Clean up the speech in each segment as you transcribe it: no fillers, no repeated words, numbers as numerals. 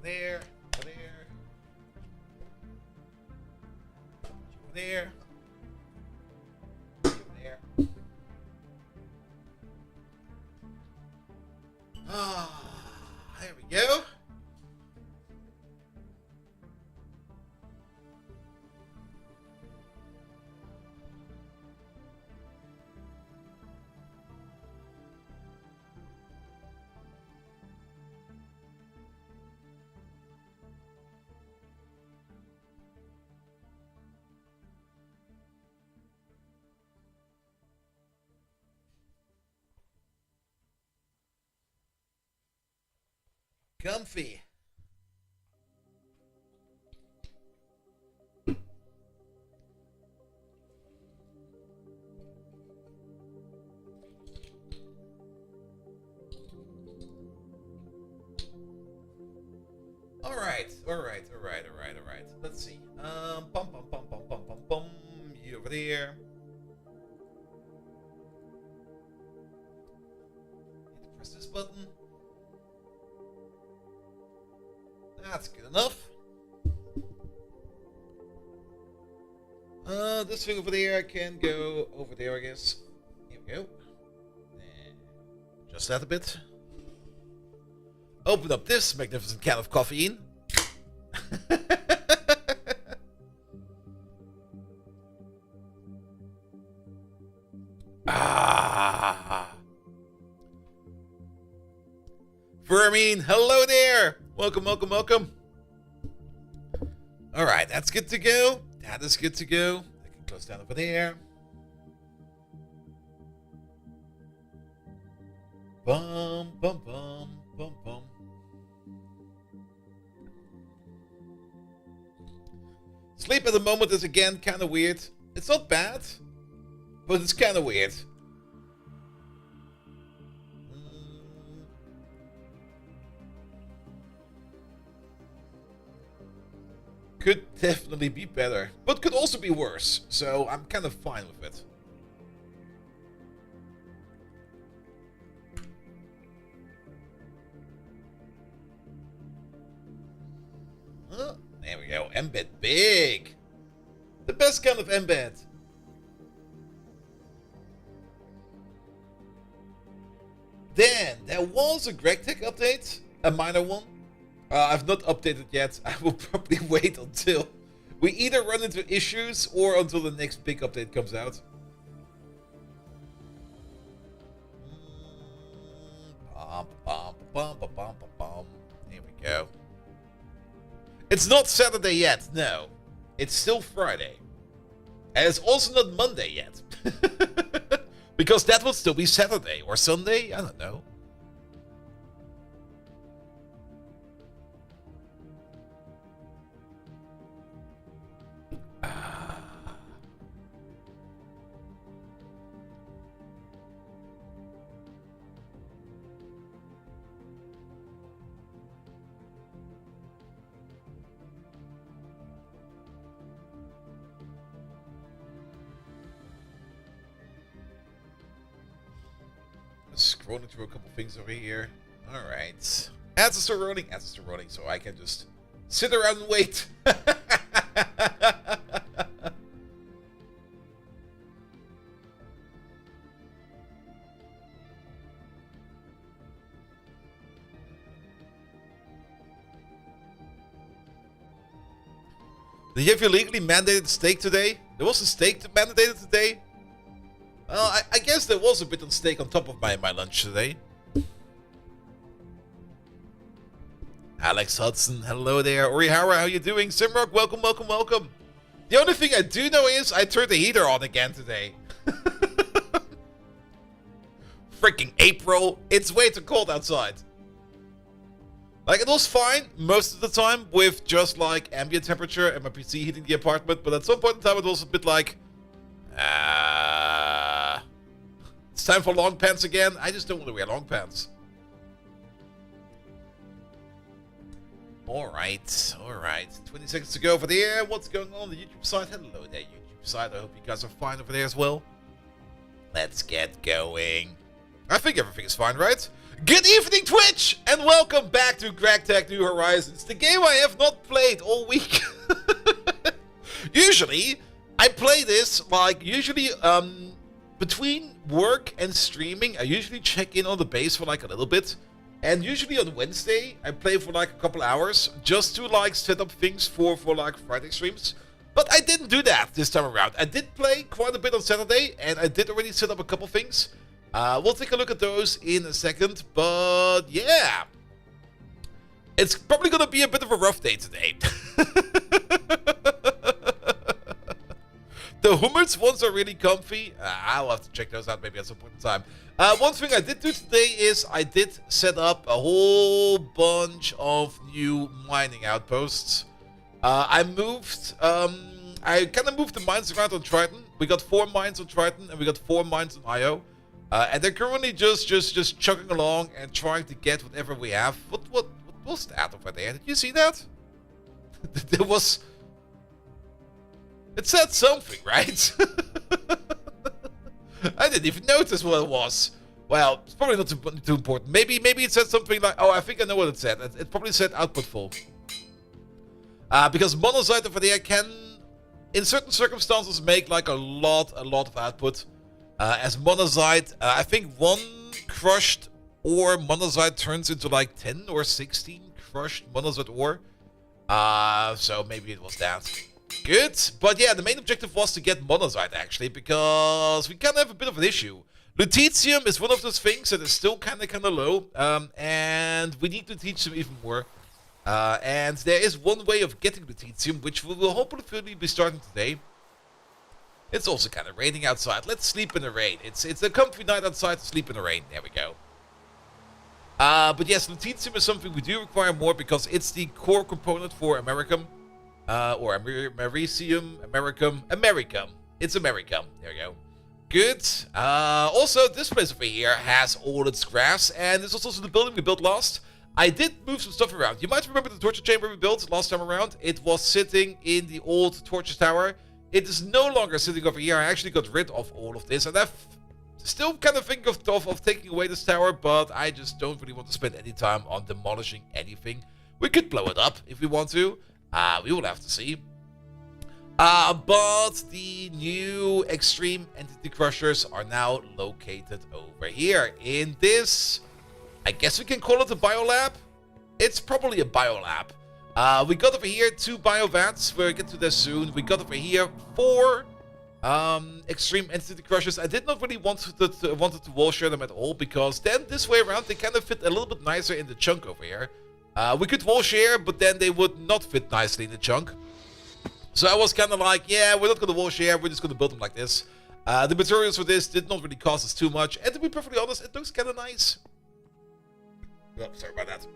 there, over there, over there. Ah, there we go. Comfy. All right. Let's see. Bum. You over there. Need to press this button. That's good enough. This thing over there can go over there, I guess. Here we go. And just that a bit. Open up this magnificent can of caffeine. Vermine, hello there! Welcome. Alright, that's good to go. That is good to go. I can close down over there. Bum. Sleep at the moment is again kind of weird. It's not bad, but it's kind of weird. Could definitely be better, but could also be worse. So I'm kind of fine with it. There we go. Embed big. The best kind of embed. Then there was a GregTech update, a minor one. I've not updated yet. I will probably wait until we either run into issues or until the next big update comes out. Here we go. It's not Saturday yet, no. It's still Friday. And it's also not Monday yet. Because that would still be Saturday or Sunday, I don't know. Scrolling through a couple things over here. Alright. Ads are still running, so I can just sit around and wait. Did you have your legally mandated steak today? There was a steak mandated today? Well, I guess there was a bit of steak on top of my lunch today. Alex Hudson, hello there. Orihara, how you doing? Simrock, welcome. The only thing I do know is I turned the heater on again today. Freaking April. It's way too cold outside. Like, it was fine most of the time with just, like, ambient temperature and my PC heating the apartment. But at some point in time, it was a bit like... it's time for long pants again. I just don't want to wear long pants. Alright. 20 seconds to go over there. What's going on the YouTube side? Hello there, YouTube side. I hope you guys are fine over there as well. Let's get going. I think everything is fine, right? Good evening, Twitch, and welcome back to CrackTech New Horizons, the game I have not played all week. Usually, I play this, between work and streaming, I usually check in on the base for, a little bit. And usually on Wednesday, I play for, a couple hours, just to, set up things for Friday streams. But I didn't do that this time around. I did play quite a bit on Saturday, and I did already set up a couple things. We'll take a look at those in a second, but yeah. It's probably going to be a bit of a rough day today. The Hummers ones are really comfy. I'll have to check those out maybe at some point in time. One thing I did do today is I did set up a whole bunch of new mining outposts. I kind of moved the mines around on Triton. We got 4 mines on Triton and we got 4 mines on Io. And they're currently just chugging along and trying to get whatever we have. What was that over there? Did you see that? There was... It said something, right? I didn't even notice what it was. Well, it's probably not too important. Maybe it said something like... Oh, I think I know what it said. It probably said output full. Because monazite over there can, in certain circumstances, make a lot of output. As monazite, I think 1 crushed ore monazite turns into 10 or 16 crushed monazite ore. So maybe it was that. Good. But yeah, the main objective was to get monazite actually, because we kind of have a bit of an issue. Lutetium is one of those things that is still kind of low, and we need to teach them even more. And there is one way of getting lutetium, which we will hopefully be starting today. It's also kind of raining outside. Let's sleep in the rain. It's a comfy night outside to sleep in the rain. There we go. But yes, lutetium is something we do require more because it's the core component for Americum. Or Americium, Americum. It's Americum. There we go. Good. Also, this place over here has all its grass, and this was also the building we built last. I did move some stuff around. You might remember the torture chamber we built last time around. It was sitting in the old torture tower. It is no longer sitting over here. I actually got rid of all of this, and I've still kind of think of taking away this tower, but I just don't really want to spend any time on demolishing anything. We could blow it up if we want to. We will have to see. But the new extreme entity crushers are now located over here in this, I guess we can call it a biolab. It's probably a biolab. We got over here 2 biovats. We'll get to this soon. We got over here 4 extreme entity crushers. I did not really wanted to wall share them at all, because then this way around they kind of fit a little bit nicer in the chunk over here. We could wall share, but then they would not fit nicely in the chunk. So I was kind of like, yeah, we're not going to wall share, we're just going to build them like this. The materials for this did not really cost us too much, and to be perfectly honest, it looks kind of nice. Oh, sorry about that.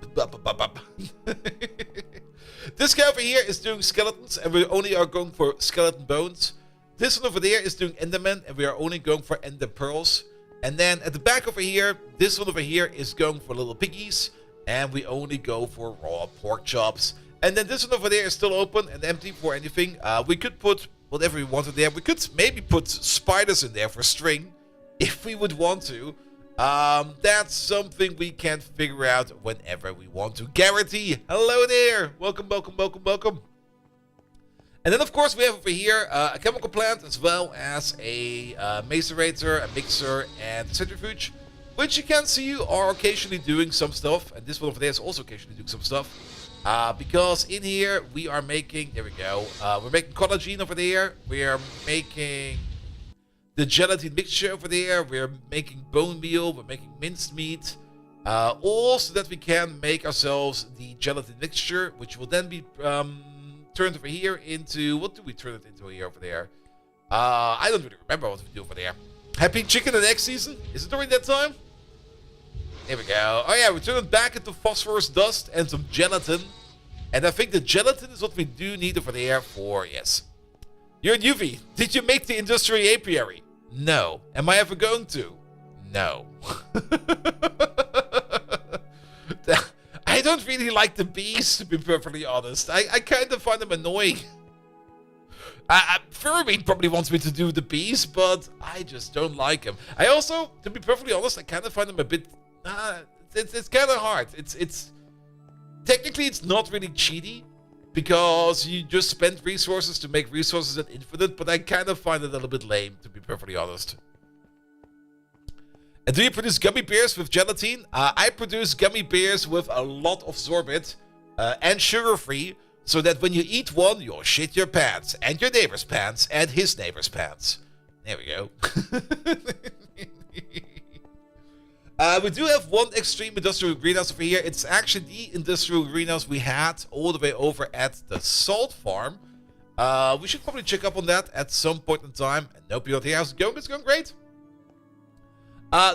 This guy over here is doing skeletons, and we only are going for skeleton bones. This one over there is doing endermen, and we are only going for ender pearls. And then at the back over here, this one over here is going for little piggies, and we only go for raw pork chops. And then this one over there is still open and empty for anything. We could put whatever we wanted there. We could maybe put spiders in there for string, if we would want to. That's something we can figure out whenever we want to. Garrity, hello there. Welcome. And then, of course, we have over here a chemical plant, as well as a macerator, a mixer, and a centrifuge, which you can see are occasionally doing some stuff. And this one over there is also occasionally doing some stuff. Because in here, we are making, there we go, we're making collagen over there. We are making the gelatin mixture over there. We're making bone meal. We're making minced meat. All so that we can make ourselves the gelatin mixture, which will then be turned over here into, what do we turn it into here over there? I don't really remember what we do over there. Happy chicken and egg season? Is it already that time? There we go. Oh yeah, we turn it back into phosphorus dust and some gelatin. And I think the gelatin is what we do need over there for, yes. You're in UV. Did you make the industrial apiary? No. Am I ever going to? No. I don't really like the bees, to be perfectly honest. I kind of find them annoying. Furby probably wants me to do the bees, but I just don't like them. I also, to be perfectly honest, I kind of find them a bit... it's kind of hard. It's technically it's not really cheaty because you just spend resources to make resources at infinite, but I kind of find it a little bit lame, to be perfectly honest. And do you produce gummy bears with gelatin? I produce gummy bears with a lot of sorbet and sugar-free, so that when you eat one, you'll shit your pants, and your neighbor's pants, and his neighbor's pants. There we go. We do have one extreme industrial greenhouse over here. It's actually the industrial greenhouse we had all the way over at the salt farm. We should probably check up on that at some point in time. And nope, you're not here. How's it going? It's going great.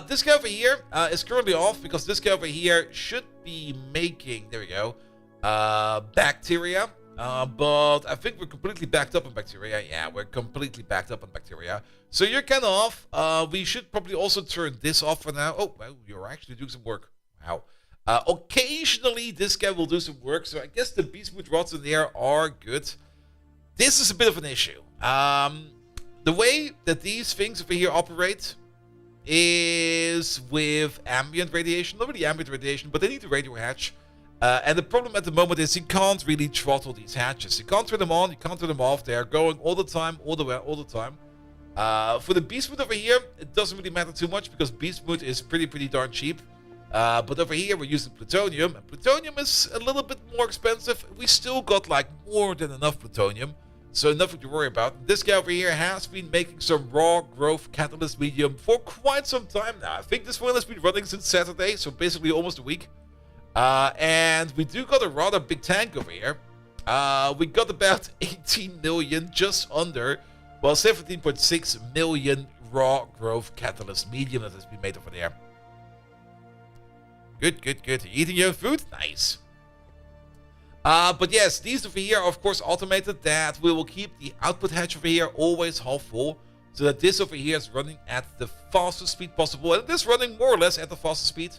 This guy over here is currently off because this guy over here should be making, there we go, bacteria. But I think we're completely backed up on bacteria. Yeah, we're completely backed up on bacteria. So you're kind of off. We should probably also turn this off for now. Oh, well, you're actually doing some work. Wow. Occasionally, this guy will do some work. So I guess the beast mood rods in there are good. This is a bit of an issue. The way that these things over here operate is with ambient radiation. Not really ambient radiation, but they need a radio hatch. And the problem at the moment is you can't really throttle these hatches. You can't turn them on, you can't turn them off. They are going all the time, all the time. For the beast mode over here, it doesn't really matter too much because beast mode is pretty darn cheap. But over here we're using plutonium, and plutonium is a little bit more expensive. We still got like more than enough plutonium, so nothing to worry about. This guy over here has been making some raw growth catalyst medium for quite some time now. I think this one has been running since Saturday, so basically almost a week. And we do got a rather big tank over here. We got about 18 million, just under, well, 17.6 million raw growth catalyst medium that has been made over there. Good. You're eating your food? Nice. But yes, these over here are of course automated, that we will keep the output hatch over here always half full, so that this over here is running at the fastest speed possible, and it is running more or less at the fastest speed.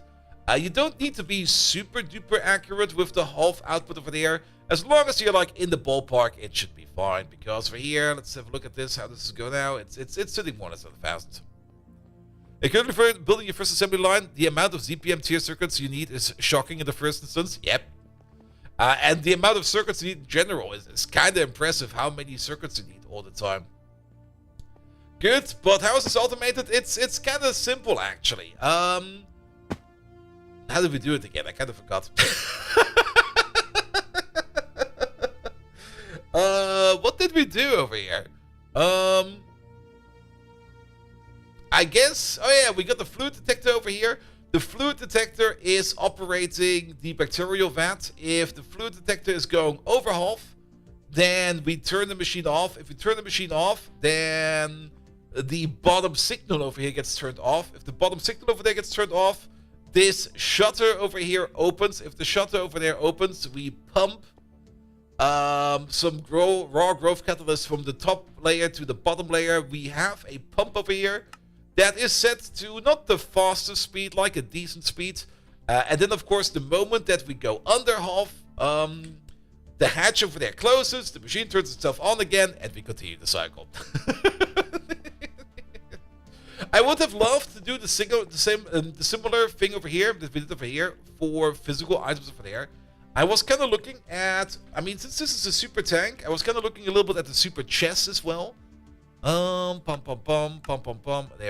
You don't need to be super duper accurate with the half output over there. As long as you're like in the ballpark, it should be fine. Because over here, let's have a look at this, how this is going now. It's sitting more or less at 1,000. If you're currently building your first assembly line, the amount of ZPM tier circuits you need is shocking in the first instance. Yep. And the amount of circuits you need in general is kind of impressive, how many circuits you need all the time. Good, but how is this automated? It's kind of simple actually. How did we do it again? I kind of forgot. What did we do over here? I guess, oh yeah, we got the fluid detector over here. The fluid detector is operating the bacterial vat. If the fluid detector is going over half, then we turn the machine off. If we turn the machine off, then the bottom signal over here gets turned off. If the bottom signal over there gets turned off, this shutter over here opens. If the shutter over there opens, we pump some raw growth catalyst from the top layer to the bottom layer. We have a pump over here that is set to not the fastest speed, like a decent speed. And then, of course, the moment that we go under half, the hatch over there closes, the machine turns itself on again, and we continue the cycle. I would have loved to do the similar thing over here that we did over here for physical items over there. I was kind of looking at, I mean, since this is a super tank, I was kind of looking a little bit at the super chest as well. There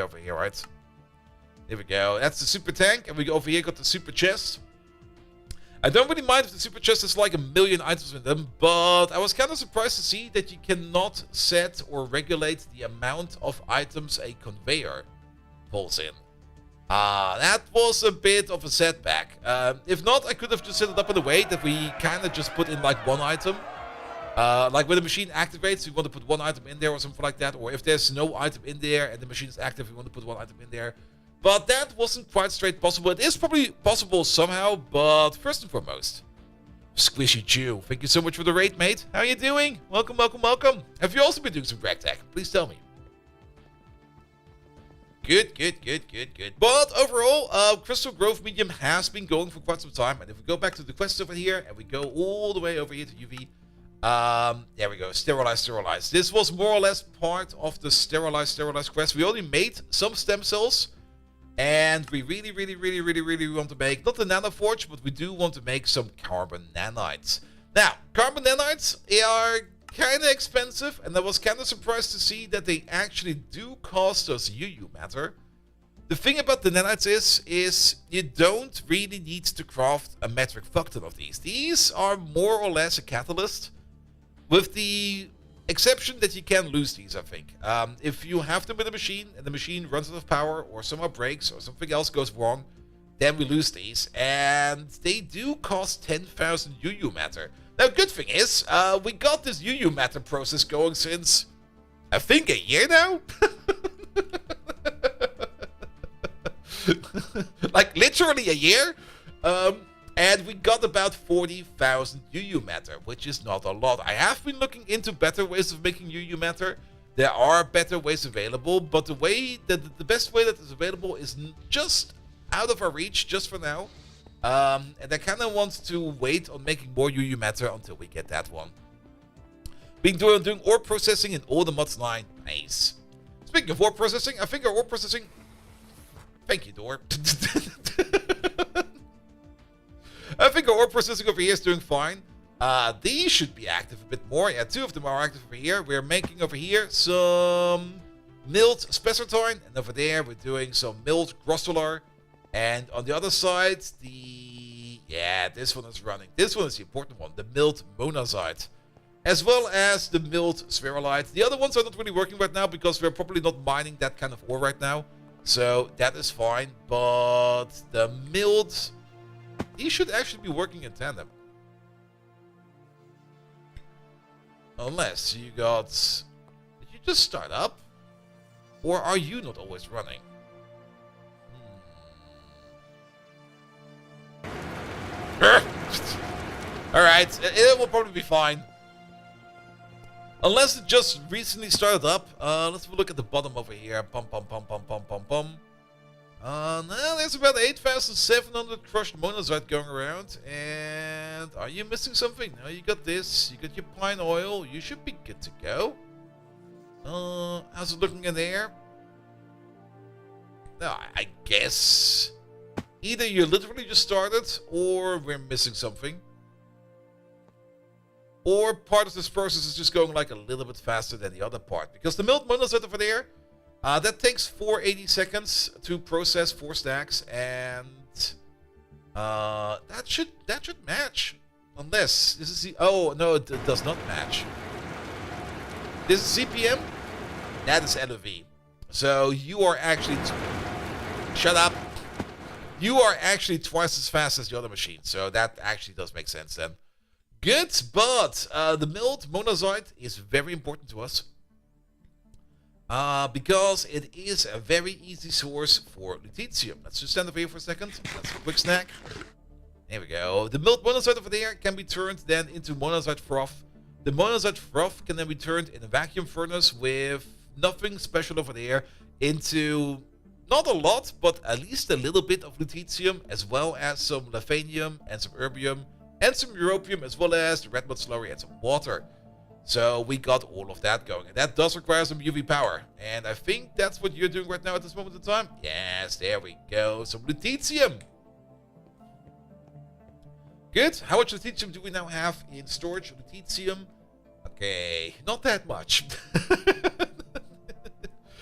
over here, right? There we go. That's the super tank, and we over here got the super chest. I don't really mind if the super chest is like a million items in them, but I was kind of surprised to see that you cannot set or regulate the amount of items a conveyor pulls in. That was a bit of a setback. If not, I could have just set it up in a way that we kind of just put in like one item. Like when the machine activates, we want to put one item in there or something like that. Or if there's no item in there and the machine is active, we want to put one item in there. But that wasn't quite straight possible. It is probably possible somehow, but first and foremost, Squishy Chew, thank you so much for the raid, mate. How are you doing? Welcome. Have you also been doing some rag tech? Please tell me. Good. But overall, Crystal Growth Medium has been going for quite some time. And if we go back to the quest over here, and we go all the way over here to UV, there we go, sterilize. This was more or less part of the sterilize quest. We only made some stem cells. And we really want to make, not the nanoforge, but we do want to make some carbon nanites. Now, carbon nanites are kind of expensive, and I was kind of surprised to see that they actually do cost us UU matter. The thing about the nanites is you don't really need to craft a metric fuckton of these. These are more or less a catalyst, with the exception that you can lose these, I think. If you have them in a machine and the machine runs out of power or somehow breaks or something else goes wrong, then we lose these. And they do cost 10,000 UU matter. Now, good thing is, we got this UU matter process going since, I think, a year now? Like, literally a year? And we got about 40,000 UU matter, which is not a lot. I have been looking into better ways of making UU matter. There are better ways available, but the best way that is available is just out of our reach, just for now. And I kind of want to wait on making more UU matter until we get that one. Doing ore processing in all the mods line. Nice. Speaking of ore processing, I think our ore processing... Thank you, Door. I think our ore processing over here is doing fine. These should be active a bit more. Yeah, 2 of them are active over here. We're making over here some milled spessartine. And over there, we're doing some milled grossular. And on the other side, this one is running. This one is the important one, the milled monazite. As well as the milled spherolite. The other ones are not really working right now because we're probably not mining that kind of ore right now. So that is fine. But the milled... These should actually be working in tandem. Unless you got... Did you just start up? Or are you not always running? Alright, it will probably be fine. Unless it just recently started up. Let's have a look at the bottom over here. Now there's about 8,700 crushed monazite going around. And are you missing something? No, you got this. You got your pine oil. You should be good to go. How's it looking in there? No, I guess either you literally just started or we're missing something. Or part of this process is just going like a little bit faster than the other part. Because the milled monazite over there, that takes 480 seconds to process 4 stacks, and that should match. Unless this is the no, it does not match. This is CPM, that is LOV. So you are actually shut up. You are actually twice as fast as the other machine. So that actually does make sense then. Good, but the milled monazite is very important to us. Because it is a very easy source for lutetium. Let's just stand over here for a second. That's a quick snack. There we go. The milled monazite over there can be turned then into monazite froth. The monazite froth can then be turned in a vacuum furnace with nothing special over there into not a lot, but at least a little bit of lutetium, as well as some lafanium and some erbium and some europium, as well as the red mud slurry and some water. So we got all of that going, and that does require some UV power. And I think that's what you're doing right now at this moment in time. Yes, there we go. Some lutetium. Good. How much lutetium do we now have in storage? Lutetium. Okay, not that much.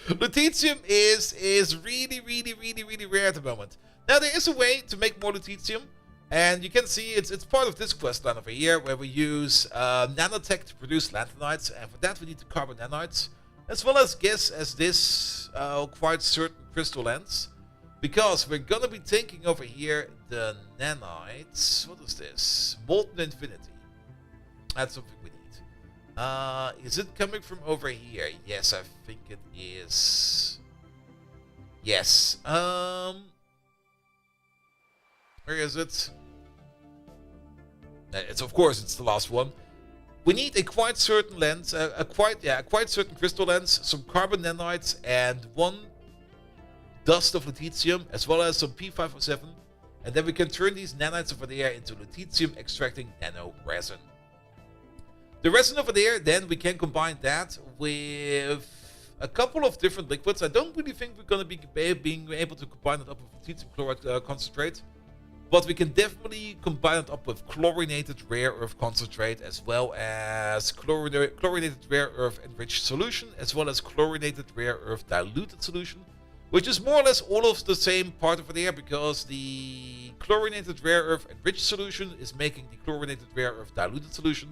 Lutetium is really rare at the moment. Now there is a way to make more lutetium. And you can see it's part of this quest line over here, where we use nanotech to produce lanthanides, and for that we need the carbon nanites, as well as this quite certain crystal lens, because we're gonna be taking over here the nanites. What is this? Molten Infinity. That's something we need. Is it coming from over here? Yes, I think it is. Yes. Where is it? It's of course it's the last one. We need a quite certain lens, a quite certain crystal lens, some carbon nanites, and 1 dust of lutetium, as well as some P507, and then we can turn these nanites over there into lutetium extracting nano resin. The resin over there, then we can combine that with a couple of different liquids. I don't really think we're going to be being able to combine it up with lutetium chloride concentrate. But we can definitely combine it up with chlorinated rare earth concentrate, as well as chlorinated rare earth enriched solution, as well as chlorinated rare earth diluted solution, which is more or less all of the same part over there, because the chlorinated rare earth enriched solution is making the chlorinated rare earth diluted solution.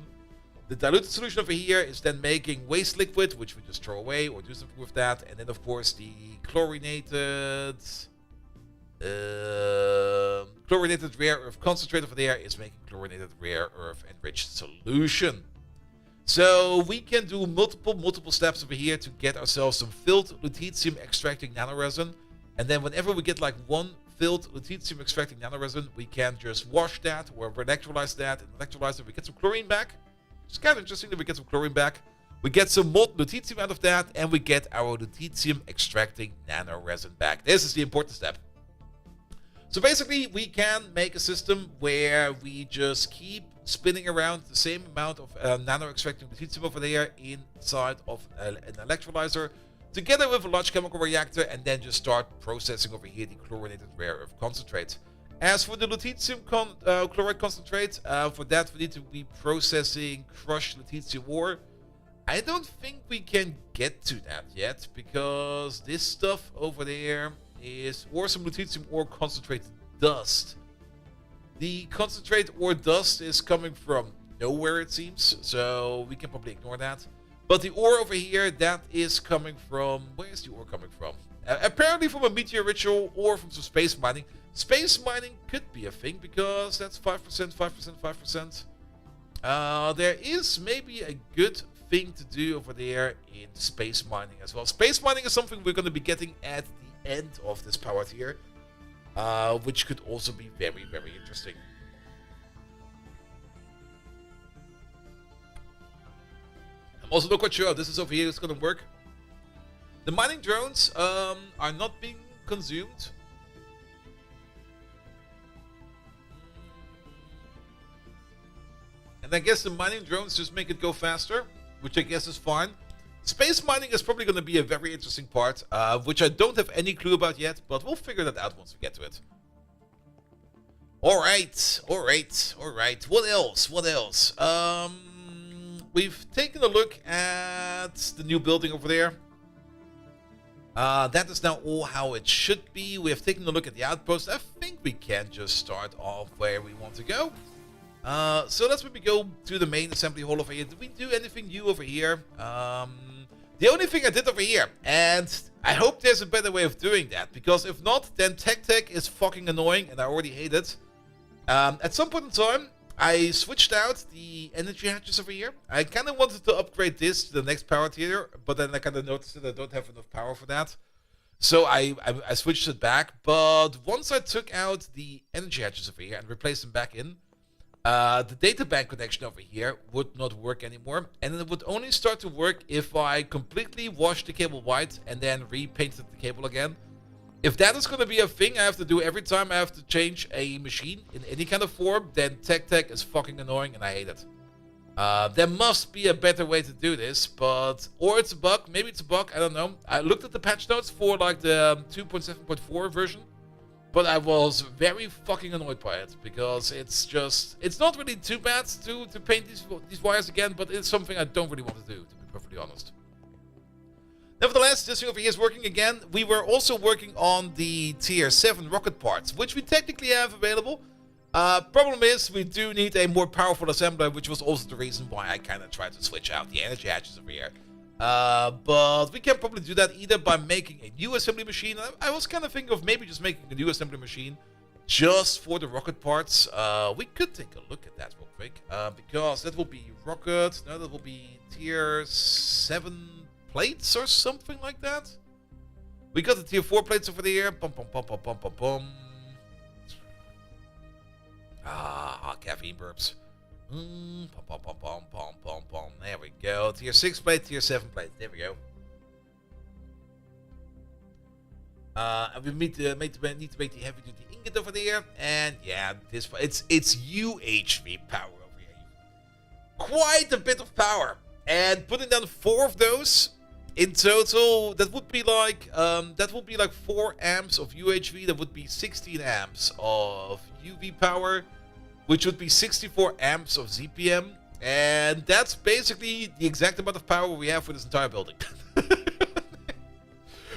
The diluted solution over here is then making waste liquid, which we just throw away or do something with that. And then, of course, the chlorinated rare earth concentrate over there is making chlorinated rare earth enriched solution. So we can do multiple steps over here to get ourselves some filled lutetium extracting nanoresin. And then whenever we get like one filled lutetium extracting nanoresin, we can just wash that or electrolyze that. And electrolyze it, we get some chlorine back. It's kind of interesting that we get some chlorine back. We get some molten lutetium out of that, and we get our lutetium extracting nanoresin back. This is the important step. So basically, we can make a system where we just keep spinning around the same amount of nano-extracting lutetium over there inside of an electrolyzer, together with a large chemical reactor, and then just start processing over here the chlorinated rare earth concentrate. As for the lutetium chloride concentrate, for that we need to be processing crushed lutetium ore. I don't think we can get to that yet, because this stuff over there is some lutetium ore concentrate dust. The concentrate ore dust is coming from nowhere, it seems, so we can probably ignore that. But the ore over here, that is coming from... Where is the ore coming from? Apparently from a meteoritial or from some space mining. Space mining could be a thing, because that's 5%, 5%, 5%. There is maybe a good thing to do over there in space mining as well. Space mining is something we're going to be getting at the end of this power tier, which could also be very, very interesting. I'm also not quite sure how this is over here is going to work. The mining drones are not being consumed. And I guess the mining drones just make it go faster, which I guess is fine. Space mining is probably going to be a very interesting part, which I don't have any clue about yet, but we'll figure that out once we get to it. Alright. What else? We've taken a look at the new building over there. That is now all how it should be. We have taken a look at the outpost. I think we can just start off where we want to go. So let's maybe go to the main assembly hall over here. Did we do anything new over here? The only thing I did over here, and I hope there's a better way of doing that, because if not, then Tech is fucking annoying, and I already hate it. At some point in time, I switched out the energy hatches over here. I kind of wanted to upgrade this to the next power tier, but then I kind of noticed that I don't have enough power for that. So I switched it back, but once I took out the energy hatches over here and replaced them back in, the data bank connection over here would not work anymore, and it would only start to work if I completely washed the cable white and then repainted the cable again. If that is going to be a thing I have to do every time I have to change a machine in any kind of form, then Tech is fucking annoying and I hate it. There must be a better way to do this, or it's a bug, maybe it's a bug, I don't know. I looked at the patch notes for like the 2.7.4 version, but I was very fucking annoyed by it, because it's not really too bad to paint these wires again, but it's something I don't really want to do, to be perfectly honest. Nevertheless, this thing over here is working again. We were also working on the tier 7 rocket parts, which we technically have available. Problem is, we do need a more powerful assembler, which was also the reason why I kind of tried to switch out the energy hatches over here. But we can probably do that either by making a new assembly machine. I was kind of thinking of maybe just making a new assembly machine just for the rocket parts. We could take a look at that real quick, because that will be rocket. No, that will be tier 7 plates or something like that. We got the tier 4 plates over there. Bum, bum, bum, bum, bum, bum, bum. Caffeine burps. Pom, pom, pom, pom, pom, pom, pom. There we go. Tier 6 plate, tier 7 plate. There we go. And we need to make the heavy duty ingot over there. And yeah, it's UHV power over here. Quite a bit of power. And putting down 4 of those In total, that would be like 4 amps of UHV. That would be 16 amps of UV power, which would be 64 amps of ZPM, and that's basically the exact amount of power we have for this entire building.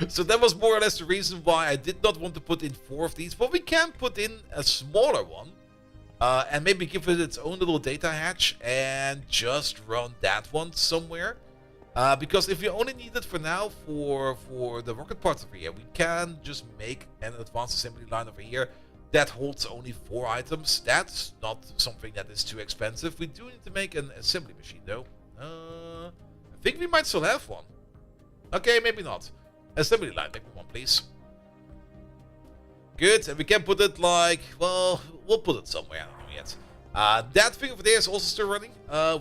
So that was more or less the reason why I did not want to put in 4 of these, but we can put in a smaller one, and maybe give it its own little data hatch and just run that one somewhere. Because if you only need it for now for the rocket parts over here, we can just make an advanced assembly line over here that holds only 4 items. That's not something that is too expensive. We do need to make an assembly machine though. I think we might still have one. Okay, maybe not. Assembly line, make me one please. Good, and we can put it like, well, we'll put it somewhere, I don't know yet. That thing over there is also still running,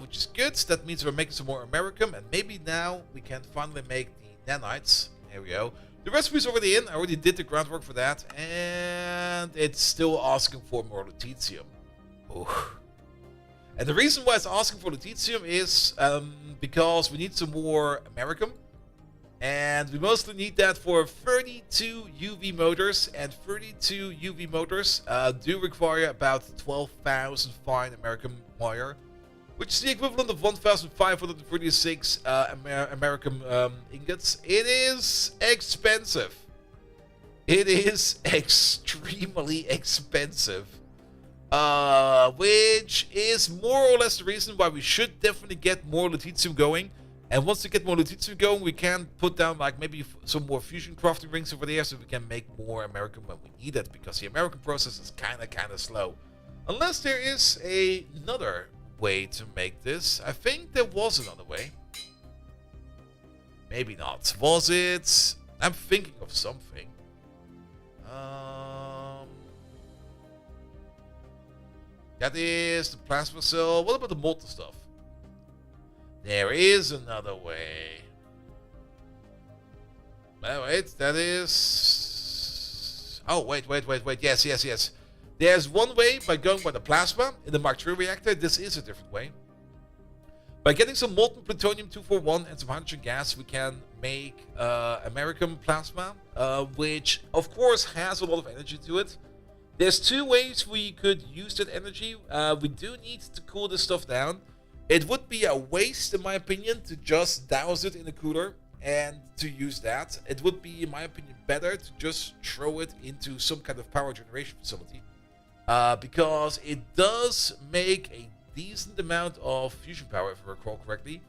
which is good. That means we're making some more Americum, and maybe now we can finally make the nanites. There we go. The recipe's already in. I already did the groundwork for that, and it's still asking for more lutetium. Ooh. And the reason why it's asking for lutetium is because we need some more Americum. And we mostly need that for 32 UV motors, and 32 UV motors do require about 12,000 fine American wire, which is the equivalent of 1,536 American ingots. It is expensive. It is extremely expensive, which is more or less the reason why we should definitely get more lutetium going. And once we get more lutetium going, we can put down like maybe some more fusion crafting rings over there, so we can make more American when we need it, because the American process is kind of slow. Unless there is another way to make this. I think there was another way. Maybe not. Was it? I'm thinking of something. That is the plasma cell. What about the molten stuff? There is another way. Oh, wait, that is... Oh, wait. Yes. There's one way by going by the plasma in the Mark III reactor. This is a different way. By getting some molten plutonium-241 and some hydrogen gas, we can make American plasma, which, of course, has a lot of energy to it. There's 2 ways we could use that energy. We do need to cool this stuff down. It would be a waste, in my opinion, to just douse it in a cooler and to use that. It would be, in my opinion, better to just throw it into some kind of power generation facility. Because it does make a decent amount of fusion power, if I recall correctly.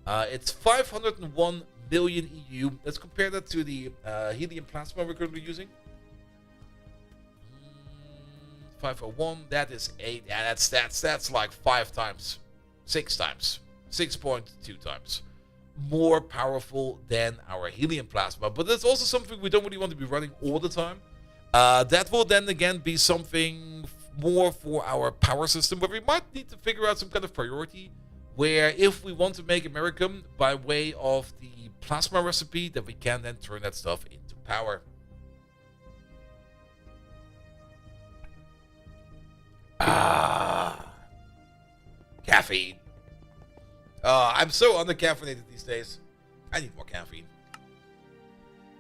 It's 501 million EU. Let's compare that to the helium plasma we're currently using. 501, that is 8. Yeah, that's like 5 times. 6 times, 6.2 times more powerful than our helium plasma. But that's also something we don't really want to be running all the time. That will then again be something more for our power system, where we might need to figure out some kind of priority, where if we want to make Americum by way of the plasma recipe, that we can then turn that stuff into power. Caffeine. I'm so undercaffeinated these days. I need more caffeine.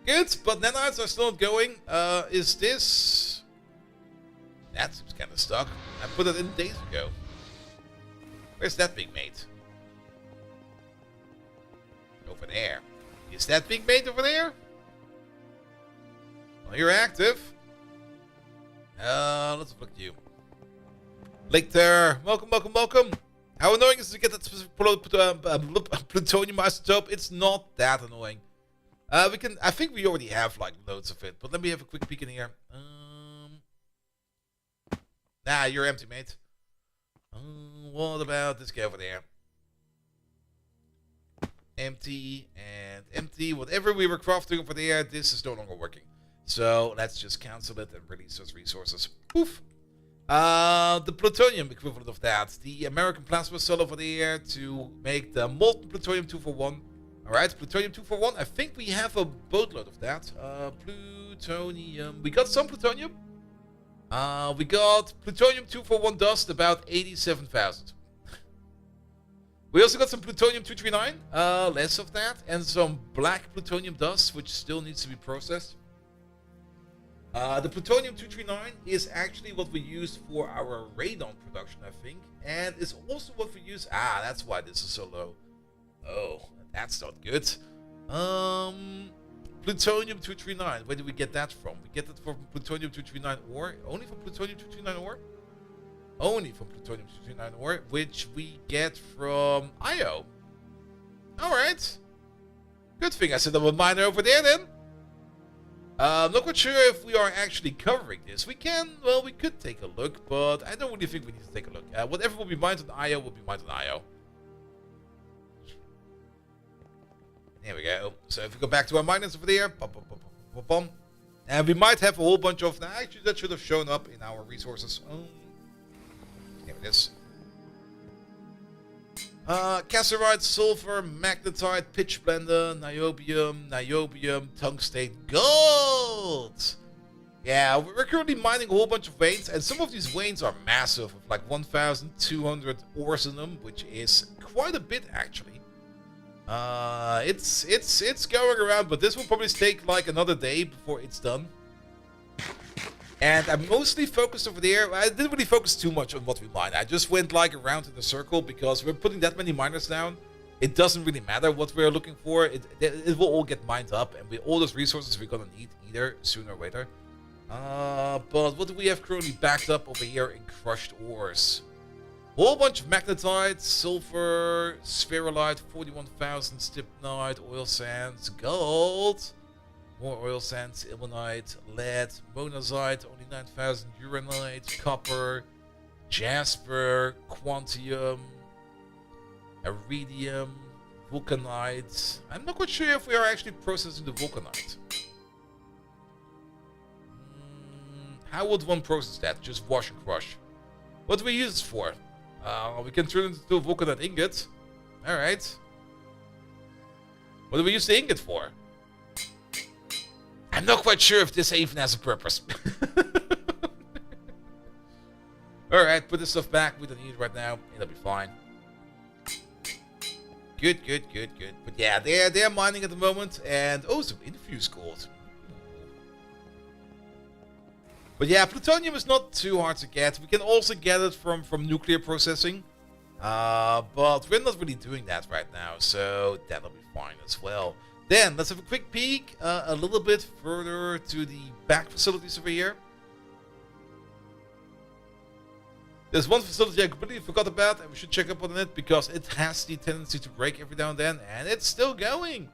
Good, but nanites are still not going. Is this... That seems kind of stuck. I put it in days ago. Where's that being made? Over there. Is that being made over there? Well, you're active. Let's look at you. Lictor, welcome. How annoying is it to get that specific plutonium isotope? It's not that annoying. I think we already have like loads of it, but let me have a quick peek in here. Nah, you're empty, mate. What about this guy over there? Empty and empty. Whatever we were crafting over there, this is no longer working. So let's just cancel it and release those resources. Poof. The plutonium equivalent of that. The American plasma cell over there to make the molten plutonium-241. Alright, plutonium-241. I think we have a boatload of that. Plutonium. We got some plutonium. We got plutonium-241 dust, about 87,000. We also got some plutonium-239, less of that, and some black plutonium dust, which still needs to be processed. The plutonium-239 is actually what we use for our radon production, I think, and it's also what we use... that's why this is so low. Oh, that's not good. Plutonium-239, where do we get that from? We get that from plutonium-239 ore, only from plutonium-239 ore? Only from plutonium-239 ore, which we get from IO. Alright. Good thing I set up a miner over there then. I'm not quite sure if we are actually covering this. We can, well, we could take a look, but I don't really think we need to take a look. Whatever will be mined on IO will be mined on IO. There we go. So if we go back to our miners over there, and we might have a whole bunch of... Now, actually, that should have shown up in our resources. Here it is. Cassiterite, sulfur, magnetite, pitch blender, niobium, tungsten, gold! Yeah, we're currently mining a whole bunch of veins, and some of these veins are massive, with like 1,200 ores in them, which is quite a bit, actually. It's going around, but this will probably take like another day before it's done. And I'm mostly focused over there. I didn't really focus too much on what we mine. I just went like around in a circle because we're putting that many miners down. It doesn't really matter what we're looking for. It will all get mined up, and with all those resources we're gonna need either sooner or later. But what do we have currently backed up over here in crushed ores? Whole bunch of magnetite, sulfur, spherolite, 41,000 stibnite, oil sands, gold, more oil sands, ilmenite, lead, monazite, only 9,000 uranite, copper, jasper, quantium, iridium, vulcanite. I'm not quite sure if we are actually processing the vulcanite. How would one process that? Just wash and crush. What do we use it for? We can turn it into a vulcanite ingot. Alright. What do we use the ingot for? I'm not quite sure if this even has a purpose. Alright, put this stuff back. We don't need it right now. It'll be fine. Good. But yeah, they're mining at the moment. And oh, some infused gold. But yeah, plutonium is not too hard to get. We can also get it from nuclear processing. But we're not really doing that right now, so that'll be fine as well. Then, let's have a quick peek a little bit further to the back facilities over here. There's one facility I completely forgot about, and we should check up on it, because it has the tendency to break every now and then, and it's still going.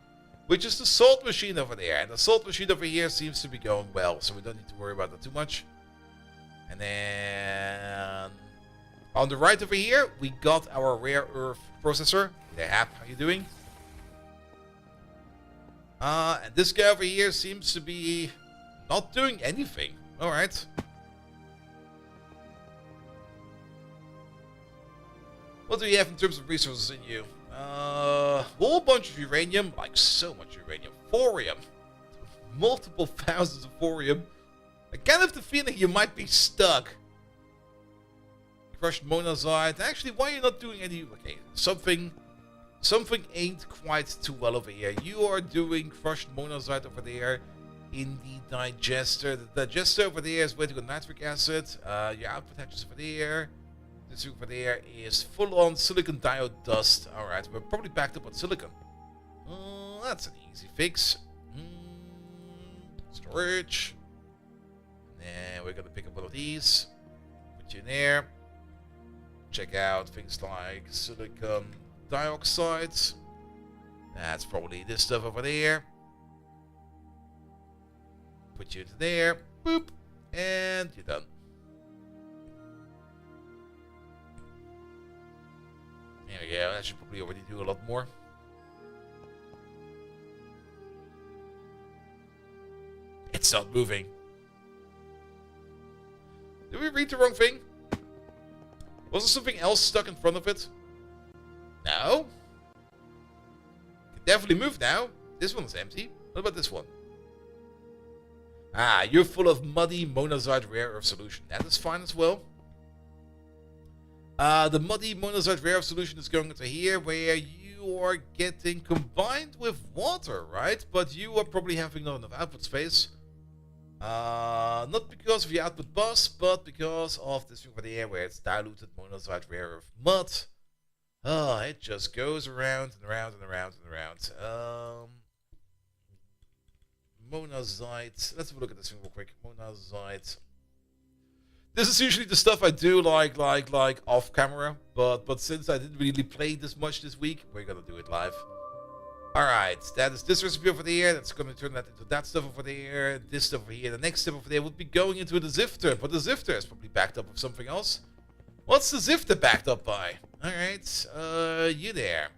Which is the salt machine over there. And the salt machine over here seems to be going well, so we don't need to worry about that too much. And then on the right over here, we got our rare earth processor. Hey, Hap, how you doing? And this guy over here seems to be not doing anything. Alright. What do you have in terms of resources in you? Whole bunch of uranium, like so much uranium. Thorium. Multiple thousands of thorium. I kind of have the feeling you might be stuck. Crushed monazite. Actually, why are you not doing any... Okay, something ain't quite too well over here. You are doing crushed monazite over there in the digester. The digester over there is waiting on nitric acid. Your output hatches over there. This over there is full-on silicon diode dust. Alright, we're probably backed up on silicon. That's an easy fix. Storage. And we're going to pick up one of these. Put you in there. Check out things like silicon dioxide. That's probably this stuff over there. Put you into there. Boop. And you're done. There we go. That should probably already do a lot more. It's not moving. Did we read the wrong thing? Was there something else stuck in front of it? No. Can definitely move now. This one's empty. What about this one? You're full of muddy monazite rare earth solution. That is fine as well. The muddy monazite rare solution is going into here, where you are getting combined with water, right? But you are probably having not enough output space. Not because of the output bus, but because of this thing over there where it's diluted monazite rare earth mud. Oh, it just goes around and around and around and around. Monazite. Let's have a look at this thing real quick. Monazite. This is usually the stuff I do like off camera, but since I didn't really play this much this week, we're gonna do it live. Alright, that is this recipe over there. That's gonna turn that into that stuff over there. This stuff over here. The next step over there would be going into the Zifter, but the Zifter is probably backed up with something else. What's the Zifter backed up by? Alright, you there.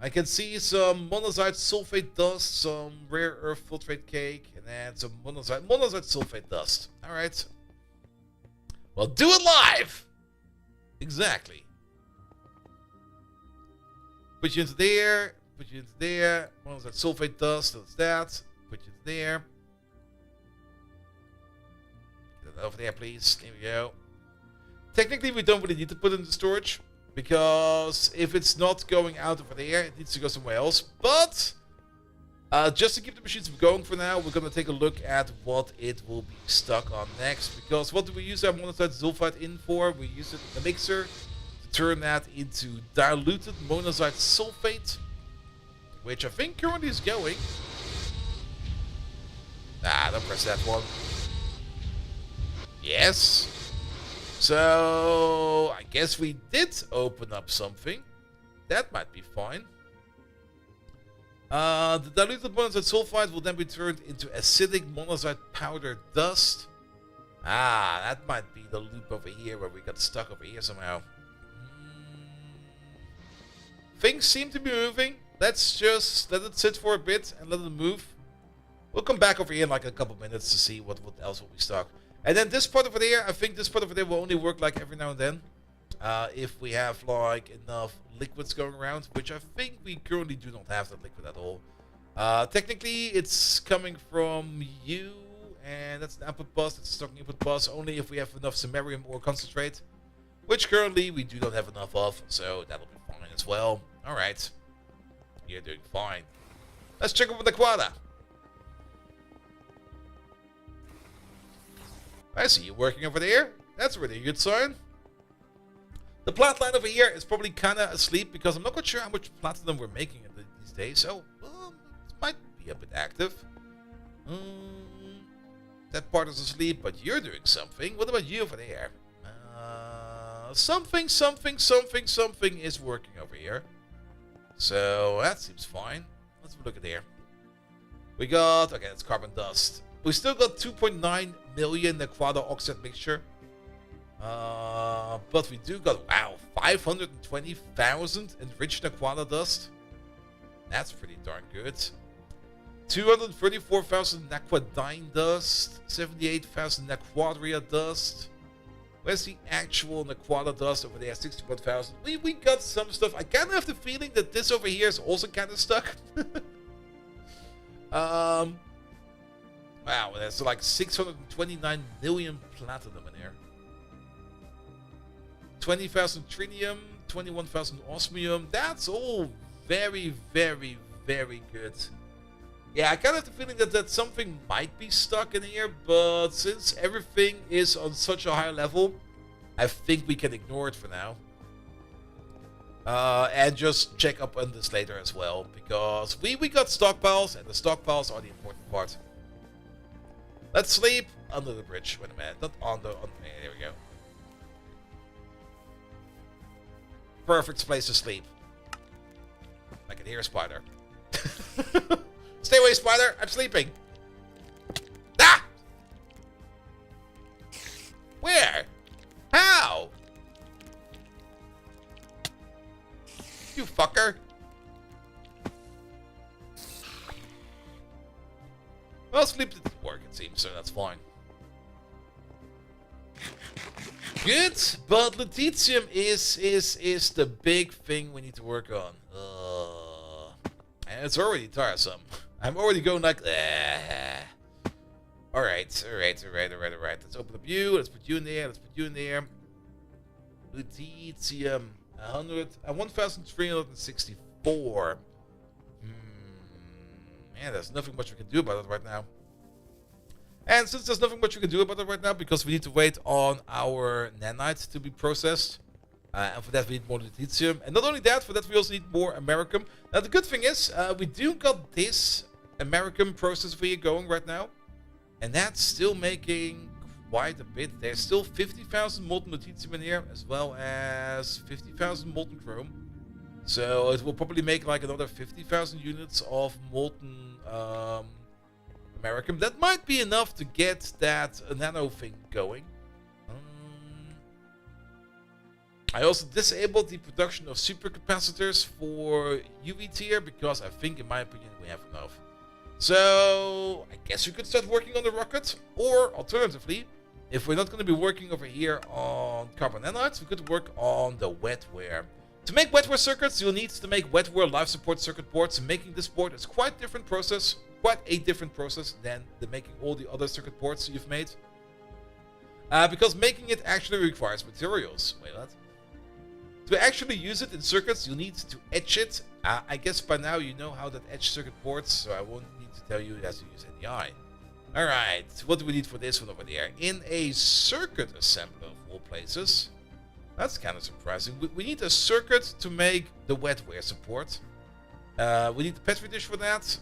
I can see some monazite sulfate dust, some rare earth filtrate cake, and then some monazite sulfate dust. Alright. Well, do it live! Exactly. Put you into there, put you into there. Monazite sulfate dust, that's that. Put you into there. Get that over there, please. There we go. Technically, we don't really need to put it into storage, because if it's not going out over there, it needs to go somewhere else. But just to keep the machines going for now, we're going to take a look at what it will be stuck on next. Because what do we use our monazite sulfide in for? We use it in the mixer to turn that into diluted monazite sulfate, which I think currently is going. Ah, don't press that one. Yes. So, I guess we did open up something. That might be fine. The diluted monazite sulfide will then be turned into acidic monazite powder dust. Ah, that might be the loop over here where we got stuck over here somehow. Things seem to be moving. Let's just let it sit for a bit and let it move. We'll come back over here in like a couple minutes to see what else will be stuck. And then this part over there, I think this part over there will only work like every now and then. If we have like enough liquids going around, which I think we currently do not have that liquid at all. Technically, it's coming from you, and that's an output bus, it's a stocking input bus, only if we have enough samarium or concentrate, which currently we do not have enough of, so that'll be fine as well. Alright, you're doing fine. Let's check up with the quota. I see you working over there. That's a really good sign. The plat line over here is probably kind of asleep because I'm not quite sure how much platinum we're making these days. So, it might be a bit active. That part is asleep, but you're doing something. What about you over there? Something is working over here. So, that seems fine. Let's look at here. We got, okay, it's carbon dust. We still got 2.9 million Nequada oxide mixture. But we do got, wow, 520,000 enriched Nequada dust. That's pretty darn good. 234,000 Nequadine dust. 78,000 Nequadria dust. Where's the actual Nequada dust over there? 61,000. We got some stuff. I kind of have the feeling that this over here is also kind of stuck. Wow, there's like 629 million platinum in here. 20,000 trinium, 21,000 osmium. That's all very, very, very good. Yeah, I kind of have the feeling that something might be stuck in here, but since everything is on such a high level, I think we can ignore it for now. And just check up on this later as well, because we got stockpiles, and the stockpiles are the important part. Let's sleep under the bridge. Wait a minute, not on the... there we go. Perfect place to sleep. I can hear a spider. Stay away, spider! I'm sleeping! Ah! Where? How? You fucker! Well, sleep didn't work, it seems, so that's fine. Good, but lutetium is the big thing we need to work on. And it's already tiresome. I'm already going like, Alright. Let's open up you. Let's put you in there. Lutetium, 1,364. Yeah, there's nothing much we can do about it right now. And since there's nothing much we can do about it right now, because we need to wait on our nanites to be processed, and for that we need more lutetium. And not only that, for that we also need more Americum. Now the good thing is, we do got this Americum process for you going right now, and that's still making quite a bit. There's still 50,000 molten lutetium in here, as well as 50,000 molten chrome. So it will probably make like another 50,000 units of molten Americum. That might be enough to get that nano thing going. I also disabled the production of supercapacitors for UV tier because I think, in my opinion, we have enough. So I guess we could start working on the rocket, or alternatively, if we're not going to be working over here on carbon nanites, we could work on the wetware. To make wetware circuits, you'll need to make wetware life support circuit boards, and making this board is quite a different process than making all the other circuit boards you've made. Because making it actually requires materials. Wait, what? To actually use it in circuits, you'll need to etch it. I guess by now you know how to etch circuit boards, so I won't need to tell you it has to use NDI. Alright, what do we need for this one over there? In a circuit assembler of all places. That's kind of surprising. We need a circuit to make the wetware support. We need the petri dish for that.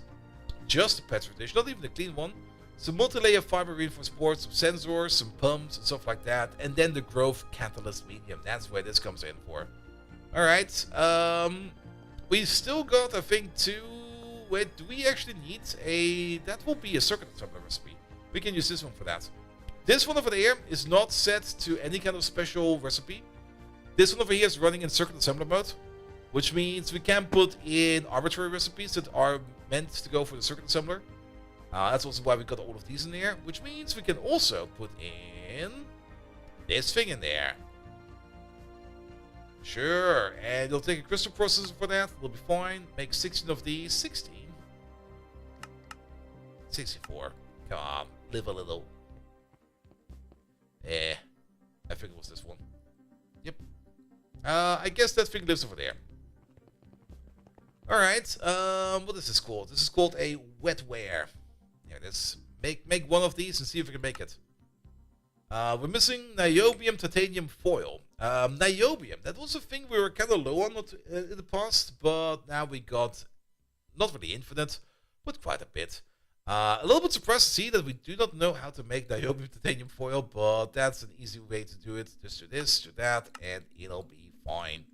Just a petri dish, not even a clean one. Some multi-layer fiber reinforced boards, some sensors, some pumps, and stuff like that. And then the growth catalyst medium. That's where this comes in for. Alright. We still got, I think, two... Wait, do we actually need a... That will be a circuit assembler recipe. We can use this one for that. This one over there is not set to any kind of special recipe. This one over here is running in circuit assembler mode, which means we can put in arbitrary recipes that are meant to go for the circuit assembler. That's also why we got all of these in there, which means we can also put in this thing in there. Sure, and you'll take a crystal processor for that, we'll be fine. Make 16 of these. 16? 64. Come on, live a little. I think it was this one. Yep. I guess that thing lives over there. Alright, what is this called? This is called a wetware. Here it is. Make one of these and see if we can make it. We're missing niobium titanium foil. Niobium, that was a thing we were kind of low on in the past, but now we got not really infinite, but quite a bit. A little bit surprised to see that we do not know how to make niobium titanium foil, but that's an easy way to do it. Just do this, do that, and it'll be fine.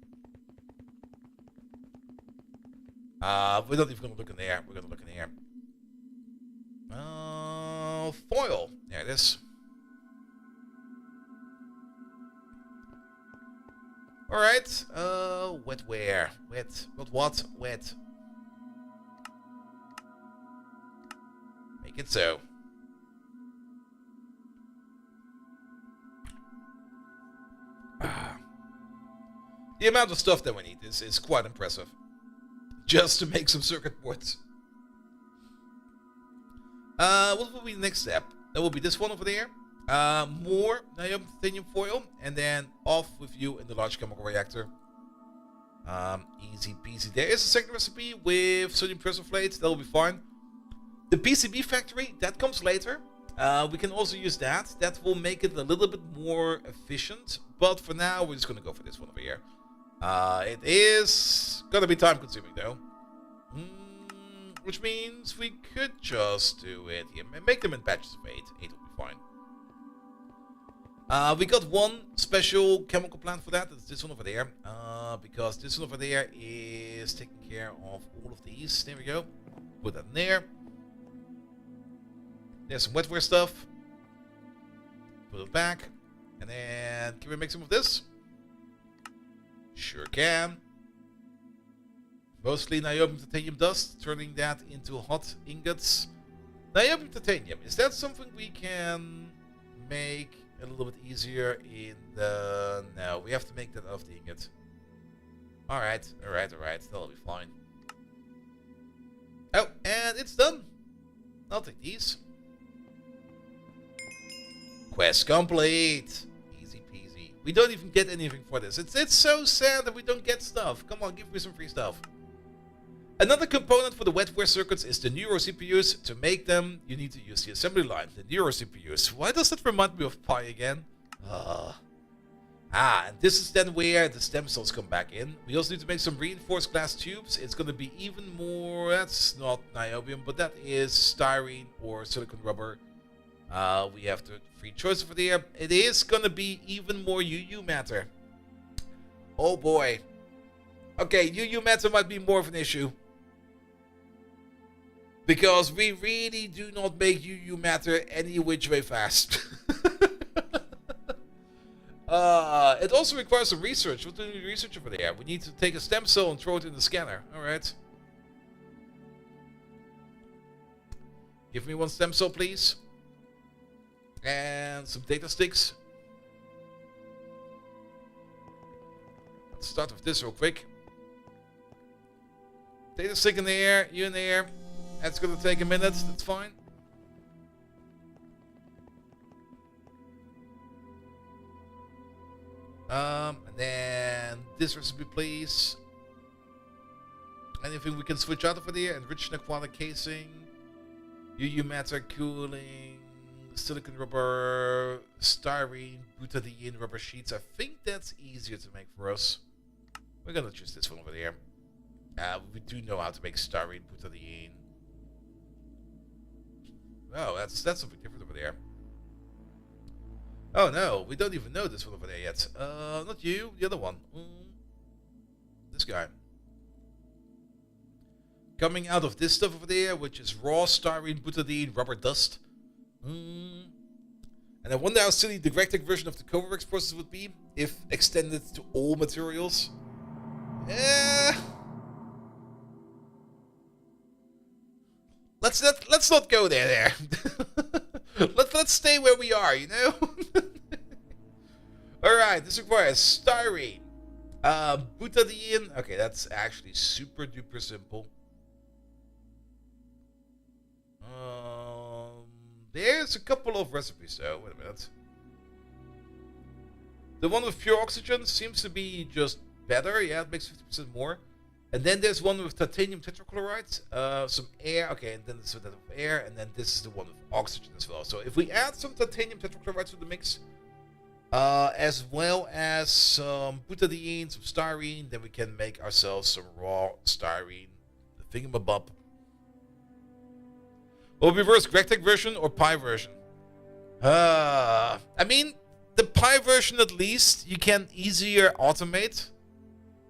We're not even going to look in there. We're going to look in here. Foil. There it is. Alright. Wetware. Wet. Not what? Wet. Make it so. The amount of stuff that we need is quite impressive. Just to make some circuit boards. What will be the next step? That will be this one over there. More niobium titanium foil, and then off with you in the large chemical reactor. Easy peasy. There is a second recipe with sodium persoflate. That will be fine. The PCB factory, that comes later. We can also use that. That will make it a little bit more efficient. But for now, we're just going to go for this one over here. It is going to be time consuming though. Which means we could just do it here. Make them in batches of 8. 8 will be fine. We got one special chemical plant for that. It's this one over there. Because this one over there is taking care of all of these. There we go. Put that in there. There's some wetware stuff. Put it back. And then, can we make some of this? Sure can. Mostly niobium titanium dust, turning that into hot ingots. Niobium titanium, is that something we can make a little bit easier in the... No, we have to make that out of the ingot. Alright, that'll be fine. Oh, and it's done. I'll take these. Quest complete. Easy peasy. We don't even get anything for this. It's so sad that we don't get stuff. Come on, give me some free stuff. Another component for the wetware circuits is the Neuro CPUs. To make them, you need to use the assembly line, the Neuro CPUs. Why does that remind me of Pi again? And this is then where the stem cells come back in. We also need to make some reinforced glass tubes. It's going to be even more, that's not niobium, but that is styrene or silicon rubber. We have the free choice for there. It is going to be even more UU matter. Oh boy. Okay, UU matter might be more of an issue. Because we really do not make UU matter any which way fast. It also requires some research. What do we research over there? We need to take a stem cell and throw it in the scanner. Alright. Give me one stem cell, please. And some data sticks. Let's start with this real quick. Data stick in the air, you in the air. That's going to take a minute. That's fine. And then this recipe, please. Anything we can switch out of here? Enriched aquatic casing, UU matter cooling, silicon rubber, styrene, butadiene rubber sheets. I think that's easier to make for us. We're gonna choose this one over there. We do know how to make styrene, butadiene. Oh, that's something different over there. Oh no, we don't even know this one over there yet. Not you, the other one. This guy. Coming out of this stuff over there, which is raw styrene, butadiene, rubber dust. And I wonder how silly the GregTech version of the Coverx process would be if extended to all materials. Let's not go there. Let's stay where we are, you know? Alright, this requires styrene. Butadiene. Okay, that's actually super duper simple. There's a couple of recipes though. Wait a minute. The one with pure oxygen seems to be just better. Yeah, it makes 50% more. And then there's one with titanium tetrachloride, some air. Okay, and then this with air, and then this is the one with oxygen as well. So if we add some titanium tetrachloride to the mix, as well as some butadiene, some styrene, then we can make ourselves some raw styrene, the thingamabob. Will it be worse, GregTech version or Pi version? I mean, the Pi version at least you can easier automate.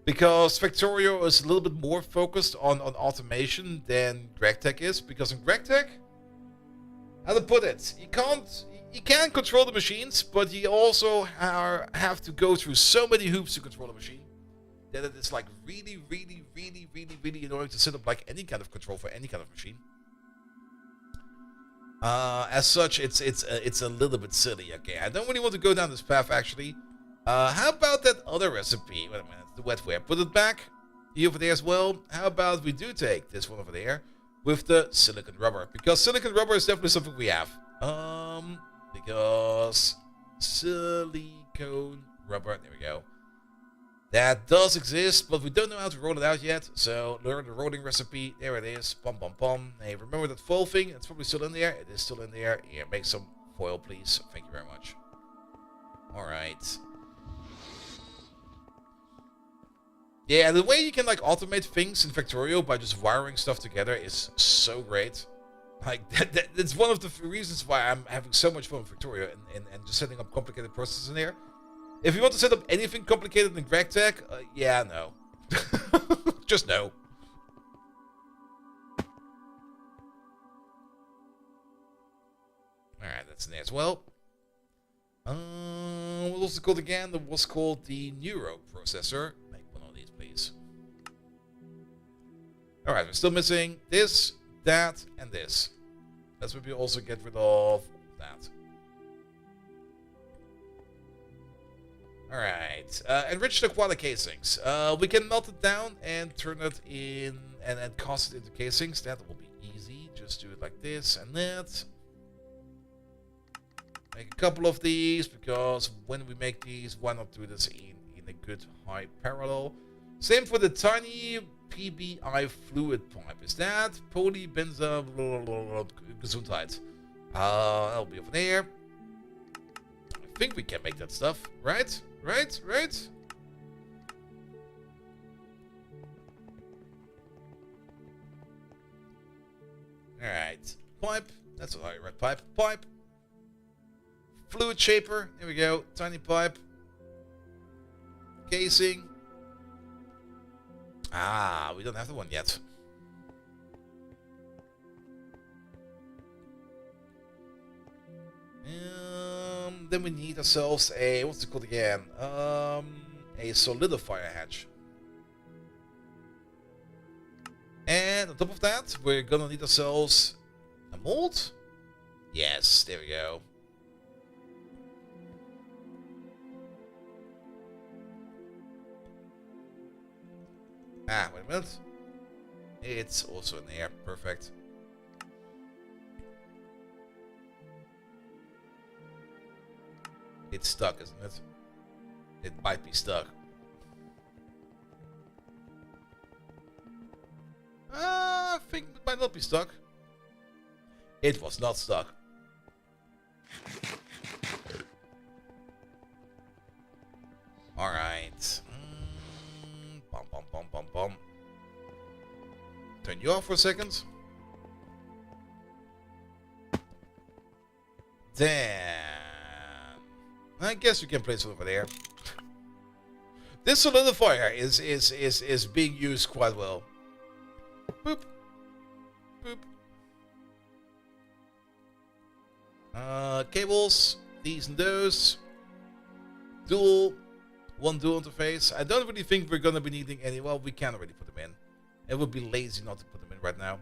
Because Factorio is a little bit more focused on automation than GregTech is. Because in GregTech, how to put it, you can control the machines, but you also have to go through so many hoops to control the machine that it is like really annoying to set up like any kind of control for any kind of machine. As such, it's a little bit silly. Okay, I don't really want to go down this path actually. How about that other recipe? Wait a minute, the wetware. Put it back here over there as well. How about we do take this one over there with the silicon rubber? Because silicon rubber is definitely something we have. Because silicone rubber, there we go. That does exist, but we don't know how to roll it out yet. So learn the rolling recipe. There it is. Pom pom pom. Hey, remember that foil thing? It's probably still in there. It is still in there. Here, make some foil, please. Thank you very much. All right. Yeah, the way you can like automate things in Factorio by just wiring stuff together is so great. Like that's one of the reasons why I'm having so much fun with Factorio and just setting up complicated processes in there. If you want to set up anything complicated in GregTech, yeah, no. Just no. Alright, that's in there as well. What was it called again? That was called the Neuro processor. Make one of these, please. Alright, we're still missing this, that, and this. Let's maybe also get rid of that. Alright, enriched aquatic casings. We can melt it down and turn it in and then cast it into casings. That will be easy. Just do it like this and that. Make a couple of these, because when we make these, why not do this in a good high parallel? Same for the tiny PBI fluid pipe. Is that polybenza Gesundheit? That'll be over there. I think we can make that stuff, right? Right? Alright. Pipe. That's a high red pipe. Pipe. Fluid shaper. Here we go. Tiny pipe. Casing. Ah, we don't have the one yet. Then we need ourselves a, what's it called again? A solidifier hatch. And on top of that, we're gonna need ourselves a mold. Yes, there we go. Ah, wait a minute. It's also in there. Perfect. It's stuck, isn't it? It might be stuck. I think it might not be stuck. It was not stuck. Alright. Bum. Turn you off for a second. Damn. I guess you can place it over there. This solidifier is being used quite well. Boop. Boop. Cables, these and those. One dual interface. I don't really think we're gonna be needing any. Well, we can already put them in. It would be lazy not to put them in right now.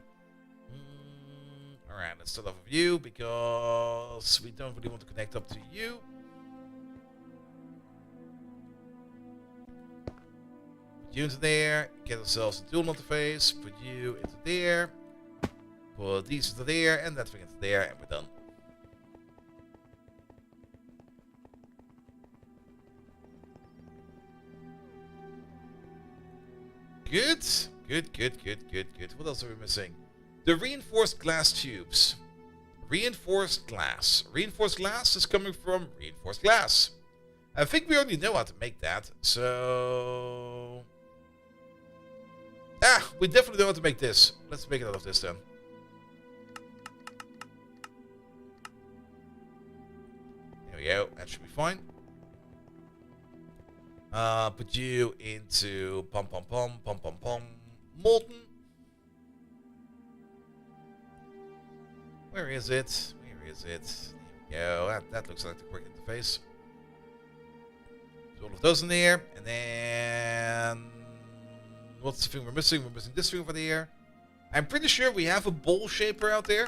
Alright, let's start off with you, because we don't really want to connect up to you. Put you into there, get ourselves a dual interface, put you into there, put these into there, and that thing into there, and we're done. Good. What else are we missing? The reinforced glass tubes. Reinforced glass. Reinforced glass is coming from reinforced glass. I think we already know how to make that, so... we definitely know how to make this. Let's make it out of this then. There we go. That should be fine. Put you into molten. Where is it? There we go. That looks like the quick interface. Put all of those in there, and then what's the thing we're missing? We're missing this thing over there. I'm pretty sure we have a bowl shaper out there.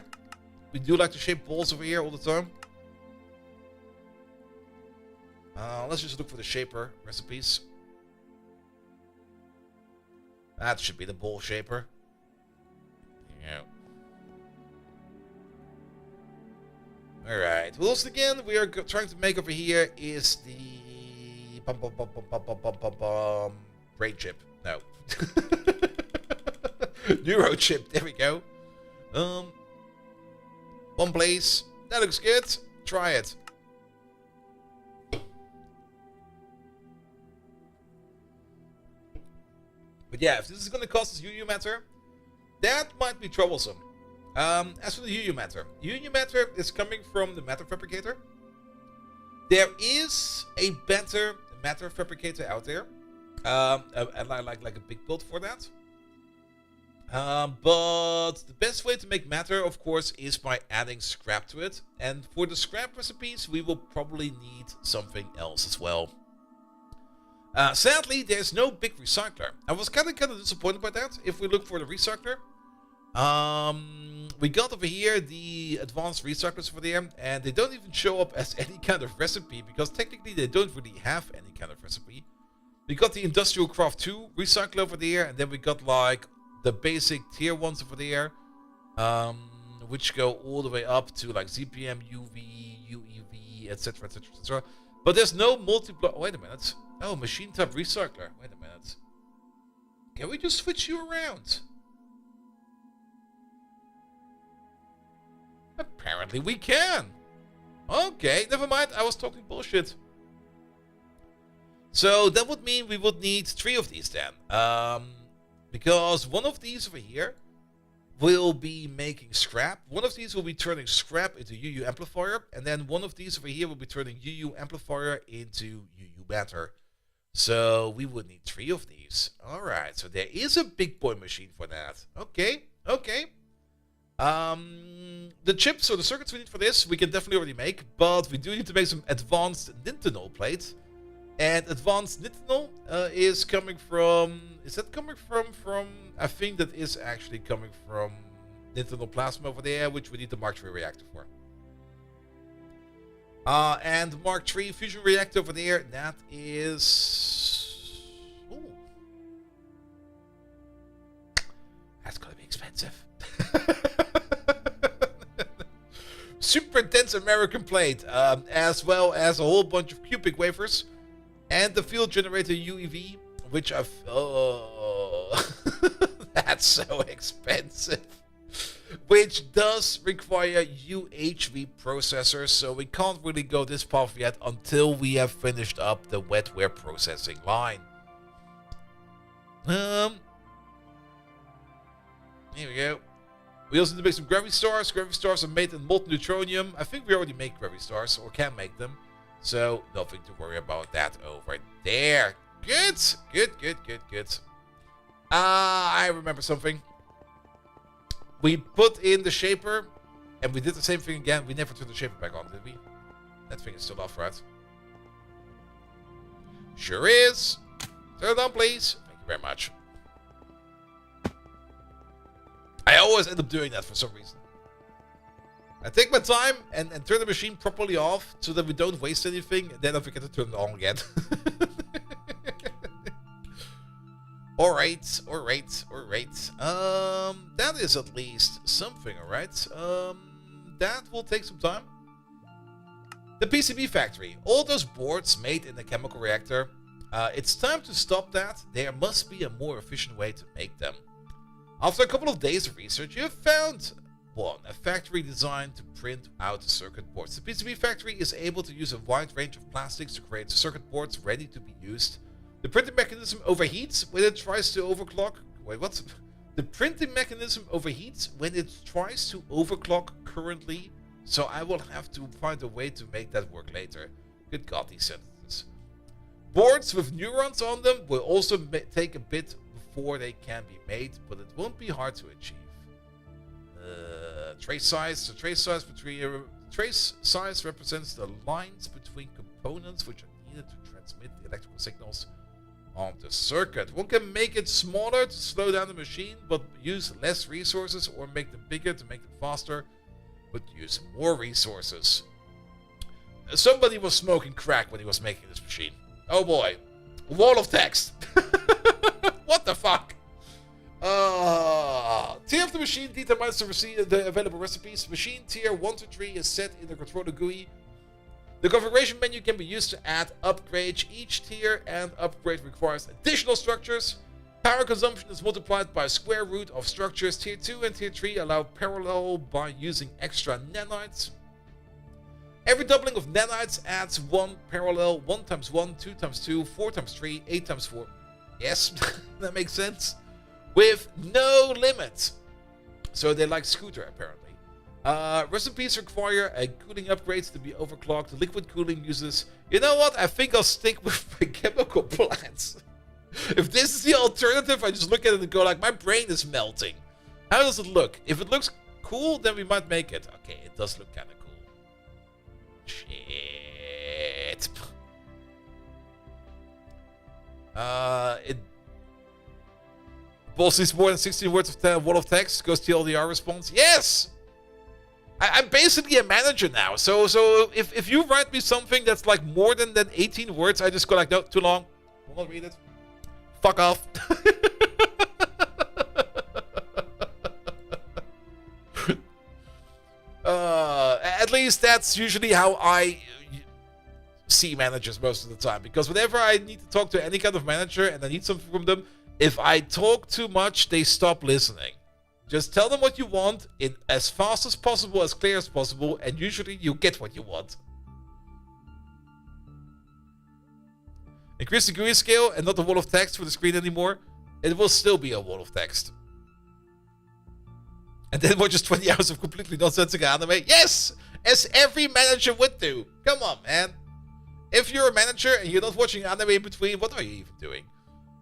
We do like to shape balls over here all the time. Let's just look for the shaper recipes. That should be the bowl shaper. Yeah. Alright. What else again we are trying to make over here is the brain chip. No. Neuro chip. There we go. One place. That looks good. Try it. But yeah, if this is going to cost us UU matter, that might be troublesome. As for the UU matter is coming from the matter fabricator. There is a better matter fabricator out there, like a big build for that. But the best way to make matter, of course, is by adding scrap to it. And for the scrap recipes, we will probably need something else as well. Sadly, there's no big recycler. I was kind of disappointed by that. If we look for the recycler, we got over here the advanced recyclers for there, and they don't even show up as any kind of recipe, because technically they don't really have any kind of recipe. We got the Industrial Craft 2 recycler over there, and then we got like the basic tier ones over there. which go all the way up to like ZPM, UV, UEV, etc., etc., etc. But there's no multi-block. Wait a minute. Oh, machine type recycler. Wait a minute. Can we just switch you around? Apparently we can. Okay, never mind. I was talking bullshit. So that would mean we would need 3 of these then. Because one of these over here will be making scrap. One of these will be turning scrap into UU amplifier. And then one of these over here will be turning UU amplifier into UU matter. So we would need 3 of these. Alright, so there is a big boy machine for that. Okay, okay. The chips or the circuits we need for this, we can definitely already make. But we do need to make some advanced nitinol plates. And advanced nitinol is coming from... Is that coming from... I think that is actually coming from nitinol plasma over there, which we need the Mark III reactor for. And Mark III fusion reactor over there, that is... Ooh. That's gonna be expensive. Super dense American plate, as well as a whole bunch of cubic wafers. And the field generator UEV, which I've... Oh, that's so expensive. Which does require UHV processors, so we can't really go this path yet until we have finished up the wetware processing line. Here we go. We also need to make some gravity stars. Gravity stars are made in molten neutronium. I think we already make gravity stars, or can make them. So, nothing to worry about that over there. Good, good, good, good, good. I remember something. We put in the shaper, and we did the same thing again. We never turned the shaper back on, did we? That thing is still off, right? Sure is. Turn it on, please. Thank you very much. I always end up doing that for some reason. I take my time and turn the machine properly off so that we don't waste anything, and then I forget to turn it on again. Alright, alright, alright. That is at least something, alright? That will take some time. The PCB factory. All those boards made in the chemical reactor. It's time to stop that. There must be a more efficient way to make them. After a couple of days of research, you have found one, a factory designed to print out circuit boards. The PCB factory is able to use a wide range of plastics to create circuit boards ready to be used. The printing mechanism overheats when it tries to overclock. Wait, what? The printing mechanism overheats when it tries to overclock currently, so I will have to find a way to make that work later. Good God, these sentences. Boards with neurons on them will also take a bit before they can be made, but it won't be hard to achieve. Trace size. The trace size represents the lines between components which are needed to transmit the electrical signals on the circuit. One can make it smaller to slow down the machine, but use less resources, or make them bigger to make them faster, but use more resources. Somebody was smoking crack when he was making this machine. Oh boy. Wall of text. What the fuck? Tier of the machine determines the available recipes. Machine tier 1 to 3 is set in the controller GUI. The configuration menu can be used to add upgrades. Each tier and upgrade requires additional structures. Power consumption is multiplied by square root of structures. Tier 2 and Tier 3 allow parallel by using extra nanites. Every doubling of nanites adds 1 parallel, 1 times 1, 2 times 2, 4 times 3, 8 times 4. Yes, that makes sense. With no limit. So they're like scooter, apparently. Recipes require a cooling upgrade to be overclocked. Liquid cooling uses... You know what? I think I'll stick with the chemical plants. If this is the alternative, I just look at it and go like, my brain is melting. How does it look? If it looks cool, then we might make it. Okay, it does look kind of cool. Shit. It... Boss needs more than 16 words of wall of text. Goes to the LDR response. Yes! I'm basically a manager now. So if you write me something that's like more than 18 words, I just go like, no, too long. Will not read it. Fuck off. least that's usually how I see managers most of the time. Because whenever I need to talk to any kind of manager and I need something from them, if I talk too much, they stop listening. Just tell them what you want in as fast as possible, as clear as possible, and usually you get what you want. Increase the GUI scale and not the wall of text for the screen anymore. It will still be a wall of text. And then watch just 20 hours of completely nonsensical anime. Yes! As every manager would do. Come on, man. If you're a manager and you're not watching anime in between, what are you even doing?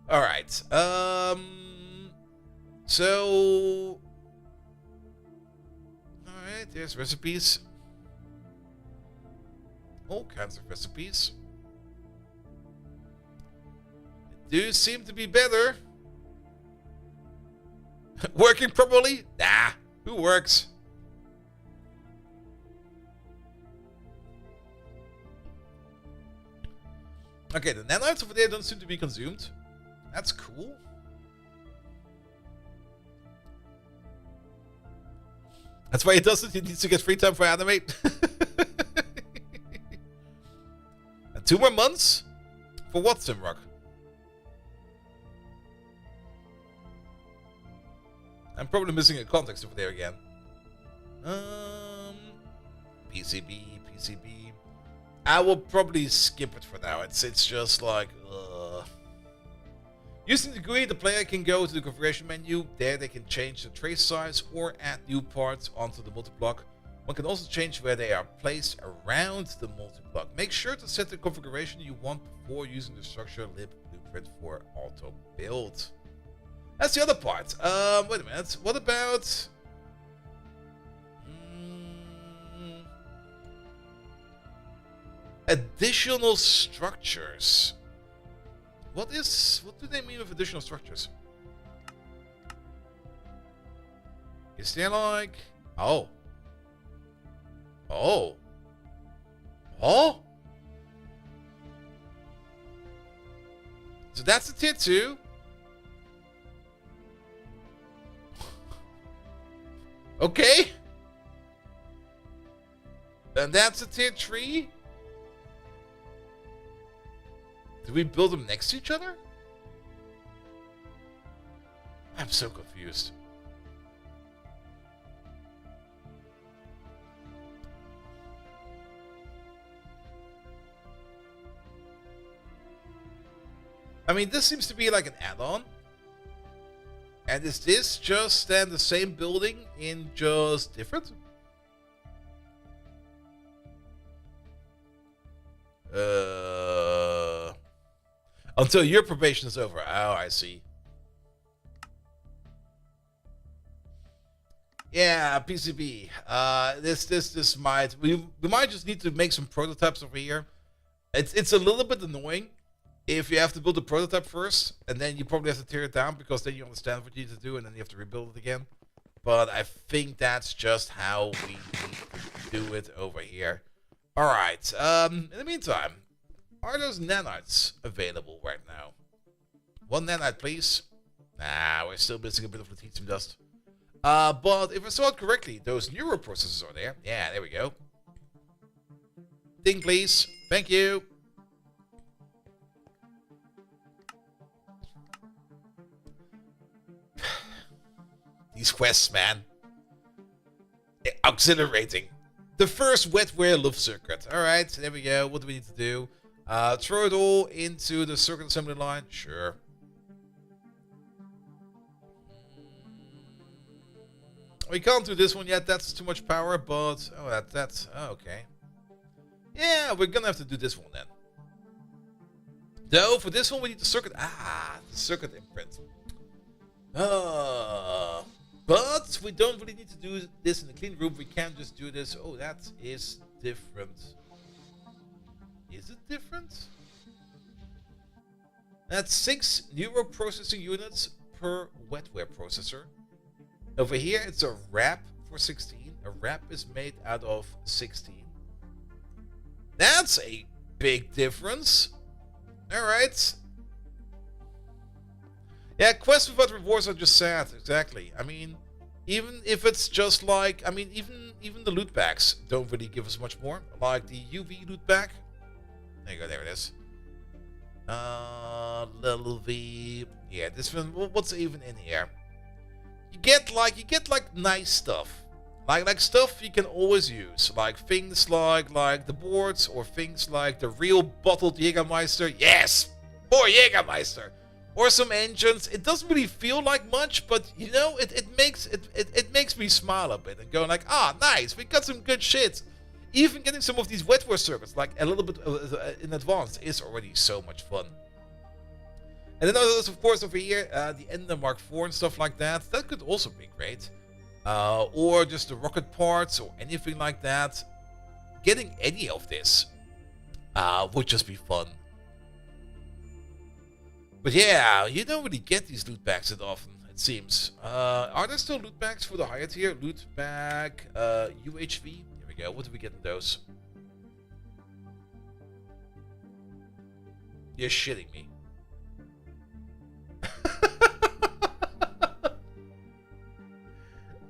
Alright. So... Alright, there's recipes. All kinds of recipes. They do seem to be better. Working properly? Nah, who works? Okay, the nanites over there don't seem to be consumed. That's cool. That's why he does it. He needs to get free time for anime. And 2 more months? For what, Simrock? I'm probably missing a context over there again. PCB. I will probably skip it for now. It's just like, Using the GUI, the player can go to the configuration menu. There they can change the trace size or add new parts onto the multi-block. One can also change where they are placed around the multi-block. Make sure to set the configuration you want before using the structure lib blueprint for auto build. That's the other part. Wait a minute. What about... additional structures. What do they mean with additional structures? Is there like... Oh. So that's a tier 2. Okay. And that's a tier 3. Do we build them next to each other? I'm so confused. I mean, this seems to be like an add-on. And is this just then the same building in just different? Until your probation is over. Oh, I see. Yeah, PCB. This might we might just need to make some prototypes over here. It's a little bit annoying if you have to build a prototype first, and then you probably have to tear it down because then you understand what you need to do, and then you have to rebuild it again. But I think that's just how we do it over here. All right. In the meantime, are those nanites available right now? 1 nanite, please. Nah, we're still missing a bit of lutetium dust. But if I saw it correctly, those neuroprocessors are there. Yeah, there we go. Ding, please. Thank you. These quests, man. Exhilarating. The first wetware love circuit. Alright, there we go. What do we need to do? Throw it all into the circuit assembly line. Sure. We can't do this one yet. That's too much power, but... Oh, that's... Oh, okay. Yeah, we're gonna have to do this one then. Though, for this one we need the circuit... Ah, the circuit imprint. But we don't really need to do this in the clean room. We can just do this. Oh, that is different. Is it different? That's 6 neuroprocessing units per wetware processor. Over here, it's a wrap for 16. A wrap is made out of 16. That's a big difference. All right. Yeah, quests without rewards are just sad. Exactly. I mean, Even if it's just like, I mean, even the loot packs don't really give us much more. Like the UV loot pack. There you go, there it is. Little V. Yeah, this one. What's even in here? You get like nice stuff, like stuff you can always use, like things like the boards, or things like the real bottled Jägermeister. Yes, more Jägermeister, or some engines. It doesn't really feel like much, but you know, it makes me smile a bit and go like, ah, nice, we got some good shit. Even getting some of these wetware circuits like a little bit in advance is already so much fun. And then there's, of course, over here, the Ender Mark IV and stuff like that. That could also be great. Or just the rocket parts or anything like that. Getting any of this would just be fun. But yeah, you don't really get these loot packs that often, it seems. Are there still loot packs for the higher tier? Loot pack, UHV. Here we go. What do we get in those? You're shitting me.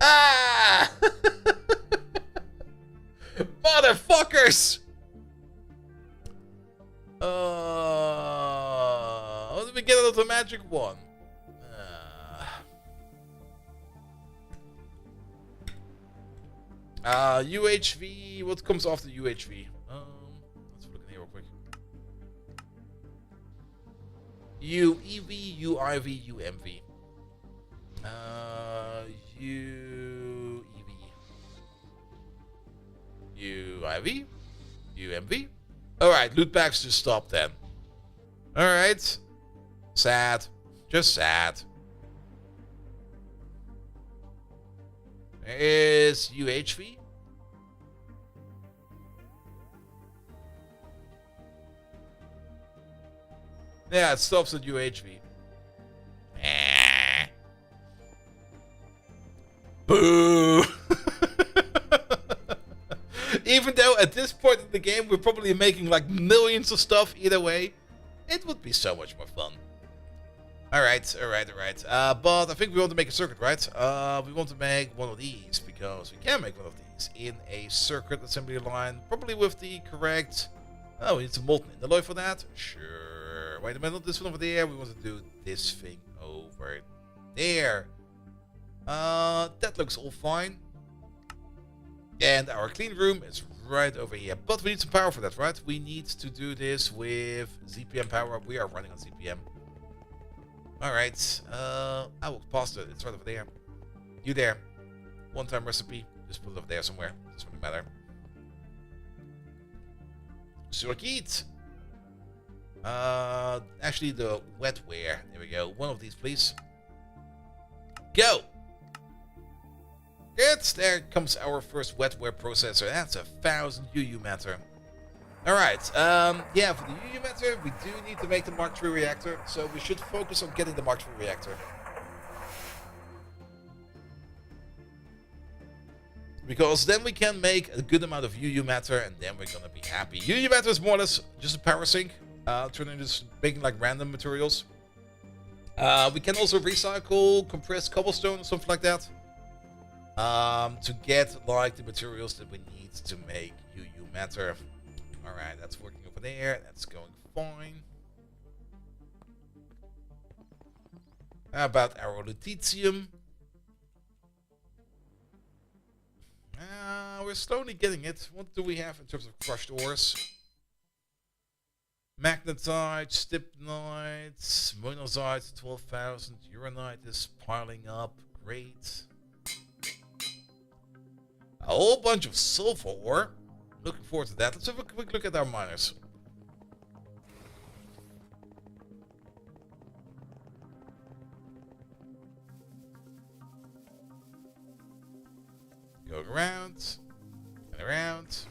Ah! Motherfuckers! What did we get out of the magic one? UHV. What comes after UHV? Let's look in here real quick. UEV, UIV, UMV. UIV, UMV. Alright, loot packs just stop then. Alright. Sad. Just sad. There is UHV. Yeah, it stops at UHV. Boo! Even though at this point in the game we're probably making like millions of stuff either way, it would be so much more fun. Alright. But I think we want to make a circuit, right? We want to make one of these, because we can make one of these in a circuit assembly line, probably with the correct... Oh, we need some molten alloy for that? Sure. Wait a minute, this one over there, we want to do this thing over there. That looks all fine. And our clean room is right over here. But we need some power for that, right? We need to do this with ZPM power. We are running on ZPM. Alright. I will pause it. It's right over there. You there. One-time recipe. Just put it over there somewhere. Doesn't really matter. Circuit. Actually, the wetware. There we go. One of these, please. Go! Good. There comes our first wetware processor. That's 1,000 UU matter. Alright. Yeah, for the UU matter, we do need to make the Mark III reactor. So we should focus on getting the Mark III reactor. Because then we can make a good amount of UU matter, and then we're gonna be happy. UU matter is more or less just a power sink. Turning just making like random materials. We can also recycle compressed cobblestone or something like that. To get like the materials that we need to make UU matter. Alright, that's working over there. That's going fine. How about our lutetium? We're slowly getting it. What do we have in terms of crushed ores? Magnetite, stibnite, monazite, 12,000. Uranite is piling up. Great. A whole bunch of sulfur ore. Looking forward to that. Let's have a quick look at our miners. Going around and around.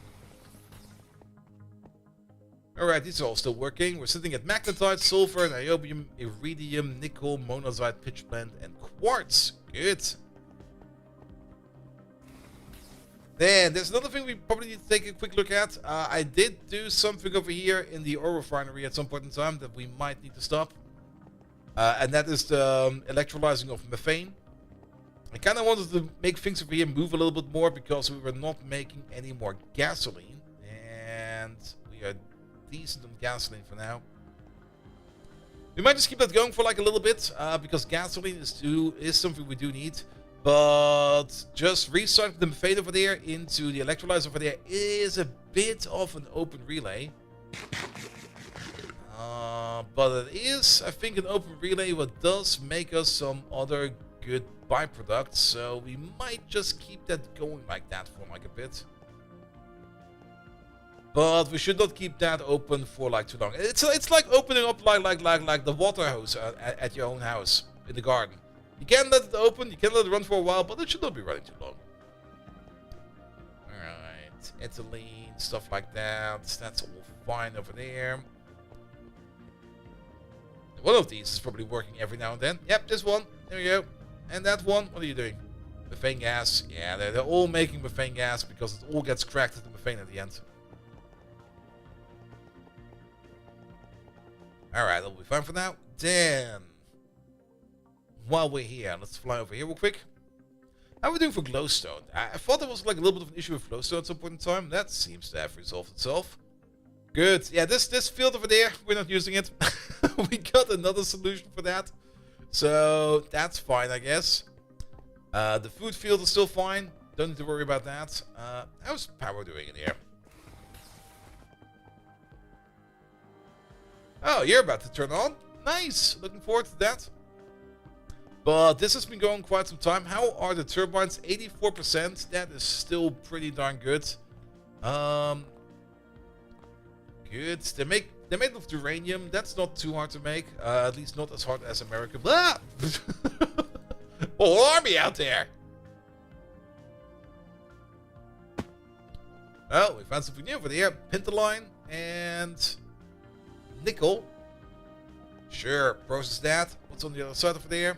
Alright, these are all still working. We're sitting at magnetite, sulfur, niobium, iridium, nickel, monazite, pitchblende, and quartz. Good. Then there's another thing we probably need to take a quick look at. I did do something over here in the ore refinery at some point in time that we might need to stop. And that is the electrolyzing of methane. I kind of wanted to make things over here move a little bit more because we were not making any more gasoline. And we are decent on gasoline for now. We might just keep that going for like a little bit because gasoline is something we do need. But just recycling the methane over there into the electrolyzer over there is a bit of an open relay. But it is, I think, an open relay what does make us some other good byproducts. So we might just keep that going like that for like a bit. But we should not keep that open for like too long. It's like opening up like the water hose at your own house in the garden. You can let it open, you can let it run for a while, but it should not be running too long. Alright, ethylene, stuff like that. That's all fine over there. One of these is probably working every now and then. Yep, this one. There we go. And that one. What are you doing? Methane gas. Yeah, they're all making methane gas because it all gets cracked at the methane at the end. Alright, that'll be fine for now. Then, while we're here, let's fly over here real quick. How are we doing for glowstone? I thought there was like a little bit of an issue with glowstone at some point in time. That seems to have resolved itself. Good. Yeah, this field over there, we're not using it. We got another solution for that. So, that's fine, I guess. The food field is still fine. Don't need to worry about that. How's power doing in here? Oh, you're about to turn on. Nice. Looking forward to that. But this has been going quite some time. How are the turbines? 84%. That is still pretty darn good. Good. They're made of uranium. That's not too hard to make. At least not as hard as America. Ah! Whole army out there. Well, we found something new over there. Pintaline and nickel. Sure, process that. What's on the other side over there?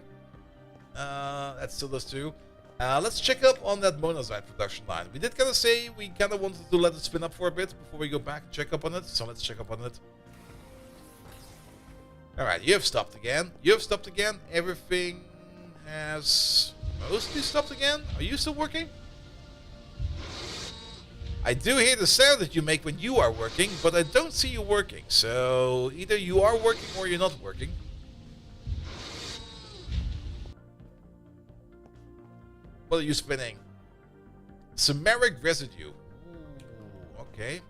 That still does too. Let's check up on that monazite production line. We did kind of say we kind of wanted to let it spin up for a bit before we go back and check up on it. So let's check up on it. Alright, you have stopped again. You have stopped again. Everything has mostly stopped again. Are you still working? I do hear the sound that you make when you are working, but I don't see you working. So either you are working or you're not working. What are you spinning? Samaric residue. Ooh, okay.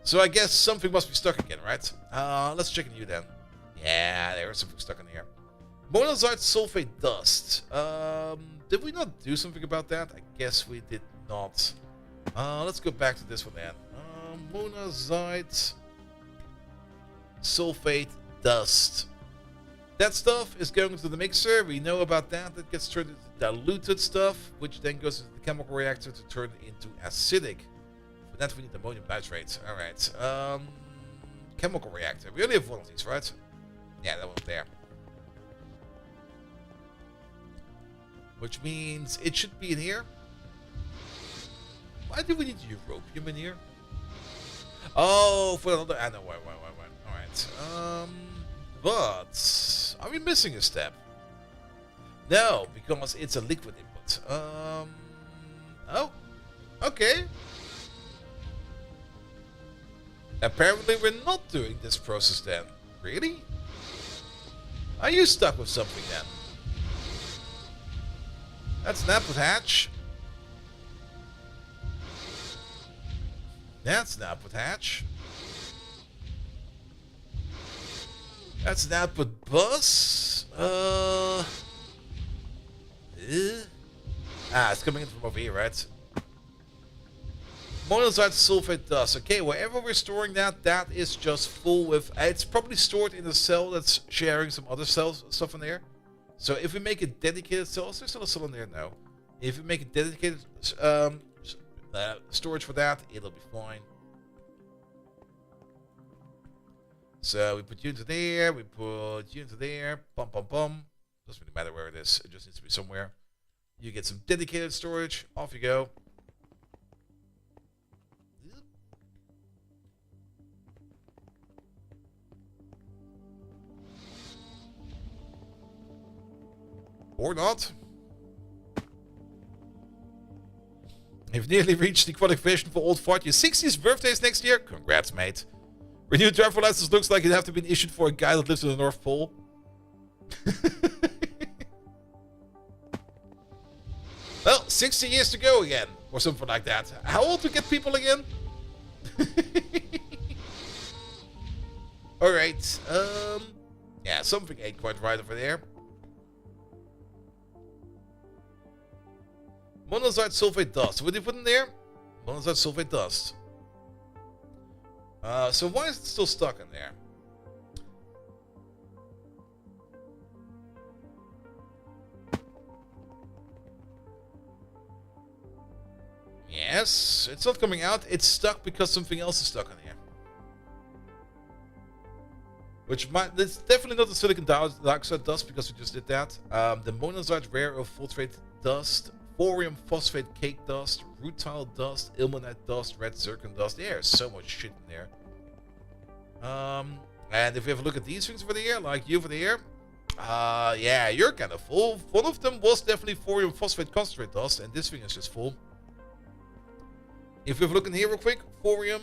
So I guess something must be stuck again, right? Let's check on you then. Yeah, there is something stuck in here. Monazite sulfate dust. Did we not do something about that? I guess we did not. Let's go back to this one then. Monazite sulfate dust. That stuff is going to the mixer. We know about that. That gets turned into diluted stuff, which then goes into the chemical reactor to turn into acidic. For that we need ammonium nitrate. Alright. Chemical reactor. We only have one of these, right? Yeah, that one's there. Which means it should be in here. Why do we need europium in here? Oh, for another... I know why. Alright. But are we missing a step? No, because it's a liquid input. Oh, okay. Apparently we're not doing this process then. Really? Are you stuck with something then? That's an output hatch. That's an output hatch. That's an output bus. It's coming in from over here, right? Monazite sulfate dust. Okay, wherever we're storing that, that is just full with... it's probably stored in a cell that's sharing some other cells stuff in there. So if we make a dedicated cell... Is there still a cell in there? No. If we make a dedicated storage for that, it'll be fine. So we put you into there, we put you into there, doesn't really matter where it is, it just needs to be somewhere. You get some dedicated storage, off you go. Or not. You've nearly reached the qualification for Old Fart. Your 60th birthday is next year. Congrats, mate. Renewed driver license looks like it'd have to be issued for a guy that lives in the North Pole. Well, 60 years to go again. Or something like that. How old to get people again? Alright. Yeah, something ain't quite right over there. Monazite sulfate dust. What did you put in there? Monazite sulfate dust. So why is it still stuck in there? Yes, it's not coming out. It's stuck because something else is stuck in here. Which might... It's definitely not the silicon dioxide dust because we just did that. The monazite rare earth filtrate dust, thorium phosphate cake dust, rutile dust, ilmenite dust, red zircon dust. There's so much shit in there. And if we have a look at these things over there, like you over there, yeah, you're kind of full. One of them was definitely thorium phosphate concentrate dust, and this thing is just full. If we have a look in here real quick, thorium.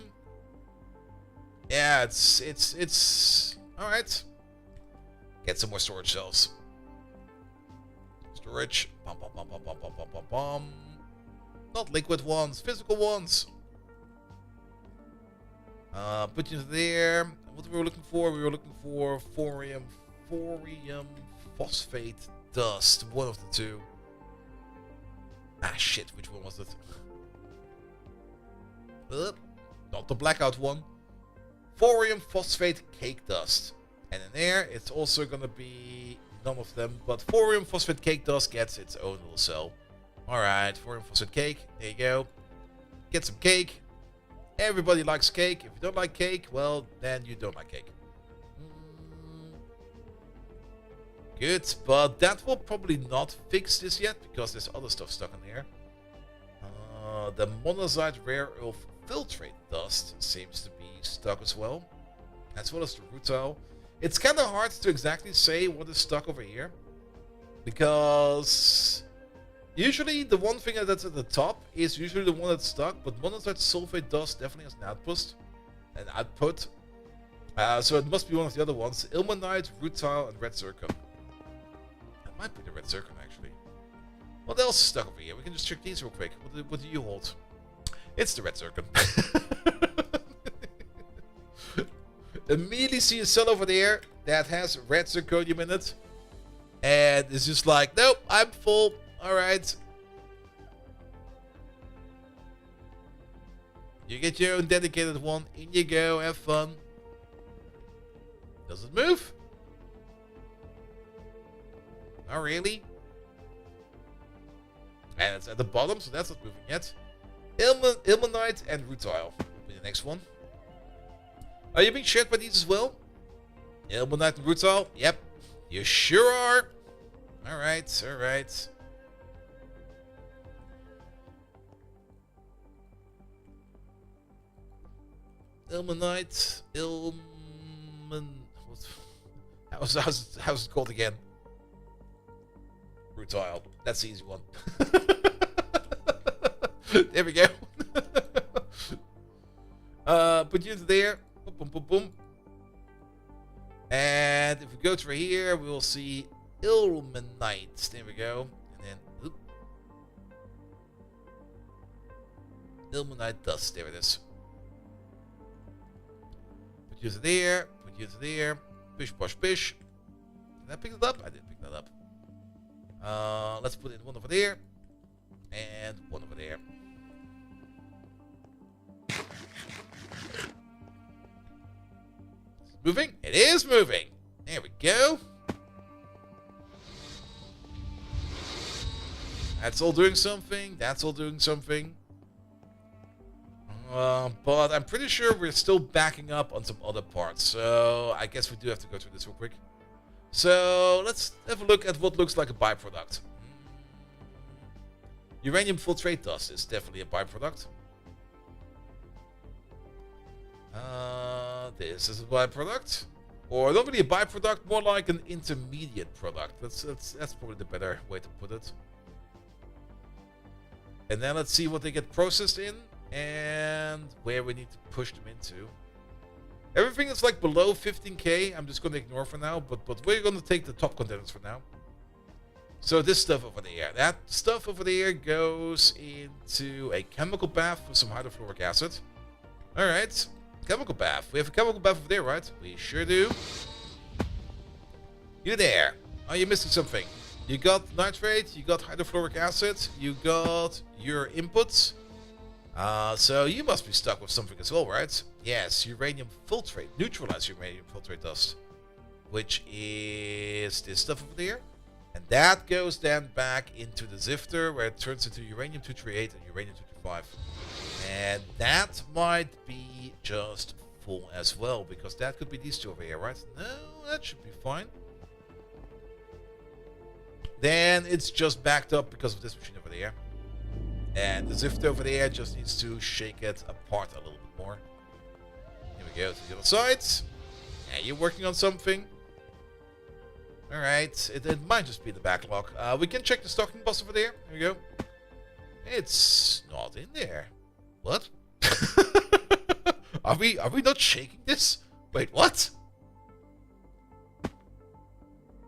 Yeah, it's all right. Get some more storage cells. Storage. Bum, bum, bum, bum, bum, bum, bum, bum, bum. Not liquid ones, physical ones. Put you there. What we were looking for? We were looking for thorium phosphate dust. One of the two. Ah, shit. Which one was it? Not the blackout one. Thorium phosphate cake dust. And in there, it's also gonna be none of them. But thorium phosphate cake dust gets its own little cell. Alright, thorium phosphate cake. There you go. Get some cake. Everybody likes cake. If you don't like cake, well, then you don't like cake. Good, but that will probably not fix this yet because there's other stuff stuck in there. The monazite rare earth filtrate dust seems to be stuck as well as the rutile. It's kind of hard to exactly say what is stuck over here because usually the one thing that's at the top is usually the one that's stuck, but monazite sulfate dust definitely has an output. So it must be one of the other ones. Ilmenite, rutile, and red zircon. That might be the red zircon actually. What else is stuck over here? We can just check these real quick. What do you hold? It's the red zircon. Immediately see a cell over there that has red zirconium in it. And it's just like, nope, I'm full. Alright. You get your own dedicated one. In you go. Have fun. Does it move? Not really. And it's at the bottom, so that's not moving yet. Ilmenite and rutile will be the next one. Are you being shared by these as well? Ilmenite and rutile? Yep. You sure are. Alright, alright. Ilmenite. How's it called again? Rutile. That's the easy one. There we go. Put you there. Boom, boom, boom, boom. And if we go through here, we will see ilmenite. There we go. And then ilmenite dust. There it is. Put you there. Put you there. Pish, posh, pish. Did I pick it up? I did pick that up. Let's put in one over there. And one over there. Moving? It is moving. There we go. That's all doing something. That's all doing something. But I'm pretty sure we're still backing up on some other parts. So I guess we do have to go through this real quick. So let's have a look at what looks like a byproduct. Uranium filtrate dust is definitely a byproduct. This is a byproduct. Or not really a byproduct, more like an intermediate product. That's probably the better way to put it. And then let's see what they get processed in and where we need to push them into. Everything that's like below 15k, I'm just going to ignore for now, but we're going to take the top contenders for now. So this stuff over there, that stuff over there goes into a chemical bath with some hydrofluoric acid. All right, chemical bath. We have a chemical bath over there, right? We sure do. You there? Are you missing something? You got nitrate, you got hydrofluoric acid, you got your inputs. So you must be stuck with something as well, right? Yes, uranium filtrate, neutralized uranium filtrate dust, which is this stuff over there. And that goes then back into the zifter where it turns into uranium-238 and uranium-235. And that might be just full as well, because that could be these two over here, right? No, that should be fine. Then it's just backed up because of this machine over there. And the zifter over there just needs to shake it apart a little bit more. Here we go to the other side. Yeah, you're working on something. Alright, it might just be the backlog. We can check the stocking box over there. Here we go. It's not in there. What? Are we not shaking this? Wait, what?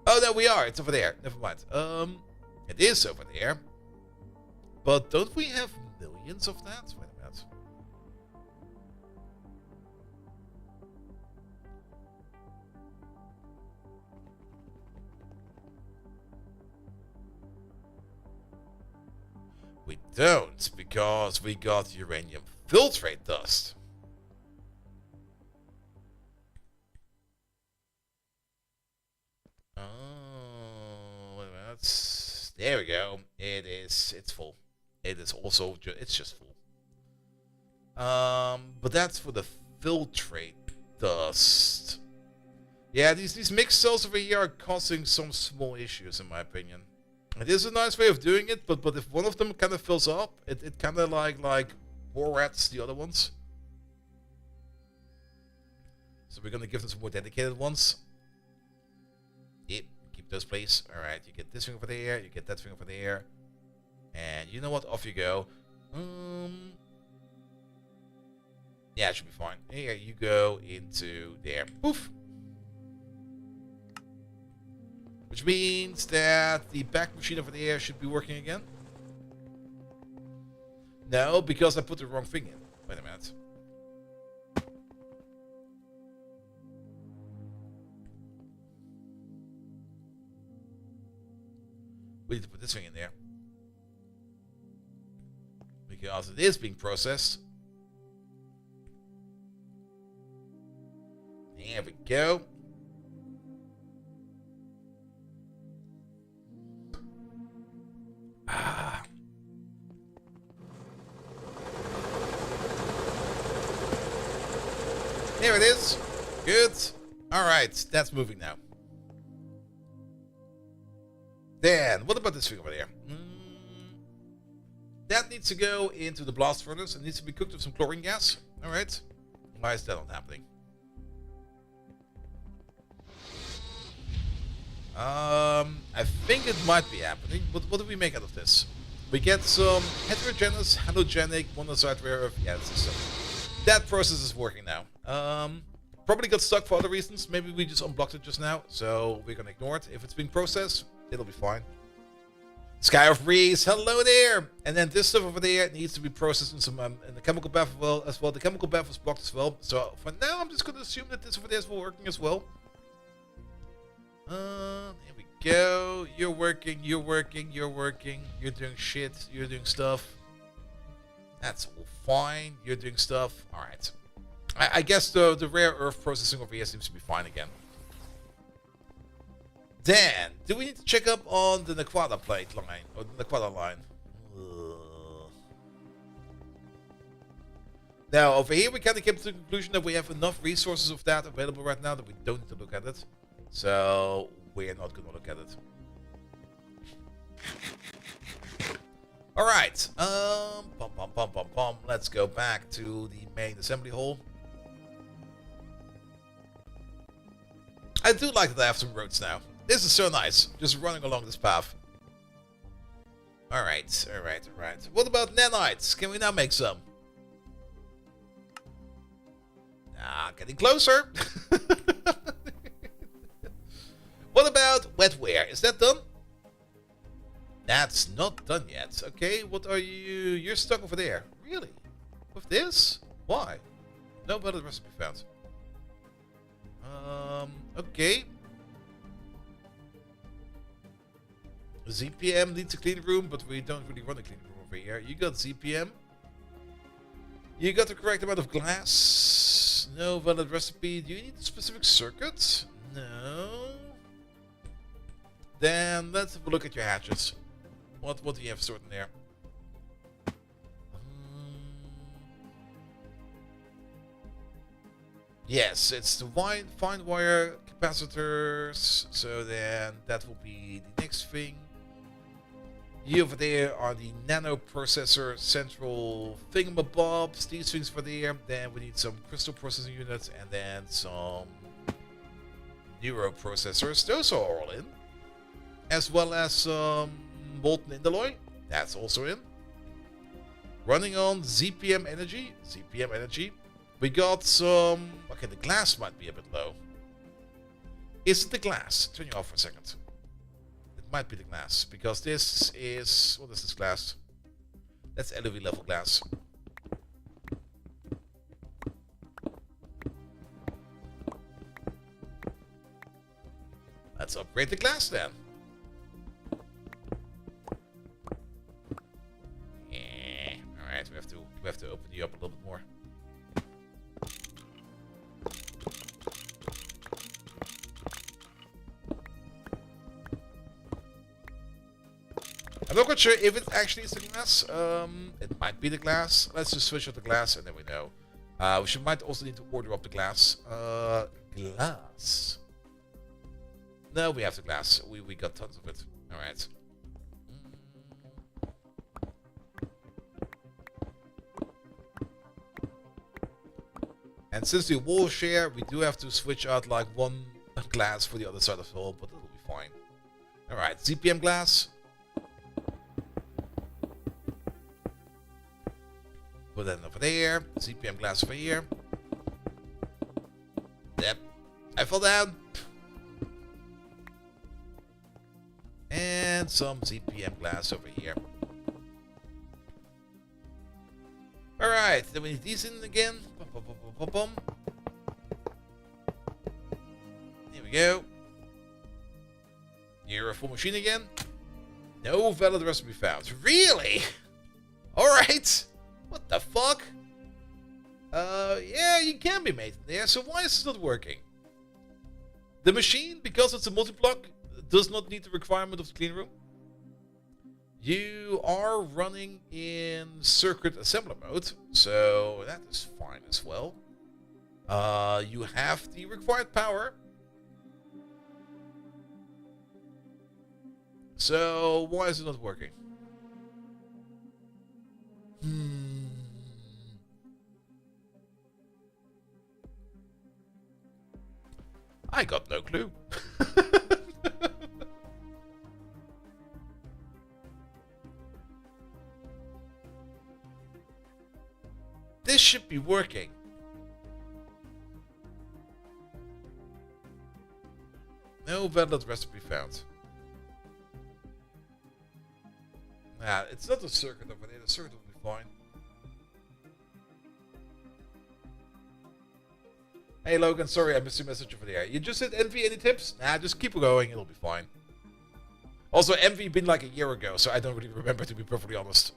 Oh no, we are. It's over there. Never mind. It is over there. But don't we have millions of that? Wait a minute. We don't, because we got uranium filtrate dust. Oh, wait a minute. There we go. It is. It's full. It is also. It's just full. But that's for the filtrate dust. Yeah, these mixed cells over here are causing some small issues, in my opinion. It is a nice way of doing it, but if one of them kind of fills up, it kind of like Borats the other ones. So we're gonna give them some more dedicated ones. Yep, keep those please. All right, you get this thing over there, you get that thing over there, and you know what? Off you go. Yeah, it should be fine. Here you go into there. Poof. Which means that the back machine over there should be working again. No, because I put the wrong thing in. Wait a minute. We need to put this thing in there. Because it is being processed. There we go. There it is. Good. All right, that's moving now. Then, what about this thing over there? That needs to go into the blast furnace. It needs to be cooked with some chlorine gas. All right. Why is that not happening? I think it might be happening, but what do we make out of this? We get some heterogeneous, halogenic, monocyte rare earth. Yeah, that's the stuff. That process is working now. Probably got stuck for other reasons. Maybe we just unblocked it just now, so we're gonna ignore it. If it's being processed, it'll be fine. Sky of Reese, hello there! And then this stuff over there needs to be processed in some in the chemical bath as well. The chemical bath was blocked as well. So for now, I'm just gonna assume that this over there is working as well. Here we go. You're working, you're working, you're working. You're doing shit, you're doing stuff. That's all fine. You're doing stuff. Alright. I guess the rare earth processing over here seems to be fine again. Then, do we need to check up on the Naquada plate line? Or the Naquada line? Now, over here we kind of came to the conclusion that we have enough resources of that available right now that we don't need to look at it. So, we're not going to look at it. Alright, let's go back to the main assembly hall. I do like that I have some roads now. This is so nice, just running along this path. Alright, alright, alright. What about nanites? Can we now make some? Ah, getting closer. What about wetware? Is that done? That's not done yet. Okay, what are you... You're stuck over there. Really? With this? Why? No better recipe found. Okay. ZPM needs a clean room, but we don't really run a clean room over here. You got ZPM. You got the correct amount of glass. No valid recipe. Do you need a specific circuit? No. Then let's have a look at your hatches. What do you have stored in there? Yes, it's the fine wire capacitors. So then that will be the next thing. You over there are the nano processor central thingamabobs. These things for there. Then we need some crystal processing units and then some neuro processors. Those are all in. As well as some molten indoloy. That's also in. Running on ZPM energy. ZPM energy. We got some... Okay, the glass might be a bit low. Is it the glass? Turn you off for a second. It might be the glass. Because this is... What is this glass? That's LOV level glass. Let's upgrade the glass then. Yeah. Alright, we have to open you up a little bit more. I'm not quite sure if it actually is the glass. It might be the glass. Let's just switch out the glass and then we know. We might also need to order up the glass. Glass. No, we have the glass. We got tons of it. Alright. And since we wall share, we do have to switch out like one glass for the other side of the hole, but it'll be fine. Alright, ZPM glass. Put that over there. ZPM glass over here. Yep. I fell down. And some ZPM glass over here. Alright, then we need these in again. Bum, bum, bum, bum, bum. Here we go. You're a full machine again. No valid recipe found. Really? Alright. What the fuck? Yeah, you can be made there, so why is this not working? The machine, because it's a multi-block, does not need the requirement of the clean room. You are running in circuit assembler mode, so that is fine as well. You have the required power. So, why is it not working? I got no clue. This should be working. No valid recipe found. Nah, it's not a circuit over there. The circuit will be fine. Hey Logan, sorry I missed your message over there. You just said Envy, any tips? Nah, just keep going, it'll be fine. Also, Envy been like a year ago, so I don't really remember, to be perfectly honest.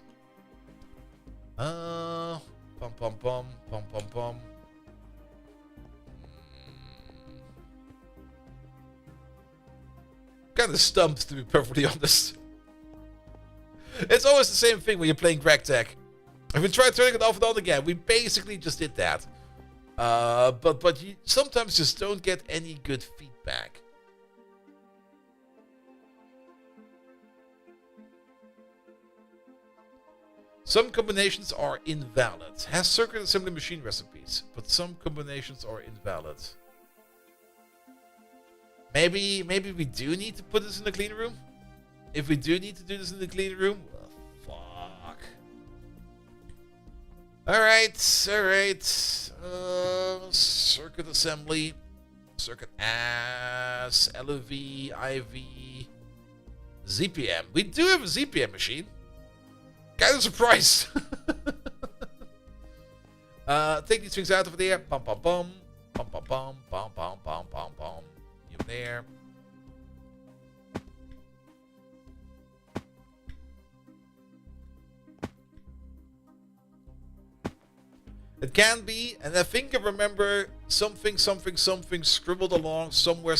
Pum pum pum, pum pum pum. Kinda stumped, to be perfectly honest. It's always the same thing when you're playing Greg Tech. If we try turning it off and on again, we basically just did that. But you sometimes just don't get any good feedback. Some combinations are invalid. Has circuit assembly machine recipes, but some combinations are invalid. Maybe we do need to put this in the clean room. If we do need to do this in the clean room, well, fuck. All right. Circuit assembly, circuit as LOV, IV, ZPM. We do have a ZPM machine. Kind of surprised. Take these things out over there. Bum bum bum. Bum bum bum bum bum bum bum bum. You there. It can be, and I think I remember something scribbled along somewhere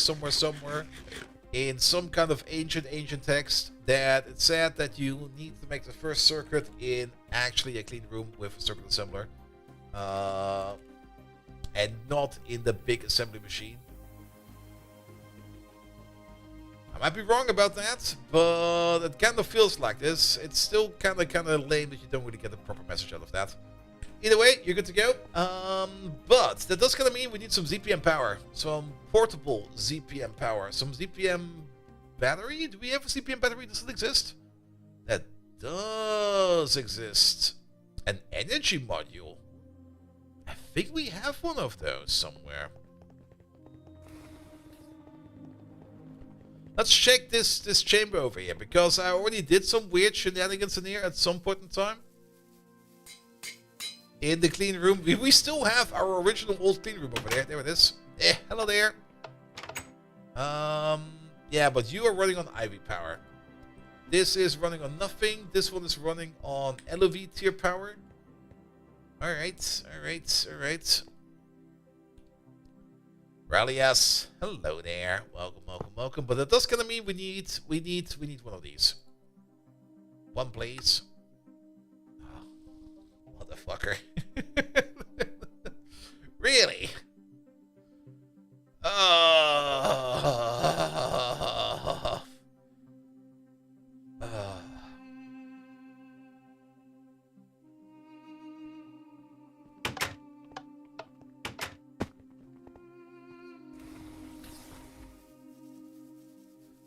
in some kind of ancient text that it said that you need to make the first circuit in actually a clean room with a circuit assembler, and not in the big assembly machine. I might be wrong about that, but it kind of feels like this. It's still kind of lame that you don't really get the proper message out of that. Either way, you're good to go. But that does kind of mean we need some ZPM power. Some portable ZPM power. Some ZPM battery? Do we have a ZPM battery? Does it exist? That does exist. An energy module. I think we have one of those somewhere. Let's check this chamber over here, because I already did some weird shenanigans in here at some point in time. In the clean room. We still have our original old clean room over there. There it is. Hello there. Yeah, but you are running on IV power. This is running on nothing. This one is running on LOV tier power. Alright. Rallias. Hello there. Welcome. But that does kind of mean we need one of these. One, please. Motherfucker. Really?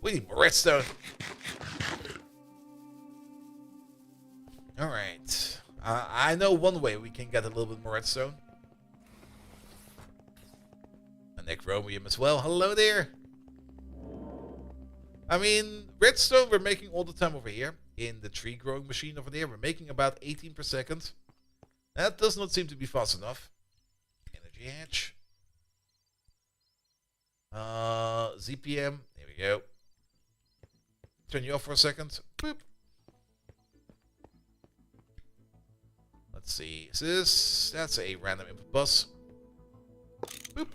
We need more redstone. All right. I know one way we can get a little bit more redstone. And Necromium as well. Hello there. I mean, redstone we're making all the time over here. In the tree growing machine over there. We're making about 18 per second. That does not seem to be fast enough. Energy hatch. ZPM. There we go. Turn you off for a second. Boop. Let's see. Is this? That's a random input bus. Boop.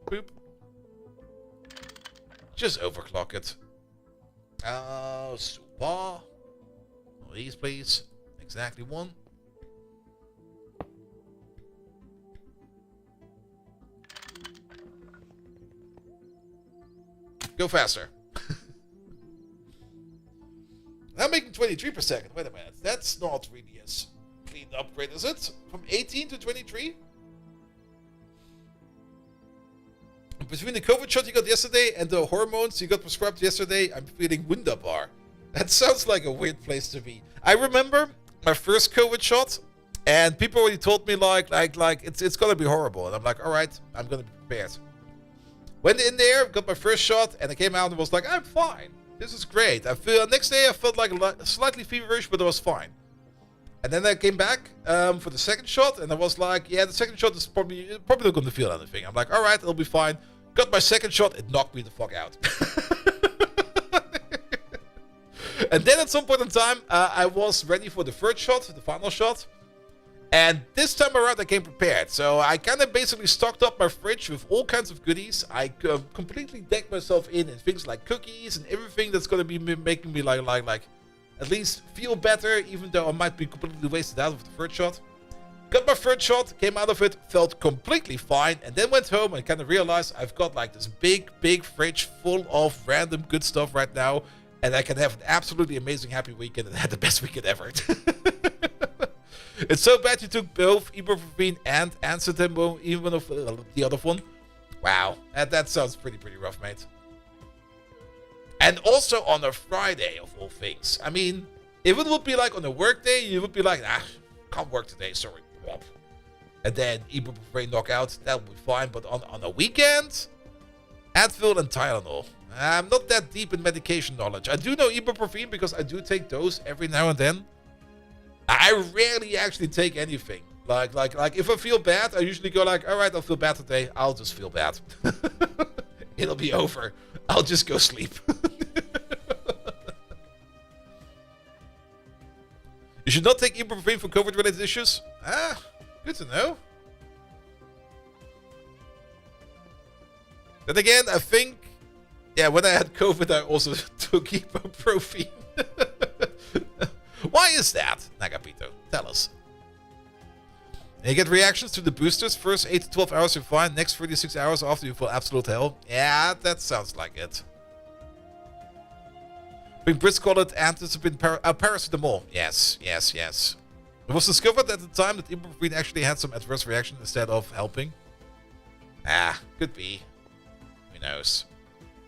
Boop. Just overclock it. Super. All these, please. Exactly one. Go faster. I'm making 23 per second. Wait a minute. That's not really as clean upgrade, is it? From 18 to 23? Between the COVID shot you got yesterday and the hormones you got prescribed yesterday, I'm feeling wunderbar. That sounds like a weird place to be. I remember my first COVID shot, and people already told me like it's gonna be horrible, and I'm like, all right, I'm gonna be prepared. Went in there, got my first shot, and I came out and was like, I'm fine. This is great. Next day I felt like slightly feverish, but it was fine. And then I came back for the second shot, and I was like, yeah, the second shot is probably not going to feel anything. I'm like, all right, it'll be fine. Got my second shot, it knocked me the fuck out. And then at some point in time, I was ready for the third shot, the final shot. And this time around, I came prepared. So I kind of basically stocked up my fridge with all kinds of goodies. I completely decked myself in things like cookies and everything that's going to be making me like at least feel better, even though I might be completely wasted out of the third shot. Got my third shot, came out of it, felt completely fine, and then went home and kind of realized I've got like this big fridge full of random good stuff right now, and I can have an absolutely amazing happy weekend and had the best weekend ever. It's so bad you took both ibuprofen and Ansetembo, even of the other one. Wow, that sounds pretty rough, mate. And also on a Friday, of all things. I mean, if it would be like on a work day, you would be like, can't work today, sorry. And then ibuprofen knockout, that would be fine. But on a weekend, Advil and Tylenol. I'm not that deep in medication knowledge. I do know ibuprofen because I do take those every now and then. I rarely actually take anything. Like if I feel bad, I usually go like, all right, I'll feel bad today. I'll just feel bad. It'll be over. I'll just go sleep. You should not take ibuprofen for COVID-related issues. Good to know. Then again, I think, yeah, when I had COVID, I also took ibuprofen. Why is that, Nagapito? Tell us. And you get reactions to the boosters. First 8 to 12 hours you're fine. Next 36 hours after you feel absolute hell. Yeah, that sounds like it. Big Brits call it paracetamol. Yes. It was discovered at the time that ibuprofen actually had some adverse reaction instead of helping. Could be. Who knows?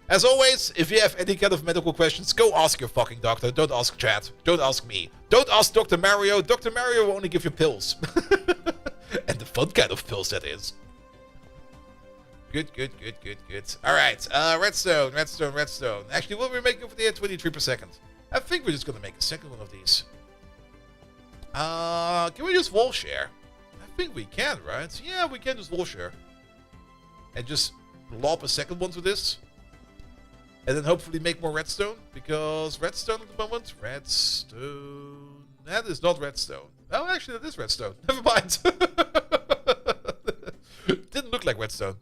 As always, if you have any kind of medical questions, go ask your fucking doctor. Don't ask chat. Don't ask me. Don't ask Dr. Mario. Dr. Mario will only give you pills. And the fun kind of pills, that is. Good. Alright, redstone. Actually, what we're making for the 23 per second. I think we're just gonna make a second one of these. Can we just wall share? I think we can, right? Yeah, we can just wall share. And just lob a second one to this. And then hopefully make more redstone. Because redstone at the moment... Redstone... That is not redstone. Oh, actually, that is redstone. Never mind. Didn't look like redstone.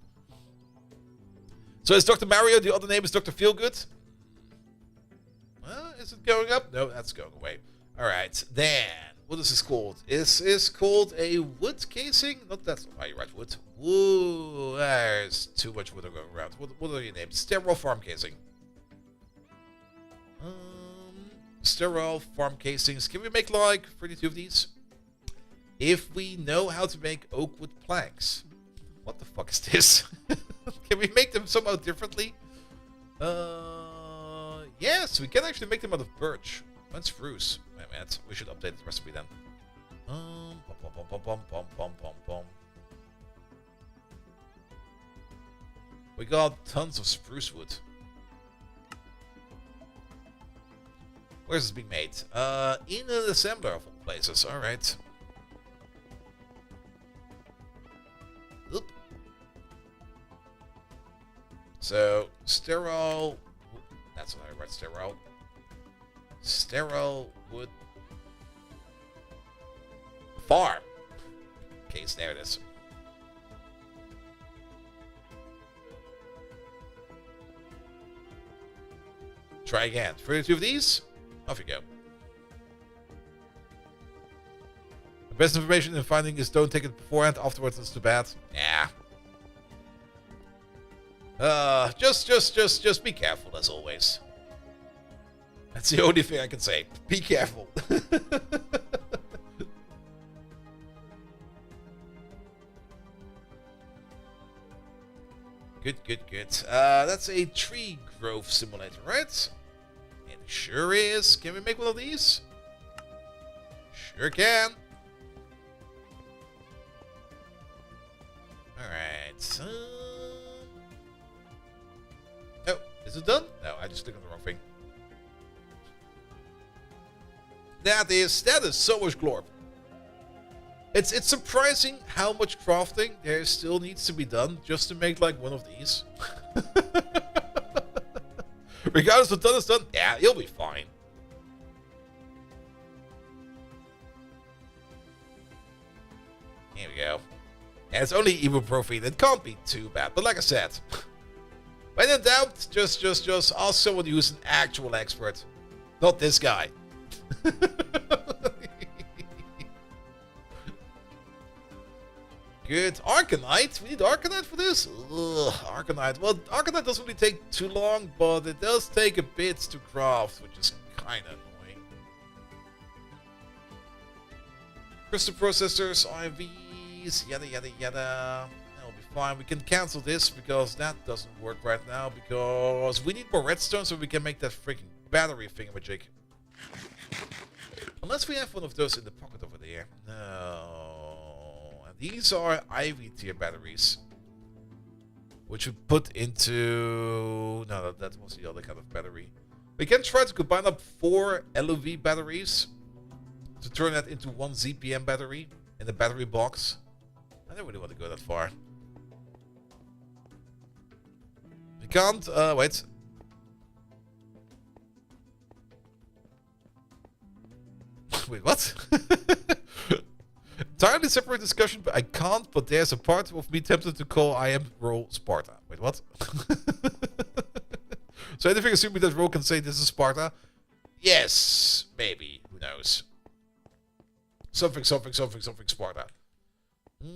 So is Dr. Mario, the other name is Dr. Feelgood? Is it going up? No, that's going away. Alright, then... What is this called? This is called a wood casing? Not that's why you write wood. Woo, there's too much wood going around. What are your names? Sterile farm casing. Sterile farm casings. Can we make like 32 of these? If we know how to make oak wood planks. What the fuck is this? Can we make them somehow differently? Yes, we can actually make them out of birch and spruce. Wait a minute, we should update the recipe then. We got tons of spruce wood. Where's this being made? In an assembler of all places. Alright. Oop. So, sterile... That's what I read, sterile. Sterile wood... farm. Okay, so there it is. Try again. 32 of these. Off you go. The best information in finding is don't take it beforehand. Afterwards, it's too bad. Yeah. Just be careful as always. That's the only thing I can say. Be careful. Good. That's a tree growth simulator, right? It sure is. Can we make one of these? Sure can. Alright. Oh, is it done? No, I just clicked on the wrong thing. That is so much glorp. It's surprising how much crafting there still needs to be done just to make like one of these. Regardless of done is done, yeah, you'll be fine. Here we go. And it's only ibuprofen. It can't be too bad. But like I said, when in doubt, just ask someone who's an actual expert, not this guy. Good. Arcanite? We need Arcanite for this? Ugh, Arcanite. Well, Arcanite doesn't really take too long, but it does take a bit to craft, which is kind of annoying. Crystal processors, IVs, yada. That'll be fine. We can cancel this because that doesn't work right now. Because we need more redstone so we can make that freaking battery thingamajig. Unless we have one of those in the pocket over there. No. And these are Ivy tier batteries. Which we put into... No, that was the other kind of battery. We can try to combine up 4 LOV batteries. To turn that into 1 ZPM battery. In the battery box. I don't really want to go that far. We can't... wait. Wait, what? Entirely separate discussion, but I can't, but there's a part of me tempted to call I am role Sparta. Wait, what? So anything assuming that role can say this is Sparta? Yes, maybe. Who knows? Something Sparta. Here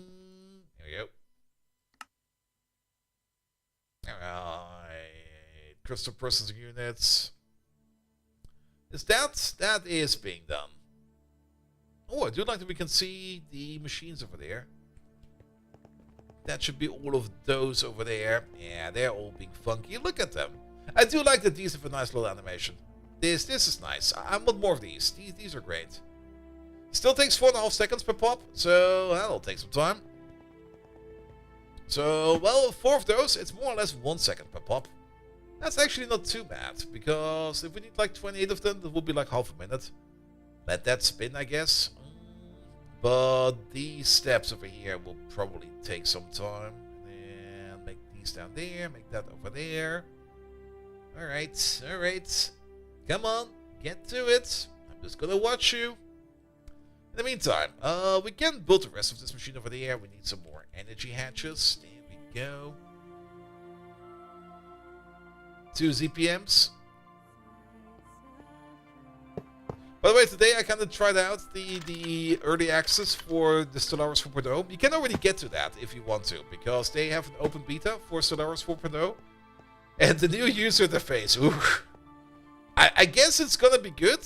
we go. Alright. Crystal processing units. That is being done. Oh, I do like that we can see the machines over there. That should be all of those over there. Yeah, they're all being funky. Look at them. I do like that these have a nice little animation. This is nice. I want more of these. These are great. Still takes 4.5 seconds per pop, so that'll take some time. So, well, 4 of those, it's more or less 1 second per pop. That's actually not too bad, because if we need like 28 of them, that would be like half a minute. Let that spin, I guess. But these steps over here will probably take some time. And make these down there, make that over there. Alright, alright. Come on, get to it. I'm just gonna watch you. In the meantime, we can build the rest of this machine over there. We need some more energy hatches. There we go. 2 ZPMs. By the way, today I kind of tried out the early access for the Stellaris 4.0. You can already get to that if you want to, because they have an open beta for Stellaris 4.0. And the new user interface, ooh. I guess it's gonna be good,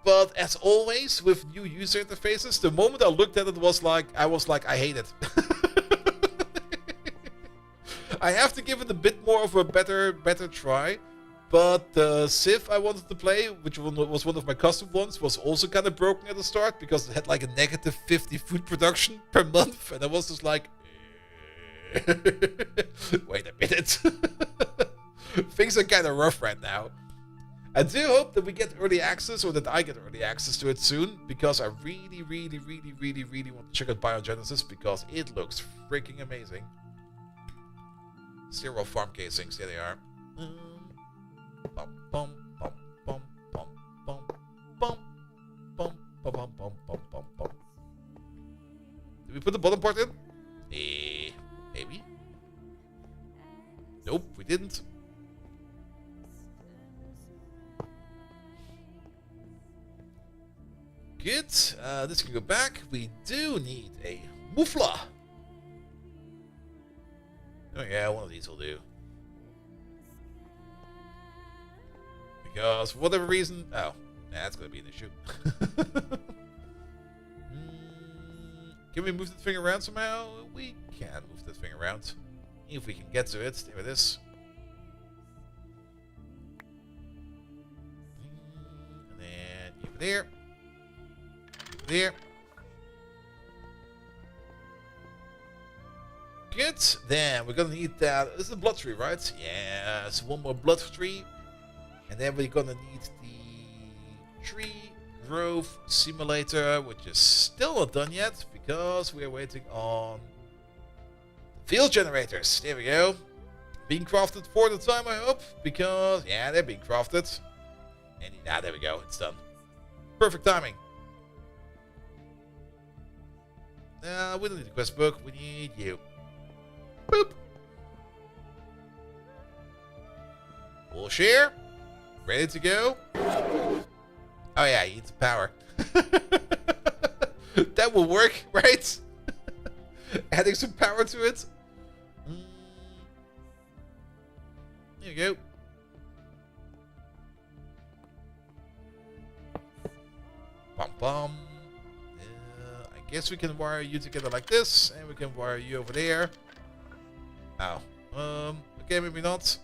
but as always with new user interfaces, the moment I looked at it I was like, I hate it. I have to give it a bit more of a better try. But the Civ I wanted to play, which was one of my custom ones, was also kind of broken at the start because it had like a negative 50 food production per month. And I was just like, wait a minute. Things are kind of rough right now. I do hope that we get early access, or that I get early access to it soon, because I really want to check out Biogenesis, because it looks freaking amazing. 0 farm casings, there they are. Bum, bum, bum, bum, bum, bum, bum, bum, bum, bum, bum, bum, bum. Did we put the bottom part in? Maybe. Nope, we didn't. Good. This can go back. We do need a muffler. Oh yeah, one of these will do. Because for whatever reason... Oh, that's going to be an issue. Can we move the thing around somehow? We can move the thing around. If we can get to it. There it is. And then over there. Over there. Good. Then we're going to need that. This is a blood tree, right? Yeah, it's one more blood tree. And then we're gonna need the tree growth simulator, which is still not done yet because we are waiting on field generators. There we go. Being crafted for the time, I hope, because yeah, they're being crafted. And there we go, it's done. Perfect timing. We don't need the quest book, we need you. Boop. We'll share. Ready to go? Oh yeah, he needs power. That will work, right? Adding some power to it. There you go. Bum bum. I guess we can wire you together like this, and we can wire you over there. Oh. Okay, maybe not.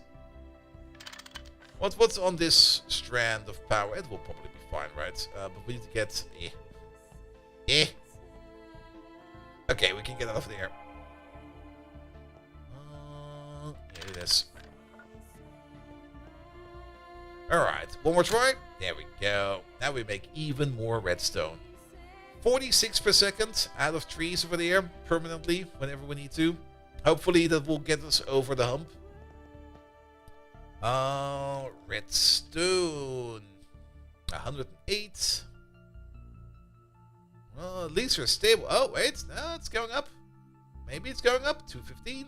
What's on this strand of power? It will probably be fine, right? But we need to get... Okay, we can get out of there. Here it is. Alright, one more try. There we go. Now we make even more redstone. 46 per second out of trees over there, permanently, whenever we need to. Hopefully that will get us over the hump. Redstone. 108. Well, at least we're stable. Oh, wait. No, it's going up. Maybe it's going up. 215.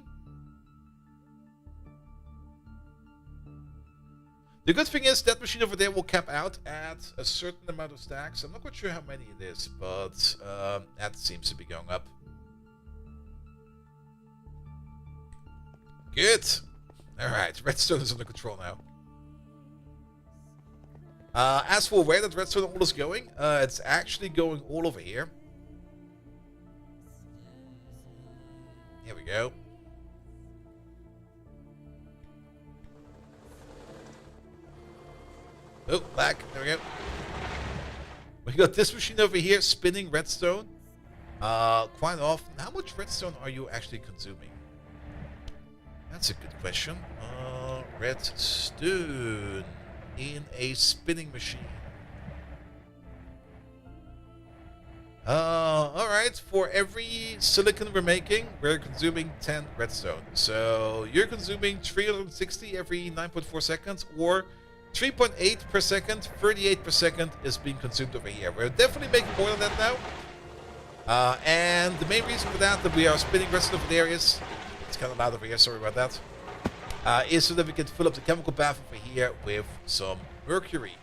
The good thing is that machine over there will cap out at a certain amount of stacks. I'm not quite sure how many it is, but that seems to be going up. Good. Alright, redstone is under control now. As for where that redstone all is going, it's actually going all over here. Here we go. Oh, back. There we go. We got this machine over here spinning redstone. Quite often. How much redstone are you actually consuming? That's a good question. Redstone in a spinning machine. Alright, for every silicon we're making, we're consuming 10 redstone. So you're consuming 360 every 9.4 seconds, or 3.8 per second, 38 per second is being consumed over here. We're definitely making more than that now. And the main reason for that we are spinning redstone over there is, it's kind of loud over here, sorry about that, is so that we can fill up the chemical bath over here with some mercury,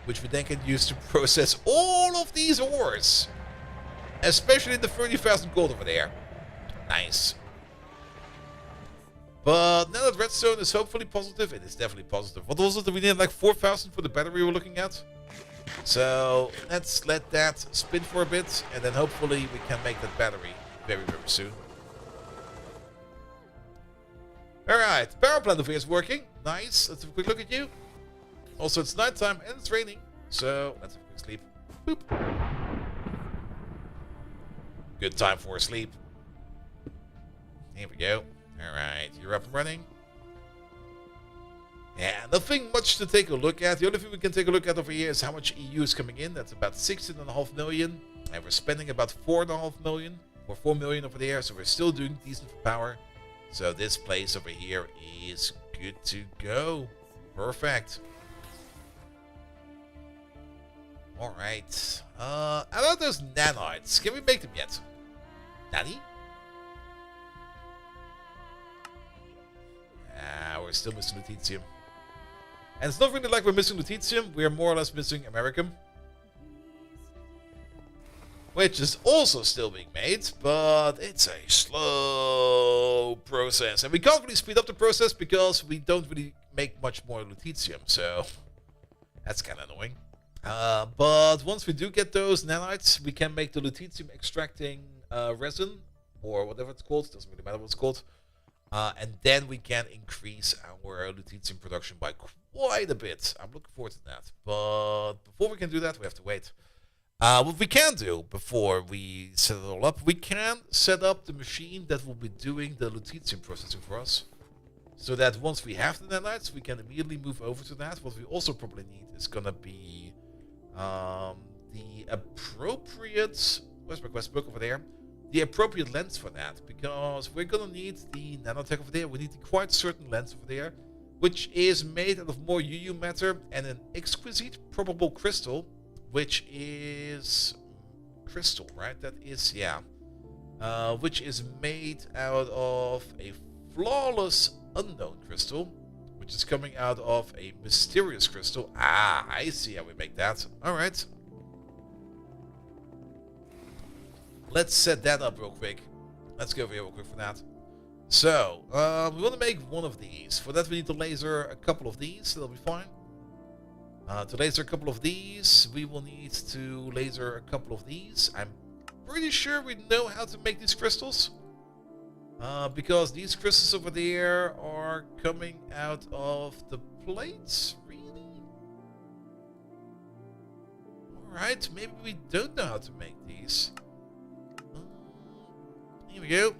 which we then can use to process all of these ores, especially the 30,000 gold over there. Nice. But now that redstone is hopefully positive, it is definitely positive. What was it that we needed, like 4,000 for the battery we were looking at? So let's let that spin for a bit, and then hopefully we can make that battery very, very soon. Alright, the power plant over here is working. Nice. Let's have a quick look at you. Also, it's nighttime and it's raining, so let's have a quick sleep. Boop. Good time for a sleep. Here we go. Alright, you're up and running. Yeah, nothing much to take a look at. The only thing we can take a look at over here is how much EU is coming in. That's about 16.5 million. And we're spending about 4.5 million. Or 4 million over there. So we're still doing decent for power. So this place over here is good to go. Perfect. Alright. How about those nanites? Can we make them yet? Nani? We're still missing lutetium. And it's not really like we're missing lutetium, we're more or less missing Americum. Which is also still being made, but it's a slow process. And we can't really speed up the process because we don't really make much more lutetium, so that's kind of annoying. But once we do get those nanites, we can make the lutetium extracting resin, or whatever it's called, doesn't really matter what it's called. And then we can increase our lutetium production by quite a bit. I'm looking forward to that. But before we can do that, we have to wait. What we can do before we set it all up, we can set up the machine that will be doing the lutetium processing for us. So that once we have the nanites, we can immediately move over to that. What we also probably need is going to be the appropriate... Where's my quest book over there? The appropriate lens for that, because we're gonna need the nanotech over there. We need the quite certain lens over there, which is made out of more UU matter and an exquisite probable crystal, which is crystal, right? That is, yeah, which is made out of a flawless unknown crystal, which is coming out of a mysterious crystal. Ah, I see how we make that. All right. Let's set that up real quick. Let's go over here real quick for that. So, we want to make one of these. For that, we need to laser a couple of these. That'll be fine. To laser a couple of these, we will need to laser a couple of these. I'm pretty sure we know how to make these crystals. Because these crystals over there are coming out of the plates? Really? Alright, maybe we don't know how to make these. Here we go.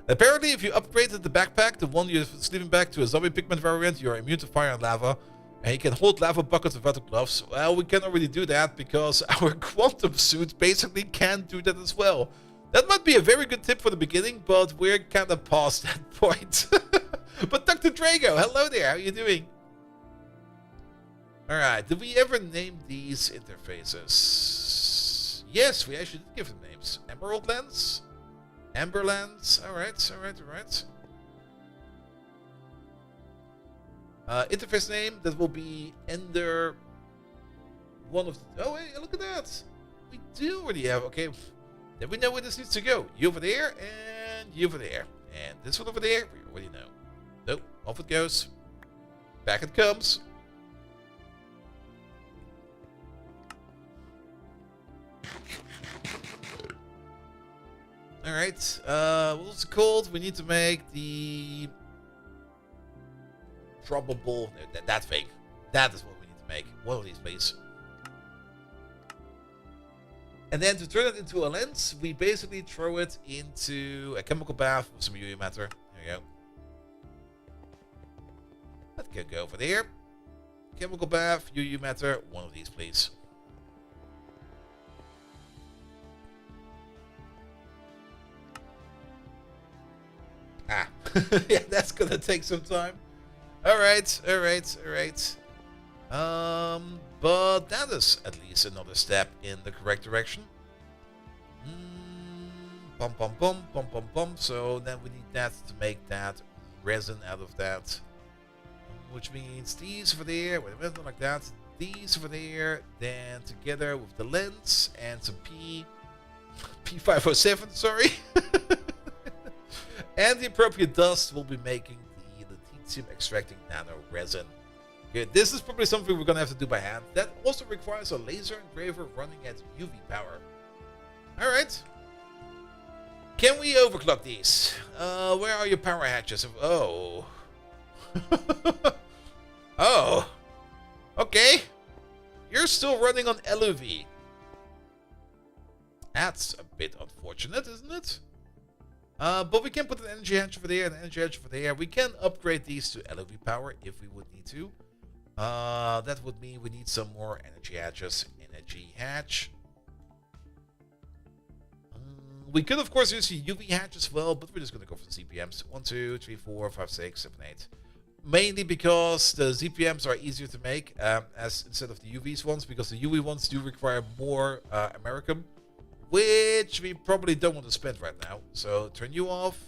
Apparently, if you upgraded the backpack, the one you're sleeping back, to a zombie pigment variant, you are immune to fire and lava. And you can hold lava buckets without the gloves. Well, we cannot really do that because our quantum suit basically can't do that as well. That might be a very good tip for the beginning, but we're kind of past that point. But Dr. Drago, hello there. How are you doing? Alright, did we ever name these interfaces? Yes, we actually did give them names. Emerald Lens? Amber Lens? Alright. Interface name, that will be Ender. One of the... Oh, wait, look at that. We do already have... Okay, then we know where this needs to go. You over there, and you over there. And this one over there, we already know. Nope, off it goes. Back it comes. Alright, what's it called? We need to make the... probable... No, that thing. That is what we need to make. One of these, please. And then to turn it into a lens, we basically throw it into a chemical bath with some UV matter. There you go. That can go over there. Chemical bath, UV matter. One of these, please. Ah, yeah, that's gonna take some time. Alright. But that is at least another step in the correct direction. Bum. So then we need that to make that resin out of that. Which means these over there, wait a minute, like that. These over there, then together with the lens and some P507, sorry. And the appropriate dust will be making the lutetium extracting nano resin. Good. This is probably something we're gonna have to do by hand. That also requires a laser engraver running at UV power. Alright. Can we overclock these? Where are your power hatches? Oh. Oh. Okay. You're still running on LUV. That's a bit unfortunate, isn't it? But we can put an energy hatch over there and an energy hatch over there. We can upgrade these to LOV power if we would need to. That would mean we need some more energy hatches. Energy hatch. We could, of course, use the UV hatch as well, but we're just going to go for the ZPMs. 1, 2, 3, 4, 5, 6, 7, 8. Mainly because the ZPMs are easier to make as instead of the UVs ones, because the UV ones do require more American, which we probably don't want to spend right now. So turn you off.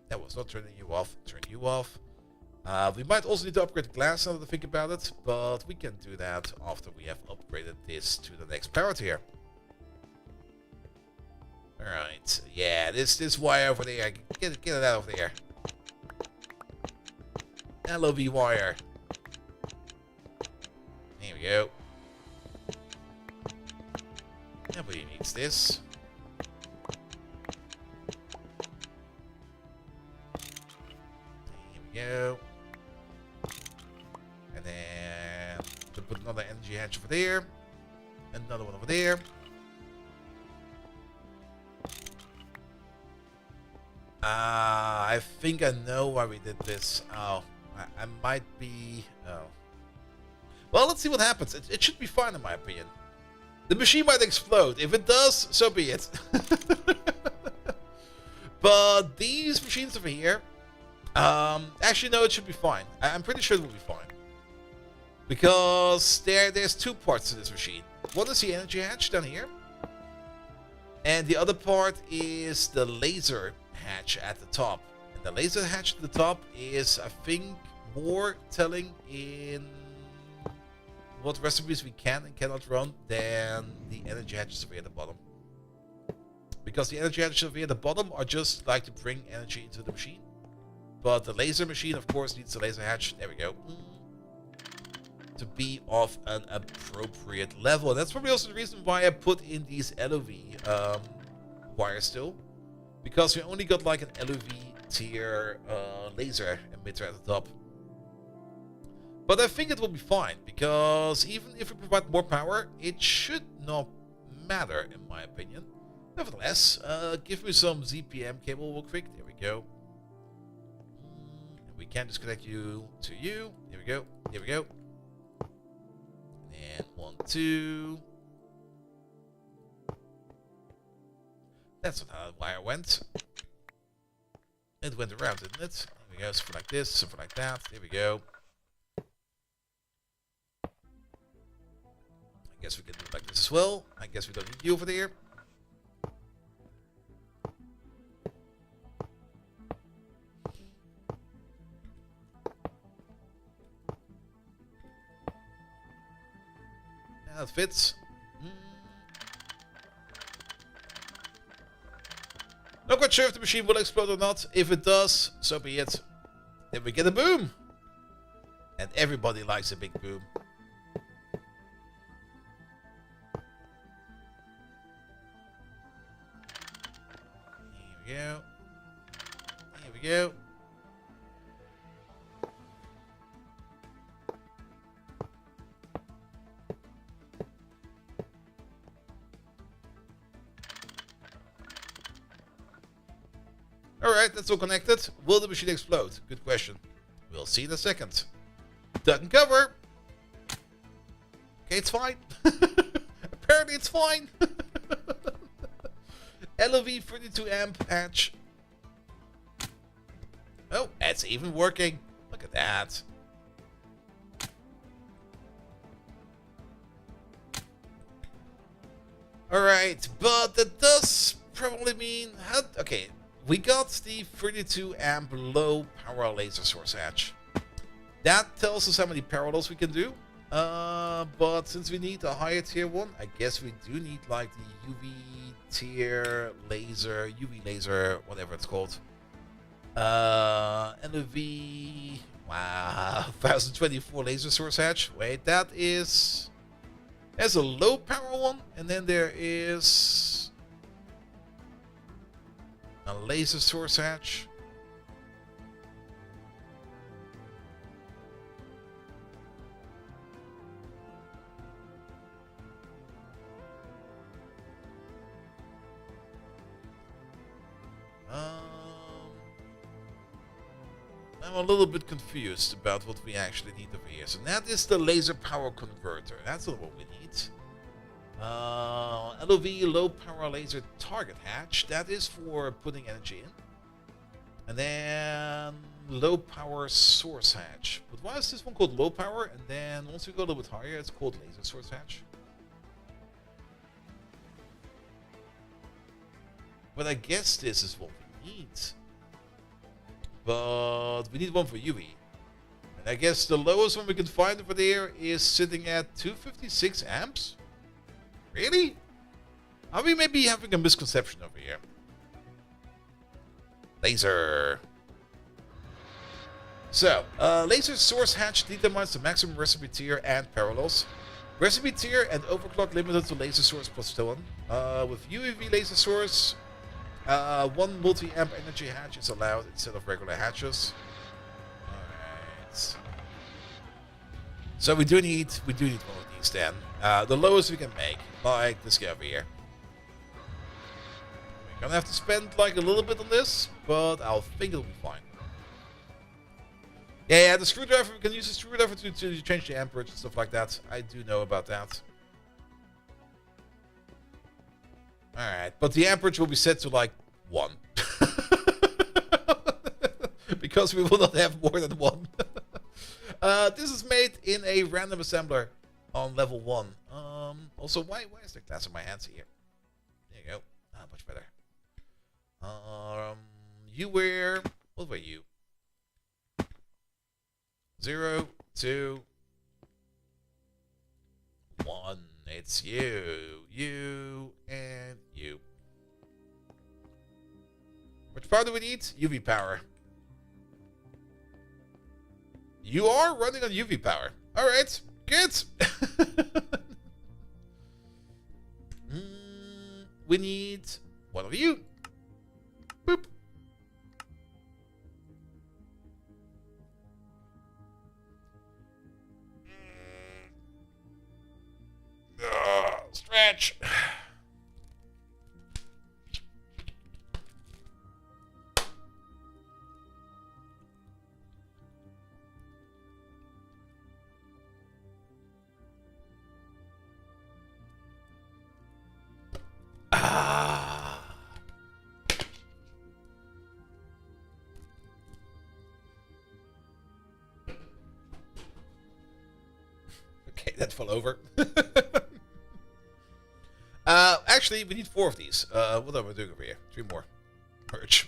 That was not turning you off. Turn you off. We might also need to upgrade the glass now that I think about it, but we can do that after we have upgraded this to the next power tier. Alright, yeah, this wire over there, get it out of there. LOV wire. There we go. Nobody needs this. There we go. And then to put another energy hatch over there. Another one over there. I think I know why we did this. Oh, I might be... Oh. Well, let's see what happens. It should be fine in my opinion. The machine might explode. If it does, so be it. But these machines over here... actually, no, it should be fine. I'm pretty sure it will be fine. Because there's two parts to this machine. One is the energy hatch down here. And the other part is the laser hatch at the top. And the laser hatch at the top is, I think, more telling in what recipes we can and cannot run than the energy hatches over here at the bottom. Because the energy hatches over here at the bottom are just like to bring energy into the machine. But the laser machine, of course, needs the laser hatch. There we go. To be of an appropriate level. And that's probably also the reason why I put in these LOV wires still. because we only got like an LUV tier laser emitter at the top. But I think it will be fine, because even if we provide more power, it should not matter, in my opinion. Nevertheless, give me some ZPM cable real quick. There we go. We can disconnect you to you. Here we go. Here we go. And 1, 2. That's not how the wire went. It went around, didn't it? Here we go. Something like this, something like that. There we go. I guess we can do it like this as well. I guess we don't need you over there. Yeah, that fits. Not quite sure if the machine will explode or not. If it does, so be it. Then we get a boom. And everybody likes a big boom. Here we go. Here we go. Alright, that's all connected. Will the machine explode? Good question. We'll see in a second. Duck and cover. Okay, it's fine. Apparently it's fine. LOV 32 amp patch. Oh, it's even working. Look at that. Alright, but that does probably mean... Okay, we got the 32 amp low power laser source hatch. That tells us how many parallels we can do. But since we need a higher tier one, I guess we do need like the UV tier laser, UV laser, whatever it's called. LUV, wow, 1024 laser source hatch. Wait, that is... There's a low power one, and then there is a laser source hatch. I'm a little bit confused about what we actually need over here. So that is the laser power converter. That's not what we need. LOV low power laser target hatch. That is for putting energy in. And then low power source hatch. But why is this one called low power? And then once we go a little bit higher, it's called laser source hatch. But I guess this is what we need. But we need one for UV. And I guess the lowest one we can find over there is sitting at 256 amps. Really? Are we maybe having a misconception over here? Laser. So, laser source hatch determines the maximum recipe tier and parallels. Recipe tier and overclock limited to laser source plus 1. With UV laser source, one multi-amp energy hatch is allowed instead of regular hatches. Alright. So we do need one of these then. The lowest we can make, like this guy over here. We're gonna have to spend like a little bit on this, but I'll think it'll be fine. Yeah, the screwdriver, we can use the screwdriver to change the amperage and stuff like that. I do know about that. Alright, but the amperage will be set to like 1. Because we will not have more than 1. This is made in a random assembler on level 1. Also, why is there glass in my hands here? There you go. Ah, much better. You wear... What were you? 0, 2, 1. It's you. You and you. Which power do we need? UV power. You are running on UV power. Alright, good. We need one of you. stretch. Okay, that fell over. Actually, we need 4 of these. What am I doing over here? 3 more. Merge.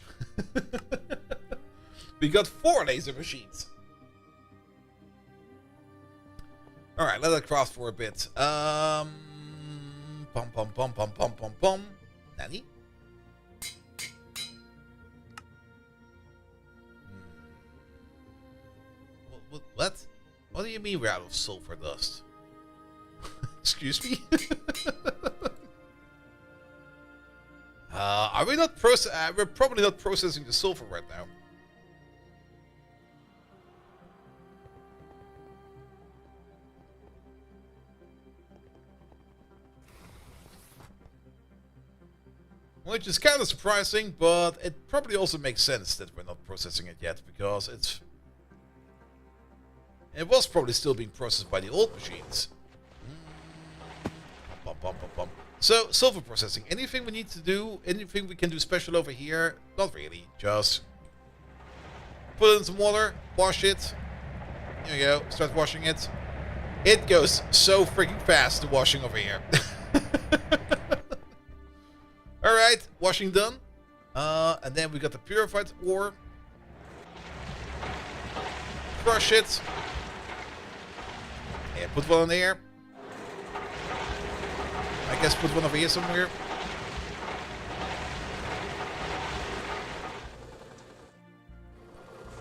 We got 4 laser machines. Alright, let it craft for a bit. Pom pom pom pom pom pom pom. Nanny? What? What do you mean we're out of sulfur dust? Excuse me? Are we not we're probably not processing the sulfur right now. Which is kind of surprising, but it probably also makes sense that we're not processing it yet, because it was probably still being processed by the old machines. Bum, bum, bum, bum. So, sulfur processing. Anything we need to do? Anything we can do special over here? Not really. Just put it in some water, wash it. There you go. Start washing it. It goes so freaking fast, the washing over here. Alright, washing done. And then we got the purified ore. Crush it. Yeah, put one in there. I guess put one over here somewhere.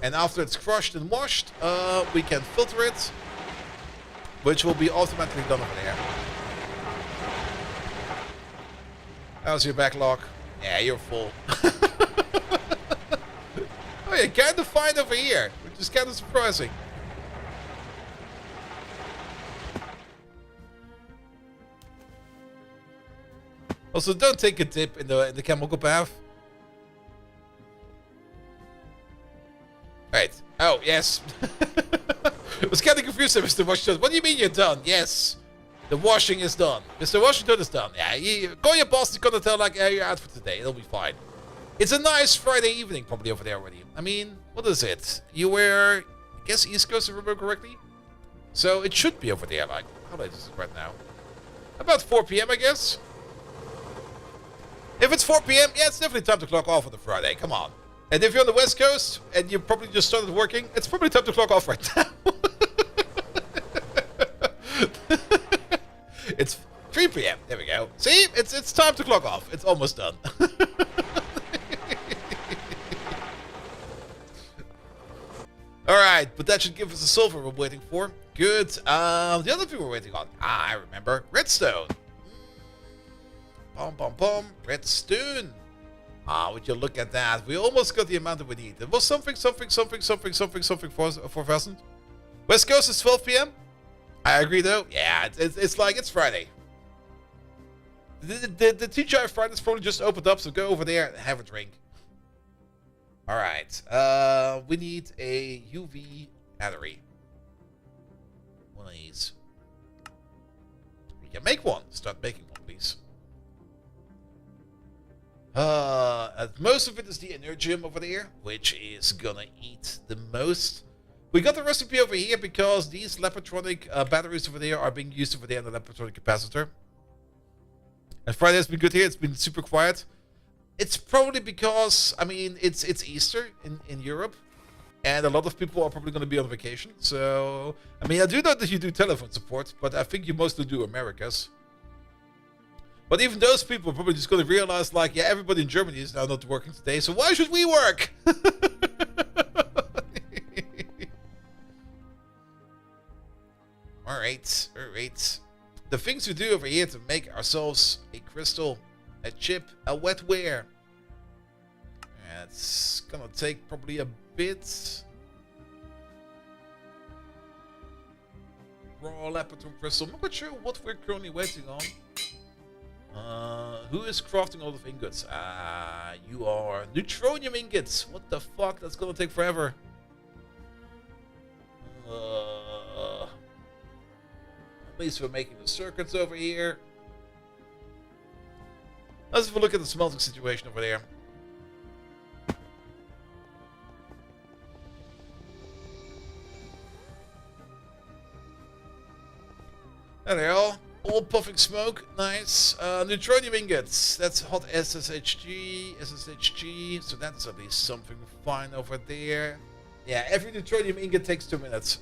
And after it's crushed and washed, we can filter it, which will be automatically done over there. How's your backlog? Yeah, you're full. Oh, you're kind of fine over here, which is kind of surprising. Also, don't take a dip in the chemical bath. Right. Oh, yes. I was kind of confused, Mr. Washington. What do you mean you're done? Yes. The washing is done. Mr. Washington is done. Yeah, call your boss. He's gonna tell, like, yeah, you're out for today. It'll be fine. It's a nice Friday evening, probably, over there already. I mean, what is it? You were, I guess, East Coast, if I remember correctly? So it should be over there, like, how late is it right now? About 4 p.m., I guess? If it's 4 p.m., yeah, it's definitely time to clock off on the Friday. Come on. And if you're on the West Coast, and you probably just started working, it's probably time to clock off right now. It's 3 p.m. There we go. See? It's time to clock off. It's almost done. Alright, but that should give us the silver we're waiting for. Good. The other thing we're waiting on. I remember. Redstone. Pom pom pom. Redstone. Would you look at that? We almost got the amount that we need. It was something 4,000. West Coast is 12 p.m. I agree, though. Yeah, it's like it's Friday. The TGI Friday's probably just opened up, so go over there and have a drink. All right. We need a UV battery. One of these. We can make one. Start making one, please. Most of it is the Energium over there, which is gonna eat the most. We got the recipe over here because these Lepotronic batteries over there are being used over there in the Lepotronic capacitor. And Friday has been good here. It's been super quiet. It's probably because, I mean, it's Easter in Europe. And a lot of people are probably going to be on vacation. So, I mean, I do know that you do telephone support, but I think you mostly do Americas. But even those people are probably just going to realize, like, yeah, everybody in Germany is now not working today, so why should we work? Alright. The things we do over here to make ourselves a crystal, a chip, a wetware. It's gonna take probably a bit. Raw Lapidum crystal. I'm not quite sure what we're currently waiting on. Who is crafting all the ingots? You are. Neutronium ingots! What the fuck? That's gonna take forever. At least we're making the circuits over here. Let's have a look at the smelting situation over there. There they are. All puffing smoke. Nice. Neutronium ingots. That's hot SSHG. So that's at least something fine over there. Yeah, every neutronium ingot takes 2 minutes.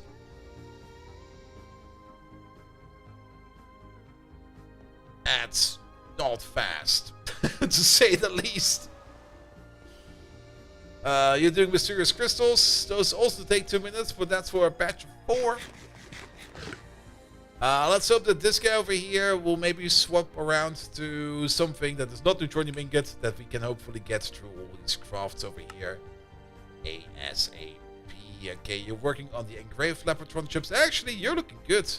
That's not fast, to say the least. You're doing mysterious crystals. Those also take 2 minutes, but that's for a batch of 4. Let's hope that this guy over here will maybe swap around to something that is not neutronium ingot, that we can hopefully get through all these crafts over here ASAP. Okay, you're working on the engraved Leopardtron chips. Actually, you're looking good.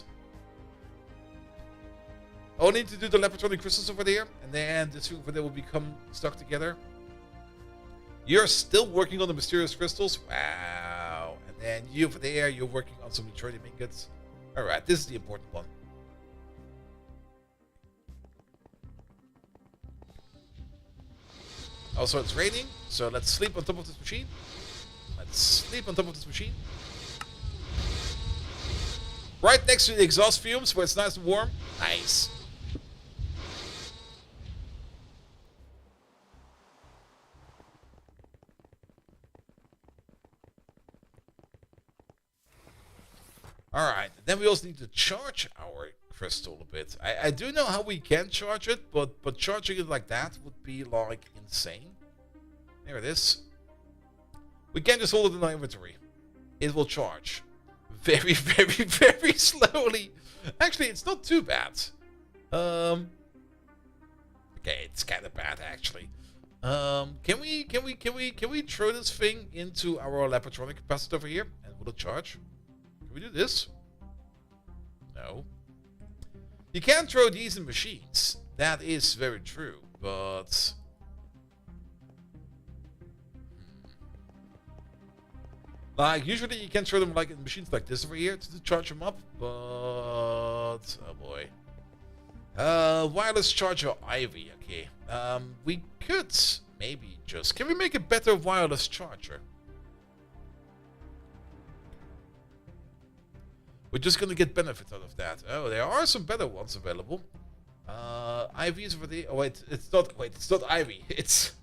I need to do the Leopardtronic crystals over there, and then this thing over there will become stuck together. You're still working on the mysterious crystals. Wow. And then you over there, you're working on some neutronium ingots. Alright, this is the important one. Also, it's raining, so let's sleep on top of this machine. Let's sleep on top of this machine. Right next to the exhaust fumes, where it's nice and warm. Nice. Alright, then we also need to charge our crystal a bit. I do know how we can charge it, but charging it like that would be, like, insane. There it is. We can't just hold it in our inventory. It will charge. Very, very, very slowly. Actually, it's not too bad. Okay, it's kind of bad, actually. Can we throw this thing into our Leopardtronic capacitor over here? And will it charge? Can we do this? No. You can throw these in machines. That is very true, but... Like, usually you can throw them like in machines like this over here to charge them up, but... Oh boy. Wireless charger Ivy, okay. We could maybe just... Can we make a better wireless charger? We're just gonna get benefit out of that. Oh, there are some better ones available. Ivy's over there. Oh wait, it's not Ivy. It's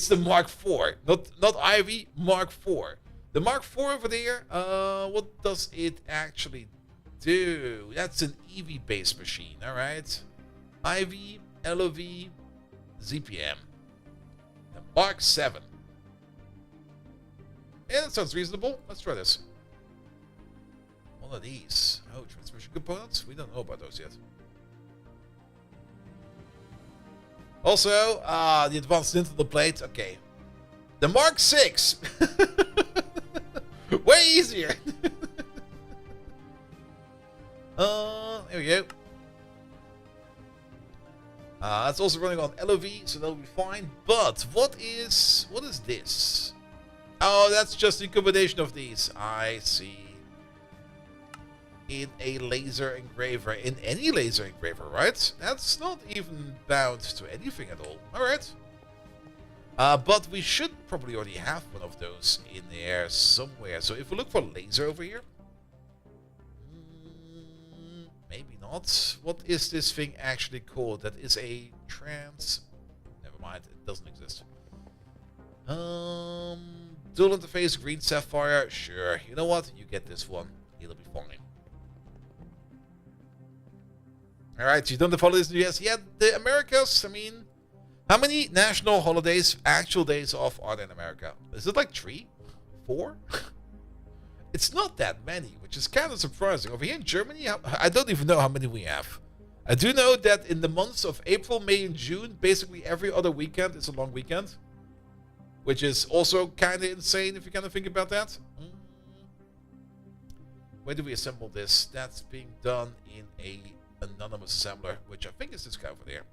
the Mark IV. Not Ivy, Mark IV. The Mark IV over there, what does it actually do? That's an EV based machine, alright. Ivy, LOV, ZPM. The Mark VII. Yeah, that sounds reasonable. Let's try this. One of these. Oh, transmission components? We don't know about those yet. Also, the advanced Nintendo plate. Okay. The Mark VI. Way easier. There we go. It's also running on LOV, so that'll be fine. But what is this? Oh, that's just a combination of these. I see. In a laser engraver, in any laser engraver, right? That's not even bound to anything at all. Alright. But we should probably already have one of those in there somewhere. So if we look for laser over here. Maybe not. What is this thing actually called? That is a Never mind, it doesn't exist. Dual interface, green sapphire. Sure. You know what? You get this one. It'll be fine. Alright, you don't have holidays in the US yet. The Americas, I mean, how many national holidays, actual days off are there in America? Is it like 3? 4? It's not that many, which is kind of surprising. Over here in Germany, I don't even know how many we have. I do know that in the months of April, May, and June, basically every other weekend is a long weekend. Which is also kind of insane if you kind of think about that. Where do we assemble this? That's being done in a anonymous assembler, which I think is this guy over there.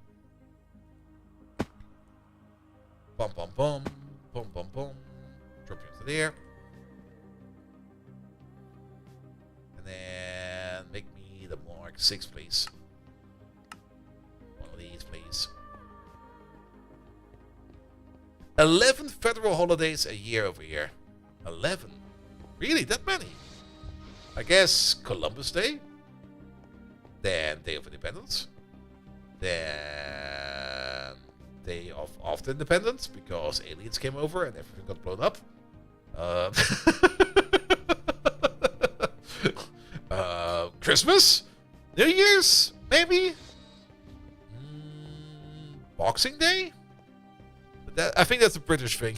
Bum, bum, bum. Bum, bum, bum. Drop you into there. And then make me the Mark 6, please. One of these, please. 11 federal holidays a year over here. 11? Really? That many? I guess Columbus Day. Then Day of Independence. Then Day of After Independence, because aliens came over and everything got blown up. Christmas? New Year's? Maybe? Boxing Day? I think that's a British thing.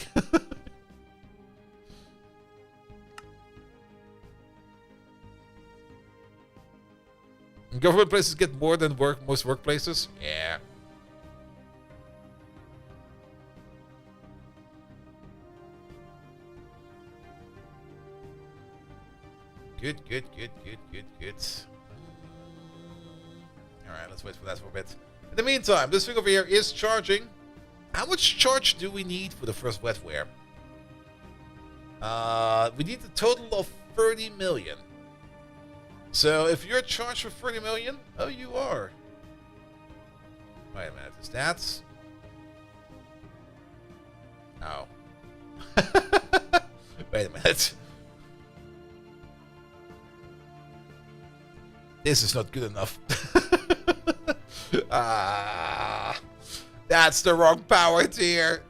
Government places get more than most workplaces? Yeah. Good. Alright, let's wait for that for a bit. In the meantime, this thing over here is charging. How much charge do we need for the first wetware? We need a total of 30 million. So if you're charged for 30 million, oh, you are. Wait a minute, is that? Oh. Wait a minute. This is not good enough. That's the wrong power tier.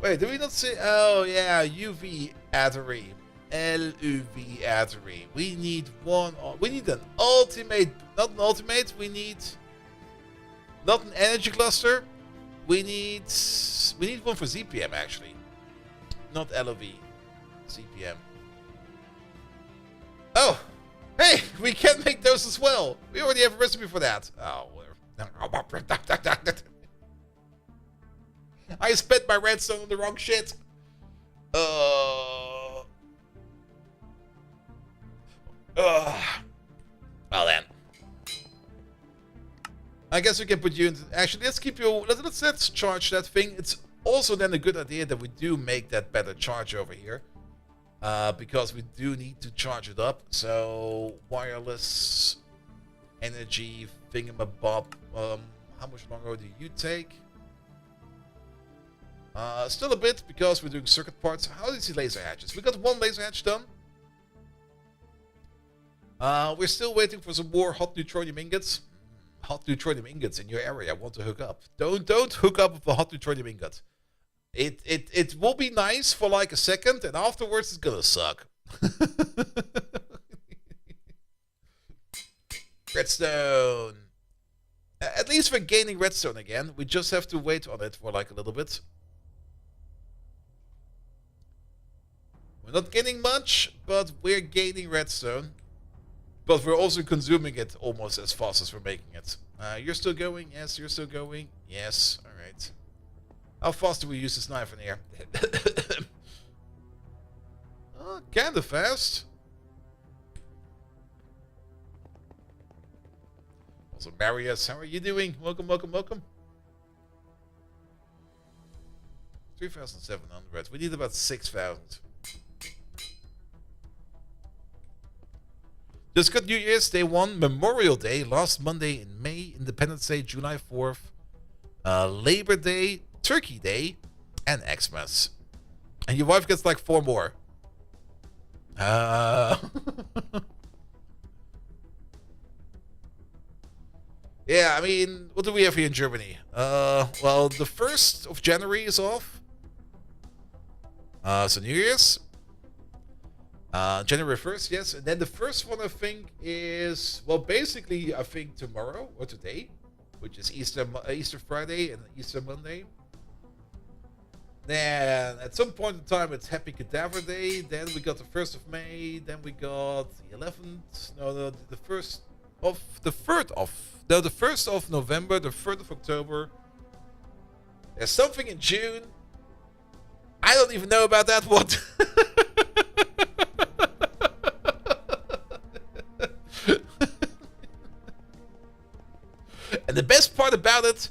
Wait, did we not say? Oh yeah, UV battery, LUV battery. We need one. We need an ultimate, not an ultimate. We need not an energy cluster. We need one for ZPM actually, not LOV, ZPM. Oh, hey, we can make those as well. We already have a recipe for that. Oh, I spent my redstone on the wrong shit. Well then. I guess we can put you in. Actually, let's keep you. Let's charge that thing. It's also then a good idea that we do make that better charge over here. Because we do need to charge it up. So wireless energy thingamabob. How much longer do you take? Still a bit because we're doing circuit parts. How is the laser hatches? We got one laser hatch done. We're still waiting for some more hot neutronium ingots. Hot neutronium ingots in your area. I want to hook up. Don't hook up with a hot neutronium ingot. It will be nice for like a second, and afterwards it's gonna suck. Redstone. At least we're gaining redstone again. We just have to wait on it for like a little bit. We're not getting much, but we're gaining redstone. But we're also consuming it almost as fast as we're making it. You're still going? Yes, you're still going? Yes, alright. How fast do we use this knife in here? Kinda fast. Also, Marius, how are you doing? Welcome. 3,700. We need about 6,000. Just got New Year's Day 1, Memorial Day, last Monday in May, Independence Day, July 4th, Labor Day, Turkey Day, and Xmas. And your wife gets like 4 more. Yeah, I mean, what do we have here in Germany? Well, the 1st of January is off. So New Year's. January 1st, yes. And then the first one, I think, is, well, basically, I think tomorrow or today, which is Easter Friday and Easter Monday. Then at some point in time, it's Happy Cadaver Day. Then we got the 1st of May. Then we got the 11th. No, the 1st of the 3rd of. No, the 1st of November, the 3rd of October. There's something in June. I don't even know about that one. And the best part about it,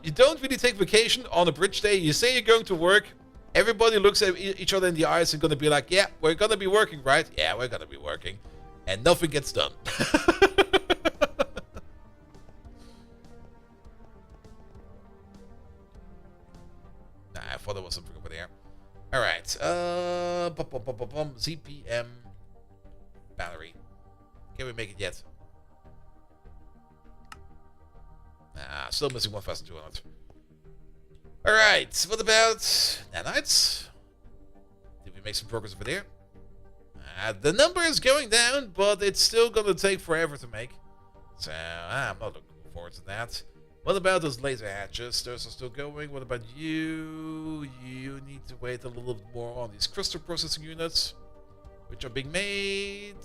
You don't really take vacation on a bridge day. You say you're going to work. Everybody looks at each other in the eyes and going to be like, yeah, we're going to be working, right? Yeah, we're going to be working. And nothing gets done. Nah, I thought there was something over there. All right. ZPM battery. Can we make it yet? Nah, still missing 1,200. All right. What about nanites? Did we make some progress over there? The number is going down, but it's still going to take forever to make. So I'm not looking forward to that. What about those laser hatches? Those are still going. What about you? You need to wait a little bit more on these crystal processing units, which are being made.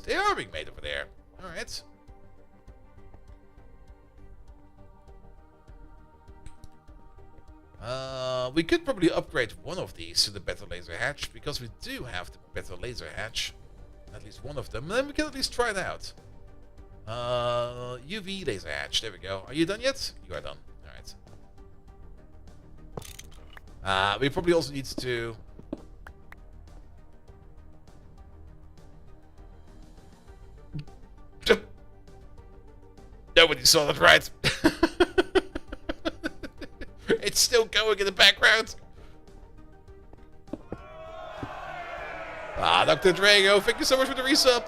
They are being made over there. All right. We could probably upgrade one of these to the better laser hatch, because we do have the better laser hatch. At least one of them. And then we can at least try it out. UV laser hatch. There we go. Are you done yet? You are done. Alright. We probably also need to... Nobody saw that right. It's still going in the background. Dr. Drago, thank you so much for the resub.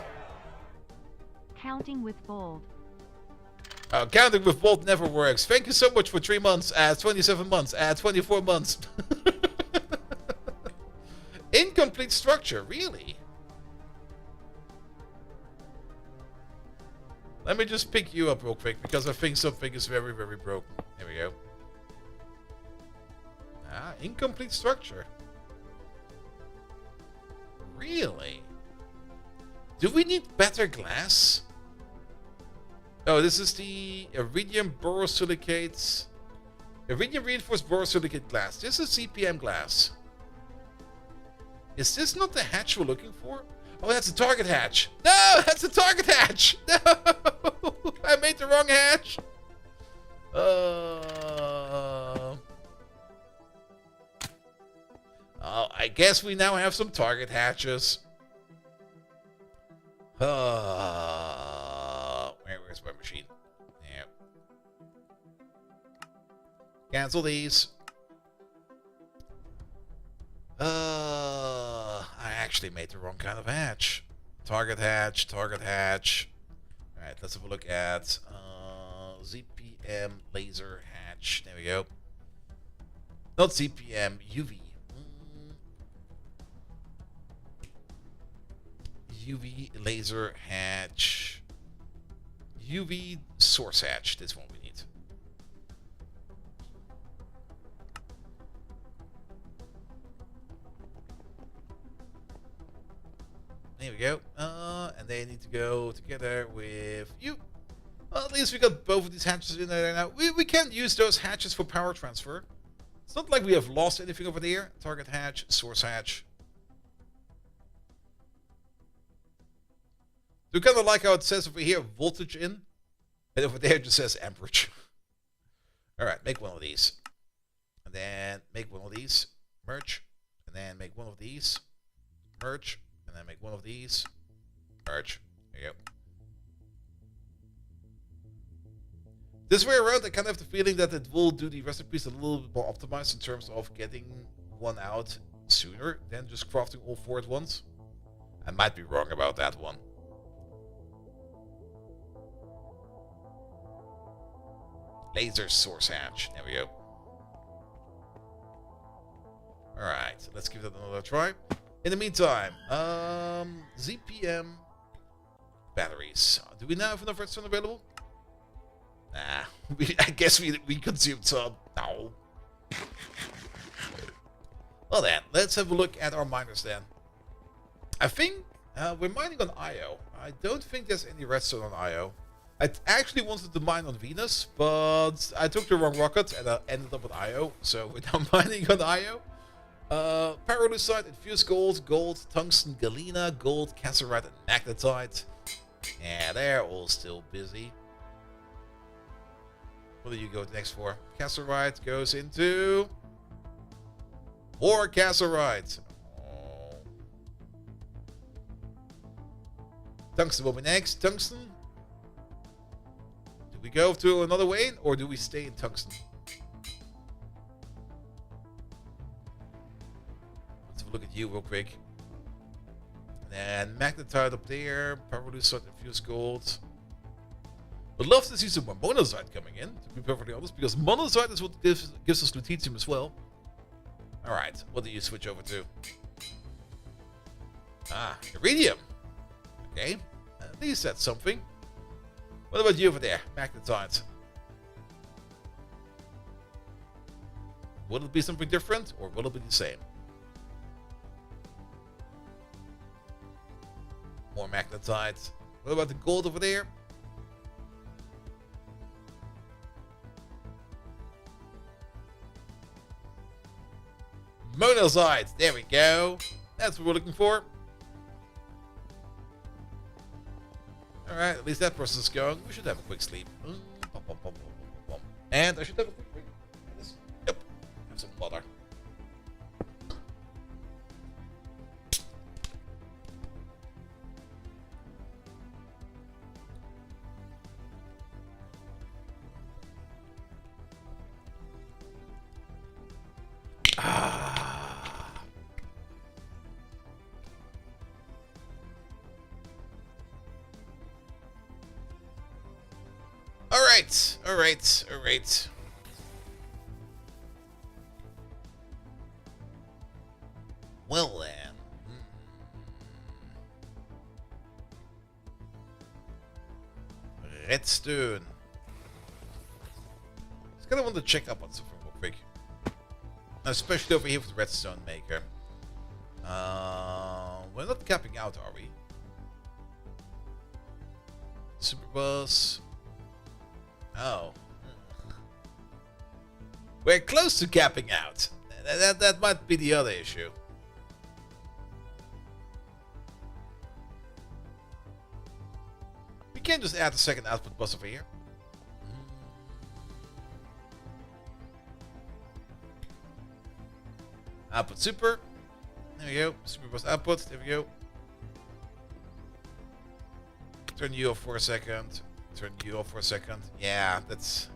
Counting with bold. Counting with bold never works. Thank you so much for 3 months, 27 months, 24 months. Incomplete structure, really? Let me just pick you up real quick, because I think something is very, very broken. There we go. Incomplete structure. Really? Do we need better glass? Oh, this is the iridium borosilicate. Iridium reinforced borosilicate glass. This is CPM glass. Is this not the hatch we're looking for? Oh, that's a target hatch. No, that's a target hatch. No, I made the wrong hatch. Oh, I guess we now have some target hatches. Where's my machine? Yeah. Cancel these. I actually made the wrong kind of hatch. Target hatch, target hatch. Alright, let's have a look at ZPM laser hatch. There we go. Not ZPM, UV. UV laser hatch. UV source hatch. This one we need. There we go. And they need to go together with you. Well, at least we got both of these hatches in there now. We can use those hatches for power transfer. It's not like we have lost anything over there. Target hatch, source hatch. Do kind of like how it says over here, voltage in, and over there it just says amperage. All right, make one of these, and then make one of these, merge, and then make one of these, merge, and then make one of these, merge. There you go. This way around, I kind of have the feeling that it will do the recipes a little bit more optimized in terms of getting one out sooner than just crafting all 4 at once. I might be wrong about that one. Laser source hatch. There we go. Alright, let's give that another try. In the meantime, ZPM batteries. Do we now have enough redstone available? Nah, I guess we consumed some. No. Well then, let's have a look at our miners then. I think we're mining on Io. I don't think there's any redstone on Io. I actually wanted to mine on Venus, but I took the wrong rocket and I ended up on Io. So we're now mining on Io. Pyrolusite, infused gold, gold, tungsten, galena, gold, cassiterite, and magnetite. Yeah, they're all still busy. What do you go next for? Castle Ride goes into... More Castle Rides. Oh. Tungsten will be next. Tungsten. Do we go to another way or do we stay in Tungsten? Let's have a look at you real quick. And magnetite up there. Probably sort of fuse gold. Would love to see some more monazite coming in, to be perfectly honest, because monazite is what gives us lutetium as well. Alright, what do you switch over to? Ah, iridium. Okay, at least that's something. What about you over there, magnetite? Will it be something different, or will it be the same? More magnetite. What about the gold over there? Monazite, there we go. That's what we're looking for. Alright, at least that process is going. We should have a quick sleep. And I should have a quick drink. Yep, have some water. Alright. Well then. Redstone. Just kind of want to check up on something real quick. Especially over here with the redstone maker. We're not capping out, are we? Superbus. Oh. We're close to capping out. That might be the other issue. We can't just add a second output bus over here. Output super. There we go. Super bus output. There we go. Turn you off for a second. Turn you off for a second. Yeah, that's...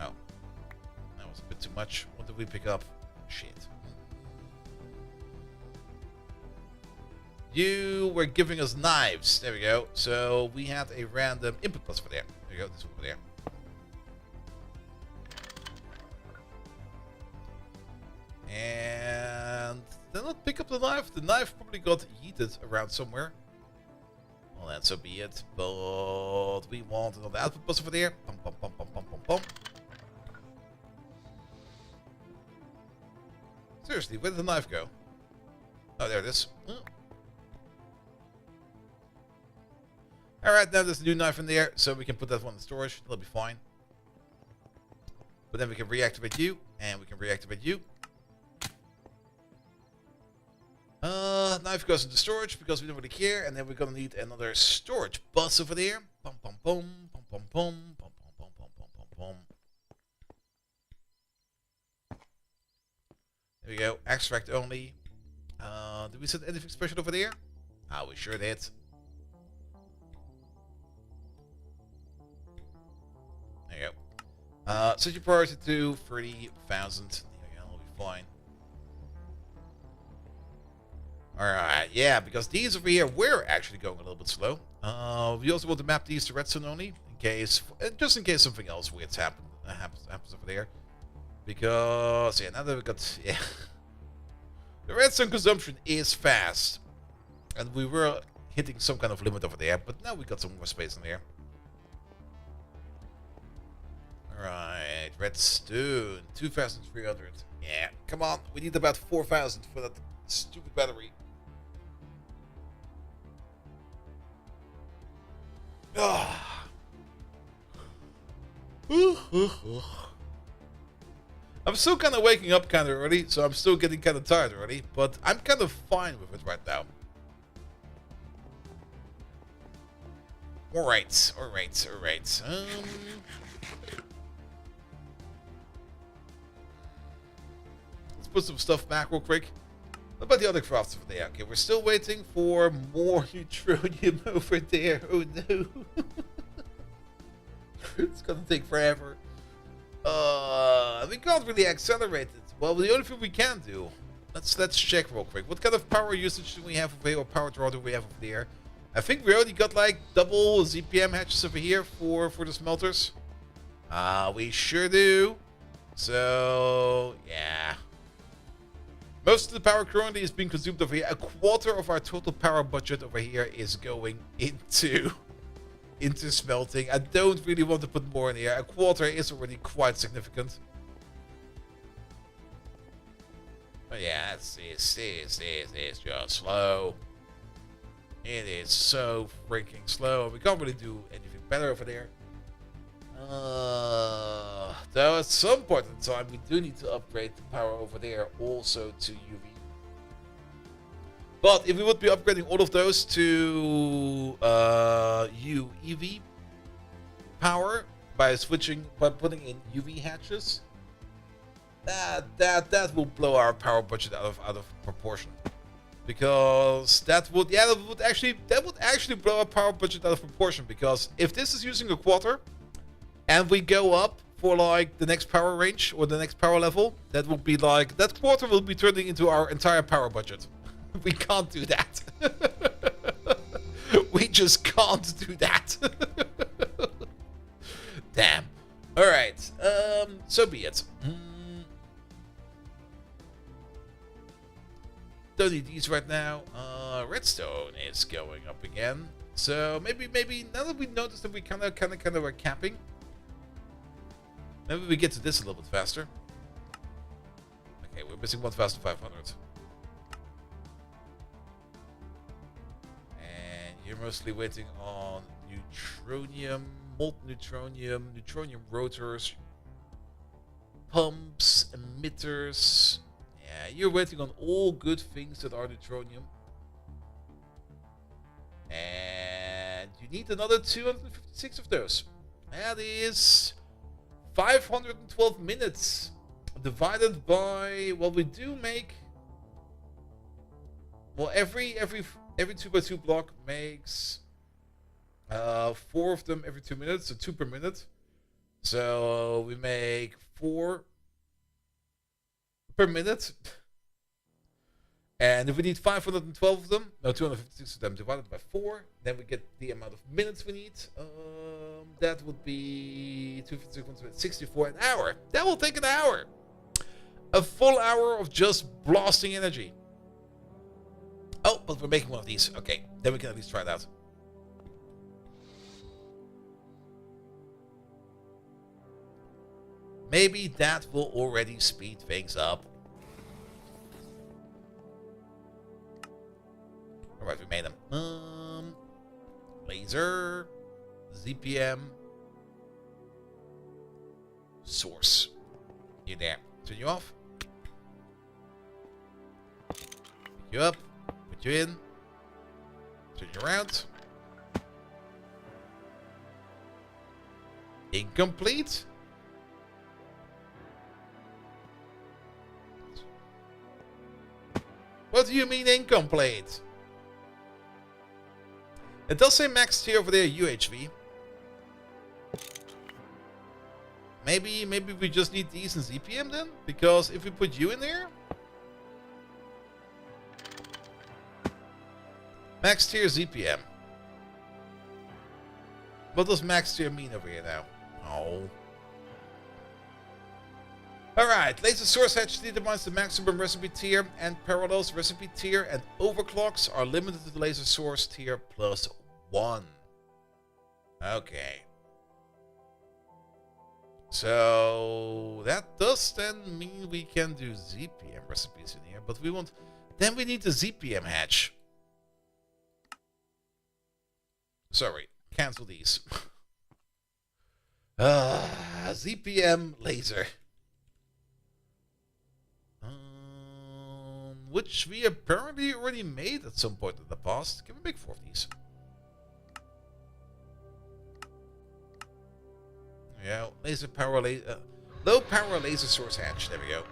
Oh. That was a bit too much. What did we pick up? Shit. You were giving us knives. There we go. So we had a random input bus for there. There we go. This over there. And did not pick up the knife. The knife probably got yeeted around somewhere. Well, then so be it. But we want another output bus over there. Pum, pum, pum, pum, pum, pum, pum. Seriously, where did the knife go? Oh, there it is. Alright, now there's a new knife in there, so we can put that one in storage. That'll be fine. But then we can reactivate you, and we can reactivate you. Knife goes into storage because we don't really care, and then we're gonna need another storage bus over there. Pum pum pum pum pum pum pum pum pum pum pum pum. There we go. Extract only. Did we set anything special over there? Ah, we sure did. There you go. Set your priority to 30,000. There we go. That'll be fine. Alright, yeah, because these over here were actually going a little bit slow. We also want to map these to redstone only, in case, just in case something else weird's happens over there. Because, yeah, now that we've got, yeah, the redstone consumption is fast. And we were hitting some kind of limit over there, but now we got some more space in there. Alright, redstone, 2,300. Yeah, come on, we need about 4,000 for that stupid battery. I'm still kind of waking up kind of early, so I'm still getting kind of tired already, but I'm kind of fine with it right now. Alright. put some stuff back real quick. What about the other crafts over there? Okay, we're still waiting for more neutronium over there. Oh no. It's gonna take forever. We can't really accelerate it. Well, the only thing we can do, let's check real quick. What kind of power usage do we have over here, or power draw do we have over there? I think we already got like double ZPM hatches over here for the smelters. We sure do. So yeah. Most of the power currently is being consumed over here. A quarter of our total power budget over here is going into smelting. I don't really want to put more in here. A quarter is already quite significant. But yeah, this is just slow. It is so freaking slow. We can't really do anything better over there. Though at some point in time, we do need to upgrade the power over there also to UV. But if we would be upgrading all of those to UEV power by putting in UV hatches, that will blow our power budget out of proportion. Because that would actually blow our power budget out of proportion. Because if this is using a quarter, and we go up for like the next power range or the next power level, that will be like, that quarter will be turning into our entire power budget. We can't do that. We just can't do that. Damn. Alright, so be it. Don't need these right now. Redstone is going up again. So maybe now that we noticed that we kind of are capping, maybe we get to this a little bit faster. Okay, we're missing 1,500. And you're mostly waiting on neutronium, molten neutronium rotors, pumps, emitters. Yeah, you're waiting on all good things that are neutronium. And you need another 256 of those. That is 512 minutes divided by, well, we do make, well, every 2x2 block makes 4 of them every 2 minutes, so 2 per minute. So we make 4 per minute. And if we need 512 of them, no, 256 of them divided by 4, then we get the amount of minutes we need. That would be 256, 64 an hour. That will take an hour. A full hour of just blasting energy. Oh, but we're making one of these. Okay, then we can at least try it out. Maybe that will already speed things up. Alright, we made them. Laser, ZPM, source. You there. Turn you off. Pick you up. Put you in. Turn you around. Incomplete. What do you mean incomplete? It does say max tier over there, UHV. Maybe we just need these in ZPM then? Because if we put you in there... Max tier ZPM. What does max tier mean over here now? Oh. Alright, laser source hatch determines the maximum recipe tier, and parallels recipe tier and overclocks are limited to the laser source tier +1. Okay. So that does then mean we can do ZPM recipes in here, but we want, then we need the ZPM hatch. Sorry, cancel these. ZPM laser. Which we apparently already made at some point in the past. Can we make 4 of these? Yeah, low power laser source hatch. There we go.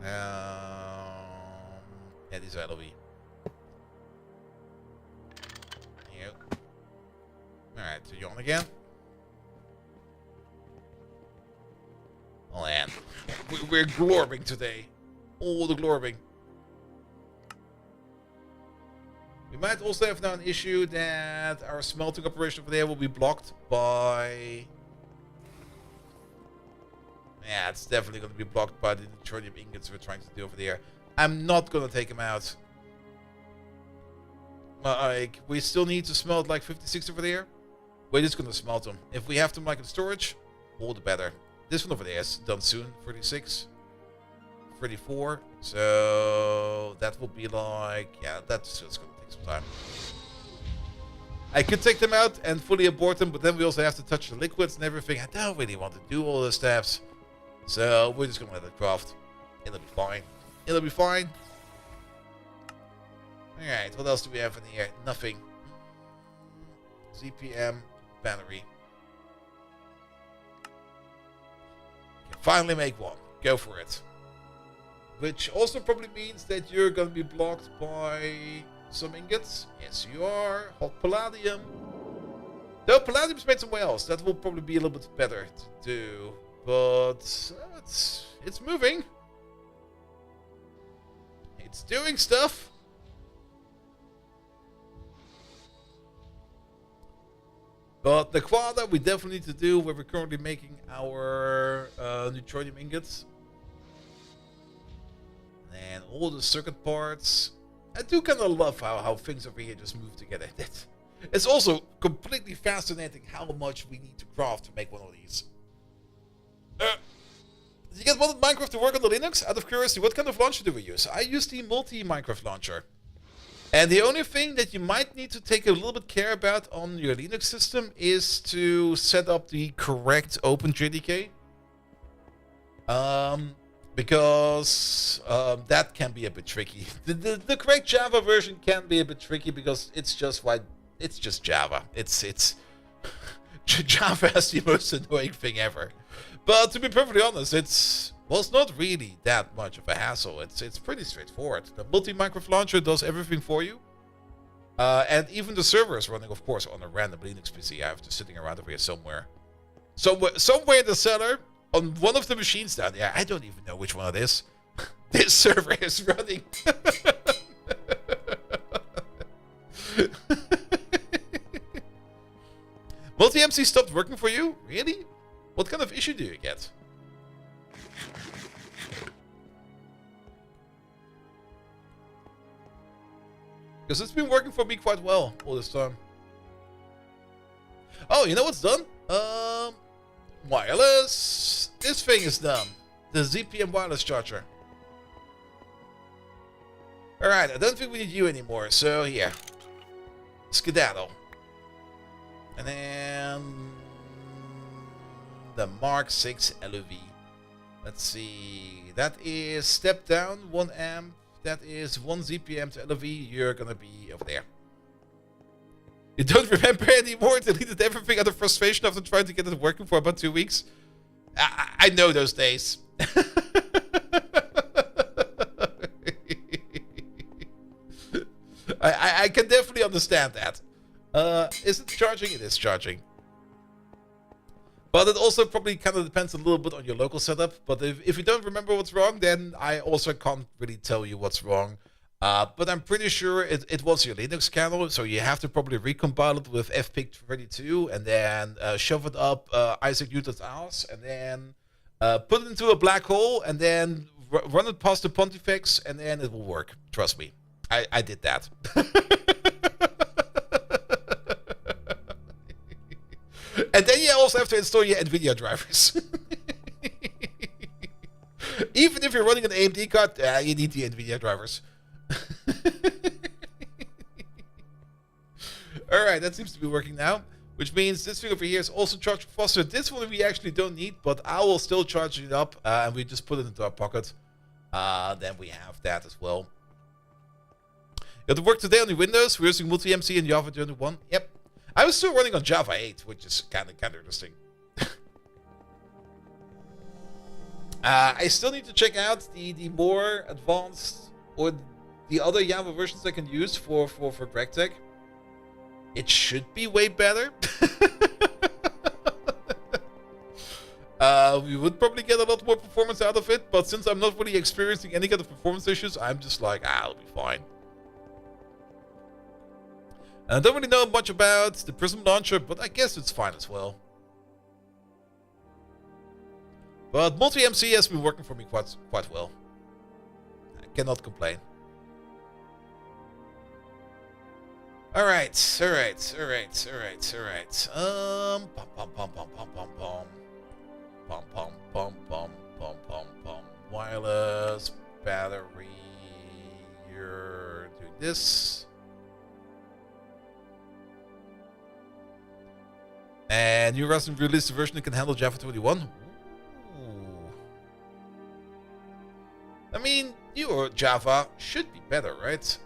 Yeah, these are LOV. Here. Alright, so you on again? Oh, man. We're glorbing today. All the glorbing. We might also have now an issue that our smelting operation over there will be blocked by... Yeah, it's definitely going to be blocked by the neutronium ingots we're trying to do over there. I'm not going to take them out. Like, we still need to smelt like 56 over there. We're just going to smelt them. If we have them like in storage, all the better. This one over there is done soon, 36, 34. So that will be like, yeah, that's just going to take some time. I could take them out and fully abort them, but then we also have to touch the liquids and everything. I don't really want to do all those steps. So we're just going to let it craft. It'll be fine. It'll be fine. Alright, what else do we have in here? Nothing. ZPM battery. Can finally make one. Go for it. Which also probably means that you're going to be blocked by some ingots. Yes, you are. Hot palladium. Though palladium's made somewhere else. That will probably be a little bit better to do. But it's moving. It's doing stuff. But the quad we definitely need to do where we're currently making our neutronium ingots. And all the circuit parts. I do kind of love how things over here just move together. It's also completely fascinating how much we need to craft to make one of these. Did you get wanted Minecraft to work on the Linux? Out of curiosity, what kind of launcher do we use? I use the multi-Minecraft launcher. And the only thing that you might need to take a little bit care about on your Linux system is to set up the correct OpenJDK. Because that can be a bit tricky. The correct Java version can be a bit tricky because it's just Java. It's Java is the most annoying thing ever. But to be perfectly honest, it's not really that much of a hassle. It's pretty straightforward. The multi-Minecraft launcher does everything for you. And even the server is running, of course, on a random Linux PC. I have to sitting around over here somewhere. Somewhere in the cellar, on one of the machines down there. I don't even know which one it is. This server is running. Multi-MC stopped working for you? Really? What kind of issue do you get? Because it's been working for me quite well all this time. Oh, you know what's done? Wireless. This thing is done. The ZPM wireless charger. Alright, I don't think we need you anymore, so here. Skedaddle. And then the Mark 6 LOV. Let's see. That is step down 1 amp. That is 1 ZPM to LOV. You're gonna be over there. You don't remember anymore? Deleted everything out of frustration after trying to get it working for about 2 weeks? I know those days. I can definitely understand that. Is it charging? It is charging. But it also probably kind of depends a little bit on your local setup. But if you don't remember what's wrong, then I also can't really tell you what's wrong. But I'm pretty sure it was your Linux kernel, so you have to probably recompile it with fpic32 and then shove it up Isaac Newton's ass and then put it into a black hole and then run it past the Pontifex and then it will work. Trust me. I did that. And then you also have to install your NVIDIA drivers. Even if you're running an AMD card, you need the NVIDIA drivers. Alright, that seems to be working now. Which means this thing over here is also charged faster. This one we actually don't need, but I will still charge it up. And we just put it into our pocket. Then we have that as well. You have to work today on the Windows. We're using multi-MC and Java 21. Yep. I was still running on Java 8, which is kind of interesting. I still need to check out the more advanced or the other Java versions I can use for GregTech. It should be way better. We would probably get a lot more performance out of it, but since I'm not really experiencing any kind of performance issues, I'm just like, it'll be fine. And I don't really know much about the Prism launcher, but I guess it's fine as well. But multi-MC has been working for me quite well. I cannot complain. Alright. Wireless, battery. You're doing this. And you recently released a version that can handle Java 21. Ooh. I mean, your Java should be better, right?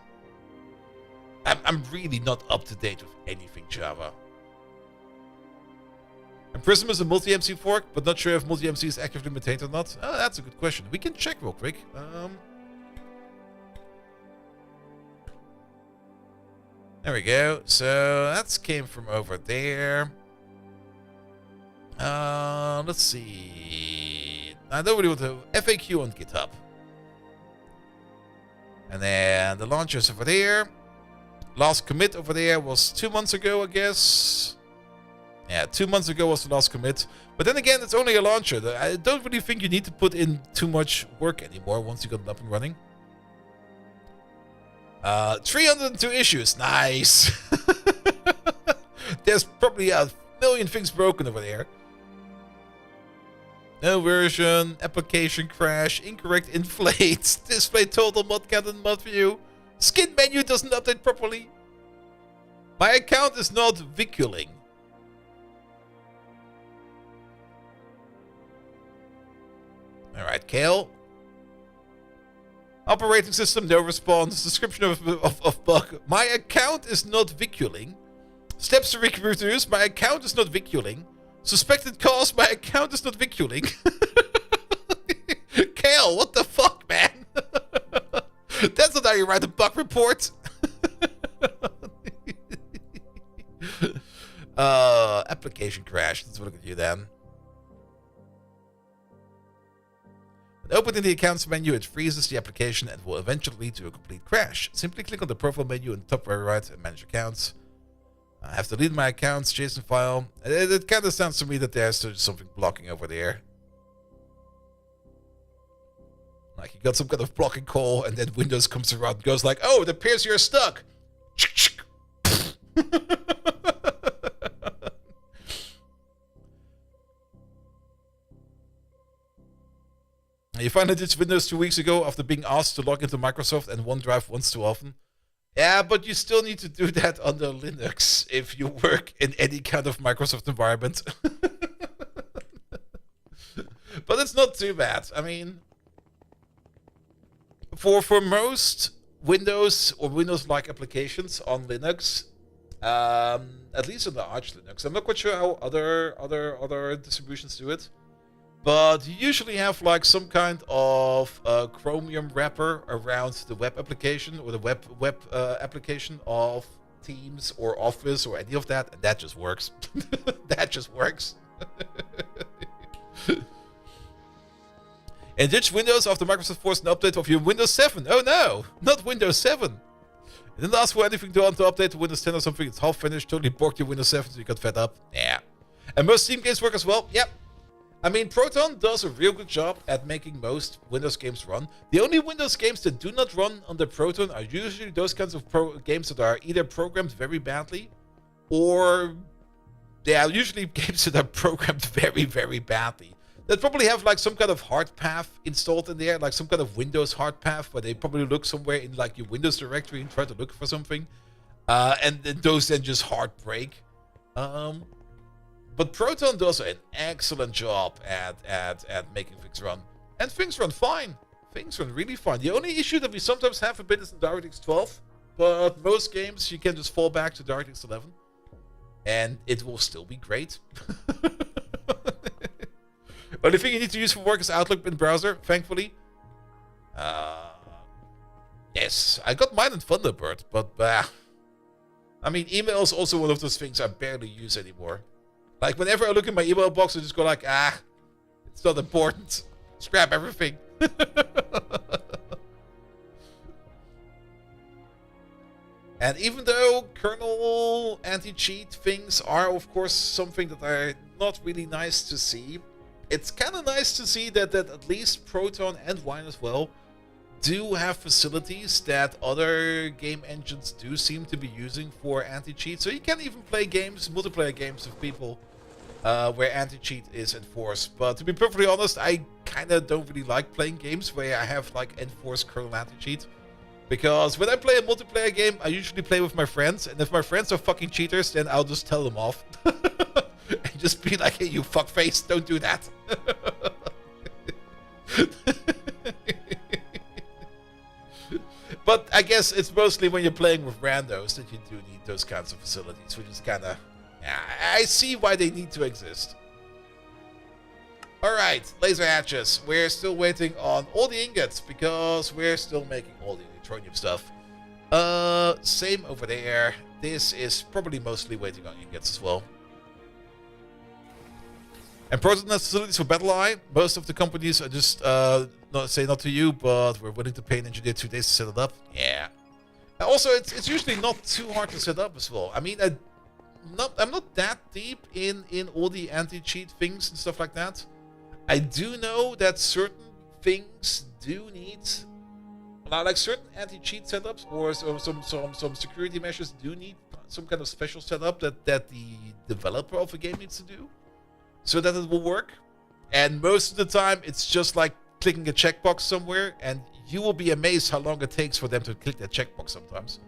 I'm really not up to date with anything Java. And Prism is a multi-MC fork, but not sure if multi-MC is actively maintained or not. Oh, that's a good question. We can check real quick. There we go. So that came from over there. Let's see. I don't really want to FAQ on GitHub. And then the launcher's over there. Last commit over there was 2 months ago, I guess. Yeah, 2 months ago was the last commit. But then again, it's only a launcher. I don't really think you need to put in too much work anymore once you got it up and running. 302 issues. Nice. There's probably a million things broken over there. No version, application crash, incorrect inflate, display total mod count and mod view. Skin menu doesn't update properly. My account is not viculing. Alright, Kale. Operating system, no response. Description of bug. My account is not viculing. Steps to reproduce. My account is not viculing. Suspected cause. My account is not viculing. Kale, what the fuck, man? That's not how you write a bug report. Application crash. Let's look at you then. When opening the accounts menu, it freezes the application and will eventually lead to a complete crash. Simply click on the profile menu in the top right and manage accounts. I have to delete my accounts JSON file. It kind of sounds to me that there's something blocking over there. Like you got some kind of blocking call, and then Windows comes around and goes like, "Oh, it appears you're stuck." You find that it's Windows 2 weeks ago after being asked to log into Microsoft and OneDrive once too often. Yeah, but you still need to do that under Linux if you work in any kind of Microsoft environment. But it's not too bad. I mean, for most Windows or Windows-like applications on Linux, at least on the Arch Linux, I'm not quite sure how other distributions do it. But you usually have like some kind of Chromium wrapper around the web application or the web application of Teams or Office or any of that, and that just works. That just works. And ditch Windows after Microsoft forced an update of your Windows 7. Oh no, not Windows 7. It didn't ask for anything to update to Windows 10 or something. It's half finished, totally borked your Windows 7, so you got fed up. Yeah. And most Steam games work as well. Yep. I mean, Proton does a real good job at making most Windows games run. The only Windows games that do not run under Proton are usually those kinds of games that are either programmed very badly, or they are usually games that are programmed very, very badly. That probably have like some kind of hard path installed in there, like some kind of Windows hard path, where they probably look somewhere in like your Windows directory and try to look for something. And those then just hard break. But Proton does an excellent job at making things run. And things run fine. Things run really fine. The only issue that we sometimes have a bit is in DirectX 12. But most games, you can just fall back to DirectX 11. And it will still be great. Only thing you need to use for work is Outlook in browser, thankfully. Yes, I got mine in Thunderbird, but I mean, email is also one of those things I barely use anymore. Like, whenever I look in my email box, I just go like, it's not important. Scrap everything. And even though kernel anti-cheat things are, of course, something that are not really nice to see, it's kind of nice to see that at least Proton and Wine as well do have facilities that other game engines do seem to be using for anti-cheat. So you can even play games, multiplayer games with people where anti-cheat is enforced. But to be perfectly honest, I kind of don't really like playing games where I have like enforced kernel anti-cheat. Because when I play a multiplayer game, I usually play with my friends. And if my friends are fucking cheaters, then I'll just tell them off. And just be like, hey, you fuckface, don't do that. But I guess it's mostly when you're playing with randos that you do need those kinds of facilities, which is kind of... Yeah, I see why they need to exist. Alright, laser hatches. We're still waiting on all the ingots because we're still making all the neutronium stuff. Same over there. This is probably mostly waiting on ingots as well. And Proton has facilities for Battle Eye. Most of the companies are just, not to you, but we're willing to pay an engineer 2 days to set it up. Yeah. And also, it's usually not too hard to set up as well. I mean, I'm not that deep in all the anti-cheat things and stuff like that. I do know that certain things do need, like certain anti-cheat setups or some security measures do need some kind of special setup that the developer of a game needs to do, so that it will work. And most of the time, it's just like clicking a checkbox somewhere, and you will be amazed how long it takes for them to click that checkbox sometimes.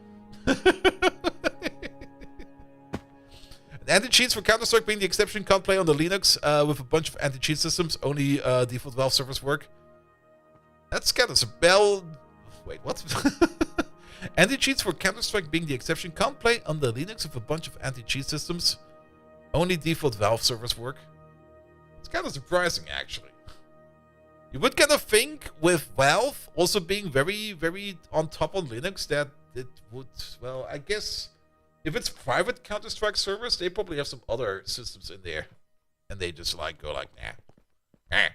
Anti-cheats for Counter-Strike being the exception, can't play on the Linux with a bunch of anti-cheat systems. Only default Valve servers work. That's kind of well. Wait, what? Anti-cheats for Counter-Strike being the exception, can't play on the Linux with a bunch of anti-cheat systems. Only default Valve servers work. It's kind of surprising, actually. You would kind of think with Valve also being very, very on top on Linux that it would, well, I guess... If it's private Counter-Strike servers, they probably have some other systems in there. And they just like go like, nah.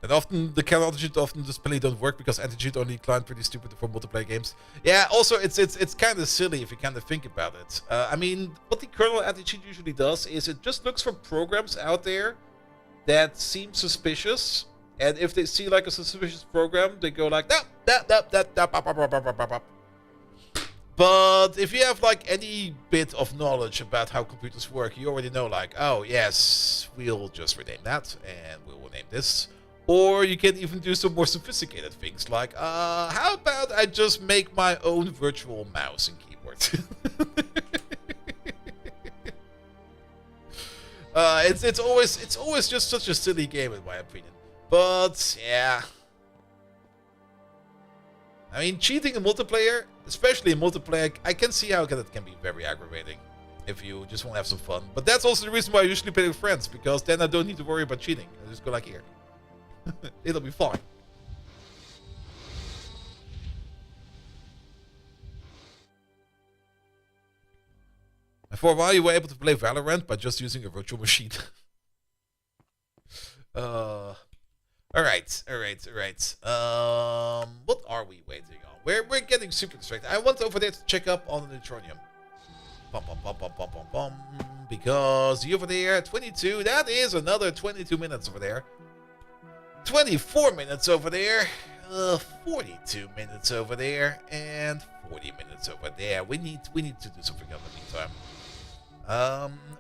And often the anti-cheat often just really don't work because anti-cheat only client pretty stupid for multiplayer games. Yeah, also it's kind of silly if you kind of think about it. I mean, what the kernel anti-cheat usually does is it just looks for programs out there that seem suspicious. And if they see like a suspicious program, they go like, But if you have like any bit of knowledge about how computers work, you already know like, oh yes, we'll just rename that and we will name this. Or you can even do some more sophisticated things like, how about I just make my own virtual mouse and keyboard? It's always just such a silly game in my opinion. But, yeah. I mean, cheating in multiplayer, especially in multiplayer, I can see how that can be very aggravating if you just want to have some fun. But that's also the reason why I usually play with friends, because then I don't need to worry about cheating. I just go like here. It'll be fine. And for a while, you were able to play Valorant by just using a virtual machine. Alright. What are we waiting on? We're getting super distracted. I went over there to check up on the neutronium. Because you over there, 22, that is another 22 minutes over there. 24 minutes over there. 42 minutes over there. And 40 minutes over there. We need to do something in the meantime.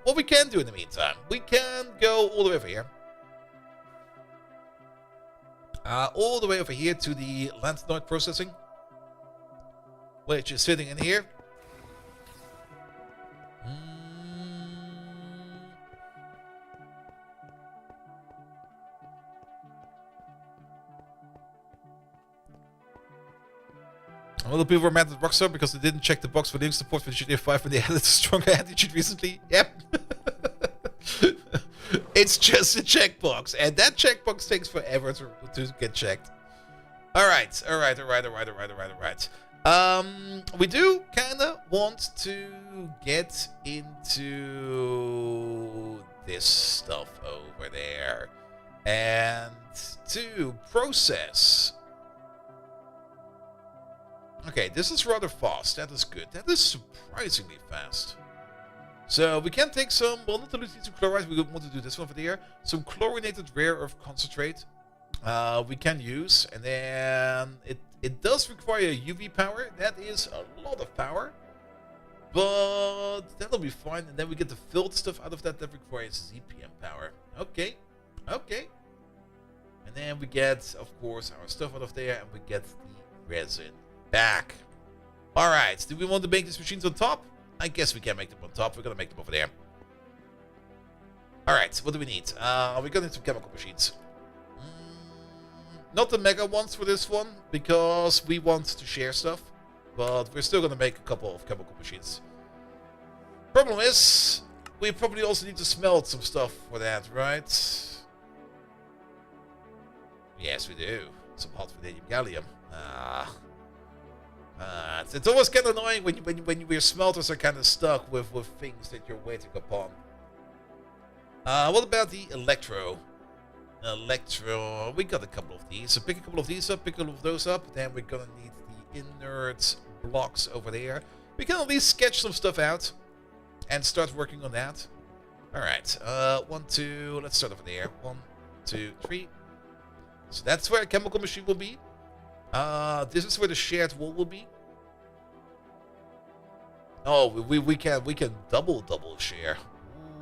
What we can do in the meantime, we can go all the way over here. All the way over here to the lantanoid processing, which is sitting in here. Well, the people were mad at Rockstar because they didn't check the box for link support for GTA 5 when they added a stronger anti-cheat recently. Yep. It's just a checkbox, and that checkbox takes forever to get checked. Alright. We do kinda want to get into this stuff over there. And to process. Okay, this is rather fast. That is good. That is surprisingly fast. So we can take some, well, not the lutetium chloride, we want to do this one over there. Some chlorinated rare earth concentrate we can use. And then it does require UV power. That is a lot of power. But that'll be fine. And then we get the filled stuff out of that. That requires ZPM power. Okay. And then we get, of course, our stuff out of there. And we get the resin back. Alright, do we want to make these machines on top? I guess we can make them on top. We're gonna make them over there. Alright, what do we need? We're gonna need some chemical machines. Not the mega ones for this one, because we want to share stuff. But we're still gonna make a couple of chemical machines. Problem is, we probably also need to smelt some stuff for that, right? Yes, we do. Some hot vanadium gallium. It's always kind of annoying when your smelters are kind of stuck with things that you're waiting upon. What about the electro? We got a couple of these. So pick a couple of these up, pick a couple of those up. Then we're gonna need the inert blocks over there. We can at least sketch some stuff out and start working on that. Alright, 1, 2, let's start over there. 1, 2, 3. So that's where a chemical machine will be. This is where the shared wall will be. Oh, we can double share.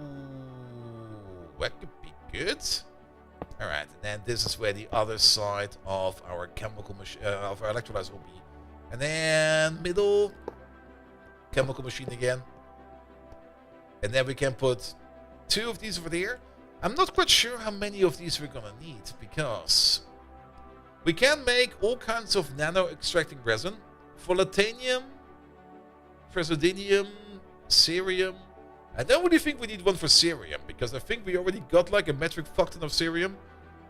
Ooh, that could be good. All right, and then this is where the other side of our chemical machine, of our electrolyzer will be, and then middle chemical machine again, and then we can put 2 of these over there. I'm not quite sure how many of these we're gonna need because we can make all kinds of nano extracting resin for titanium, praseodymium, cerium. I don't really think we need one for cerium because I think we already got like a metric fuck ton of cerium.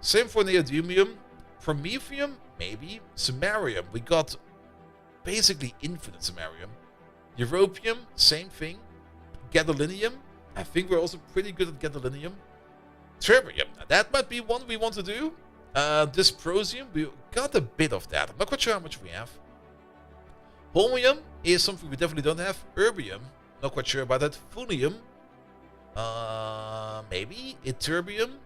Same for neodymium, promethium, maybe, samarium. We got basically infinite samarium. Europium, same thing. Gadolinium, I think we're also pretty good at gadolinium. Terbium, now that might be one we want to do. Dysprosium, we got a bit of that. I'm not quite sure how much we have. Holmium is something we definitely don't have. Erbium, not quite sure about that. Fullium, maybe. Ytterbium,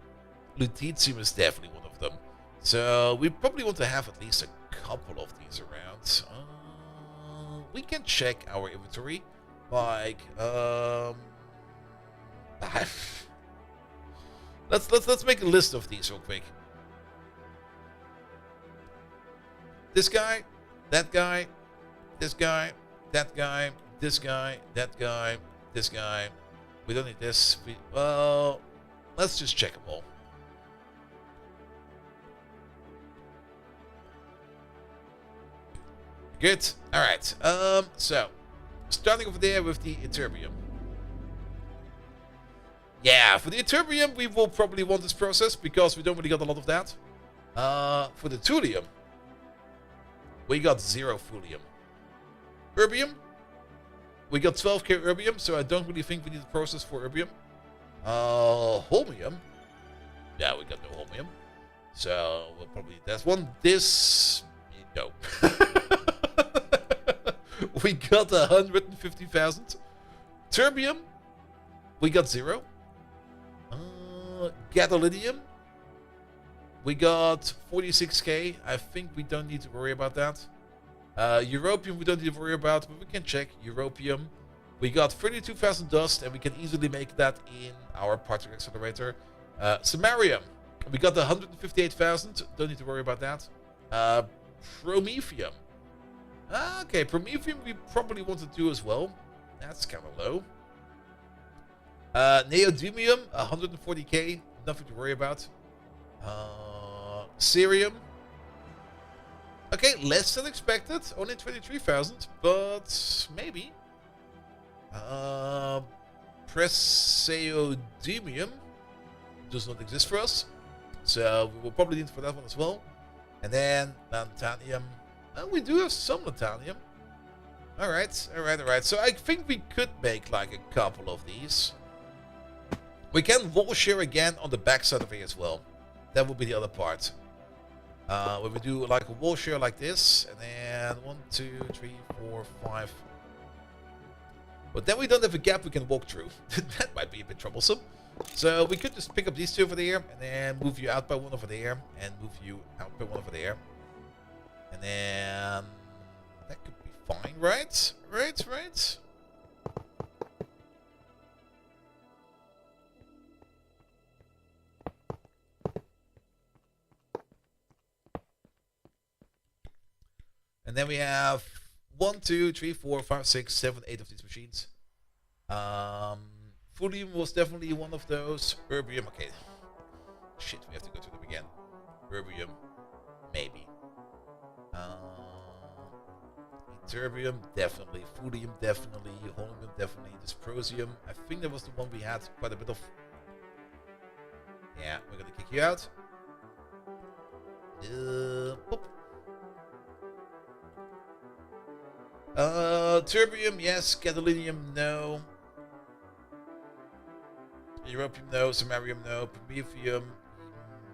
lutetium is definitely one of them. So we probably want to have at least a couple of these around. We can check our inventory. Like, let's make a list of these real quick. This guy, that guy, this guy, that guy, this guy, that guy, this guy. We don't need this. Well, let's just check them all. Good. All right. So starting over there with the ytterbium. Yeah, for the ytterbium, we will probably want this process because we don't really got a lot of that. For the thulium, we got 0 thulium. Erbium, we got 12k erbium, so I don't really think we need a process for erbium. Holmium, yeah, we got no holmium, so we'll probably that's one. This, no. We got 150,000. Terbium, we got 0. Gadolinium, we got 46k. I think we don't need to worry about that. Europium, we don't need to worry about, but we can check. Europium, we got 32,000 dust, and we can easily make that in our particle accelerator. Samarium, we got 158,000. Don't need to worry about that. Promethium. Okay, promethium we probably want to do as well. That's kind of low. Neodymium, 140k. Nothing to worry about. Cerium. Okay, less than expected. Only 23,000, but maybe. Preseodemium does not exist for us, so we will probably need for that one as well. And then Lantanium. We do have some Lantanium. Alright. So I think we could make like a couple of these. We can wall share again on the back side of it as well. That will be the other part. When we do like a wall share like this, and then 1, 2, 3, 4, 5. But then we don't have a gap we can walk through. That might be a bit troublesome. So we could just pick up these two over there, and then move you out by one over there, and move you out by one over there. And then that could be fine, right? Right. And then we have 1, 2, 3, 4, 5, 6, 7, 8 of these machines. Thulium was definitely one of those. Erbium, okay. Shit, we have to go through them again. Erbium, maybe. Ytterbium, definitely. Thulium, definitely. Holmium, definitely. Dysprosium, I think that was the one we had quite a bit of. Yeah, we're gonna kick you out. Boop. Terbium, yes. Gadolinium, no. Europium, no. Samarium, no. Promethium,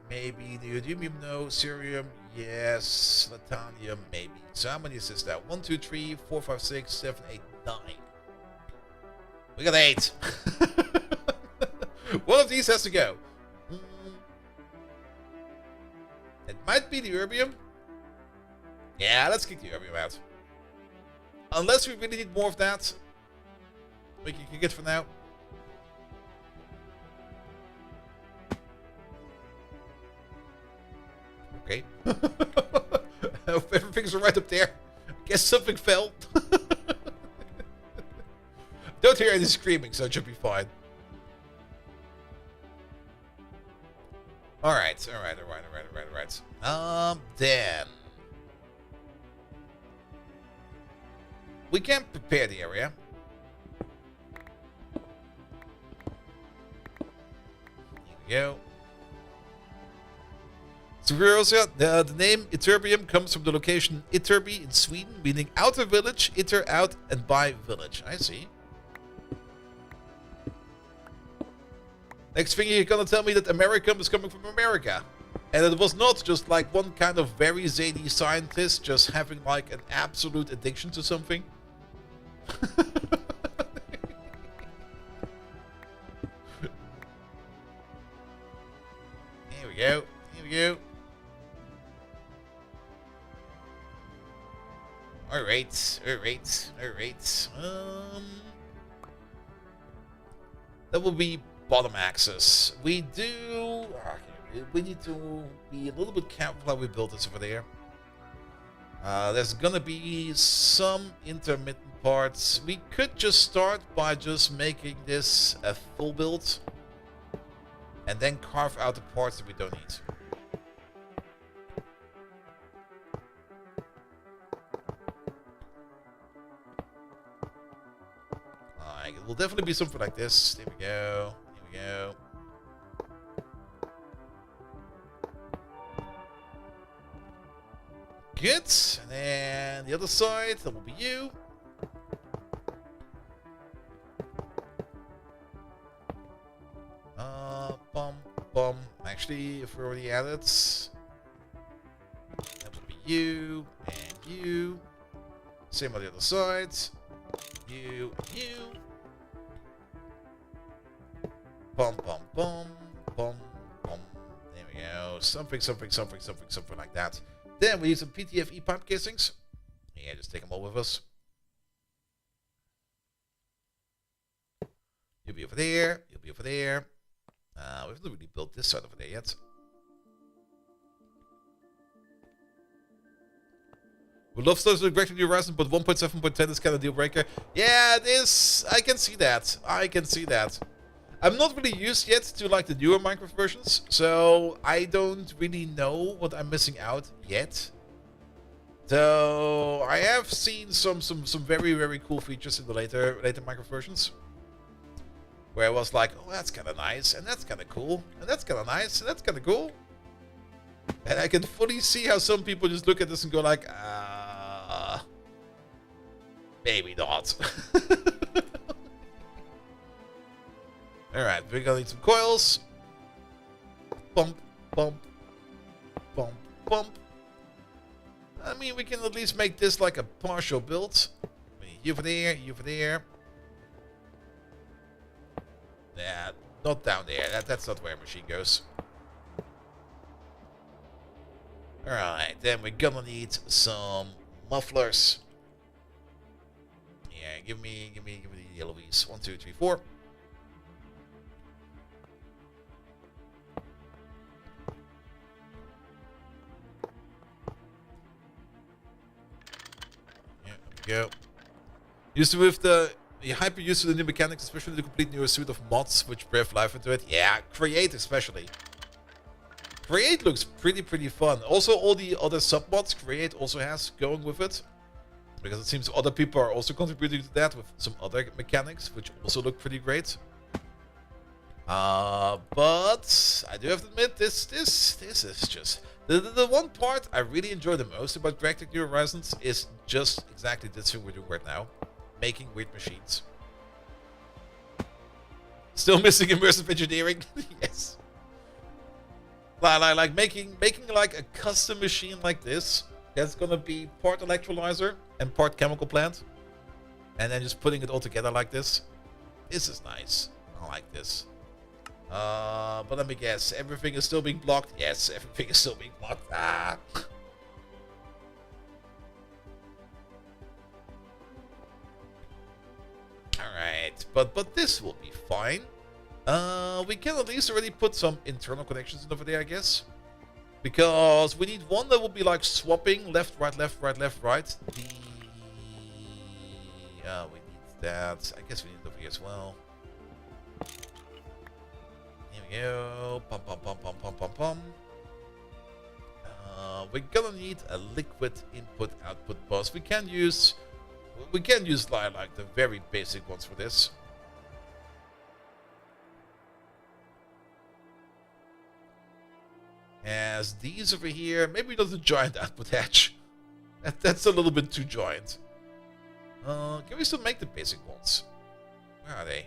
maybe. Neodymium, no. Cerium, yes. Latanium, maybe. So how many is this now? 1, 2, 3, 4, 5, 6, 7, 8, 9. We got 8. One of these has to go. It might be the Erbium. Yeah, let's kick the Erbium out. Unless we really need more of that, we can kick it for now. Okay. Everything's right up there. I guess something fell. Don't hear any screaming, so it should be fine. Alright. Then we can prepare the area. Here we go. So the name Ytterbium comes from the location Ytterby in Sweden, meaning outer village, Ytter out, and by village. I see. Next thing you're gonna tell me that Americum is coming from America. And it was not just like one kind of very zany scientist just having like an absolute addiction to something. Here we go. Alright. That will be bottom axis. We need to be a little bit careful how we build this over there. There's gonna be some intermittent parts. We could just start by just making this a full build, and then carve out the parts that we don't need. It will definitely be something like this. There we go. Good. And then the other side, that will be you. Bum. Actually, if we already had it, that will be you and you. Same on the other side. You and you. Bum. There we go. Something like that. Then we need some PTFE pipe casings. Yeah, just take them all with us. You'll be over there. We haven't really built this side over there yet. Would love stars to break the new horizon, but 1.7.10 is kind of deal breaker. Yeah, it is. I can see that. I'm not really used yet to like the newer Minecraft versions, so I don't really know what I'm missing out yet. So I have seen some very, very cool features in the later Minecraft versions, where I was like, oh, that's kind of nice, and that's kind of cool, and that's kind of nice, and that's kind of cool. And I can fully see how some people just look at this and go like, maybe not. Alright, we're gonna need some coils. Bump, bump, bump, bump. I mean, we can at least make this like a partial build. You for there, you for there. Yeah, not down there. That's not where a machine goes. Alright, then we're gonna need some mufflers. Yeah, give me the yellowies. 1, 2, 3, 4. Yeah, there we go. Used to with the hyper used to the new mechanics, especially the complete newer suite of mods which breathe life into it. Yeah, Create especially. Create looks pretty fun. Also, all the other sub-mods Create also has going with it. Because it seems other people are also contributing to that with some other mechanics, which also look pretty great. But I do have to admit, this is just... The one part I really enjoy the most about Galactic New Horizons is just exactly this thing we're doing right now. Making weird machines. Still missing immersive engineering? Yes. Like making like a custom machine like this. That's gonna be part electrolyzer and part chemical plant. And then just putting it all together like this. This is nice. I like this. But let me guess. Everything is still being blocked? Yes, everything is still being blocked. Ah. Alright, but this will be fine. We can at least already put some internal connections in over there, I guess. Because we need one that will be like swapping left, right, left, right, left, right. We need that. I guess we need it over here as well. Here we go. Pum, pum, pum, pum, pum, pum, pum. We're gonna need a liquid input-output bus. We can use like the very basic ones for this. As these over here, maybe not the giant output hatch. That's a little bit too giant. Can we still make the basic ones? Where are they?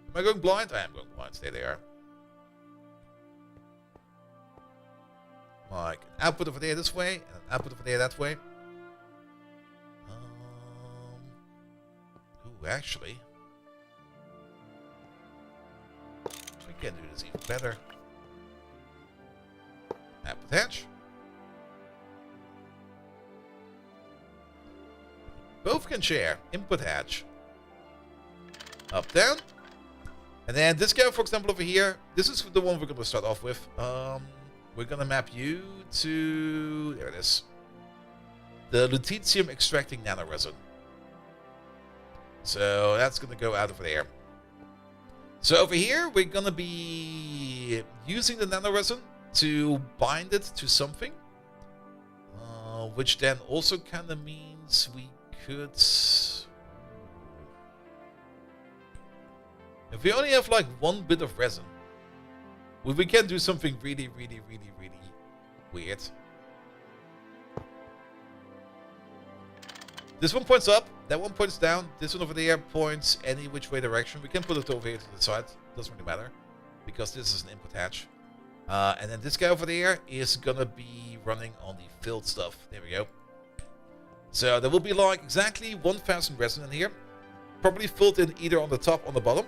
Am I going blind? I am going blind. There they are. Like an output over there this way, and an output over there that way. Ooh, actually, we can do this even better. Output hatch. Both can share. Input hatch. Up, down. And then this guy, for example, over here. This is the one we're going to start off with. We're going to map you to... There it is. The lutetium extracting nanoresin. So that's going to go out over there. So over here, we're going to be using the nanoresin to bind it to something, which then also kind of means we could, if we only have like one bit of resin, we can do something really weird. This one points up, that one points down, this one over there points any which way direction. We can put it over here to the side, doesn't really matter, because this is an input hatch. And then this guy over there is gonna be running on the filled stuff. There we go. So there will be like exactly 1,000 resin in here. Probably filled in either on the top or on the bottom.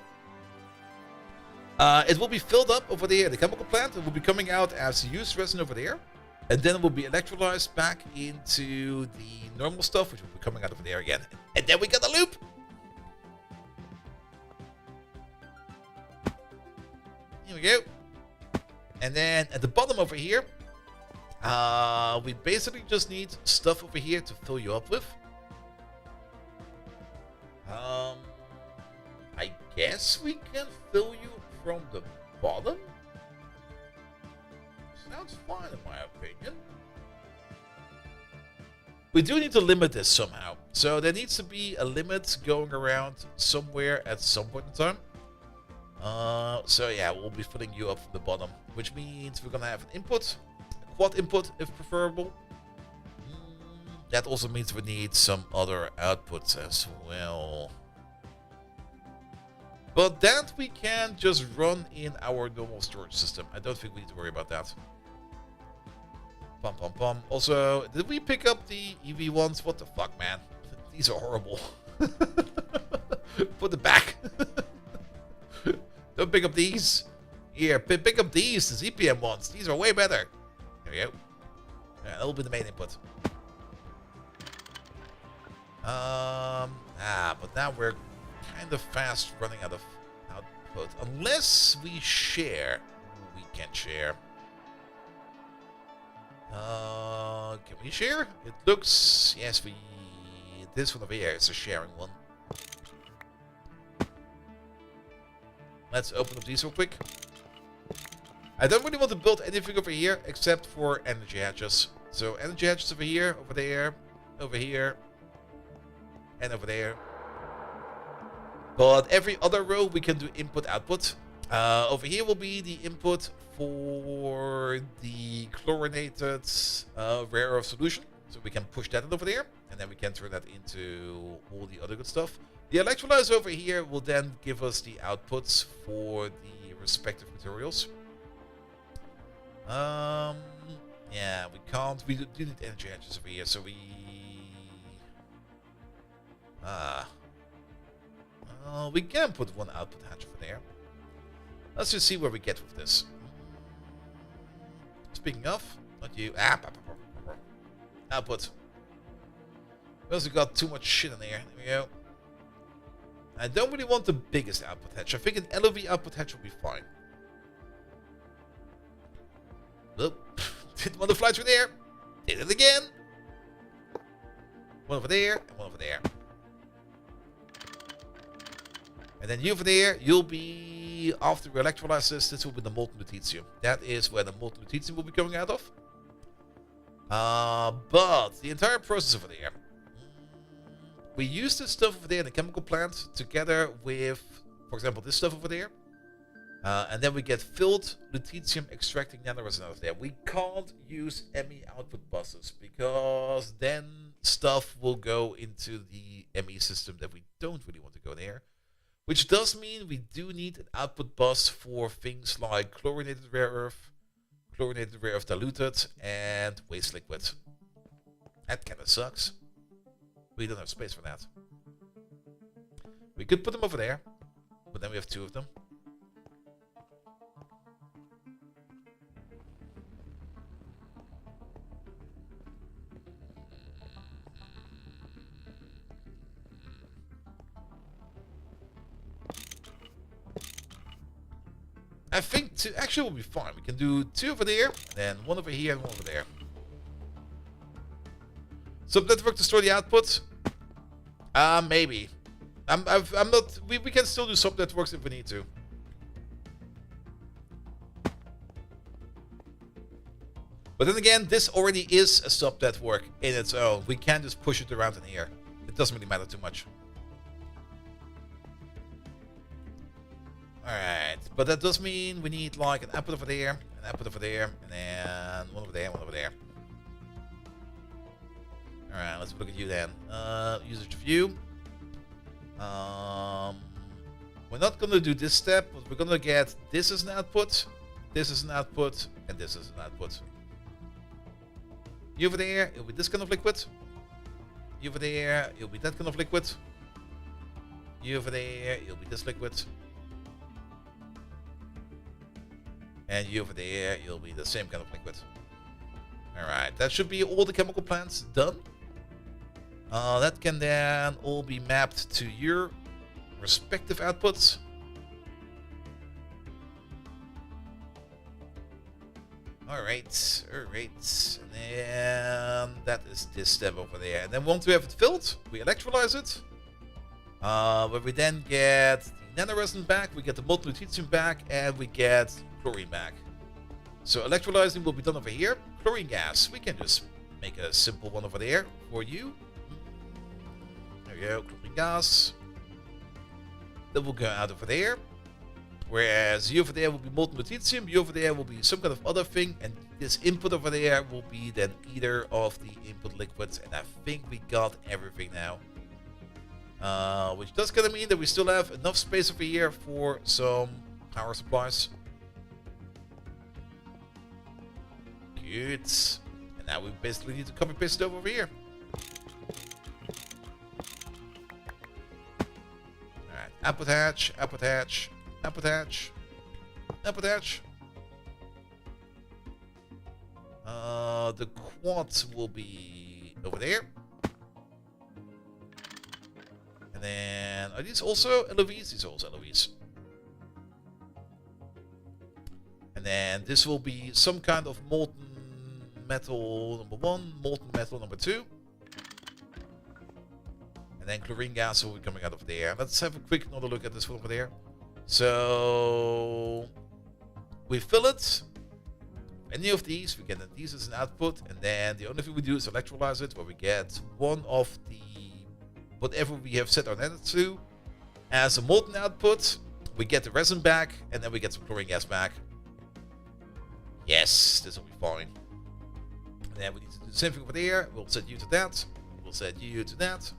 It will be filled up over there in the chemical plant. It will be coming out as used resin over there. And then it will be electrolyzed back into the normal stuff, which will be coming out over there again. And then we got the loop! Here we go. And then at the bottom over here, we basically just need stuff over here to fill you up with. I guess we can fill you from the bottom. Sounds fine in my opinion. we do need to limit this somehow. So there needs to be a limit going around somewhere at some point in time. So yeah, we'll be filling you up from the bottom, which means we're gonna have an input, a quad input if preferable. That also means we need some other outputs as well. But that we can just run in our normal storage system. I don't think we need to worry about that. Pum pum pum. Also, did we pick up the EV ones? What the fuck, man? These are horrible. Put it back. Don't pick up these. Here, pick up these, the ZPM ones. These are way better. There we go. Yeah, that will be the main input. But now we're kind of fast running out of output. Unless we share. We can share. Can we share? It looks... Yes, we... This one over here is a sharing one. Let's open up these real quick. I don't really want to build anything over here except for energy hatches. So energy hatches over here, over there, and over there. But every other row we can do input-output. Over here will be the input for the chlorinated rare earth solution. So we can push that over there, and then we can turn that into all the other good stuff. The electrolyzer over here will then give us the outputs for the respective materials. Yeah, we can't. We do need energy hatches over here, so we. We can put one output hatch over there. Let's just see where we get with this. Speaking of, not you. Output. We also got too much shit in there. There we go. I don't really want the biggest output hatch. I think an LOV output hatch will be fine. Oop. Didn't want to fly through there. Did it again. One over there and one over there. And then you over there, you'll be, after we electrolyze this will be the molten lutetium. That is where the molten lutetium will be coming out of. But the entire process over there, we use this stuff over there in the chemical plant together with, for example, this stuff over there. And then we get filled lutetium extracting nanoresin out of there. We can't use ME output buses because then stuff will go into the ME system that we don't really want to go there. Which does mean we do need an output bus for things like chlorinated rare earth diluted, and waste liquid. That kind of sucks. We don't have space for that. We could put them over there, but then we have two of them. I think two actually will be fine. We can do two over there, and then one over here and one over there. Sub-network to store the output? Maybe. I'm not. We can still do sub-networks if we need to. But then again, this already is a sub-network in its own. We can just push it around in here. It doesn't really matter too much. Alright, but that does mean we need like an output over there, an output over there, and then one over there, one over there. Alright, let's look at you then. Usage view. We're not going to do this step, but we're going to get this as an output, this is an output, and this is an output. You over there, it'll be this kind of liquid. You over there, it'll be that kind of liquid. You over there, it'll be this liquid. And you over there, you'll be the same kind of liquid. Alright, that should be all the chemical plants done. That can then all be mapped to your respective outputs. Alright, alright. And then that is this step over there. And then once we have it filled, we electrolyze it. Where we then get the nanoresin back, we get the molten lutetium back, and we get chlorine back. So electrolyzing will be done over here. Chlorine gas, we can just make a simple one over there for you. There we go, chlorine gas. That will go out over there. Whereas you over there will be molten lutetium, you over there will be some kind of other thing, and this input over there will be then either of the input liquids, and I think we got everything now. Which does kind of mean that we still have enough space over here for some power supplies. Good. And now we basically need to copy paste it over here. Alright, output hatch, output hatch, output hatch, output hatch. The quad will be over there. And then, are these also LOVs? These are also LOVs. And then this will be some kind of molten metal number 1, molten metal number 2. And then chlorine gas will be coming out of there. Let's have a quick another look at this one over there. So we fill it. Any of these, we get these as an output, and then the only thing we do is electrolyze it, where we get one of the whatever we have set our net to as a molten output. We get the resin back, and then we get some chlorine gas back. Yes, this will be fine. And then we need to do the same thing over there. We'll set you to that. We'll set you to that.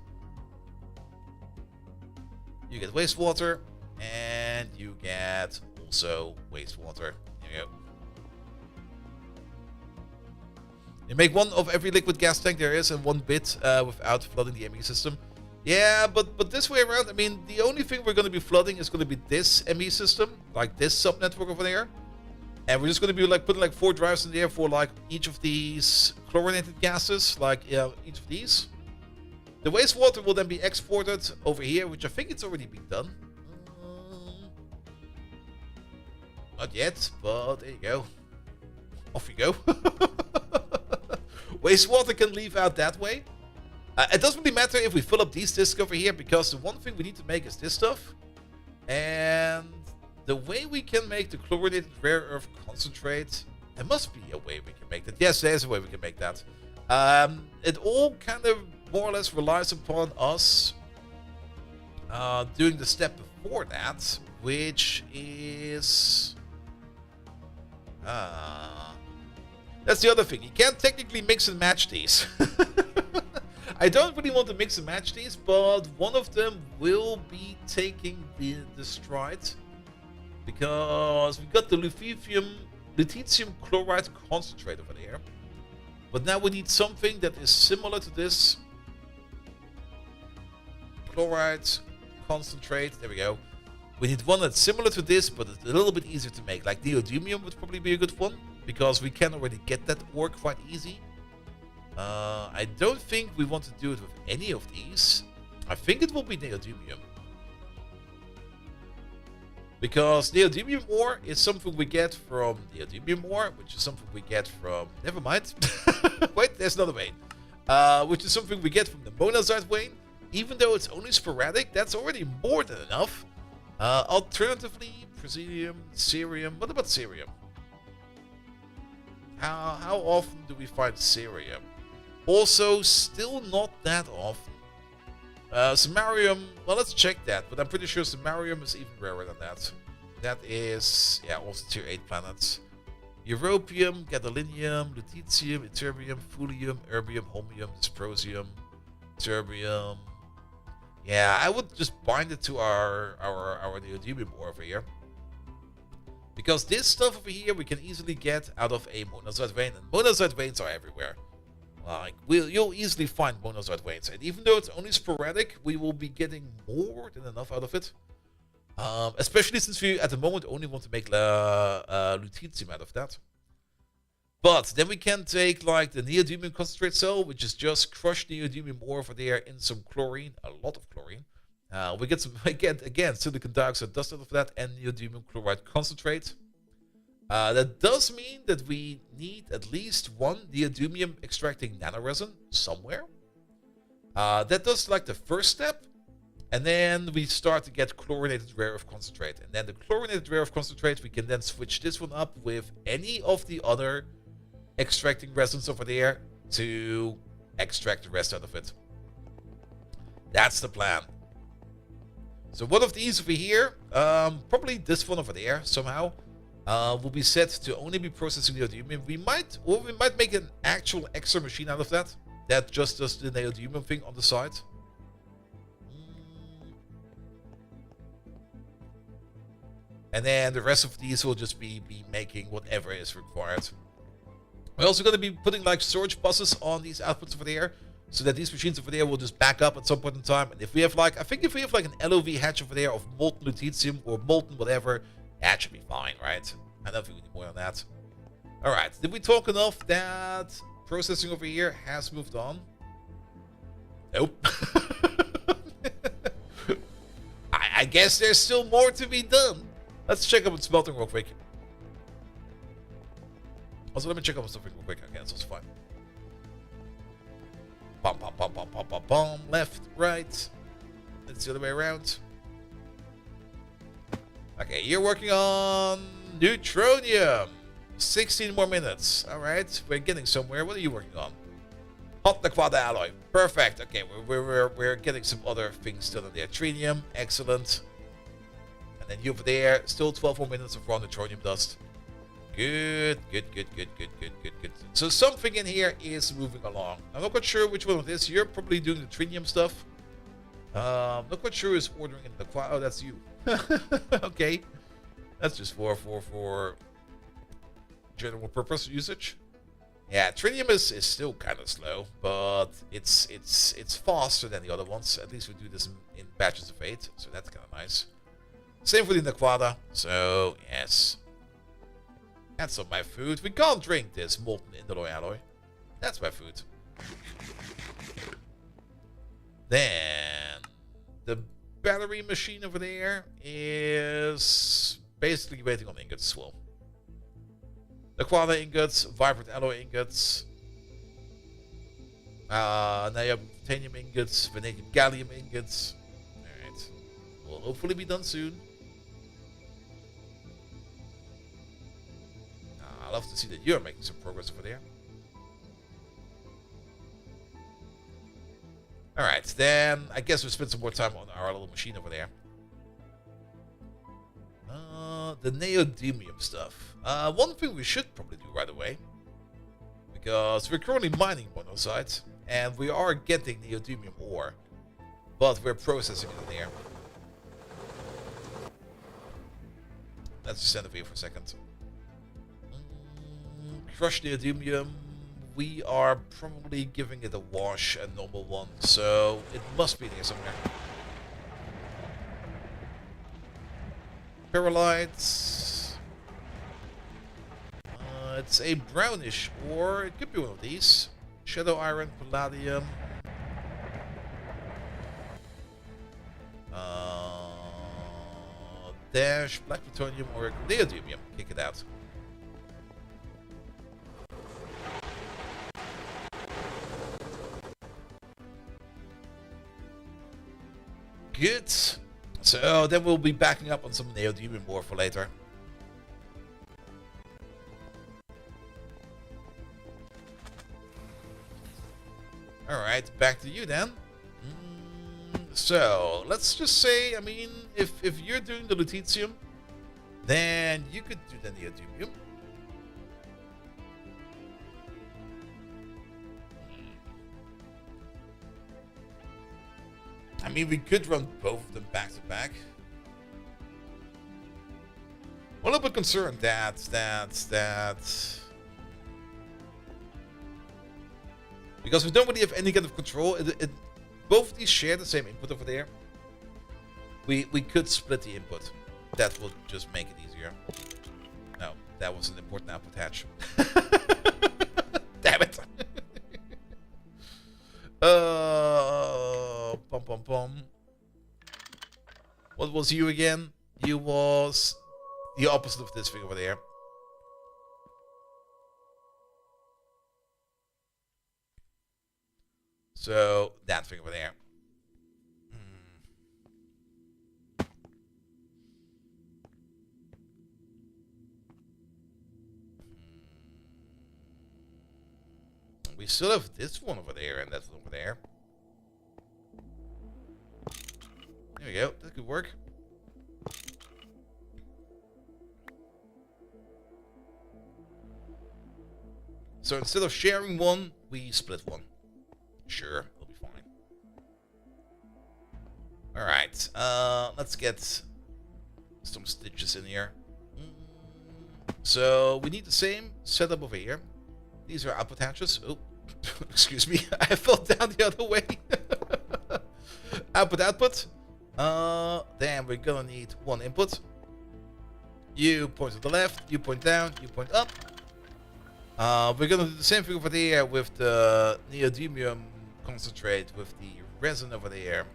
You get wastewater, and you get also wastewater. There you go. You make one of every liquid gas tank there is and one bit without flooding the ME system. Yeah, but this way around, I mean, the only thing we're going to be flooding is going to be this ME system, like this subnetwork over there. And we're just going to be like putting like 4 drives in there for like each of these chlorinated gases, like each of these. The wastewater will then be exported over here, which I think it's already been done. Not yet, but there you go. Off you go. Wastewater can leave out that way. It doesn't really matter if we fill up these discs over here, because the one thing we need to make is this stuff. And the way we can make the chlorinated rare earth concentrate, there must be a way we can make that. Yes, there's a way we can make that. It all kind of more or less relies upon us doing the step before that, which is... that's the other thing. You can't technically mix and match these. I don't really want to mix and match these, but one of them will be taking the stride, because we got the lutetium chloride concentrate over there. But now we need something that is similar to this chloride concentrate. There we go. We need one that's similar to this, but it's a little bit easier to make. Like neodymium would probably be a good one, because we can already get that ore quite easy. I don't think we want to do it with any of these. I think it will be neodymium. Because neodymium ore is something we get from neodymium ore, which is something we get from... Never mind. Wait, there's another vein. Which is something we get from the monazite vein. Even though it's only sporadic, that's already more than enough. Alternatively, proscenium, cerium. What about cerium? How often do we find cerium? Also, still not that often. Samarium, well, let's check that, but I'm pretty sure samarium is even rarer than that. That is, yeah, also tier 8 planets. Europium, gadolinium, lutetium, ytterbium, thulium, erbium, holmium, dysprosium, terbium. Yeah, I would just bind it to our neodymium ore over here. Because this stuff over here we can easily get out of a monazite vein, and monazite veins are everywhere. Like, you'll easily find monazite veins, and even though it's only sporadic, we will be getting more than enough out of it. Especially since we, at the moment, only want to make lutetium out of that. But then we can take, like, the neodymium concentrate cell, which is just crushed neodymium ore over there in some chlorine, a lot of chlorine. We get some, again, silicon dioxide dust out of that, and neodymium chloride concentrate. That does mean that we need at least one neodymium extracting nanoresin somewhere. That does like the first step. And then we start to get chlorinated rare earth concentrate. And then the chlorinated rare earth concentrate, we can then switch this one up with any of the other extracting resins over there to extract the rest out of it. That's the plan. So one of these over here, probably this one over there somehow, will be set to only be processing neodymium. We might make an actual extra machine out of that. That just does the neodymium thing on the side. And then the rest of these will just be making whatever is required. We're also going to be putting like storage buses on these outputs over there, so that these machines over there will just back up at some point in time. And if we have like, I think if we have like an LOV hatch over there of molten lutetium or molten whatever, that should be fine, right? I don't think we need more on that. Alright, did we talk enough that processing over here has moved on? Nope. I guess there's still more to be done. Let's check up on smelting real quick. Also, let me check up on something real quick. Okay, that's also fine. Bum, bum, bum, bum, bum, bum, bum. Left, right. It's the other way around. Okay, you're working on neutronium. 16 more minutes. Alright, we're getting somewhere. What are you working on? Hot quad alloy. Perfect. Okay, we're getting some other things still in there. Trinium. Excellent. And then you over there. Still 12 more minutes of raw neutronium dust. Good. So something in here is moving along. I'm not quite sure which one of this. You're probably doing the trinium stuff. Not quite sure who's ordering in the quad. Oh, that's you. Okay. That's just for general purpose usage. Yeah, trinium is still kind of slow, but it's faster than the other ones. At least we do this in batches of 8, so that's kind of nice. Same for the Naquada. So yes. That's not my food. We can't drink this molten indoloi alloy. That's my food. Then the battery machine over there is basically waiting on ingots as well. The Quada ingots, vibrant alloy ingots, niobium titanium ingots, vanadium gallium ingots. Alright. Will hopefully be done soon. I love to see that you're making some progress over there. Alright, then I guess we'll spend some more time on our little machine over there. The neodymium stuff. One thing we should probably do right away, because we're currently mining monazite, and we are getting neodymium ore, but we're processing it in there. Let's just send it here for a second. Crushed neodymium. We are probably giving it a wash, a normal one, so it must be there somewhere. Perlites. It's a brownish ore. It could be one of these. Shadow iron, palladium. Dash, black plutonium, or neodymium. Kick it out. Good. So then we'll be backing up on some neodymium ore for later. Alright, back to you then. So, let's just say, I mean, if you're doing the lutetium, then you could do the neodymium. I mean, we could run both of them back to back. I'm a little bit concerned that because we don't really have any kind of control. Both of these share the same input over there. We could split the input. That would just make it easier. No, that was an important output hatch. Damn it. Pom. What was you again? You was the opposite of this thing over there. So, that thing over there. We still have this one over there and that one over there. There we go. That could work. So instead of sharing one, we split one. Sure, it'll be fine. Alright, let's get some stitches in here. So we need the same setup over here. These are output hatches. Oh, excuse me, I fell down the other way. Output. Then we're gonna need one input. You point to the left, you point down, you point up. We're gonna do the same thing over there with the neodymium concentrate with the resin over there.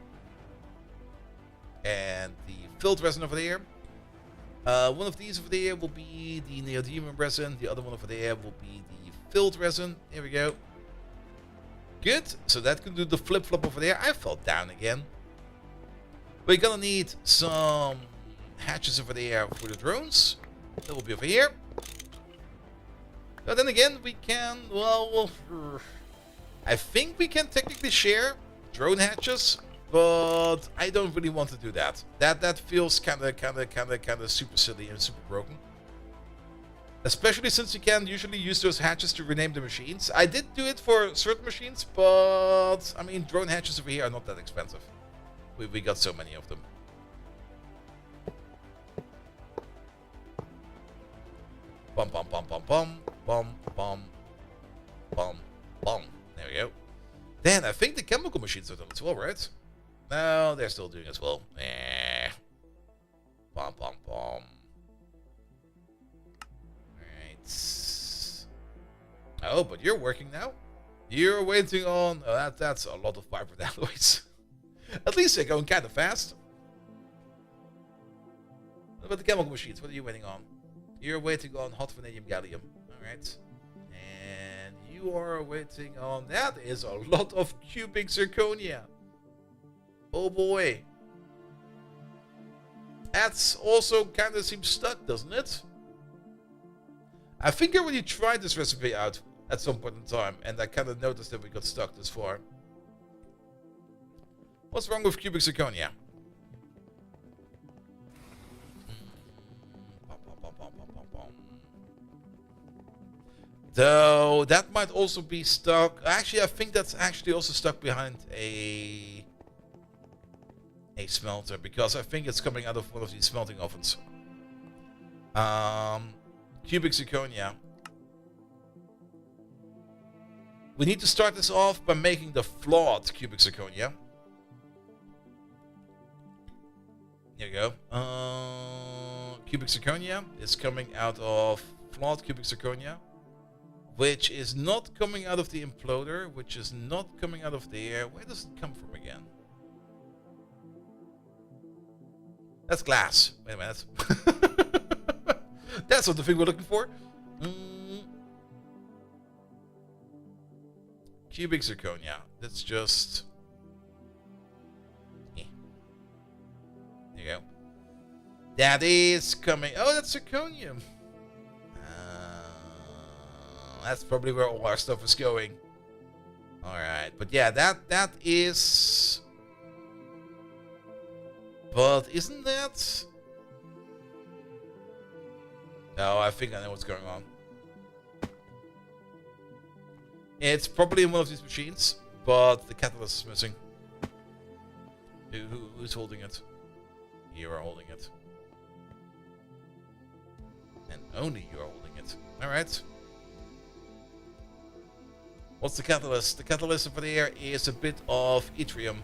And the filled resin over there. One of these over there will be the neodymium resin. The other one over there will be the filled resin. Here we go. Good. So that can do the flip-flop over there. I fell down again. We're gonna need some hatches over there for the drones. That will be over here. But then again, we can, well, I think we can technically share drone hatches, but I don't really want to do that. That feels kind of super silly and super broken. Especially since you can usually use those hatches to rename the machines. I did do it for certain machines, but I mean, drone hatches over here are not that expensive. We got so many of them. Bum bum bum bum bum bum bum bum bum. There we go. Then I think the chemical machines are done as well, right? No, they're still doing as well. Bum bum bum. Alright. Oh, but you're working now. You're waiting on. Oh, that's a lot of vibrant alloys. At least they're going kind of fast. What about the chemical machines? What are you waiting on? You're waiting on hot vanadium gallium. Alright. And you are waiting on... That is a lot of cubic zirconia. Oh boy. That's also kind of seems stuck, doesn't it? I think I already tried this recipe out at some point in time, and I kind of noticed that we got stuck this far. What's wrong with cubic zirconia? Though that might also be stuck. Actually, I think that's actually also stuck behind a smelter, because I think it's coming out of one of these smelting ovens. Cubic zirconia. We need to start this off by making the flawed cubic zirconia. Here we go. Cubic zirconia is coming out of flawed cubic zirconia, which is not coming out of the imploder, which is not coming out of there. Where does it come from again? That's glass. Wait a minute. That's not the thing we're looking for. Cubic zirconia. That's just... There you go. That is coming... Oh, that's zirconium. That's probably where all our stuff is going. Alright, but yeah, that is... But isn't that... No, I think I know what's going on. It's probably in one of these machines, but the catalyst is missing. Who's holding it? You are holding it. And only you are holding it. Alright. What's the catalyst? The catalyst over there is a bit of yttrium.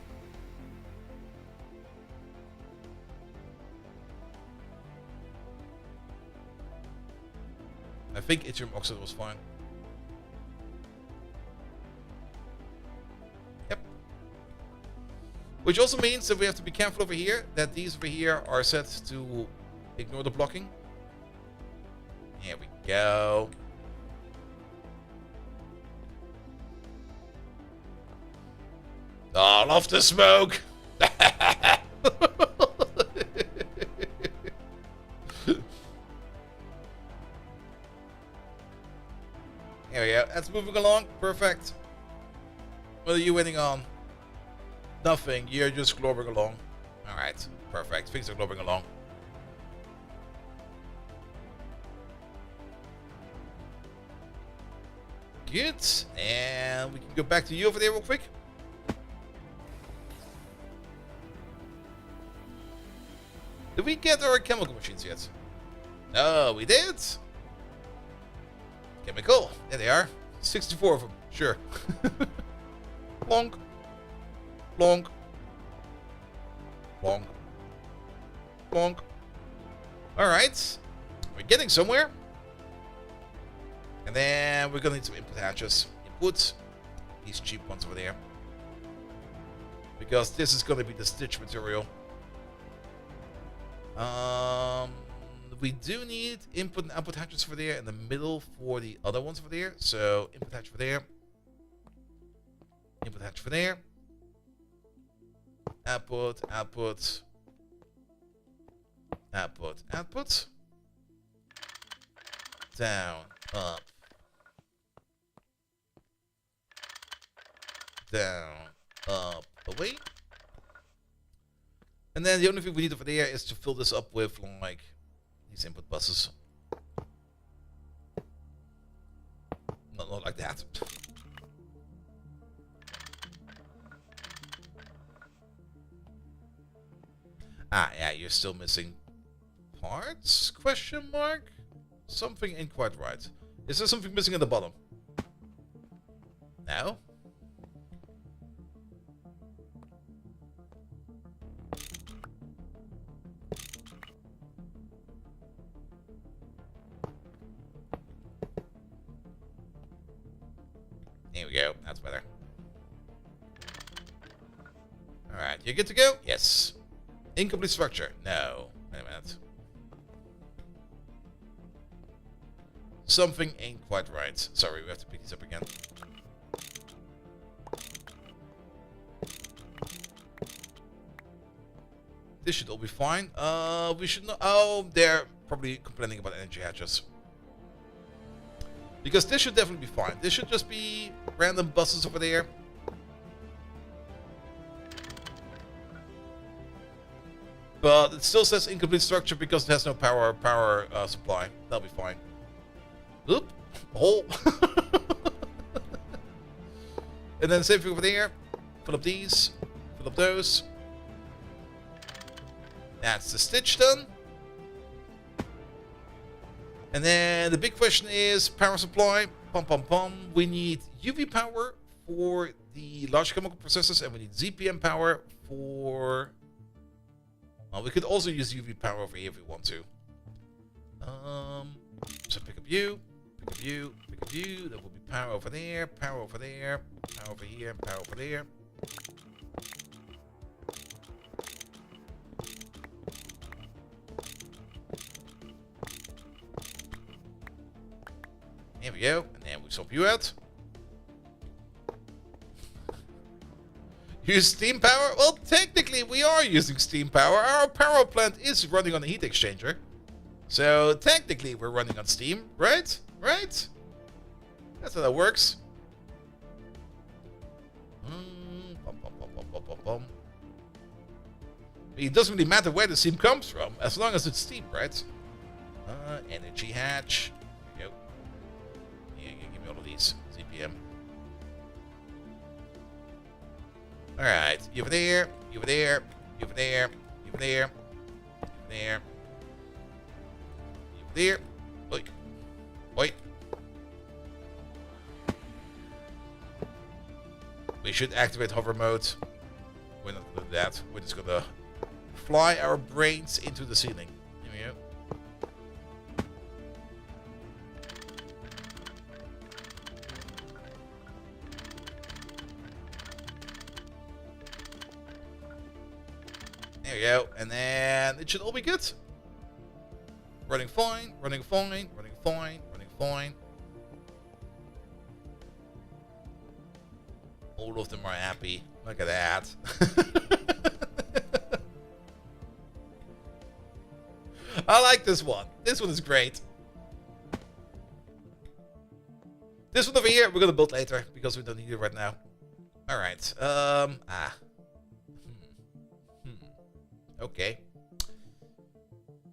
I think yttrium oxide was fine. Yep. Which also means that we have to be careful over here, that these over here are set to ignore the blocking. There we go. Oh, I love the smoke! Here we go. That's moving along. Perfect. What are you waiting on? Nothing. You're just globing along. Alright. Perfect. Things are globing along. Good. And we can go back to you over there real quick. Did we get our chemical machines yet? No, we did. Chemical. There they are. 64 of them. Sure. Long. Long. Long. Long. Alright. We're getting somewhere. And then we're gonna need some input hatches. Input. These cheap ones over there. Because this is gonna be the stitch material. We do need input and output hatches for there in the middle for the other ones over there. So input hatch for there. Input hatch for there. Output, output. Output, output. Down, up. Down, up, away. And then the only thing we need over there is to fill this up with like these input buses. Not like that. Ah, yeah, you're still missing parts? Question mark? Something ain't quite right. Is there something missing at the bottom? No? There we go. That's better. Alright, you good to go? Yes. Incomplete structure. No. Wait a minute. Something ain't quite right. Sorry, we have to pick these up again. This should all be fine. We should not... Oh, they're probably complaining about energy hatches. Because this should definitely be fine. This should just be random buses over there. But it still says incomplete structure because it has no power supply. That'll be fine. Oop. Hole. And then same thing over there. Fill up these. Fill up those. That's the stitch done. And then the big question is power supply. Pum pum pum. We need UV power for the large chemical processes, and we need ZPM power for... Well, we could also use UV power over here if we want to. So pick up you, pick up you, pick up you. There will be power over there, power over there, power over here, power over there. There we go, and then we swap you out. Use steam power? Well, technically we are using steam power. Our power plant is running on a heat exchanger. So technically we're running on steam, right? Right? That's how that works. It doesn't really matter where the steam comes from, as long as it's steam, right? Energy hatch. There we go. Yeah, give me all of these. ZPM. Alright, you over there, you over there, you over there, you over there, you over there, you over there. Oi. Oi. We should activate hover mode. We're not gonna do that. We're just gonna fly our brains into the ceiling. Here we go. There we go, and then it should all be good. Running fine, running fine, running fine, running fine. All of them are happy. Look at that. I like this one. This one is great. This one over here, we're gonna build later because we don't need it right now. All right. Okay.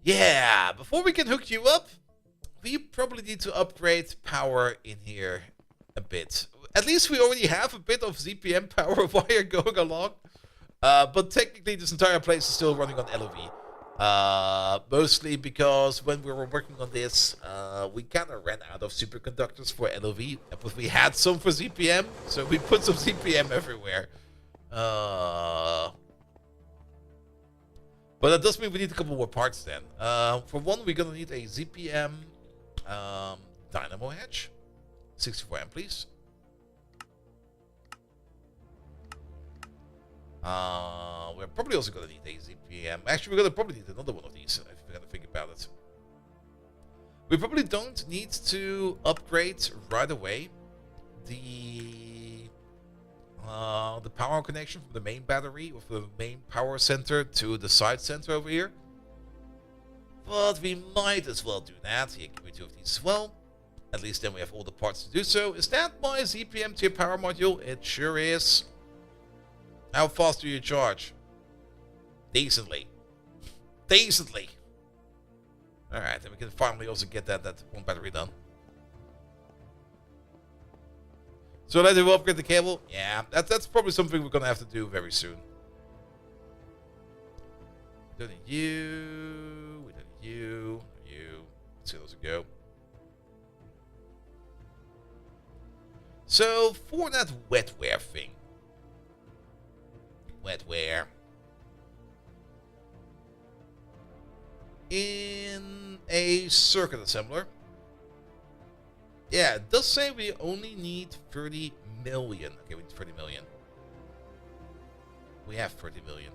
Yeah. Before we can hook you up, we probably need to upgrade power in here a bit. At least we already have a bit of ZPM power wire going along. But technically, this entire place is still running on LOV. Mostly because when we were working on this, we kind of ran out of superconductors for LOV, but we had some for ZPM, so we put some ZPM everywhere. But that does mean we need a couple more parts then. For one, we're gonna need a ZPM dynamo hedge, 64 amp, please. We're probably also gonna need a ZPM. Actually, we're gonna probably need another one of these if we're gonna think about it. We probably don't need to upgrade right away the power connection from the main battery or from the main power center to the side center over here. But we might as well do that. Here, give me two of these as well. At least then we have all the parts to do so. Is that my ZPM to your power module? It sure is. How fast do you charge? Decently. Decently. Alright, then we can finally also get that one battery done. So let's upgrade the cable. Yeah, that's probably something we're gonna have to do very soon. We don't need you. We don't need you. You. Let's see those go. So for that wetware thing. Wetware. In a circuit assembler. Yeah, it does say we only need 30 million. Okay, we need 30 million. We have 30 million.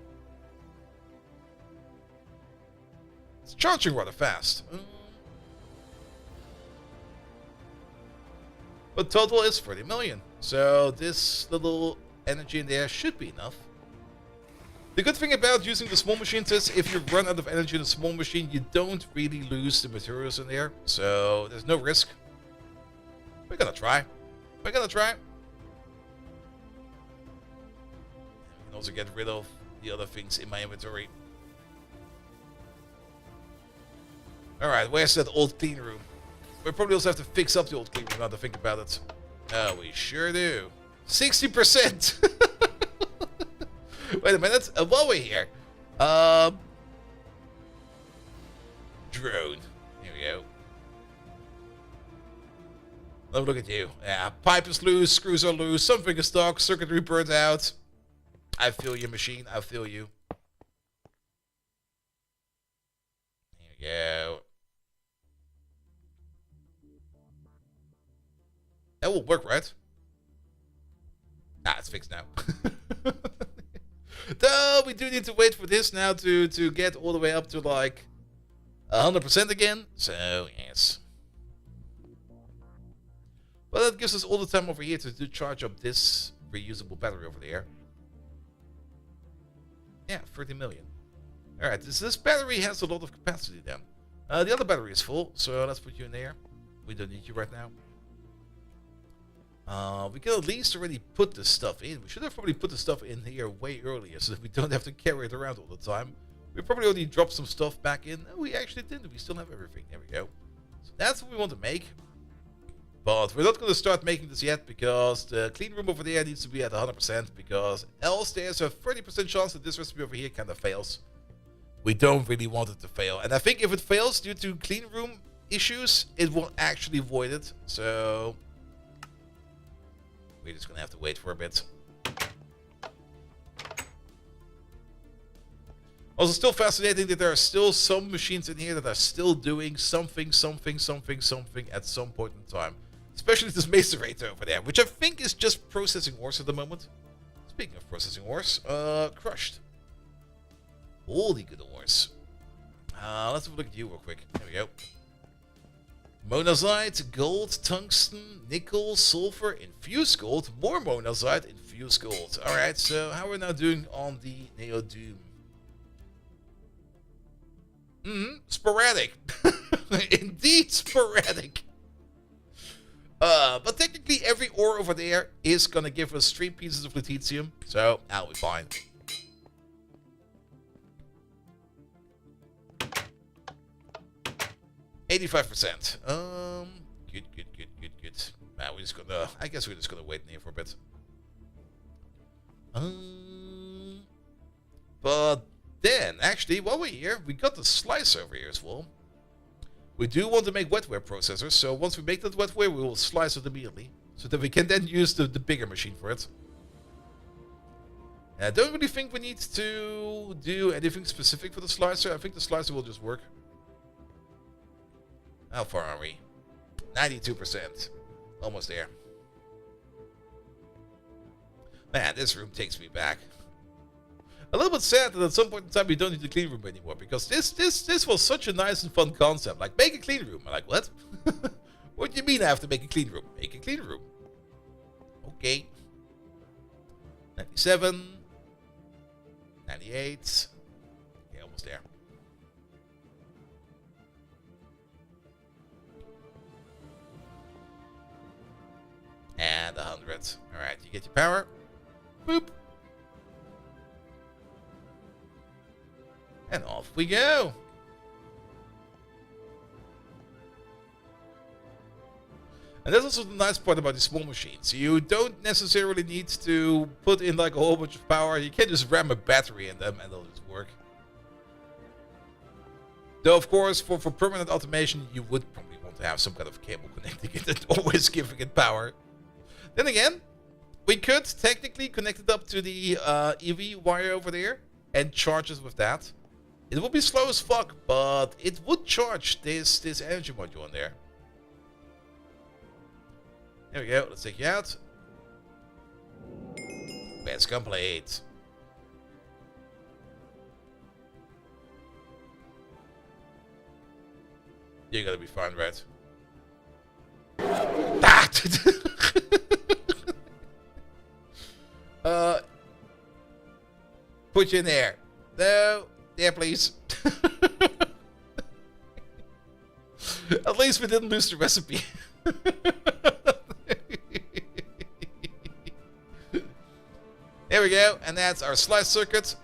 It's charging rather fast. But total is 30 million. So this little energy in there should be enough. The good thing about using the small machines is if you run out of energy in a small machine, you don't really lose the materials in there. So there's no risk. We're gonna try. We're gonna try. We can also get rid of the other things in my inventory. Alright, where's that old clean room? We probably also have to fix up the old clean room now to think about it. Oh, we sure do. 60%! Wait a minute, while we're here. Drone. Here we go. Let me look at you. Yeah, pipe is loose, screws are loose, something is stuck, circuitry burnt out. I feel you, machine. I feel you. Here we go. That will work, right? Ah, it's fixed now. Though we do need to wait for this now to get all the way up to like 100% again. So, yes. But that gives us all the time over here to charge up this reusable battery over there. Yeah, 30 million. Alright, this battery has a lot of capacity then. The other battery is full, so let's put you in there. We don't need you right now. We can at least already put this stuff in. We should have probably put the stuff in here way earlier so that we don't have to carry it around all the time. We probably already dropped some stuff back in. No, we actually didn't. We still have everything. There we go. So that's what we want to make. But we're not going to start making this yet because the clean room over there needs to be at 100% because else there's a 30% chance that this recipe over here kind of fails. We don't really want it to fail. And I think if it fails due to clean room issues, it will actually void it. So we're just going to have to wait for a bit. Also, still fascinating that there are still some machines in here that are still doing something at some point in time. Especially this macerator over there, which I think is just processing ores at the moment. Speaking of processing ores, crushed. All the good ores. Let's have a look at you real quick. There we go. Monazite, gold, tungsten, nickel, sulfur, infused gold, more monazite, infused gold. Alright, so how are we now doing on the neodymium? Sporadic. Indeed sporadic. But technically, every ore over there is gonna give us 3 pieces of lutetium, so that'll be fine. %. Good. Nah, we're just gonna. I guess we're just gonna wait in here for a bit. But then, actually, while we're here, we got the slicer over here as well. We do want to make wetware processors, so once we make that wetware, we will slice it immediately, so that we can then use the bigger machine for it. And I don't really think we need to do anything specific for the slicer. I think the slicer will just work. How far are we? 92%. Almost there. Man, this room takes me back. A little bit sad that at some point in time we don't need the clean room anymore, because this was such a nice and fun concept. Like, make a clean room. I'm like, what? What do you mean I have to make a clean room? Make a clean room. Okay. 97. 98. Okay, almost there. And 100. Alright, you get your power. Boop. And off we go. And that's also the nice part about these small machines. You don't necessarily need to put in like a whole bunch of power. You can just ram a battery in them and they'll just work. Though, of course, for permanent automation, you would probably want to have some kind of cable connecting it and always giving it power. Then again, we could technically connect it up to the EV wire over there and charge it with that. It would be slow as fuck, but it would charge this energy module in there. There we go. Let's take you out. Quest complete. You're gonna be fine, right? Put you in there. No. There, please. At least we didn't lose the recipe. There we go. And that's our slice circuit.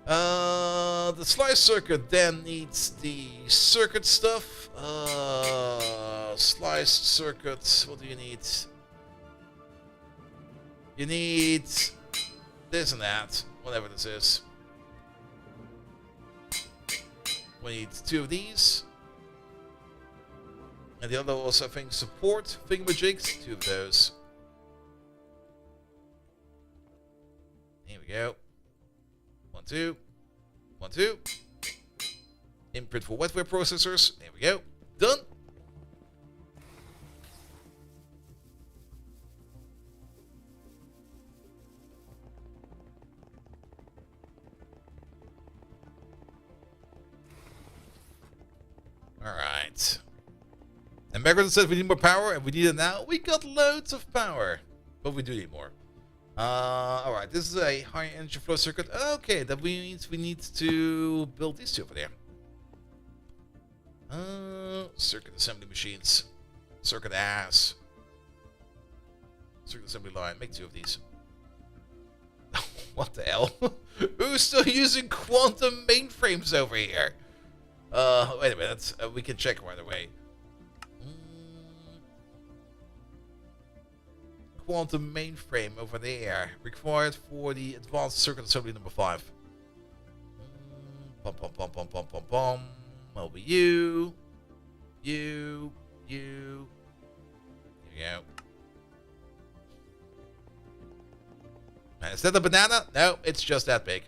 The slice circuit then needs the circuit stuff. Slice circuit. What do you need? You need this and that, whatever this is. We need 2 of these. And the other also, I think, support thingamajigs, 2 of those. Here we go. 1, 2. 1, 2. Input for wetware processors. There we go. Done. Alright. And Megatron says we need more power, and we need it now. We got loads of power. But we do need more. Alright, this is a high energy flow circuit. Okay, that we need to build these 2 over there. Circuit assembly machines. Circuit ass. Circuit assembly line. Make 2 of these. What the hell? Who's still using quantum mainframes over here? Wait a minute. We can check right away. Quantum mainframe over there. Required for the advanced circuit assembly number 5. Pom pom pom pom pom pom pom. Over you. You. Here we go. And is that a banana? No, it's just that big.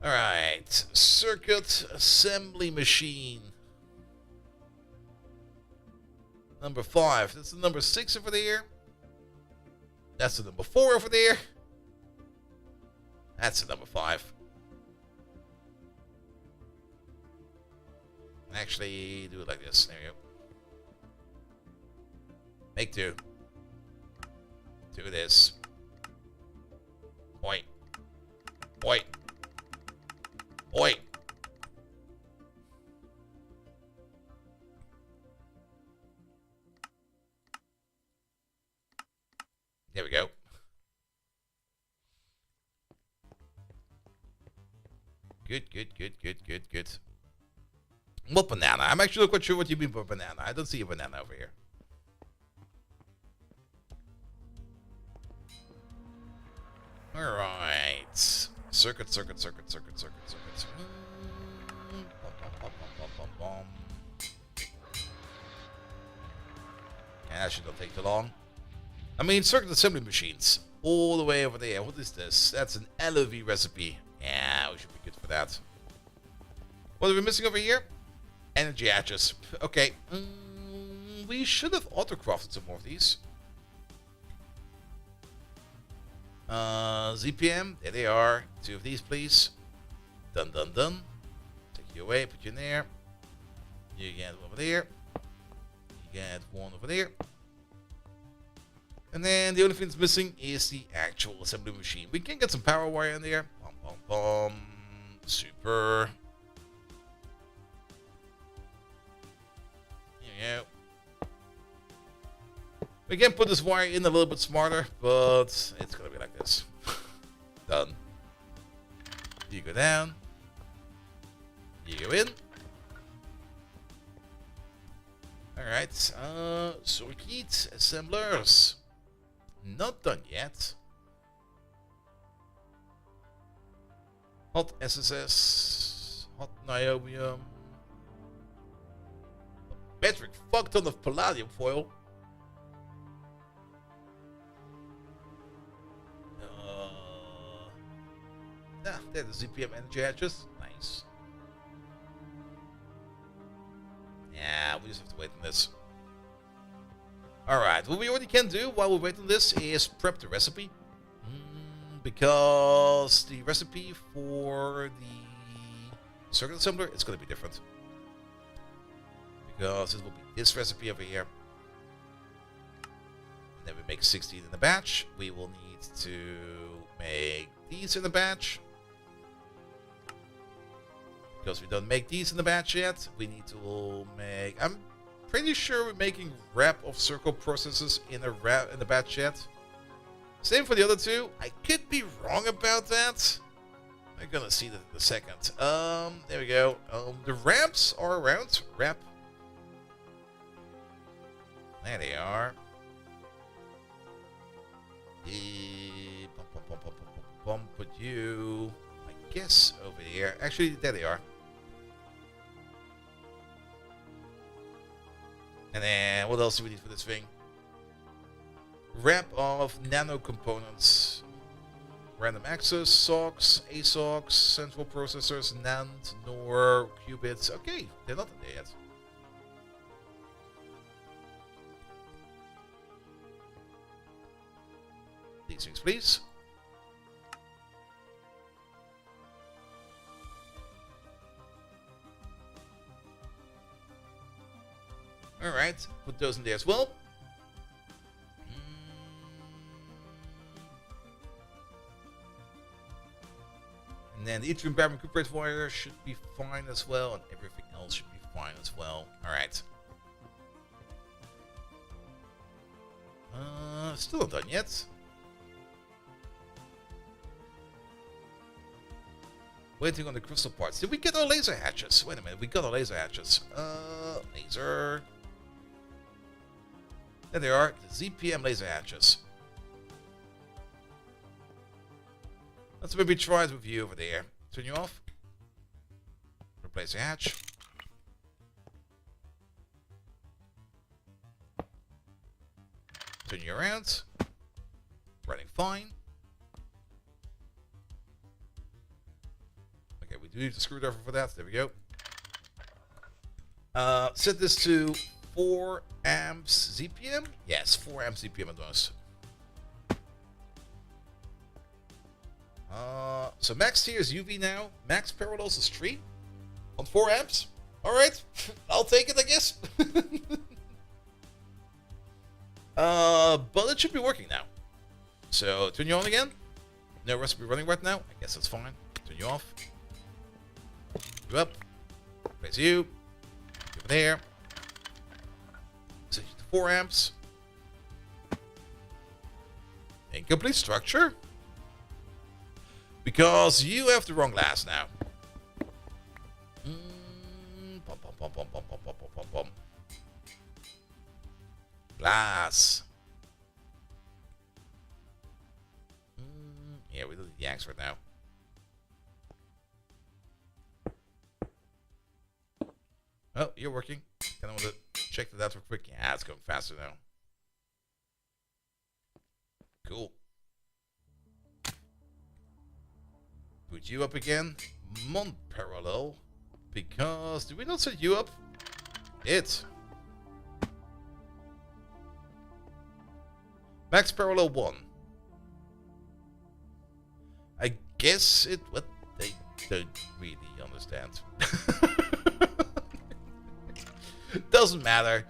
Alright. Circuit assembly machine. Number 5. That's the number 6 over there. That's the number 4 over there. That's the number 5. Actually, do it like this. There you go. Make 2. Do this. Point. Point. boy. There we go. Good, good, good, good, good, good. What banana? I'm actually not quite sure what you mean by banana. I don't see a banana over here. Alright. Circuit, circuit, circuit, circuit, circuit, circuit. Yeah, that should not take too long. I mean, circuit assembly machines. All the way over there. What is this? That's an LOV recipe. Yeah, we should be good for that. What are we missing over here? Energy hatches. Okay. We should have auto-crafted some more of these. ZPM. There they are. 2 of these, please. Done, done, done. Take you away. Put you in there. You get one over there. You get one over there. And then the only thing that's missing is the actual assembly machine. We can get some power wire in there. Bum, bum, bum. Super. Here we go. We can put this wire in a little bit smarter, but it's gonna be like this. Done. You go down. You go in. Alright, circuit assemblers. Not done yet. Hot SSS. Hot niobium. Metric fuck ton of palladium foil. There the ZPM energy hatches. Nice. Yeah, we just have to wait on this. Alright, what we already can do while we wait on this is prep the recipe. Because the recipe for the circuit assembler is going to be different. Because it will be this recipe over here. And then we make 16 in the batch. We will need to make these in the batch. Because we don't make these in the batch yet, we need to make... I'm pretty sure we're making wrap of circle processes in the batch yet. Same for the other two. I could be wrong about that. I'm gonna see that in a second. There we go. The ramps are around. Wrap. There they are. Put you, I guess, over here. Actually, there they are. And then, what else do we need for this thing? Wrap of nano components. Random access, SOCs, ASOCs, central processors, NAND, NOR, qubits. Okay, they're not in there yet. These things, please. Alright, put those in there as well. And then the yttrium barium cuprate wire should be fine as well, and everything else should be fine as well. Alright. Still not done yet. Waiting on the crystal parts. Did we get our laser hatches? Wait a minute, we got our laser hatches. Laser. There they are, the ZPM laser hatches. Let's maybe try it with you over there. Turn you off. Replace the hatch. Turn you around. Running fine. Okay, we do need the screwdriver for that. There we go. Set this to 4 amps ZPM. Yes, 4 amps ZPM at most. So max tier is UV now. Max parallels is 3 on 4 amps. All right, I'll take it, I guess. But it should be working now. So turn you on again. No recipe running right now. I guess that's fine. Turn you off. You up. Place you. Over there. Set you to 4 amps. Incomplete structure. Because you have the wrong glass now. Bum, bum, bum, bum, bum, bum, bum, bum, bum. Glass. Yeah, we don't need yanks right now. Oh, you're working. Kind of want to check that out real quick. Yeah, it's going faster now. Cool. Put you up again. Parallel. Because, did we not set you up? It. Max parallel 1. I guess it... What? They don't really understand. Doesn't matter.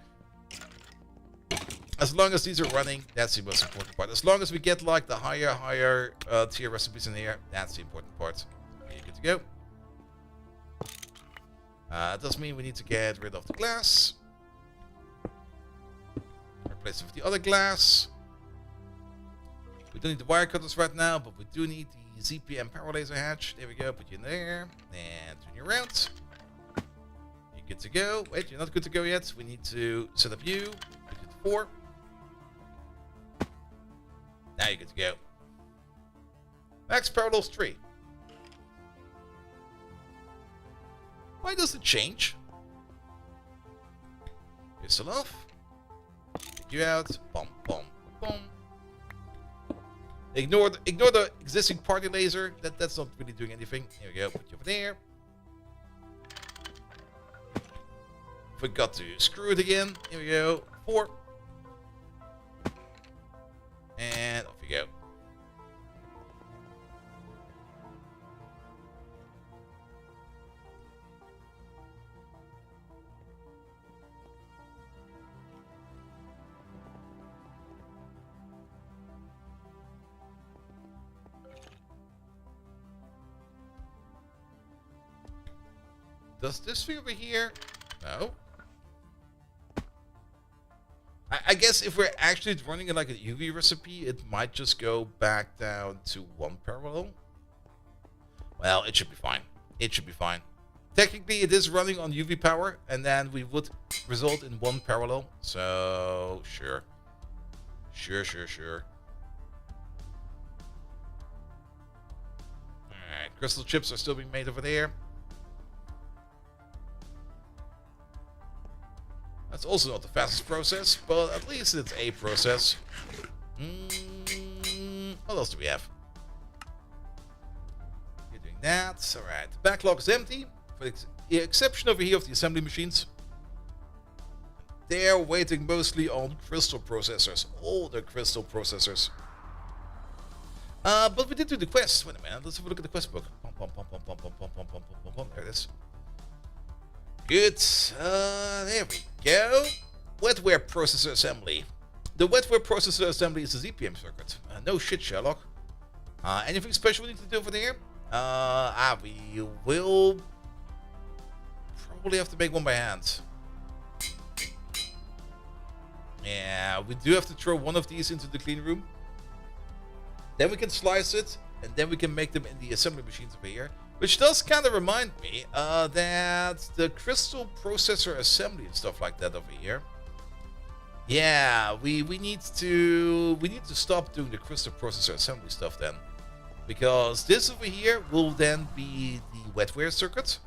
As long as these are running, that's the most important part. As long as we get like the higher tier recipes in here, that's the important part. You're good to go. It does mean we need to get rid of the glass. Replace it with the other glass. We don't need the wire cutters right now, but we do need the ZPM power laser hatch. There we go, put you in there. And turn you around. You're good to go. Wait, you're not good to go yet. We need to set up you. Put you to 4. Now you're good to go. Max parallels 3. Why does it change? Pistol off. Take you out. Bum, bum, bum. Ignore the existing party laser. That's not really doing anything. Here we go. Put you over there. Forgot to screw it again. Here we go. 4. And off you go. Does this thing over here? No. I guess if we're actually running it like a UV recipe, it might just go back down to 1 parallel. Well, it should be fine. It should be fine. Technically, it is running on UV power, and then we would result in 1 parallel. So, sure. Sure. Alright, crystal chips are still being made over there. That's also not the fastest process, but at least it's a process. What else do we have? You're doing that. Alright, the backlog is empty, for the exception over here of the assembly machines. They're waiting mostly on crystal processors. All the crystal processors. But we did do the quest. Wait a minute, let's have a look at the quest book. There it is. Good. There we go. Wetware processor assembly. The wetware processor assembly is a ZPM circuit. No shit, Sherlock. Anything special we need to do over there? We will probably have to make one by hand. Yeah, we do have to throw one of these into the clean room. Then we can slice it, and then we can make them in the assembly machines over here. Which does kind of remind me that the crystal processor assembly and stuff like that over here. Yeah, we need to stop doing the crystal processor assembly stuff then, because this over here will then be the wetware circuit,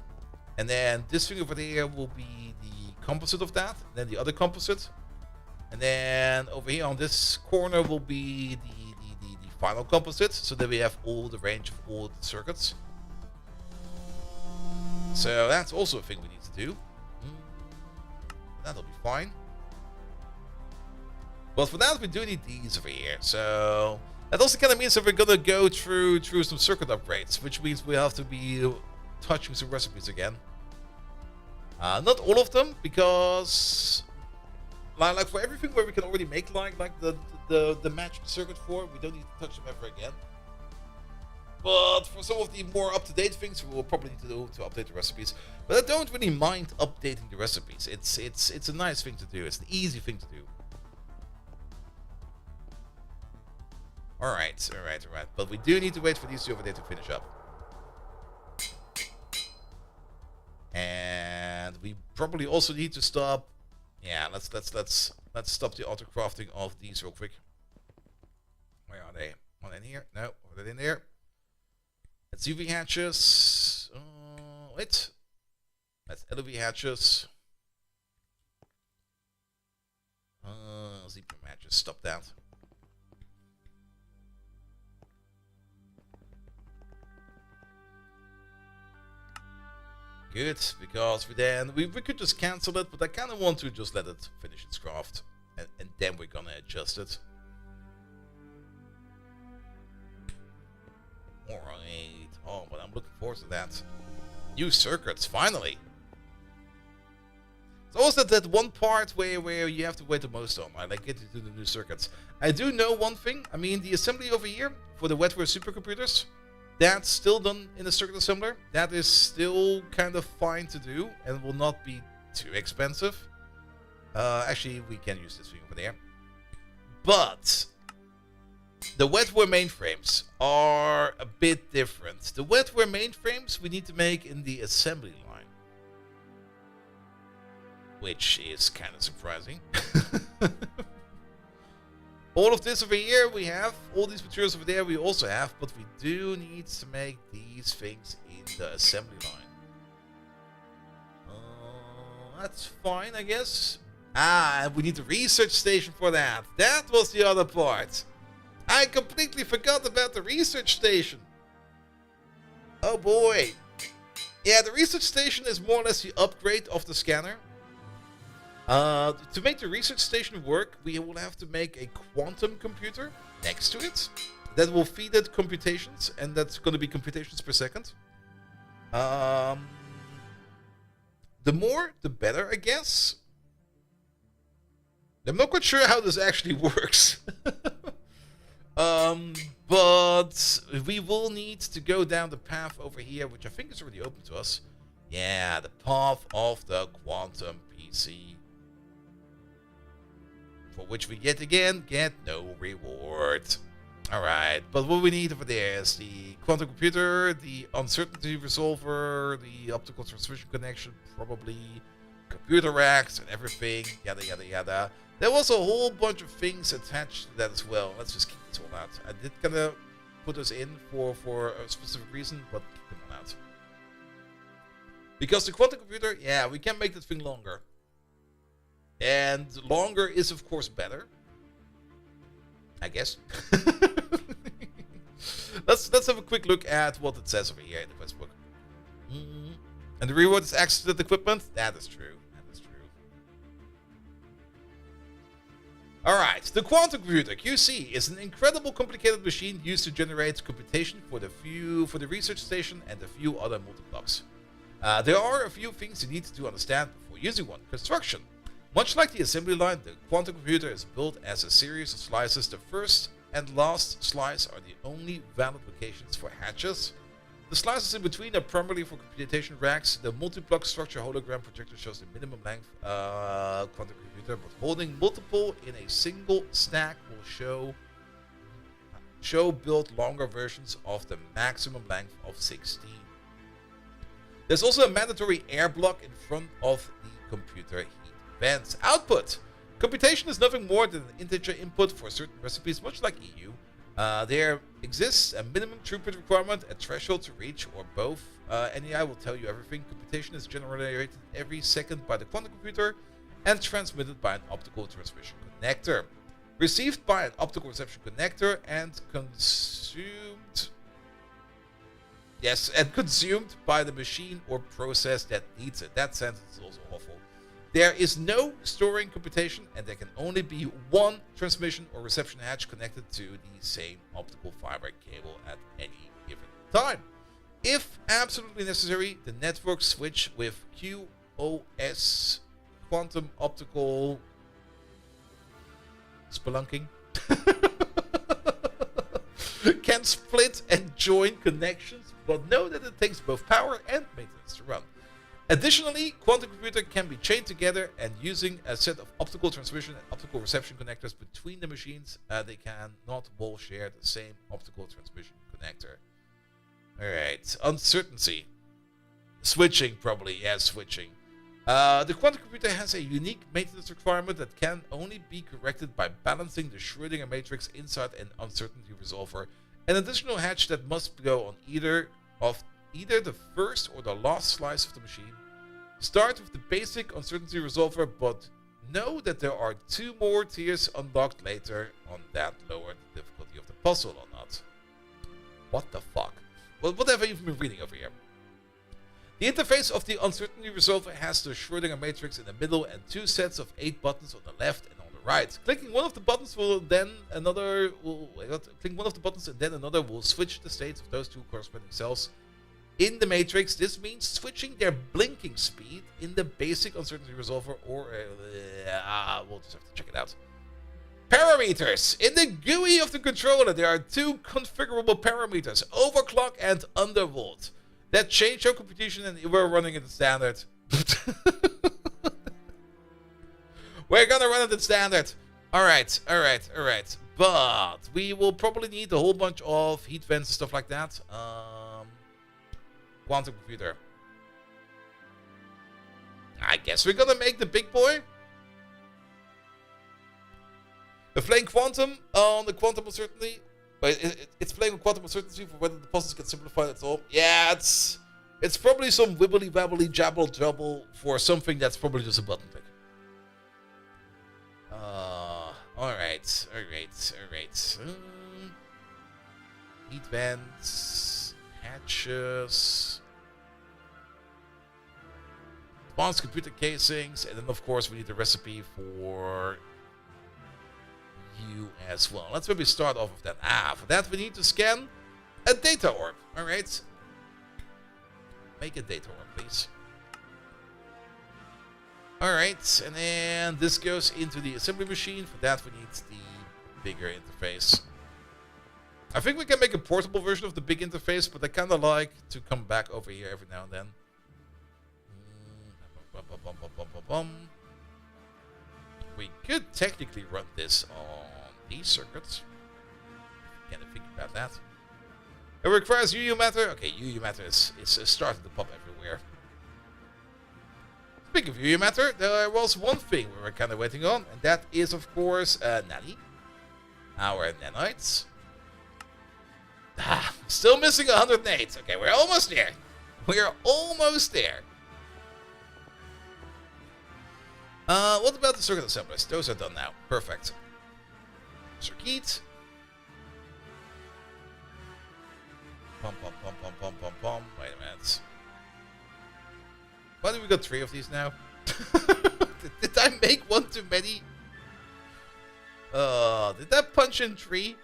and then this thing over there will be the composite of that, and then the other composite, and then over here on this corner will be the final composite, so that we have all the range of all the circuits. So that's also a thing we need to do. That'll be fine. But for that, we do need these over here. So that also kind of means that we're gonna go through some circuit upgrades, which means we have to be touching some recipes again. Not all of them, because like for everything where we can already make like the matched circuit for, we don't need to touch them ever again. But for some of the more up-to-date things, we will probably need to update the recipes. But I don't really mind updating the recipes. It's a nice thing to do. It's an easy thing to do. Alright. But we do need to wait for these two over there to finish up. And we probably also need to stop. Yeah, let's stop the auto crafting of these real quick. Where are they? One in here? No, are they in there? Let's UV hatches. Wait. Let's LV hatches. ZP hatches. Stop that. Good, because we could just cancel it, but I kind of want to just let it finish its craft, and then we're gonna adjust it. Alright. Oh, but I'm looking forward to that. New circuits, finally! It's also that one part where you have to wait the most on. I like getting to the new circuits. I do know one thing. I mean, the assembly over here for the wetware supercomputers, that's still done in a circuit assembler. That is still kind of fine to do and will not be too expensive. Actually, we can use this thing over there. But the wetware mainframes are a bit different. The wetware mainframes we need to make in the assembly line, which is kind of surprising. All of this over here we have, all these materials over there we also have, but we do need to make these things in the assembly line. That's fine, I guess. And we need the research station for that. That was the other part. I completely forgot about the research station. Oh boy. Yeah, the research station is more or less the upgrade of the scanner. To make the research station work, we will have to make a quantum computer next to it that will feed it computations, and that's going to be computations per second. The more, the better, I guess. I'm not quite sure how this actually works. But we will need to go down the path over here, which I think is already open to us. Yeah, the path of the quantum PC. For which we yet again get no reward. Alright, but what we need over there is the quantum computer, the uncertainty resolver, the optical transmission connection, probably computer racks and everything, yada yada yada. There was a whole bunch of things attached to that as well. Let's just keep this all out. I did kind of put this in for a specific reason, but keep them all out. Because the quantum computer, yeah, we can make this thing longer. And longer is, of course, better. I guess. Let's have a quick look at what it says over here in the quest book. And the reward is access to the equipment? That is true. That is true. Alright, the quantum computer, QC, is an incredible complicated machine used to generate computation for the research station and a few other multiplux. There are a few things you need to understand before using one. Construction. Much like the assembly line, the quantum computer is built as a series of slices. The first and last slice are the only valid locations for hatches. The slices in between are primarily for computation racks. The multiplex structure hologram projector shows the minimum length quantum computer, but holding multiple in a single stack will show built longer versions of the maximum length of 16. There's also a mandatory air block in front of the computer heat vents. Output. Computation is nothing more than an integer input for certain recipes, much like EU. There exists a minimum throughput requirement, a threshold to reach, or both. NEI will tell you everything. Computation is generated every second by the quantum computer and transmitted by an optical transmission connector. Received by an optical reception connector and consumed... Yes, and consumed by the machine or process that needs it. That sentence is also awful. There is no storing computation, and there can only be one transmission or reception hatch connected to the same optical fiber cable at any given time. If absolutely necessary, the network switch with QoS, quantum optical spelunking, can split and join connections, but know that it takes both power and maintenance to run. Additionally, quantum computer can be chained together, and using a set of optical transmission and optical reception connectors between the machines, they can not all share the same optical transmission connector. Alright, uncertainty. Switching, probably, yeah, switching. The quantum computer has a unique maintenance requirement that can only be corrected by balancing the Schrödinger matrix inside an uncertainty resolver. An additional hatch that must go on either the first or the last slice of the machine. Start with the basic uncertainty resolver, but know that there are 2 more tiers unlocked later on that lower the difficulty of the puzzle or not. What the fuck? Well, what have I even been reading over here? The interface of the uncertainty resolver has the Schrödinger matrix in the middle and 2 sets of 8 buttons on the left and on the right. Clicking one of the buttons will switch the states of those 2 corresponding cells in the matrix. This means switching their blinking speed in the basic uncertainty resolver, or we'll just have to check it out. Parameters. In the GUI of the controller, there are 2 configurable parameters, overclock and undervolt, that change your computation, and we're running in the standard. We're gonna run it in standard. Alright. But we will probably need a whole bunch of heat vents and stuff like that. Quantum computer. I guess we're gonna make the big boy. The playing quantum on the quantum uncertainty. It's playing with quantum uncertainty for whether the puzzles get simplified at all. Yeah, it's probably some wibbly babbly jabble jabble for something that's probably just a button click. Alright. Heat vents, hatches, advanced computer casings, and then of course we need the recipe for you as well. Let's maybe start off with that. For that we need to scan a data orb. Alright. Make a data orb, please. Alright, and then this goes into the assembly machine. For that we need the bigger interface. I think we can make a portable version of the big interface, but I kind of like to come back over here every now and then. We could technically run this on these circuits. Can I think about that? It requires UU matter. Okay, UU matter is starting to pop everywhere. Speaking of UU matter, there was one thing we were kind of waiting on, and that is, of course, Nanny. Our nanites. Still missing 108. Okay, we're almost there. We're almost there. What about the circuit assemblers? Those are done now. Perfect. Circuit. Pum. Wait a minute. Why do we got 3 of these now? Did I make one too many? Did that punch in 3?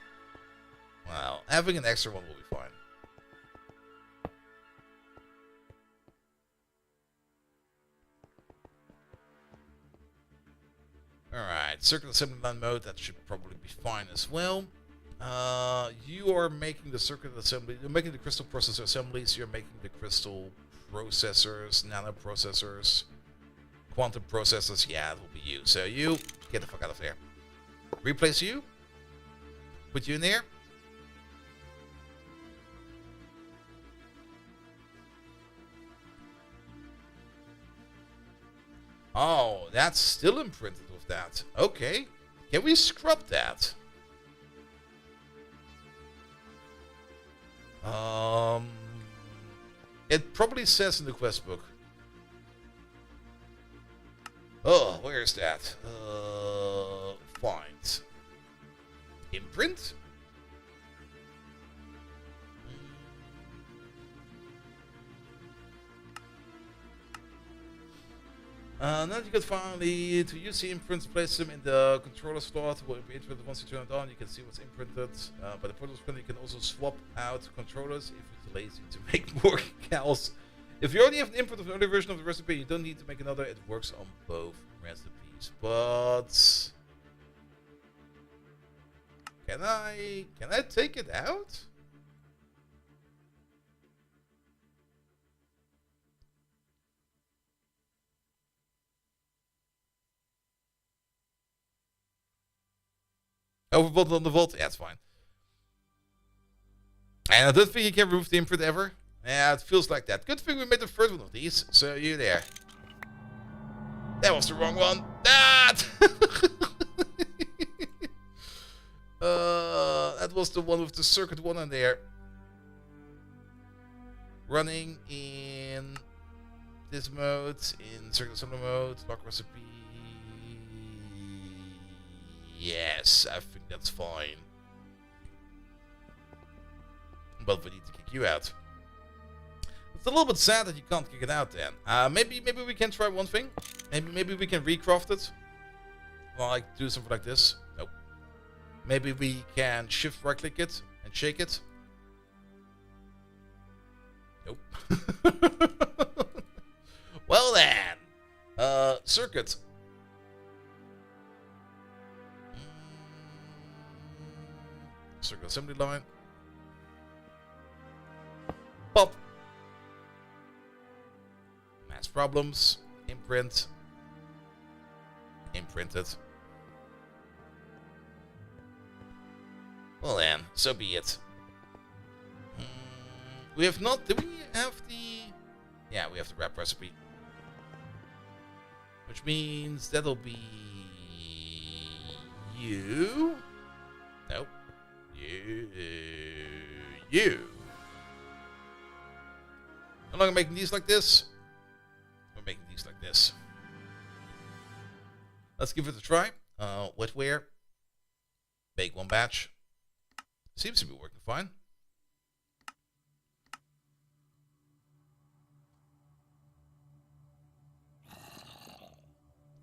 Well, having an extra one will be fine. Alright, circuit assembly line mode, that should probably be fine as well. You are making the circuit assembly, you're making the crystal processor assemblies, you're making the crystal processors, nano processors, quantum processors. Yeah, it will be you. So you, get the fuck out of there. Replace you. Put you in there. Oh, that's still imprinted with that. Okay. Can we scrub that? It probably says in the quest book. Oh, where is that? Find. Imprint? Now you can finally, to use the imprints, place them in the controller slot. Will be imprinted once you turn it on. You can see what's imprinted. By the portal screen, you can also swap out controllers if you're lazy to make more cals. If you already have an input of another version of the recipe, you don't need to make another. It works on both recipes. But Can I take it out? Overbolt on the vault? Yeah, it's fine. And I don't think you can remove the imprint ever. Yeah, it feels like that. Good thing we made the first one of these, so you there. That was the wrong one. That! That was the one with the circuit one on there. Running in this mode, in circuit assembly mode, lock recipe. Yes, I think that's fine. But we need to kick you out. It's a little bit sad that you can't kick it out then. Maybe we can try one thing. Maybe we can recraft it. Like do something like this. Nope. Maybe we can shift right click it and shake it. Nope. Well then. Circuit. Circuit assembly line. Pop. Mass problems. Imprint. Imprinted. Well then, so be it. We have not... Do we have the... Yeah, we have the wrap recipe. Which means that'll be... You? Nope. You. No longer making these like this. We're making these like this. Let's give it a try. Wetware. Bake one batch. Seems to be working fine.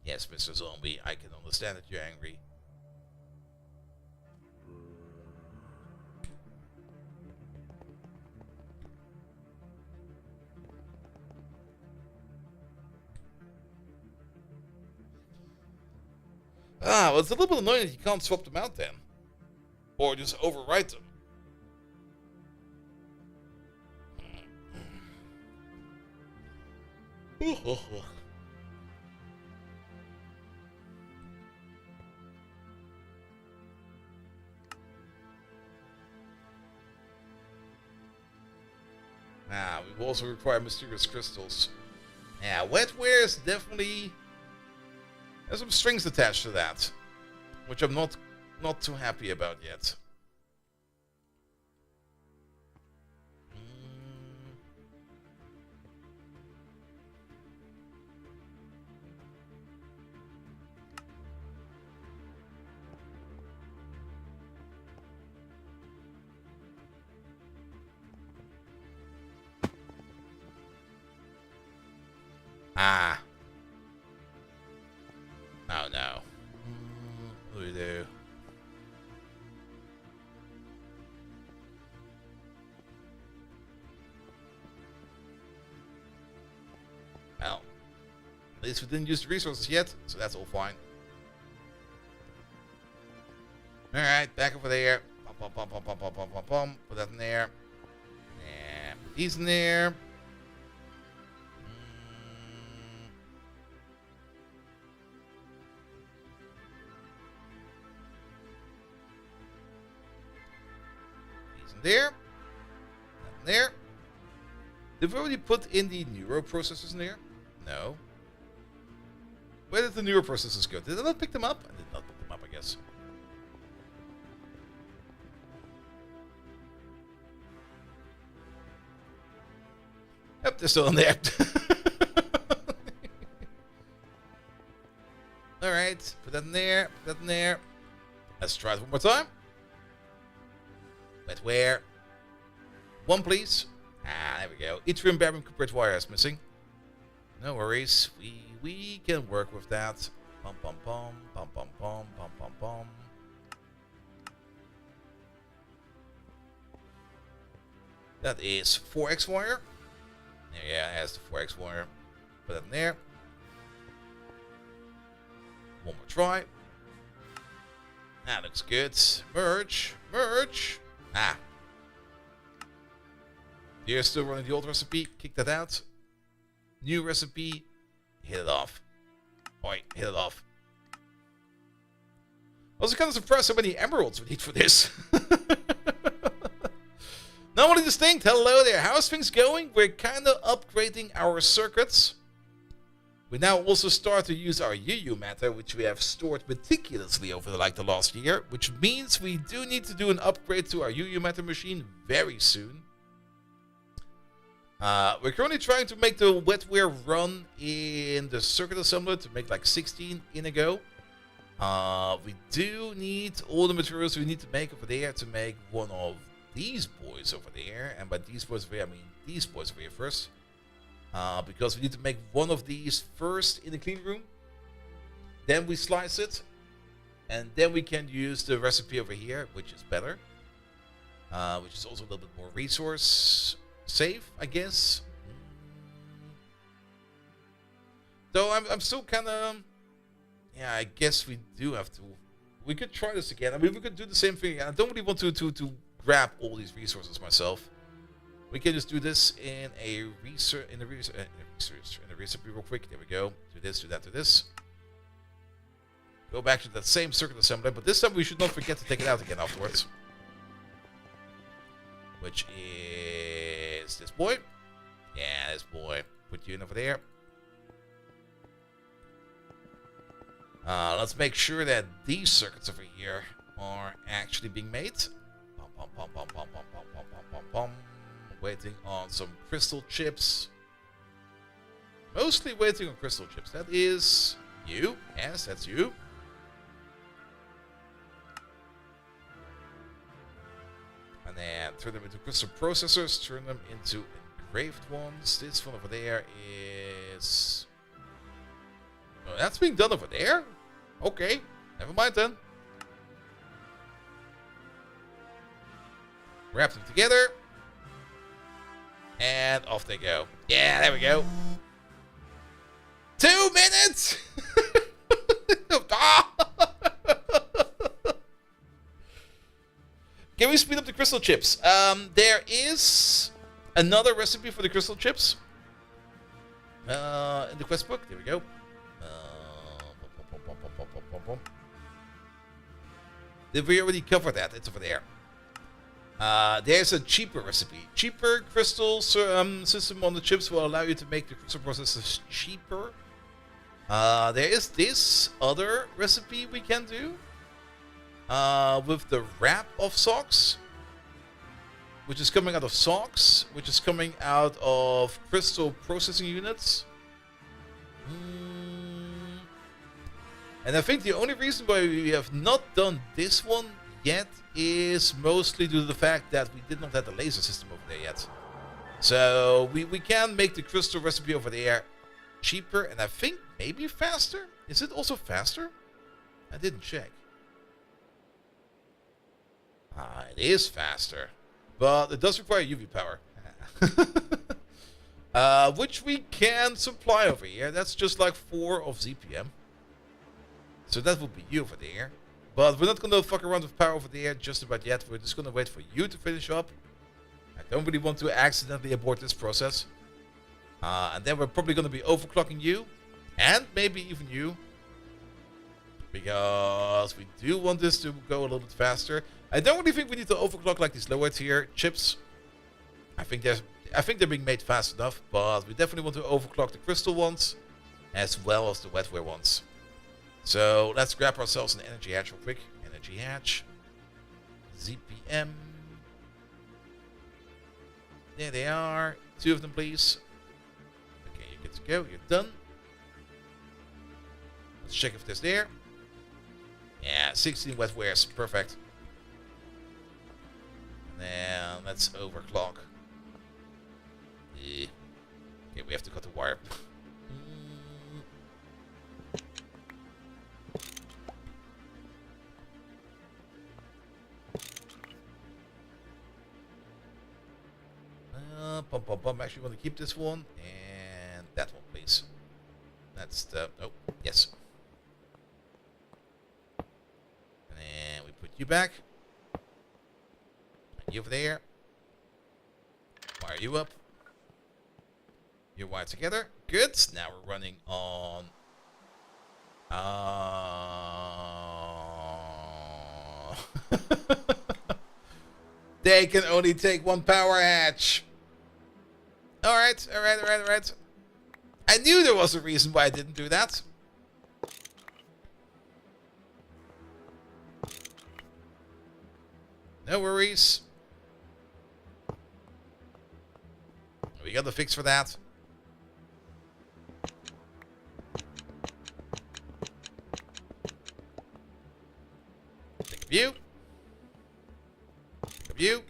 Yes, Mr. Zombie, I can understand that you're angry. Well, it's a little bit annoying that you can't swap them out then. Or just overwrite them. We also require mysterious crystals. Yeah, wetware is definitely... There's some strings attached to that. Which I'm not too happy about yet. Oh no. What do we do? Well, at least we didn't use the resources yet, so that's all fine. Alright, back over there. Put that in there. And put these in there. There. And there. Did we already put in the neuro processors in there? No. Where did the neuro processors go? Did I not pick them up? I did not pick them up, I guess. Yep, they're still in there. Alright, put that in there, put that in there. Let's try it one more time. Wetware. One, please. There we go. Yttrium, barium, copper wire is missing. No worries. We can work with that. Pum pum pum pum pum pum pum pum pum. That is 4x wire. Yeah, it has the 4x wire. Put that in there. One more try. That looks good. Merge. Merge. Ah. You're still running the old recipe. Kick that out. New recipe. Hit it off. Oi, hit it off. I was kind of surprised how many emeralds we need for this. Now only distinct. Hello there. How's things going? We're kind of upgrading our circuits. We now also start to use our UU matter, which we have stored meticulously over the last year, which means we do need to do an upgrade to our UU matter machine very soon. We're currently trying to make the wetware run in the circuit assembler to make like 16 in a go. We do need all the materials we need to make over there to make one of these boys over there. And by these boys over here, I mean these boys over here first. Because we need to make one of these first in the clean room. Then we slice it. And then we can use the recipe over here, which is better. Which is also a little bit more resource safe, I guess. Though I'm still kind of... Yeah, I guess we do have to... We could try this again. I mean, we could do the same thing. I don't really want to grab all these resources myself. We can just do this in a recipe real quick. There we go. Do this, do that, do this. Go back to that same circuit assembly, but this time we should not forget to take it out again afterwards. Which is this boy. Yeah, this boy. Put you in over there. Let's make sure that these circuits over here are actually being made. Pom, pom, pom, pom, pom, pom, pom, pom, pom, pom. Waiting on some crystal chips. Mostly waiting on crystal chips. That is you. Yes, that's you. And then turn them into crystal processors. Turn them into engraved ones. This one over there is... Oh, that's being done over there? Okay. Never mind then. Wrap them together. And off they go. Yeah, there we go. 2 minutes! Can we speed up the crystal chips? There is another recipe for the crystal chips. In the quest book. There we go. Did we already cover that? It's over there. There's a cheaper recipe. Cheaper crystal system on the chips will allow you to make the crystal processes cheaper. There is this other recipe we can do. With the wrap of socks. Which is coming out of socks. Which is coming out of crystal processing units. And I think the only reason why we have not done this one yet is mostly due to the fact that we did not have the laser system over there yet. So we can make the crystal recipe over there cheaper and I think maybe faster. Is it also faster? I didn't check. It is faster. But it does require UV power. Which we can supply over here. That's just like 4 of ZPM. So that would be you over there. But we're not going to fuck around with power over there just about yet. We're just going to wait for you to finish up. I don't really want to accidentally abort this process. And then we're probably going to be overclocking you. And maybe even you. Because we do want this to go a little bit faster. I don't really think we need to overclock like these lower tier chips. I think they're being made fast enough. But we definitely want to overclock the crystal ones. As well as the wetware ones. So let's grab ourselves an energy hatch real quick. Energy hatch. ZPM. There they are. 2 of them, please. Okay, you're good to go. You're done. Let's check if there's there. Yeah, 16 wetwares. Perfect. And then let's overclock. Okay, we have to cut the wire. Actually want to keep this one and that one, please. That's the... Oh, yes. And then back. You over there. Wire you up. You're wired together. Good. Now we're running on... They can only take one power hatch. Alright. I knew there was a reason why I didn't do that. No worries. We got the fix for that. Take a view. Take a view.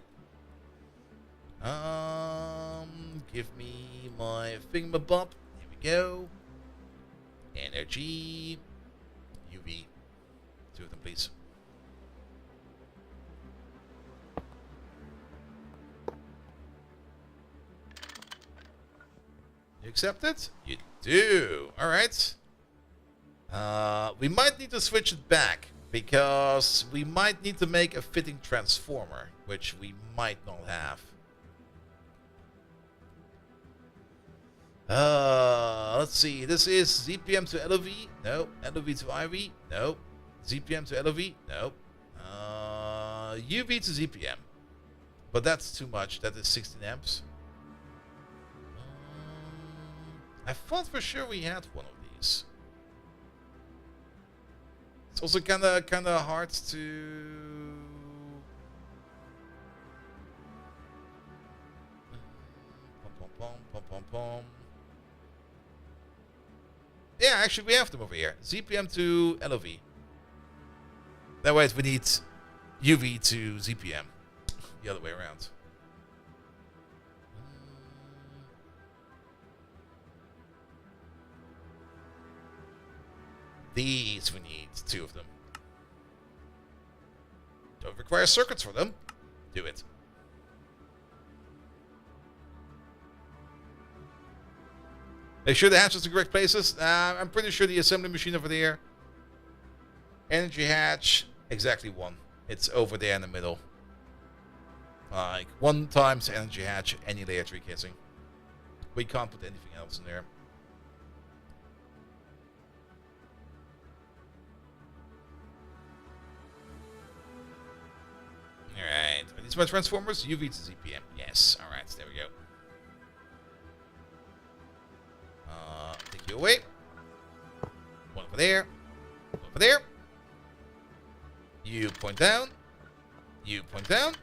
Give me my thingamabob. Here we go. Energy. UV. Two of them, please. You accept it? You do. Alright. We might need to switch it back, because we might need to make a fitting transformer, which we might not have. Let's see. This is ZPM to LOV. No. LOV to IV. No. ZPM to LOV. No. UV to ZPM. But that's too much. That is 16 amps. I thought for sure we had one of these. It's also kind of hard to... Yeah, actually we have them over here. ZPM to LOV. That way we need UV to ZPM. The other way around. These we need, two of them. Don't require circuits for them. Do it. Make sure the hatch is the correct places. I'm pretty sure the assembly machine over there. Energy hatch, exactly one. It's over there in the middle. Like 1 times energy hatch, any layer 3 casing. We can't put anything else in there. Alright, are these my transformers? UV to ZPM. Yes, alright, there we go. Take you away. One over there. One over there. You point down. You point down.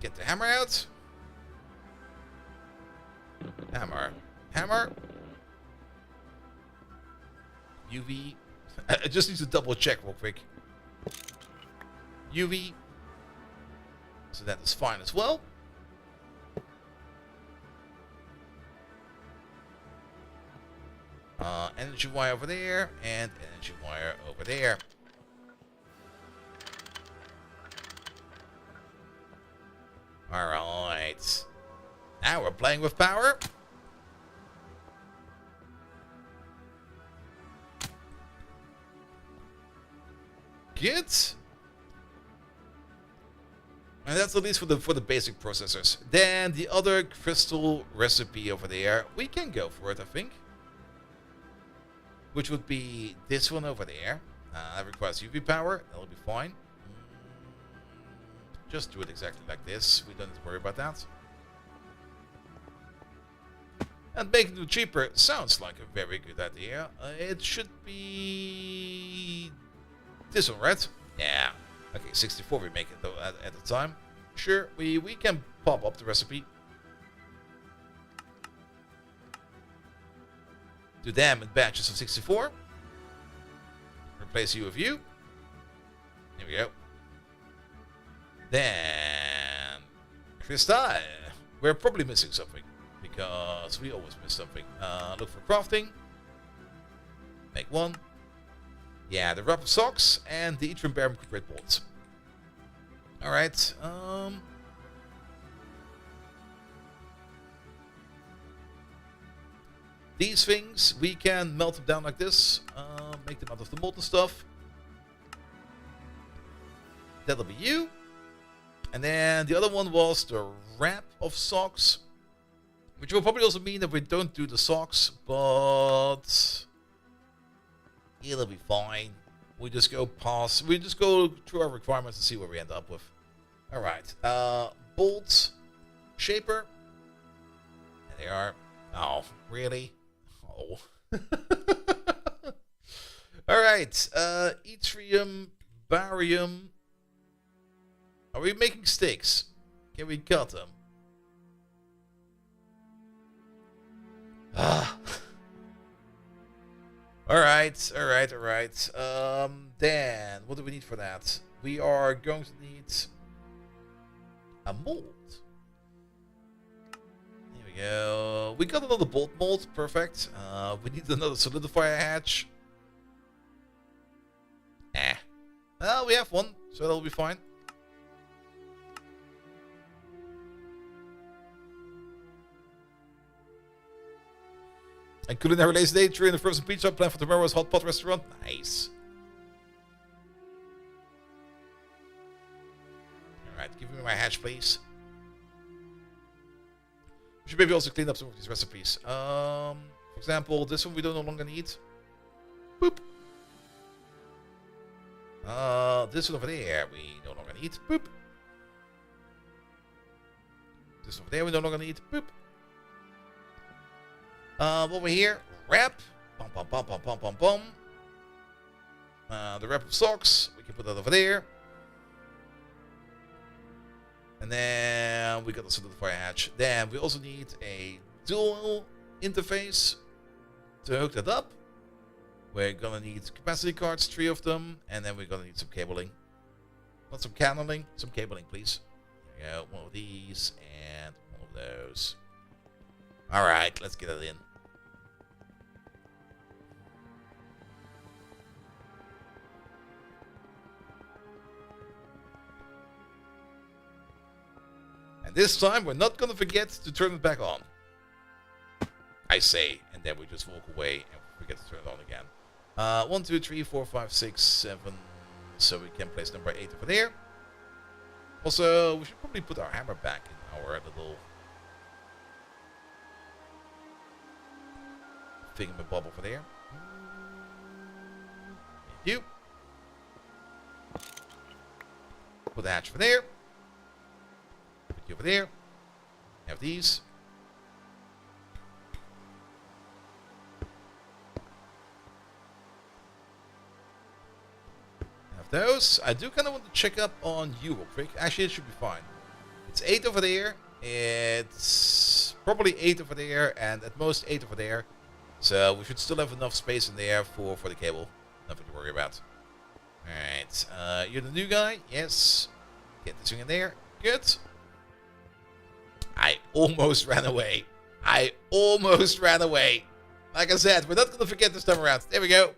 Get the hammer out. Hammer. Hammer. UV. I just need to double check real quick. UV. So that is fine as well. Energy wire over there, and energy wire over there. Alright. Now we're playing with power. Good. And that's at least for the basic processors. Then the other crystal recipe over there, we can go for it, I think. Which would be this one over there. That requires UV power. That'll be fine. Just do it exactly like this. We don't need to worry about that. And making it cheaper sounds like a very good idea. It should be this one, right? Yeah. Okay, 64 we make it though at the time. Sure, we can pop up the recipe. Do them in batches of 64. Replace U of U. Here we go. Then Crystal. We're probably missing something because we always miss something. Look for crafting. Make one. Yeah, the rubber socks and the yttrium barium cuprate bolts. All right. These things we can melt them down like this. make them out of the molten stuff. That'll be you. And then the other one was the wrap of socks. Which will probably also mean that we don't do the socks, but it'll be fine. We just go through our requirements and see what we end up with. Alright. Bolt shaper. And they are. Oh, really? Oh. Alright. Yttrium, barium. Are we making sticks? Can we cut them? Ah. Alright. Then, what do we need for that? We are going to need a mold. Here we go. We got another bolt mold. Perfect. We need another solidifier hatch. Well, we have one, so that'll be fine. And culinary lazy day, tree in the frozen pizza, plan for tomorrow's hot pot restaurant. Nice. Alright, give me my hatch, please. We should maybe also clean up some of these recipes. For example, this one we don't no longer need. Boop. This one over there we no longer need. Boop. This one over there we no longer need. Boop. Over here, wrap. Bum, bum, bum, bum, bum, bum, bum. The wrap of socks, we can put that over there. And then we got the solidifier hatch. Then we also need a dual interface to hook that up. We're gonna need capacity cards, 3 of them, and then we're gonna need some cabling. Not some canneling, some cabling, please. There we go, one of these and one of those. Alright, let's get it in. And this time, we're not gonna forget to turn it back on. I say, and then we just walk away and forget to turn it on again. 1, 2, 3, 4, 5, 6, 7. So we can place number 8 over there. Also, we should probably put our hammer back in our little thingamabob over there. Thank you. Put the hatch over there. Put you over there. Have these. Those. I do kind of want to check up on you real quick. Actually, it should be fine. It's 8 over there. It's probably 8 over there, and at most 8 over there. So we should still have enough space in there for the cable. Nothing to worry about. Alright. You're the new guy? Yes. Get this thing in there. Good. I almost ran away. Like I said, we're not going to forget this time around. There we go.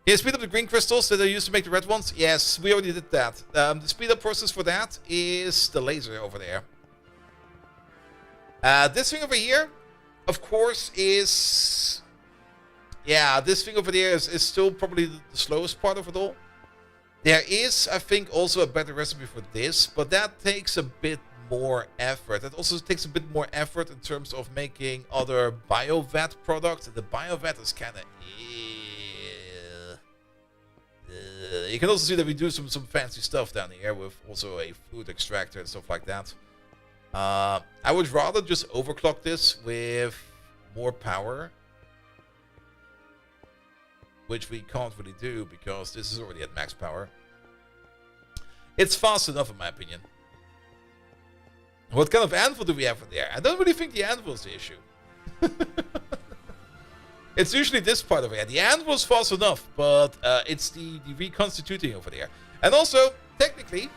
Yeah, speed up the green crystals that are used to make the red ones. Yes, we already did that. The speed up process for that is the laser over there. This thing over here, of course, is... Yeah, this thing over there is still probably the slowest part of it all. There is, I think, also a better recipe for this, but that takes a bit more effort. It also takes a bit more effort in terms of making other BioVat products. The BioVat is kind of... You can also see that we do some fancy stuff down here with also a food extractor and stuff like that. I would rather just overclock this with more power, which we can't really do because this is already at max power. It's fast enough in my opinion. What kind of anvil do we have in there? I don't really think the anvil is the issue. It's usually this part over here. The anvil is fast enough, but it's the reconstituting over there. And also, technically,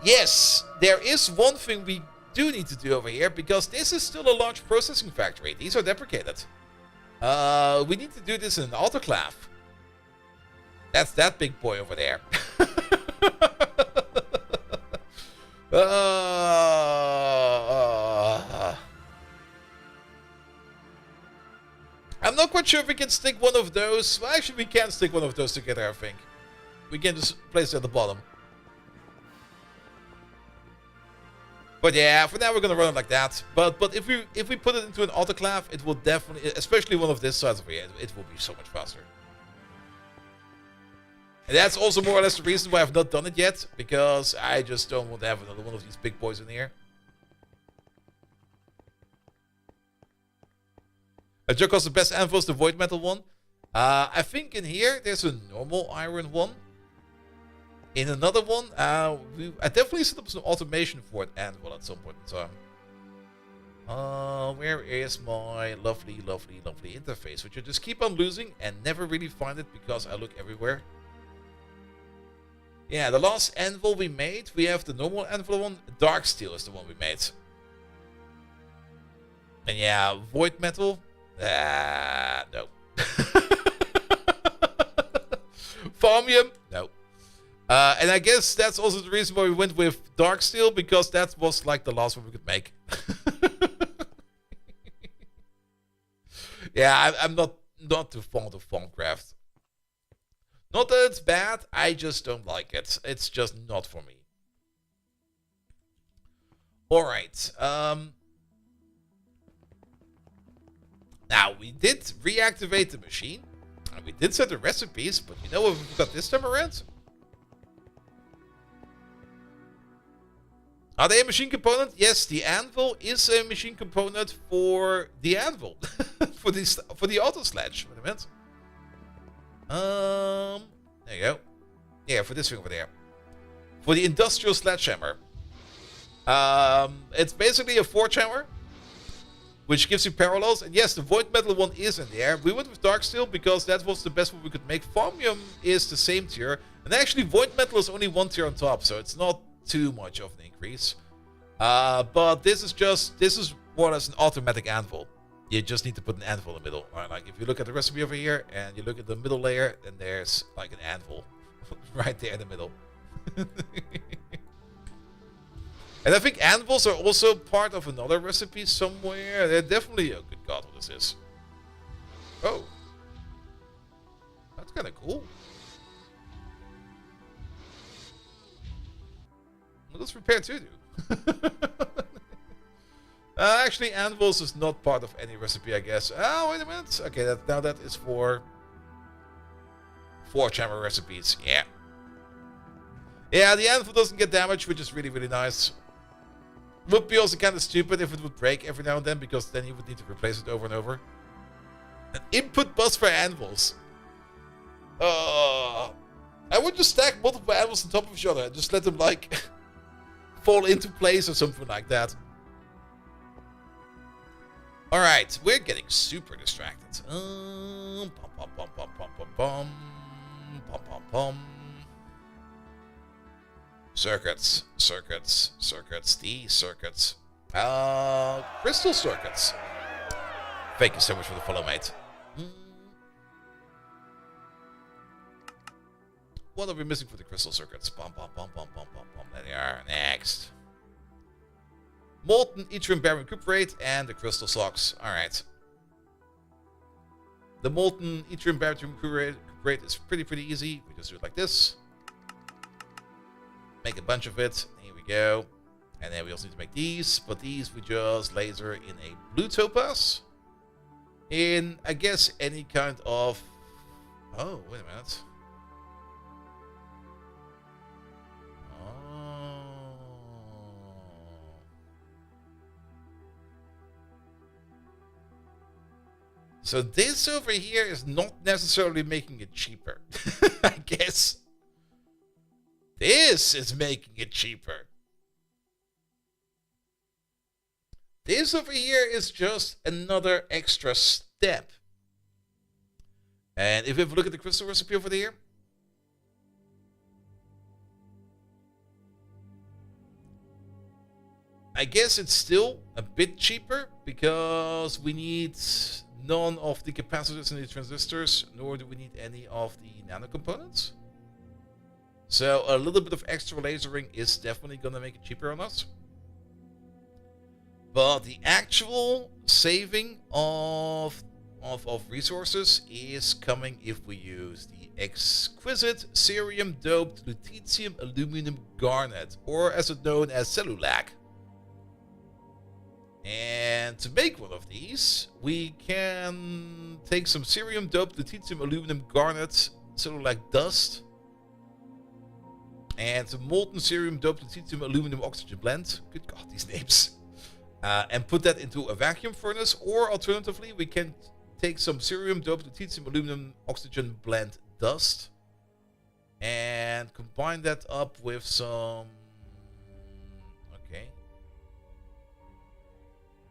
yes, there is one thing we do need to do over here, because this is still a large processing factory. These are deprecated. We need to do this in an autoclave. That's that big boy over there. I'm not quite sure if we can stick one of those. Well, actually, we can stick one of those together, I think. We can just place it at the bottom. But yeah, for now we're gonna run it like that. But if we put it into an autoclave, it will definitely, especially one of this size over here, it will be so much faster. And that's also more or less the reason why I've not done it yet, because I just don't want to have another one of these big boys in here. Joe calls the best anvil is the void metal one. I think in here there's a normal iron one. In another one, I definitely set up some automation for an anvil at some point in time. Where is my lovely, lovely, lovely interface? Which I just keep on losing and never really find it because I look everywhere. Yeah, the last anvil we made, we have the normal anvil one. Dark steel is the one we made. And yeah, void metal. No. Formium? No. And I guess that's also the reason why we went with dark steel, because that was like the last one we could make. Yeah, I'm not too fond of Formcraft. Not that it's bad, I just don't like it. It's just not for me. Alright. Now, we did reactivate the machine. And we did set the recipes, but you know what we've got this time around? Are they a machine component? Yes, the anvil is a machine component for the anvil. for the auto sledge. Wait a minute. There you go. Yeah, for this thing over there. For the industrial sledgehammer. It's basically a forge hammer, which gives you parallels. And yes, the void metal one is in there. We went with dark steel because that was the best one we could make. Formium is the same tier. And actually, void metal is only one tier on top, so it's not too much of an increase. But this is more or less an automatic anvil. You just need to put an anvil in the middle. Right, like if you look at the recipe over here and you look at the middle layer, then there's like an anvil right there in the middle. And I think anvils are also part of another recipe somewhere. They're definitely, oh good god, what is this? Oh. That's kind of cool. What does repair 2 do? Actually, anvils is not part of any recipe, I guess. Oh, wait a minute. Okay, now that is for forge hammer recipes. Yeah. Yeah, the anvil doesn't get damaged, which is really, really nice. Would be also kind of stupid if it would break every now and then, because then you would need to replace it over and over. An input bus for anvils. I would just stack multiple anvils on top of each other and just let them, like, fall into place or something like that. Alright, we're getting super distracted. Circuits, circuits, circuits, these circuits. Crystal circuits. Thank you so much for the follow, mate. What are we missing for the crystal circuits? There they are. Next. Molten yttrium barium cuprate and the crystal socks. Alright. The molten yttrium barium cuprate is pretty easy. We just do it like this. Make a bunch of it. Here we go. And then we also need to make these. But these we just laser in a blue topaz. In, I guess, any kind of... Oh, wait a minute. So this over here is not necessarily making it cheaper. I guess. This is making it cheaper. This over here is just another extra step. And if we have a look at the crystal recipe over there. I guess it's still a bit cheaper because we need none of the capacitors and the transistors, nor do we need any of the nano components. So a little bit of extra lasering is definitely going to make it cheaper on us. But the actual saving of of resources is coming if we use the exquisite cerium doped lutetium aluminum garnet, or as it's known as cellulac. And to make one of these, we can take some cerium doped lutetium aluminum garnet cellulac dust and some molten cerium doped lutetium aluminum oxygen blend. Good God, these names. And put that into a vacuum furnace, or alternatively, we can take some cerium doped lutetium aluminum oxygen blend dust and combine that up with some,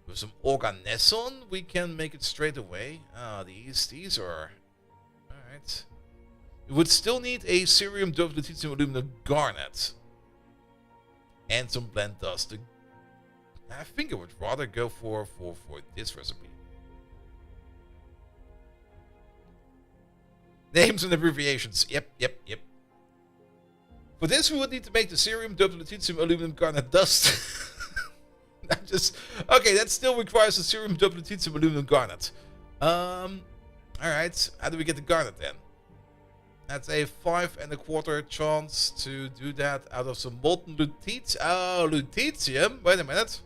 with some organesson. We can make it straight away. These are all right. We would still need a cerium doped lutetium aluminum garnet and some blend dust. I think I would rather go for this recipe. Names and abbreviations. Yep. For this, we would need to make the cerium doped lutetium aluminum garnet dust. Okay, that still requires a cerium doped lutetium aluminum garnet. Alright, how do we get the garnet then? That's a 5 1/4 chance to do that out of some molten lutetium. Oh, lutetium? Wait a minute.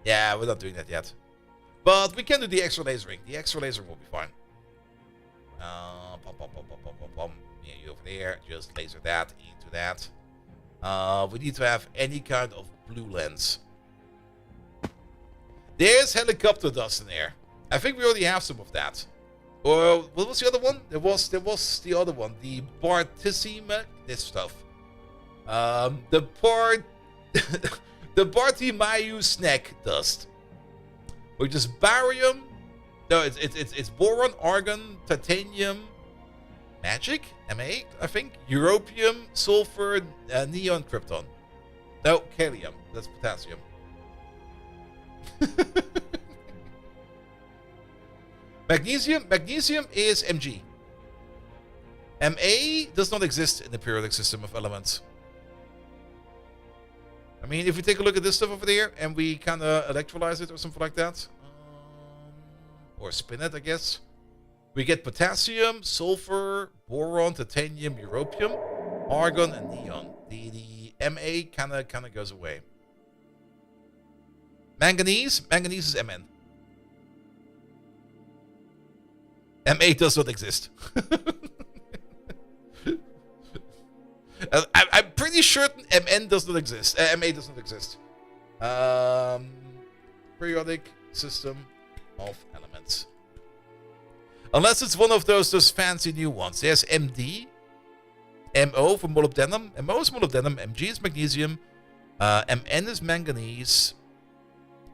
Yeah, we're not doing that yet. But we can do the extra lasering. The extra laser will be fine. Yeah, you over there. Just laser that into that. We need to have any kind of blue lens. There's helicopter dust in there. I think we already have some of that. Or what was the other one? There was the other one. The Bartissima. This stuff. The Bartimaeus snack dust, which is barium. No, it's boron, argon, titanium, magic, Ma, I think, europium, sulfur, neon, krypton. No, kalium. That's potassium. Magnesium is Mg. Ma does not exist in the periodic system of elements. I mean, if we take a look at this stuff over there and we kind of electrolyze it or something like that, or spin it, I guess, we get potassium, sulfur, boron, titanium, europium, argon, and neon. The Ma kind of goes away. Manganese is Mn. Ma does not exist. I'm pretty certain Mn does not exist. Ma does not exist. Periodic system of elements. Unless it's one of those fancy new ones. There's Md, Mo for molybdenum. Mo is molybdenum. Mg is magnesium. Mn is manganese.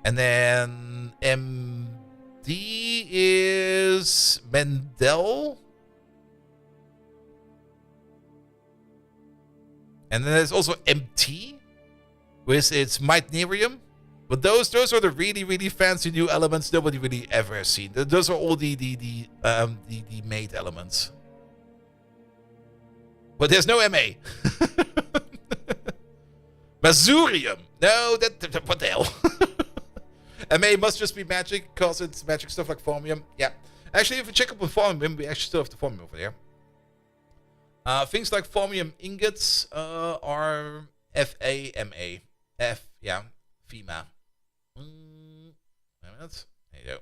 And then MD is Mendel. And then there's also MT, with its meitnerium. But those are the really fancy new elements nobody really ever has seen. Those are all the mate elements. But there's no MA. Masurium. No, what the hell? MA must just be magic, because it's magic stuff like formium. Yeah. Actually, if we check up with formium, we actually still have the formium over there. Things like formium ingots are FAMA. F, yeah, FEMA. Wait a minute. There you go.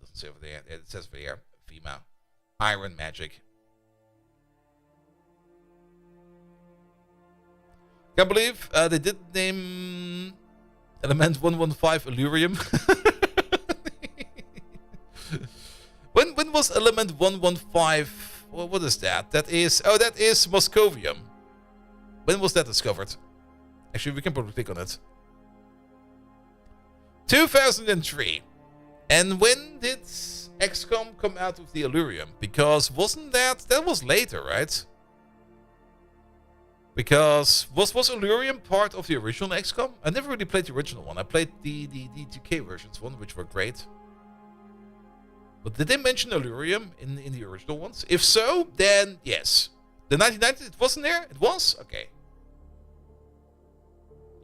Doesn't say over there. It says over here. FEMA. Iron magic. Can't believe they did name element 115 Allurium. When was element 115? Well, what is that? That is Moscovium. When was that discovered? Actually, we can probably click on it. 2003. And when did XCOM come out with the Allurium? Because wasn't that was later, right? Because was Allurium part of the original XCOM? I never really played the original one. I played the 2K versions one, which were great. But did they mention Allurium in the original ones? If so, then yes. The 1990s, it wasn't there? It was? Okay.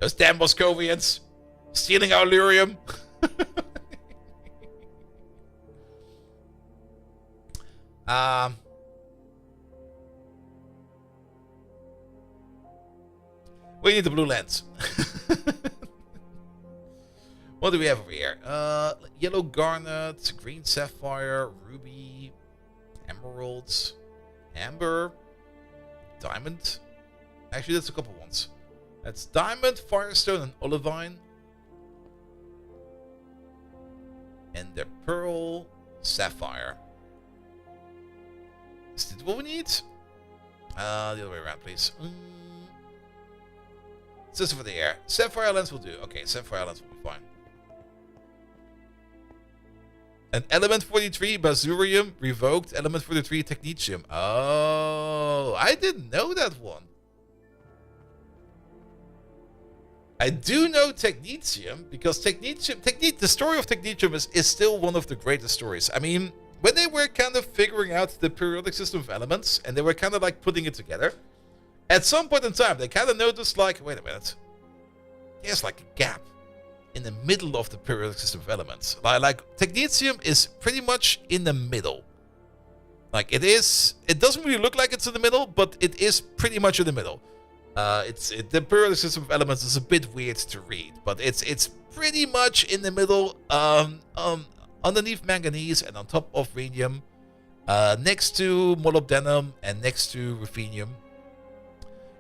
Those damn Moscovians stealing our Allurium. Um, we need the blue lens. What do we have over here? Yellow garnet, green sapphire, ruby, emeralds, amber, diamond. Actually, that's a couple ones. That's diamond, firestone, and olivine. And the pearl, sapphire. Is this what we need? The other way around, please. This over there. Sapphire lens will do. Okay, sapphire lens will be fine. An element 43 basurium revoked. Element 43 technetium. Oh, I didn't know that one. I do know technetium because the story of technetium is still one of the greatest stories. I mean, when they were kind of figuring out the periodic system of elements and they were kind of like putting it together, at some point in time they kind of noticed like, wait a minute, there's like a gap in the middle of the periodic system of elements. Like technetium is pretty much in the middle. Like it doesn't really look like it's in the middle, but it is pretty much in the middle. The periodic system of elements is a bit weird to read, but it's pretty much in the middle, underneath manganese and on top of rhenium, next to molybdenum and next to ruthenium.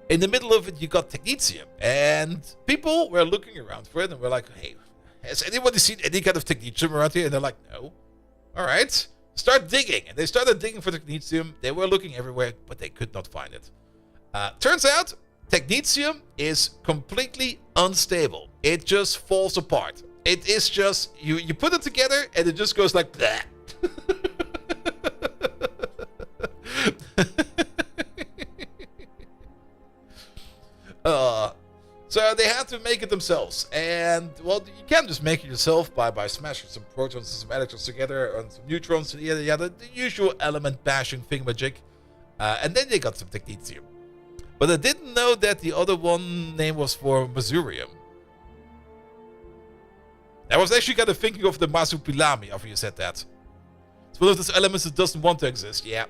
In the middle of it, you got technetium, and people were looking around for it and were like, "Hey, has anybody seen any kind of technetium around here?" And they're like, "No." All right, start digging, and they started digging for technetium. They were looking everywhere, but they could not find it. Turns out, technetium is completely unstable. It just falls apart. It is just, you put it together and it just goes like that. So they had to make it themselves. And, well, you can't just make it yourself by smashing some protons and some electrons together and some neutrons and the usual element bashing thingamajig. And then they got some technetium. But I didn't know that the other one name was for basurium. I was actually kind of thinking of the Masupilami after you said that. It's one of those elements that doesn't want to exist, yeah.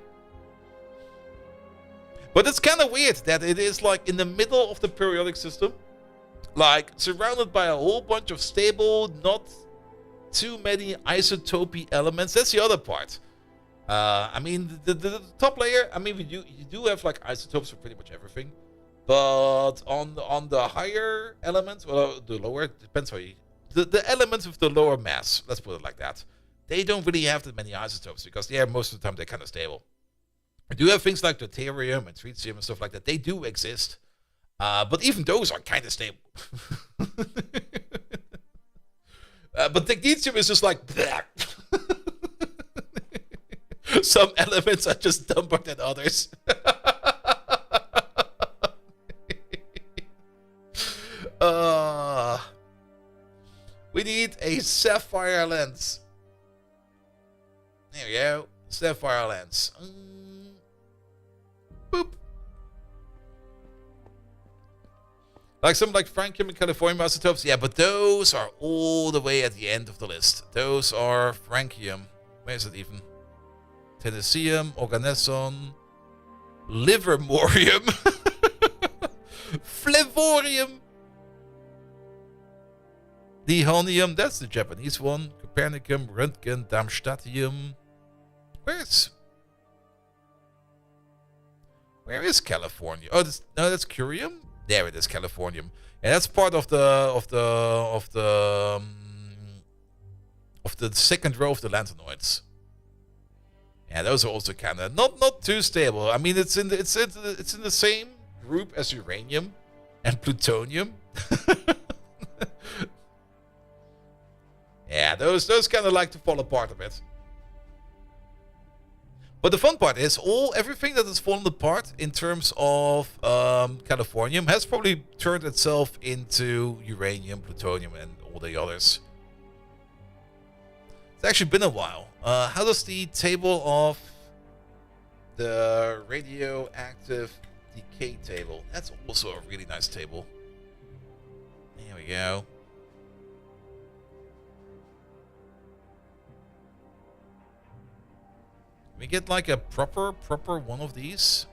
But it's kind of weird that it is like in the middle of the periodic system. Like surrounded by a whole bunch of stable, not too many isotopy elements. That's the other part. I mean, the top layer, I mean, you do have like isotopes for pretty much everything. But on the higher elements, well, the lower, depends how you... The elements with the lower mass, let's put it like that, they don't really have that many isotopes because, yeah, most of the time they're kind of stable. We do have things like deuterium and tritium and stuff like that. They do exist. But even those are kind of stable. But technetium is just like... Some elements are just dumber than others. We need a sapphire lens. There we go. Sapphire lens. Boop. Like some like francium and californium isotopes. Yeah, but those are all the way at the end of the list. Those are francium. Where is it even? Tennesseum, organesson, livermorium, flavorium, dihonium, that's the Japanese one, copernicum, röntgen, darmstadtium. Where is California? Oh, no, that's curium. There it is, californium, and that's part of the second row of the lanthanoids. Yeah, those are also kind of not too stable. I mean, it's in the same group as uranium and plutonium. Yeah, those kind of like to fall apart a bit. But the fun part is everything that has fallen apart in terms of californium has probably turned itself into uranium, plutonium, and all the others. It's actually been a while. How does the table of the radioactive decay table? That's also a really nice table. There we go. we get like a proper one of these?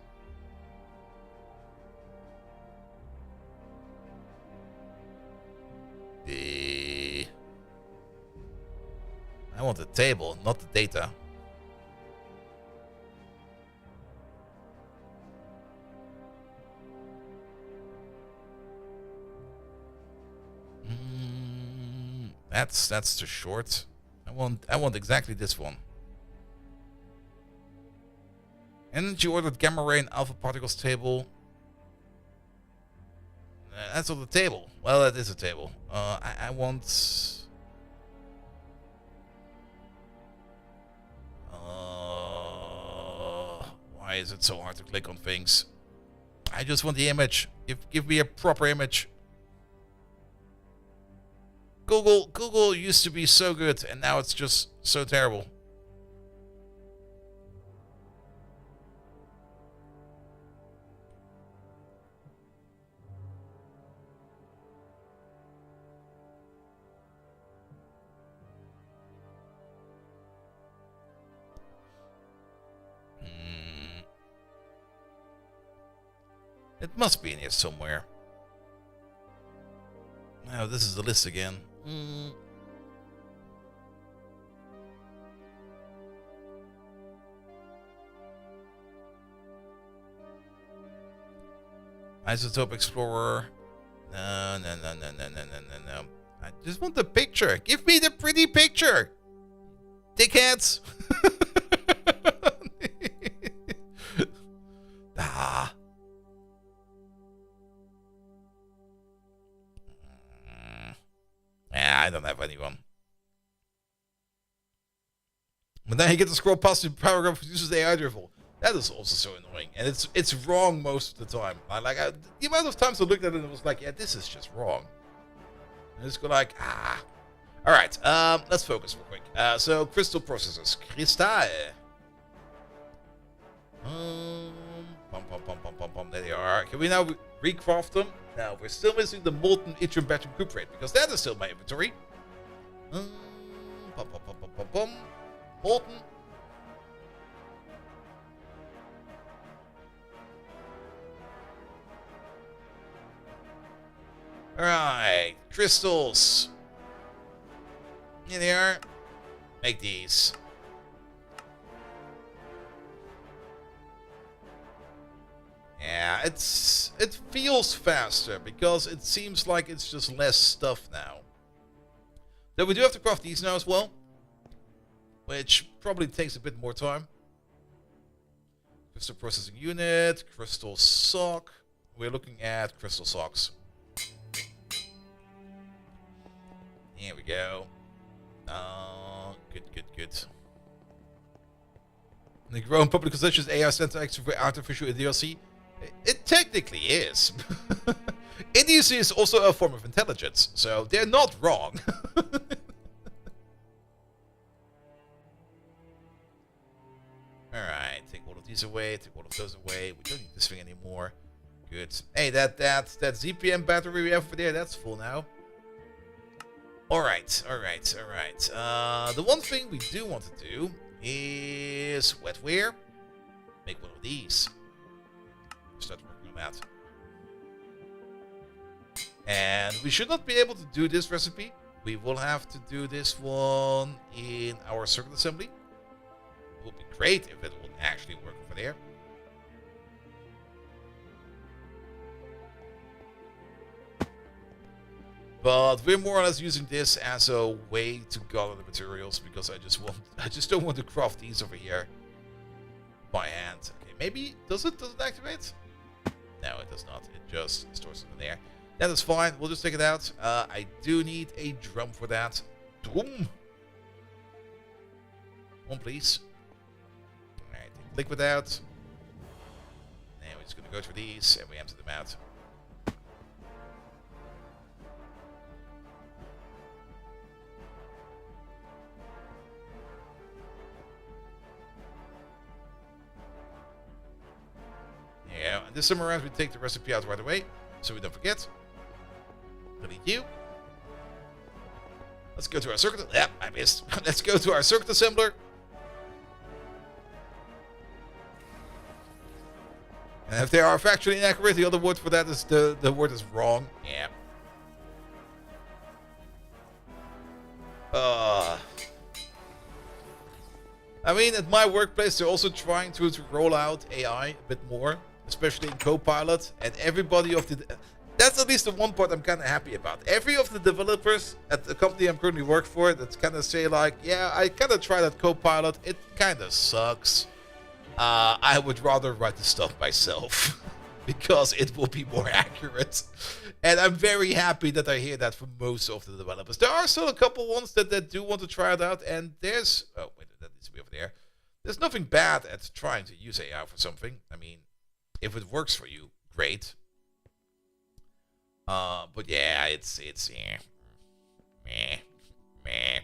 I want the table, not the data. That's too short. I want exactly this one. Energy ordered gamma ray and alpha particles table. That's on the table. Well, that is a table. I want. Why is it so hard to click on things? I just want the image. Give me a proper image. Google used to be so good, and now it's just so terrible. It must be in here somewhere. Oh, this is the list again. Isotope Explorer. No. I just want the picture. Give me the pretty picture. Dickheads. Ah. Yeah, I don't have anyone. But then you get to scroll past the paragraph uses AI drivel. That is also so annoying, and it's wrong most of the time. The amount of times I looked at it and was like, yeah, this is just wrong. And just go like, ah. All right, let's focus real quick. So crystal processors, crystal. There they are. Can we now recraft them? No, we're still missing the molten yttrium battery cuprate because that is still my inventory. Molten. Alright, crystals. Here they are. Make these. Yeah, it feels faster because it seems like it's just less stuff now. Then we do have to craft these now as well, which probably takes a bit more time. Crystal processing unit, crystal sock. We're looking at crystal socks. Here we go. Good. The growing public consensus AI Center X for artificial idiocy. It technically is. Idiocy is also a form of intelligence, so they're not wrong. Alright, take all of these away, take all of those away. We don't need this thing anymore. Good. Hey, that ZPM battery we have over there, that's full now. Alright. The one thing we do want to do is wetware. Make one of these. Start working on that. And we should not be able to do this recipe. We will have to do this one in our circuit assembly. It would be great if it would actually work over there. But we're more or less using this as a way to gather the materials because I just don't want to craft these over here by hand. Okay, maybe does it activate? No, it does not. It just stores it in there. That is fine. We'll just take it out. I do need a drum for that. Boom. One, please. Alright, take the liquid out. Now we're just gonna go through these and we empty them out. Yeah, and this time around we take the recipe out right away, so we don't forget. Delete you. Let's go to our circuit. Yep, I missed. Let's go to our circuit assembler. And if they are factually inaccurate, the other word for that is the word is wrong. Yeah. I mean, at my workplace, they're also trying to roll out AI a bit more, especially in Copilot. And everybody of the... That's at least the one part I'm kind of happy about. Every of the developers at the company I'm currently work for, that's kind of say like, yeah, I kind of tried that Copilot. It kind of sucks. I would rather write the stuff myself because it will be more accurate. And I'm very happy that I hear that from most of the developers. There are still a couple ones that do want to try it out. And there's... Oh, wait, that needs to be over there. There's nothing bad at trying to use AI for something. I mean, if it works for you, great. But yeah, it's yeah. Meh.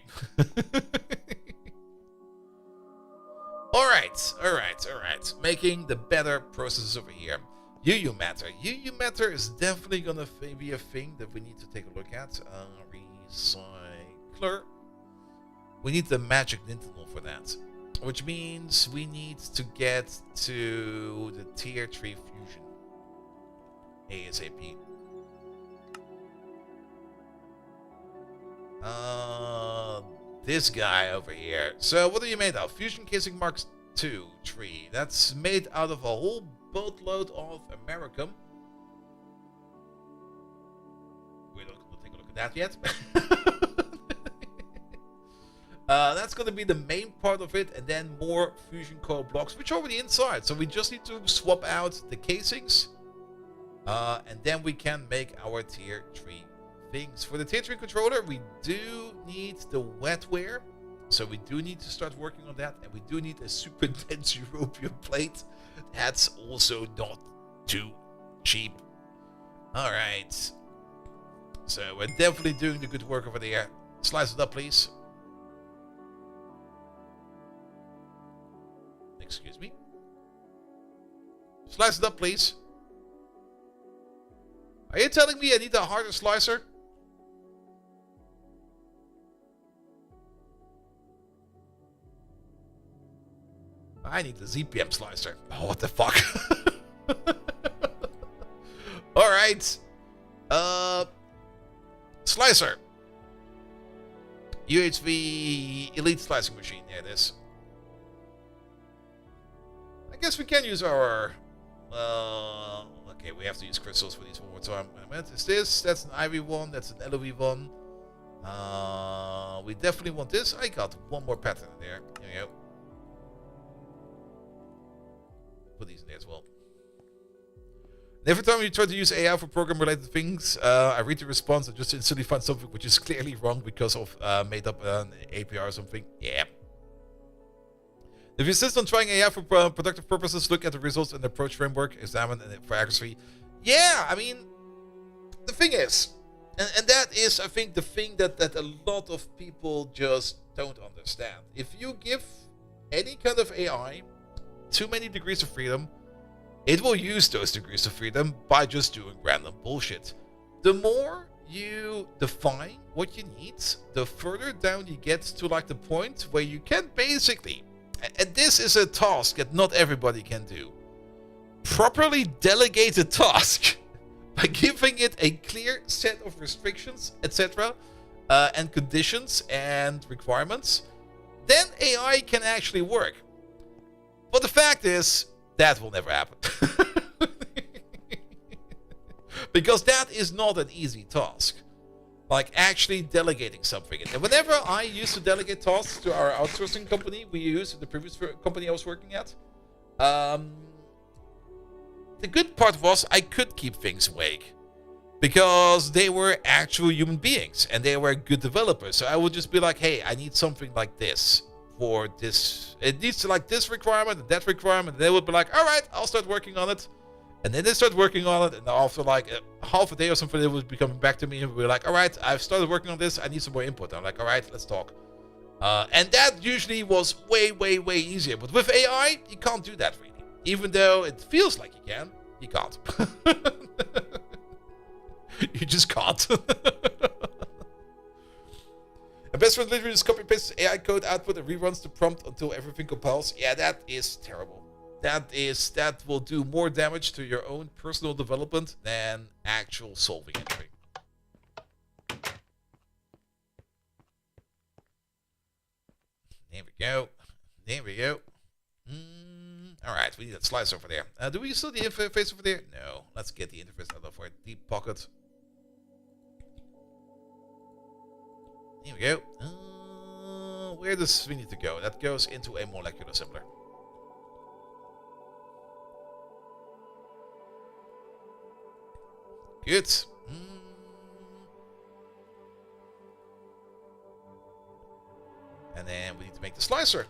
All right. Making the better processes over here. UU matter. UU matter is definitely gonna be a thing that we need to take a look at. Recycler. We need the magic Nintendo for that, which means we need to get to the tier 3 fusion ASAP. This guy over here. So what are you made of? Fusion casing Mark 2, 3. That's made out of a whole boatload of Americum. We're not going to take a look at that yet. That's going to be the main part of it, and then more fusion coil blocks, which are already inside. So we just need to swap out the casings, and then we can make our tier 3 things. For the tier 3 controller, we do need the wetware, so we do need to start working on that, and we do need a super dense European plate. That's also not too cheap. All right, so we're definitely doing the good work over there. Slice it up, please. Excuse me. Slice it up, please. Are you telling me I need a harder slicer? I need the ZPM slicer. Oh, what the fuck? Alright. Slicer. UHV Elite Slicing Machine. There it is. I guess we can use our... okay, we have to use crystals for these one more time. Is this? That's an Ivy one. That's an LOV one. We definitely want this. I got one more pattern in there. Here we go. Put these in there as well. And every time you try to use AI for program-related things, I read the response and just instantly find something which is clearly wrong because of made up an API or something. Yeah. If you insist on trying AI for productive purposes, look at the results and the approach framework, examine it for accuracy. Yeah, I mean, the thing is, and that is, I think, the thing that a lot of people just don't understand. If you give any kind of AI too many degrees of freedom, it will use those degrees of freedom by just doing random bullshit. The more you define what you need, the further down you get to like the point where you can basically, and this is a task that not everybody can do, properly delegate a task by giving it a clear set of restrictions, etc., and conditions and requirements. Then AI can actually work. But the fact is, that will never happen. Because that is not an easy task. Like actually delegating something. And whenever I used to delegate tasks to our outsourcing company we used, the previous company I was working at, the good part was I could keep things awake. Because they were actual human beings and they were good developers. So I would just be like, hey, I need something like this. For this, it needs to like this requirement and that requirement. And they would be like, all right, I'll start working on it. And then they start working on it, and after like half a day or something, they would be coming back to me and be like, all right, I've started working on this. I need some more input. I'm like, all right, let's talk. And that usually was way, way, way easier. But with AI, you can't do that really. Even though it feels like you can, you can't. You just can't. The best friend literally just copy pastes AI code output and reruns the prompt until everything compiles. Yeah, that is terrible. that will do more damage to your own personal development than actual solving entry. There we go. There we go. Alright, we need that slice over there. Do we still need the interface over there? No. Let's get the interface out of our deep pocket. Here we go. Where does we need to go? That goes into a molecular assembler. Good. And then we need to make the slicer.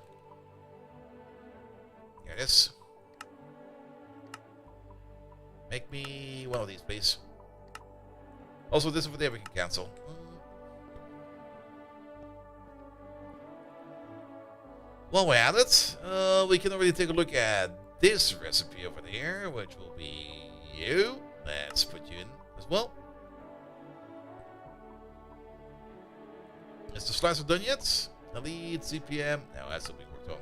Here it is. Make me one of these, please. Also, this over there we can cancel. While we're at it, we can already take a look at this recipe over there, which will be you. Let's put you in as well. Is the slicer done yet? Elite, CPM. No, that's still being worked on.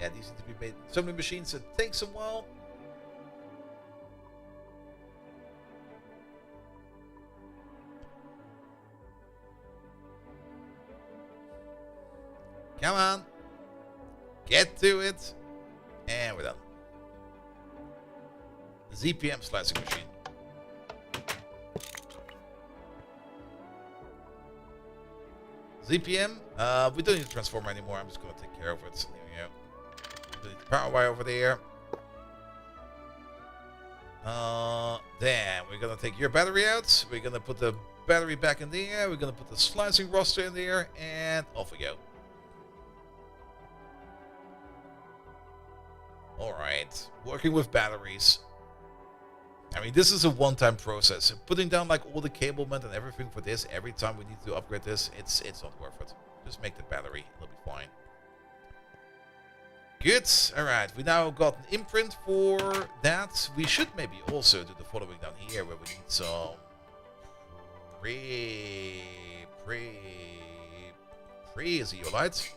Yeah, these need to be made. So many machines, it takes a while. Come on. Get to it. And we're done. ZPM slicing machine. ZPM. We don't need a transformer anymore. I'm just going to take care of it. There we go. We need the power wire over there. Then we're going to take your battery out. We're going to put the battery back in there. We're going to put the slicing roster in there. And off we go. Alright. Working with batteries. I mean, this is a one-time process. Putting down like all the cablement and everything for this every time we need to upgrade this, it's not worth it. Just make the battery, it'll be fine. Good. Alright, we now got an imprint for that. We should maybe also do the following down here where we need some zeolite.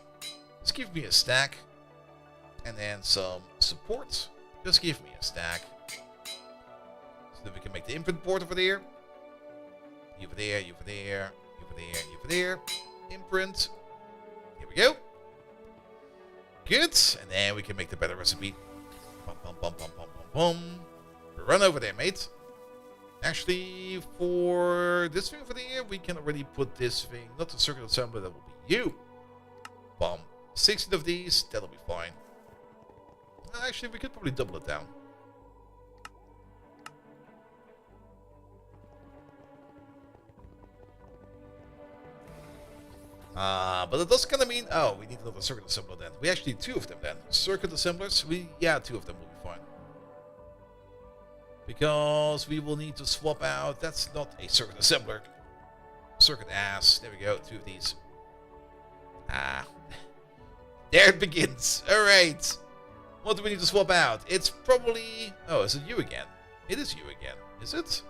Just give me a stack. And then some support. Just give me a stack. So that we can make the imprint port over there. Over there, over there, over there, over there. Imprint. Here we go. Good. And then we can make the better recipe. Bum, bum, bum, bum, bum, bum, bum. Run over there, mate. Actually, for this thing over there, we can already put this thing, not the circuit assembler, that will be you. Bum. 16 of these, that'll be fine. Actually, we could probably double it down. But it does kind of mean... Oh, we need another circuit assembler then. We actually need 2 of them then. Circuit assemblers, 2 of them will be fine. Because we will need to swap out... That's not a circuit assembler. Circuit ass. There we go, 2 of these. There it begins. Alright. What do we need to swap out? It's probably... Oh, is it you again? It is you again. Is it?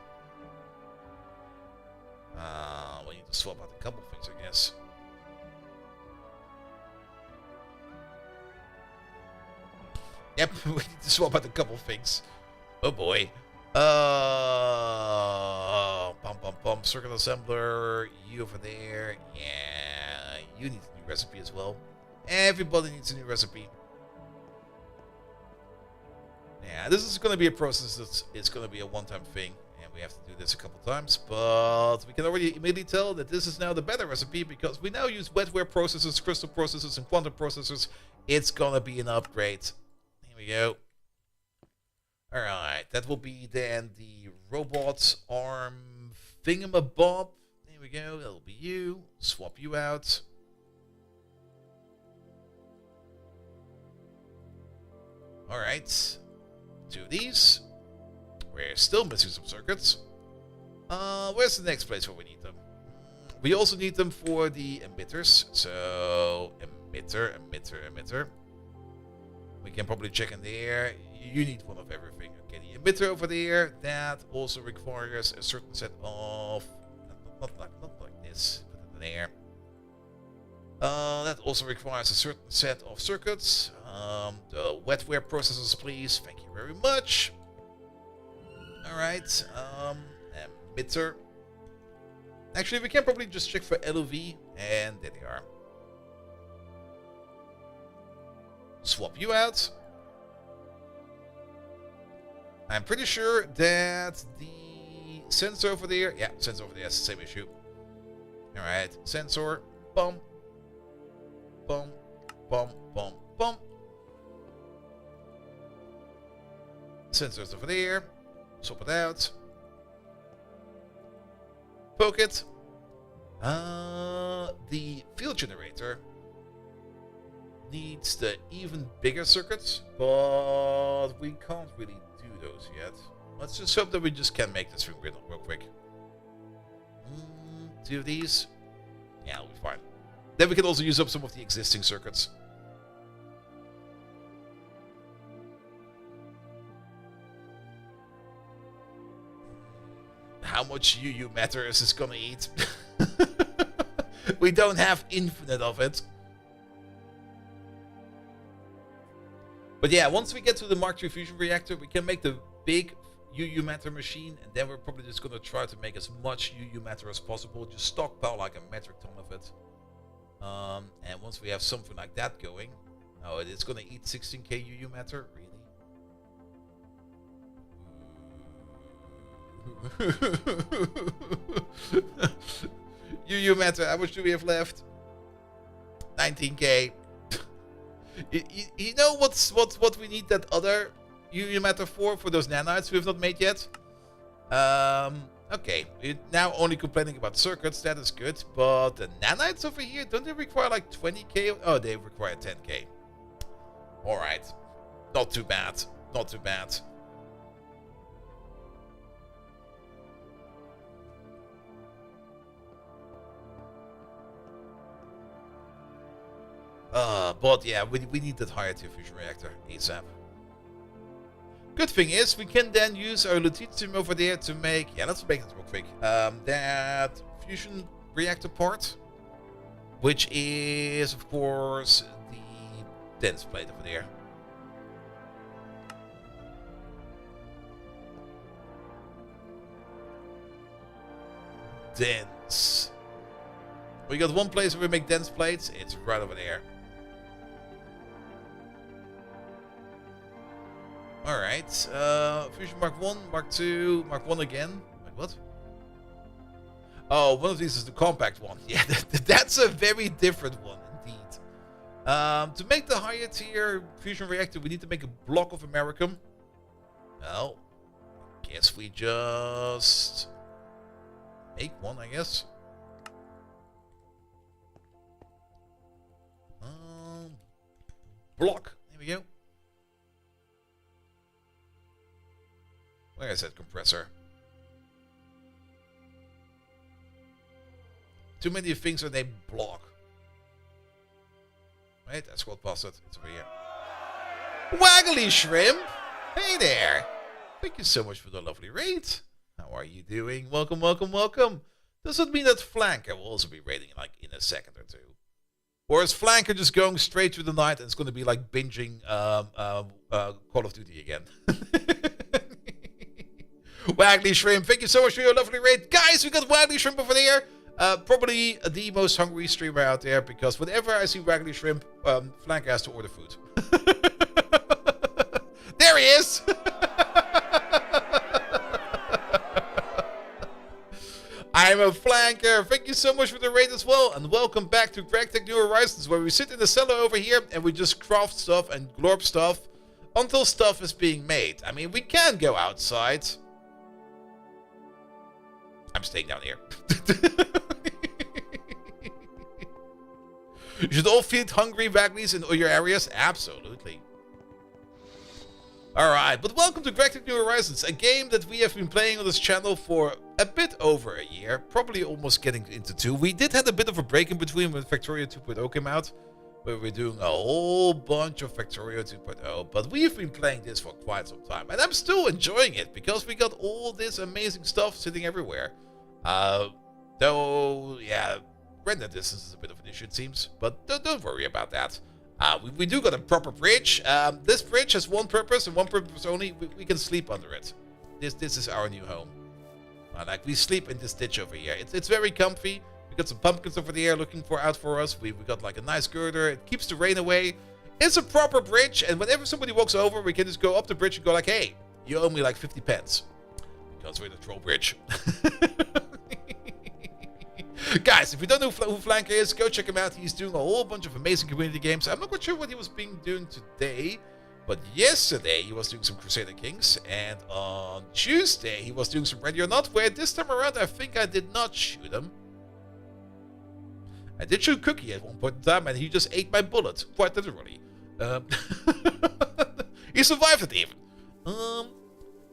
We need to swap out a couple things, I guess. Yep, we need to swap out a couple things. Oh boy. Pump. Circuit assembler. You over there. Yeah, you need a new recipe as well. Everybody needs a new recipe. Yeah, this is going to be a process it's going to be a one-time thing, and we have to do this a couple times, but we can already immediately tell that this is now the better recipe because we now use wetware processors, crystal processors, and quantum processors. It's going to be an upgrade. Here we go. Alright, that will be then the robot arm thingamabob. There we go, that'll be you. Swap you out. Alright. 2 of these. We're still missing some circuits. Where's the next place where we need them? We also need them for the emitters. So, emitter. We can probably check in there. You need one of everything. Okay, the emitter over there, that also requires a certain set of... Not like this. Put it in there. That also requires a certain set of circuits. The wetware processors, please. Thank you very much. Alright. Emitter. Actually, we can probably just check for LOV. And there they are. Swap you out. I'm pretty sure that the sensor over there... Yeah, sensor over there has the same issue. Alright, sensor. Bum. Bum. Bum. Bum. Bum. Sensors over there. Swap it out. Poke it. The field generator needs the even bigger circuits, but we can't really do those yet. Let's just hope that we just can make this thing real quick. Two of these. Yeah, it'll be fine. Then we can also use up some of the existing circuits. How much UU matter is this gonna eat? We don't have infinite of it. But yeah, once we get to the Mark III fusion reactor, we can make the big UU matter machine, and then we're probably just gonna try to make as much UU matter as possible. Just stockpile like a metric ton of it. And once we have something like that going, oh, it's gonna eat 16k UU matter, really? UU matter, how much do we have left? 19k. You know what we need that other UU matter for those nanites we have not made yet? Okay, we're now only complaining about circuits, that is good, but the nanites over here, don't they require like 20k? Oh, they require 10k. Alright, not too bad, not too bad. But yeah, we need that higher tier fusion reactor ASAP. Good thing is, we can then use our lutetium over there to make... Yeah, let's make it real quick. That fusion reactor part, which is, of course, the dense plate over there. Dense. We got one place where we make dense plates. It's right over there. Alright. Fusion Mark 1, Mark 2, Mark 1 again. Wait, what? Oh, one of these is the compact one. Yeah, that's a very different one, indeed. To make the higher tier fusion reactor, we need to make a block of Americum. Well, guess we just make one, I guess. Block. There we go. Where is that compressor? Too many things are named block. Wait, I scrolled past it. It's over here. Waggly Shrimp! Hey there! Thank you so much for the lovely raid. How are you doing? Welcome, welcome, welcome. Does it mean that Flanker will also be raiding like in a second or two? Or is Flanker just going straight through the night and it's going to be like binging Call of Duty again? Waggly Shrimp, thank you so much for your lovely raid. Guys, we got Waggly Shrimp over there. Probably the most hungry streamer out there, because whenever I see Waggly Shrimp, Flanker has to order food. There he is! I'm a Flanker. Thank you so much for the raid as well. And welcome back to GregTech New Horizons, where we sit in the cellar over here and we just craft stuff and glorp stuff until stuff is being made. I mean, we can go outside. I'm staying down here. You should all feed hungry Wagglies in all your areas. Absolutely. Alright, but welcome to GregTech New Horizons, a game that we have been playing on this channel for a bit over a year, probably almost getting into 2. We did have a bit of a break in between when Factorio 2.0 came out, where we're doing a whole bunch of Factorio 2.0, but we've been playing this for quite some time, and I'm still enjoying it, because we got all this amazing stuff sitting everywhere. Though, yeah, render distance is a bit of an issue, it seems. But don't worry about that. We do got a proper bridge. This bridge has one purpose and one purpose only. We can sleep under it. This is our new home. Like, we sleep in this ditch over here. It's very comfy. We got some pumpkins over there looking out for us. We got like a nice girder. It keeps the rain away. It's a proper bridge, and whenever somebody walks over, we can just go up the bridge and go like, hey, you owe me like 50 pence. Because we're the troll bridge. Guys, if you don't know who Flanker is, go check him out. He's doing a whole bunch of amazing community games. I'm not quite sure what he was doing today, but yesterday he was doing some Crusader Kings, and on Tuesday he was doing some Ready or Not, where this time around I think I did not shoot him. I did shoot Cookie at one point in time, and he just ate my bullet, quite literally. He survived it even.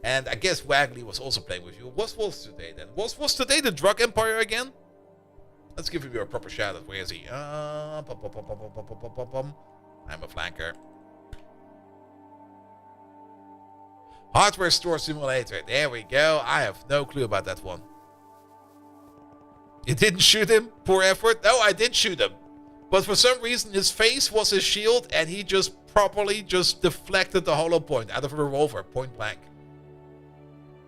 And I guess Wagley was also playing with you. What was today then? Was today the Drug Empire again? Let's give him a proper shout out. Where is he? I'm a flanker. Hardware Store Simulator. There we go. I have no clue about that one. You didn't shoot him? Poor effort. No, I did shoot him. But for some reason, his face was his shield, and he just properly just deflected the hollow point out of a revolver, point blank.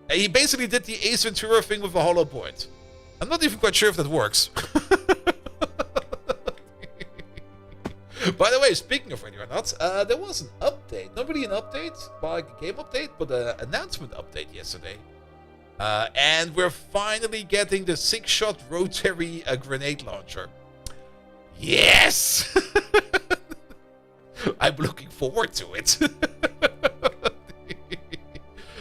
And he basically did the Ace Ventura thing with a hollow point. I'm not even quite sure if that works. By the way, speaking of Ready or Not, there was an update. Not really an update, like a game update, but an announcement update yesterday. And we're finally getting the 6-shot rotary grenade launcher. Yes! I'm looking forward to it.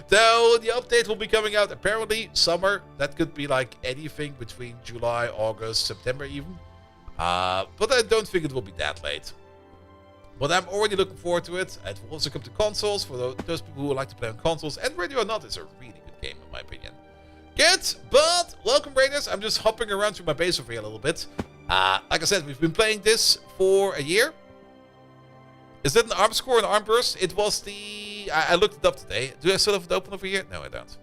Though the update will be coming out apparently summer. That could be like anything between July, August, September even. But I don't think it will be that late. But I'm already looking forward to it. It will also come to consoles for those people who like to play on consoles. And Ready or Not is a really good game in my opinion. Good, but welcome Raiders. I'm just hopping around through my base over here a little bit. Like I said, we've been playing this for a year. Is that an arm score and arm burst? It was the... I looked it up today. Do I still have it open over here? No, I don't.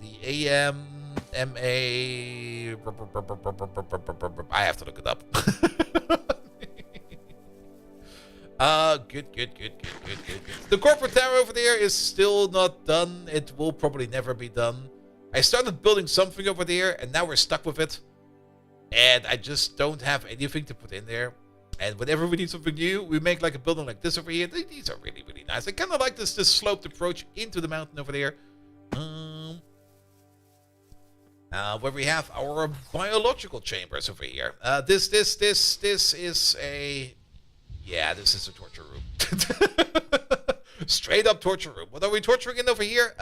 The AMMA... I have to look it up. Good. The corporate tower over there is still not done. It will probably never be done. I started building something over there, and now we're stuck with it. And I just don't have anything to put in there. And whenever we need something new, we make like a building like this over here. These are really, really nice. I kind of like this sloped approach into the mountain over there. Where we have our biological chambers over here. This is a... Yeah, this is a torture room. Straight up torture room. What are we torturing in over here?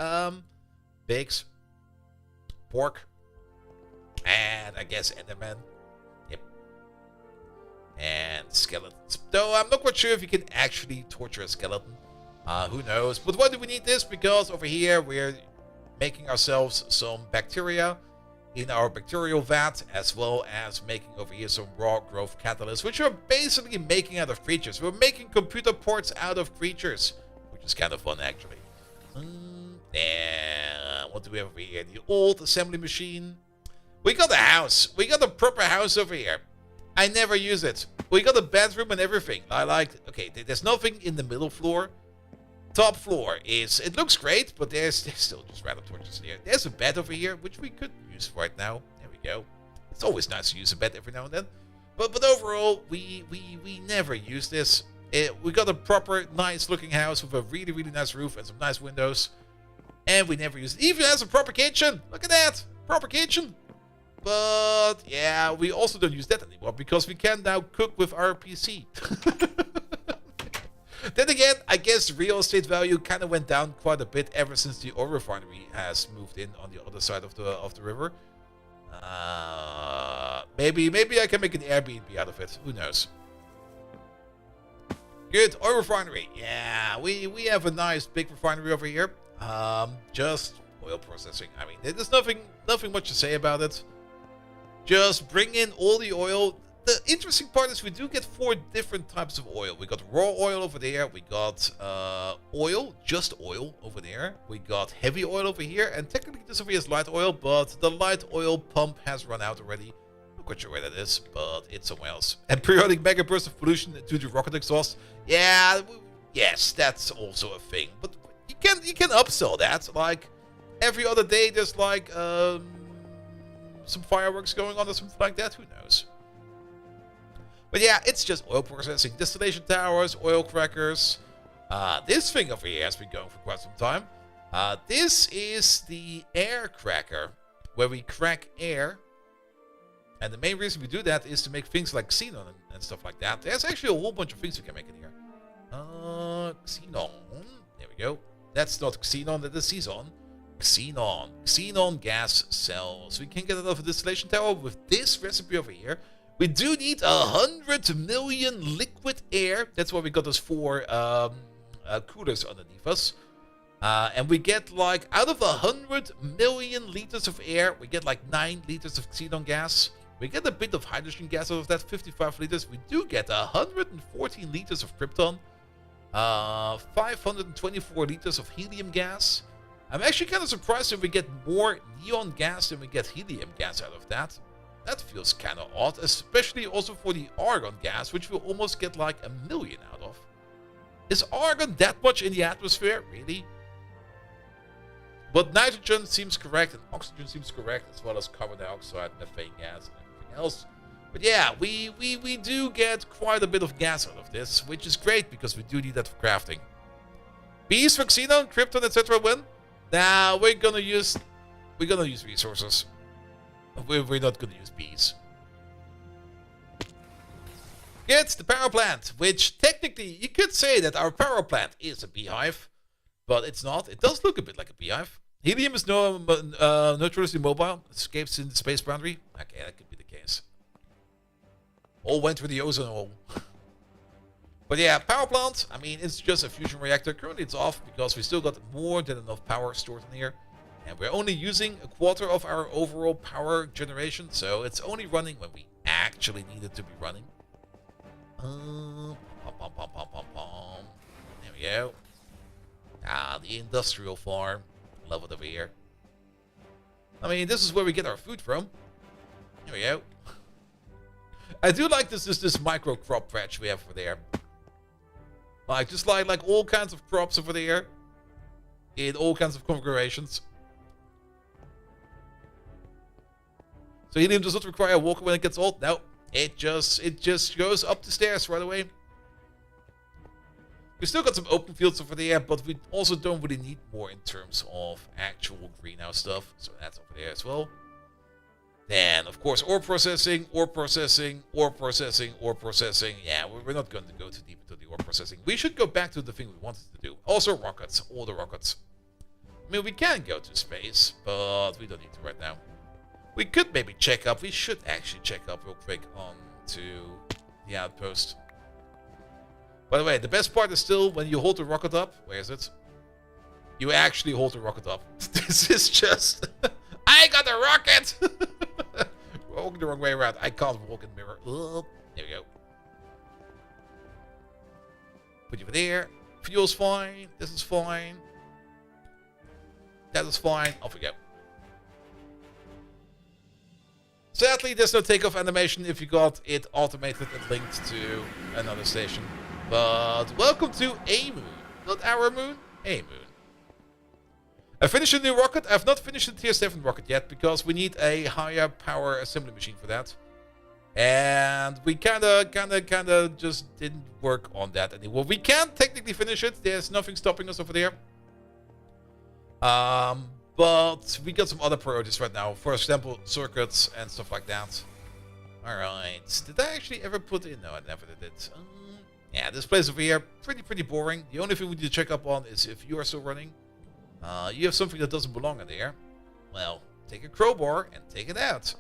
Pigs. Pork. And I guess Enderman. Yep. And skeletons. Though I'm not quite sure if you can actually torture a skeleton. Who knows? But why do we need this? Because over here we're making ourselves some bacteria in our bacterial vat, as well as making over here some raw growth catalysts, which we're basically making out of creatures. We're making computer ports out of creatures, which is kind of fun actually. And what do we have over here? The old assembly machine. We got a house. We got a proper house over here. I never use it. We got a bedroom and everything. I like... Okay, there's nothing in the middle floor. Top floor is... It looks great, but there's still just random torches here. There's a bed over here, which we could use right now. There we go. It's always nice to use a bed every now and then. But overall, we never use this. We got a proper, nice-looking house with a really, really nice roof and some nice windows. And we never use it. Even has a proper kitchen. Look at that. Proper kitchen. But, yeah, we also don't use that anymore because we can now cook with our PC. Then again, I guess real estate value kind of went down quite a bit ever since the oil refinery has moved in on the other side of the river. Maybe I can make an Airbnb out of it. Who knows? Good, oil refinery. Yeah, we have a nice big refinery over here. Just oil processing. I mean, there's nothing much to say about it. Just bring in all the oil. the interesting part is we do get 4 different types of oil. We got raw oil over there. We got oil, just oil over there. We got heavy oil over here. And technically this over here is light oil, but the light oil pump has run out already. Not quite sure where that is, but it's somewhere else. And periodic mega bursts of pollution due to rocket exhaust. Yeah, yes, that's also a thing. But you can upsell that. Like every other day there's like some fireworks going on or something like that. Who knows? But yeah, it's just oil processing, distillation towers, oil crackers. This thing over here has been going for quite some time. This is the air cracker, where we crack air. And the main reason we do that is to make things like xenon and stuff like that. There's actually a whole bunch of things we can make in here. Xenon. There we go. That's not xenon, that is xenon. Xenon. Xenon gas cells. We can get it off a distillation tower with this recipe over here. We do need 100 million liquid air. That's why we got those 4 coolers underneath us. And we get like, out of 100 million liters of air, we get like 9 liters of xenon gas. We get a bit of hydrogen gas out of that, 55 liters. We do get 114 liters of krypton. 524 liters of helium gas. I'm actually kind of surprised if we get more neon gas than we get helium gas out of that. That feels kind of odd, especially also for the argon gas, which we'll almost get like 1 million out of. Is argon that much in the atmosphere? Really? But nitrogen seems correct, and oxygen seems correct, as well as carbon dioxide, methane gas, and everything else. But yeah, we do get quite a bit of gas out of this, which is great, because we do need that for crafting. Bees for xenon, krypton, etc. when? Nah, we're gonna use resources. We're not going to use bees. It's the power plant, which technically you could say that our power plant is a beehive, but it's not. It does look a bit like a beehive. Helium is notoriously mobile, escapes in the space boundary. Okay, that could be the case. All went through the ozone hole. But yeah, power plant, I mean, it's just a fusion reactor. Currently it's off because we still got more than enough power stored in here. And we're only using a quarter of our overall power generation, so it's only running when we actually need it to be running. There we go. The industrial farm. Love it over here. I mean, this is where we get our food from. There we go. I do like this micro crop patch we have over there. Like, just like all kinds of crops over there. In all kinds of configurations. So helium does not require a walker when it gets old. No, it just goes up the stairs right away. We still got some open fields over there, but we also don't really need more in terms of actual greenhouse stuff. So that's over there as well. Then, of course, ore processing, ore processing, ore processing, ore processing. Yeah, we're not going to go too deep into the ore processing. We should go back to the thing we wanted to do. Also rockets, all the rockets. I mean, we can go to space, but we don't need to right now. We could maybe check up. We should actually check up real quick on to the outpost. By the way, the best part is still when you hold the rocket up. Where is it? You actually hold the rocket up. This is just... I got a rocket! We're walking the wrong way around. I can't walk in the mirror. There we go. Put you over there. Fuel's fine. This is fine. That is fine. Off we go. Sadly, there's no takeoff animation if you got it automated and linked to another station. But welcome to a moon. Not our moon, a moon. I finished a new rocket. I've not finished the tier 7 rocket yet because we need a higher power assembly machine for that. And we kinda just didn't work on that anymore. We can technically finish it. There's nothing stopping us over there. But we got some other priorities right now. For example, circuits and stuff like that. Alright. Did I actually ever put in? No, I never did it. Yeah, this place over here, pretty boring. The only thing we need to check up on is if you are still running. You have something that doesn't belong in there. Well, take a crowbar and take it out.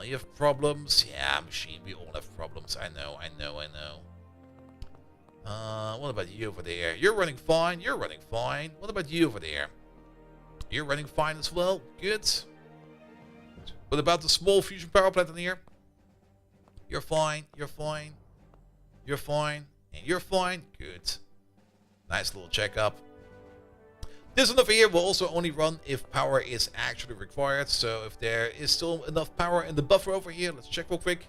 You have problems. Yeah, machine, we all have problems. I know. What about you over there? You're running fine. You're running fine. What about you over there? You're running fine as well. Good. What about the small fusion power plant in here? You're fine. You're fine. You're fine. And you're fine. Good. Nice little checkup. This one over here will also only run if power is actually required. So if there is still enough power in the buffer over here, let's check real quick.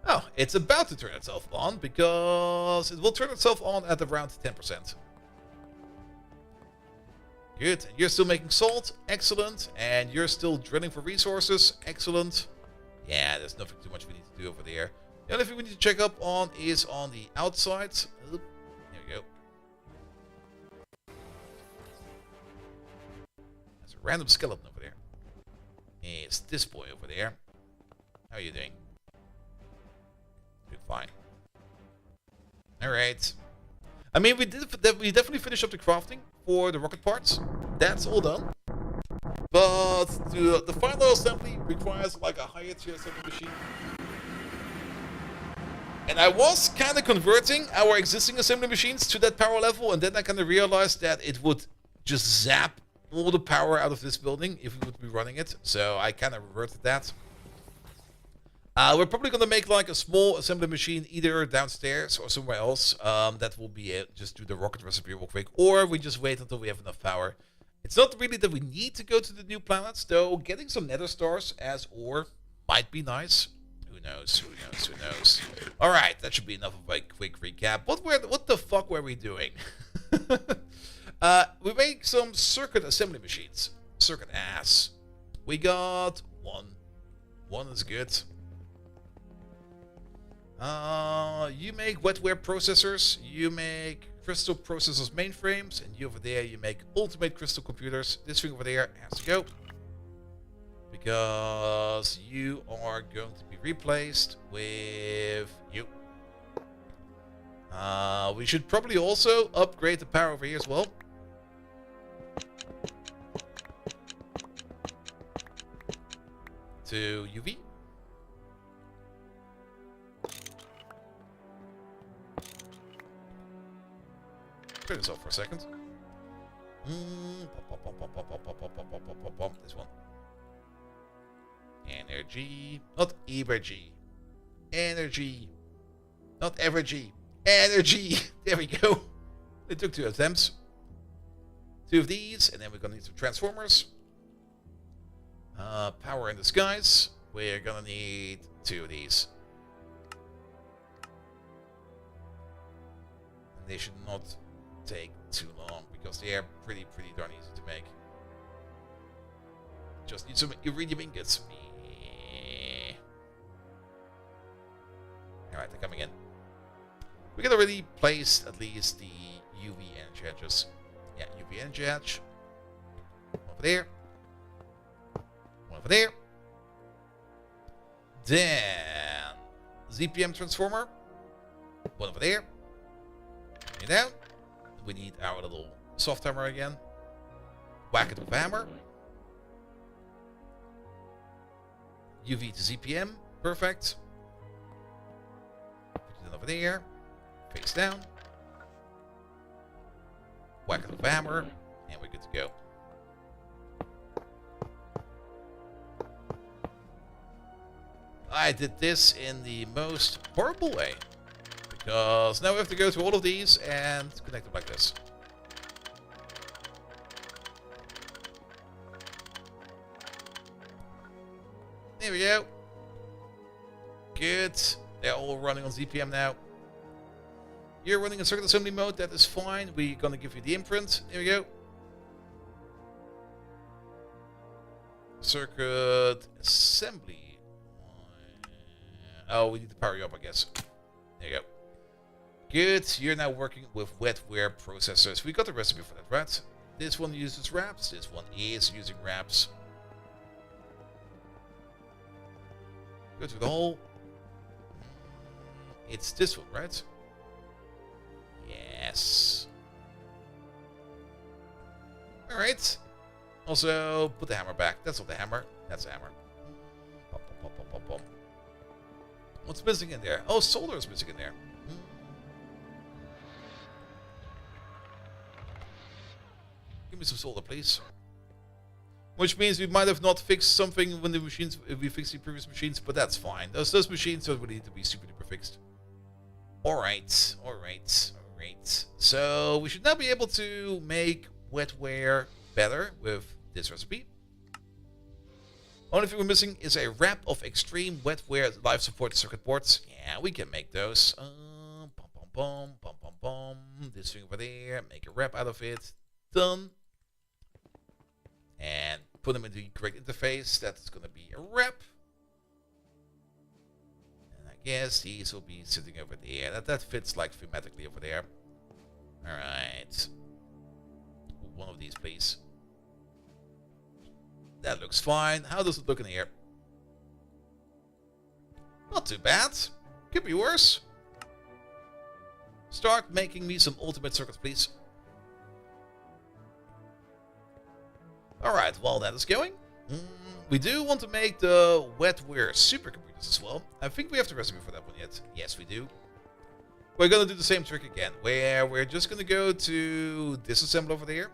Oh, it's about to turn itself on because it will turn itself on at around 10%. Good. And you're still making salt. Excellent. And you're still drilling for resources. Excellent. Yeah, there's nothing too much we need to do over there. The only thing we need to check up on is on the outside. Oop, there we go. There's a random skeleton over there. It's this boy over there. How are you doing? Doing fine. Alright. I mean, we definitely finished up the crafting for the rocket parts. That's all done. But the final assembly requires like a higher tier assembly machine. And I was kind of converting our existing assembly machines to that power level, and then I kind of realized that it would just zap all the power out of this building if we would be running it. So I kind of reverted that. We're probably going to make like a small assembly machine either downstairs or somewhere else. That will be it. Just do the rocket recipe real quick. Or we just wait until we have enough power. It's not really that we need to go to the new planets, though getting some nether stars as ore might be nice. Who knows, who knows, who knows. Alright, that should be enough of a quick recap. What the fuck were we doing? We make some circuit assembly machines. Circuit ass. We got one. One is good. You make wetware processors, you make crystal processors mainframes, and you over there, you make ultimate crystal computers. This thing over there has to go. Because you are going to be replaced with you. We should probably also upgrade the power over here as well. To UV. Turn this off for a second. This one. Energy. Not energy. Energy. Not energy. Energy. There we go. It took 2 attempts. 2 of these, and then we're gonna need some transformers. Power in the skies. We're gonna need 2 of these. And they should not take too long because they are pretty darn easy to make. Just need some iridium ingots. Alright, they're coming in. We can already place at least the UV energy edges. Yeah, UV energy edge. One over there. One over there. Then ZPM transformer. One over there. You down. We need our little soft hammer again. Whack it with a hammer. UV to ZPM. Perfect. Put it over there. Face down. Whack it with a hammer. And we're good to go. I did this in the most horrible way. Because now we have to go through all of these and connect them like this. There we go. Good. They're all running on ZPM now. You're running in circuit assembly mode. That is fine. We're going to give you the imprint. There we go. Circuit assembly. Oh, we need to power you up, I guess. There you go. Good. You're now working with wetware processors. We got the recipe for that, right? This one uses wraps. This one is using wraps. Go through the hole. It's this one, right? Yes. Alright. Also, put the hammer back. That's not the hammer. That's the hammer. Pop, pop, pop, pop, pop. What's missing in there? Oh, solder is missing in there. Give me some solder, please. which means we might have not fixed something when the machines, if we fixed the previous machines, but that's fine. Those machines don't really need to be super duper fixed. Alright. So we should now be able to make wetware better with this recipe. Only thing we're missing is a wrap of extreme wetware life support circuit boards. Yeah, we can make those. This thing over there, make a wrap out of it. Done. And put them into the correct interface. That's going to be a wrap. And I guess these will be sitting over there. That fits like thematically over there. Alright. One of these, please. That looks fine. How does it look in here? Not too bad. Could be worse. Start making me some ultimate circuits, please. Alright, well that is going. We do want to make the wetware supercomputers as well. I think we have the recipe for that one yet. Yes, we do. We're going to do the same trick again, where we're just going to go to disassemble over there.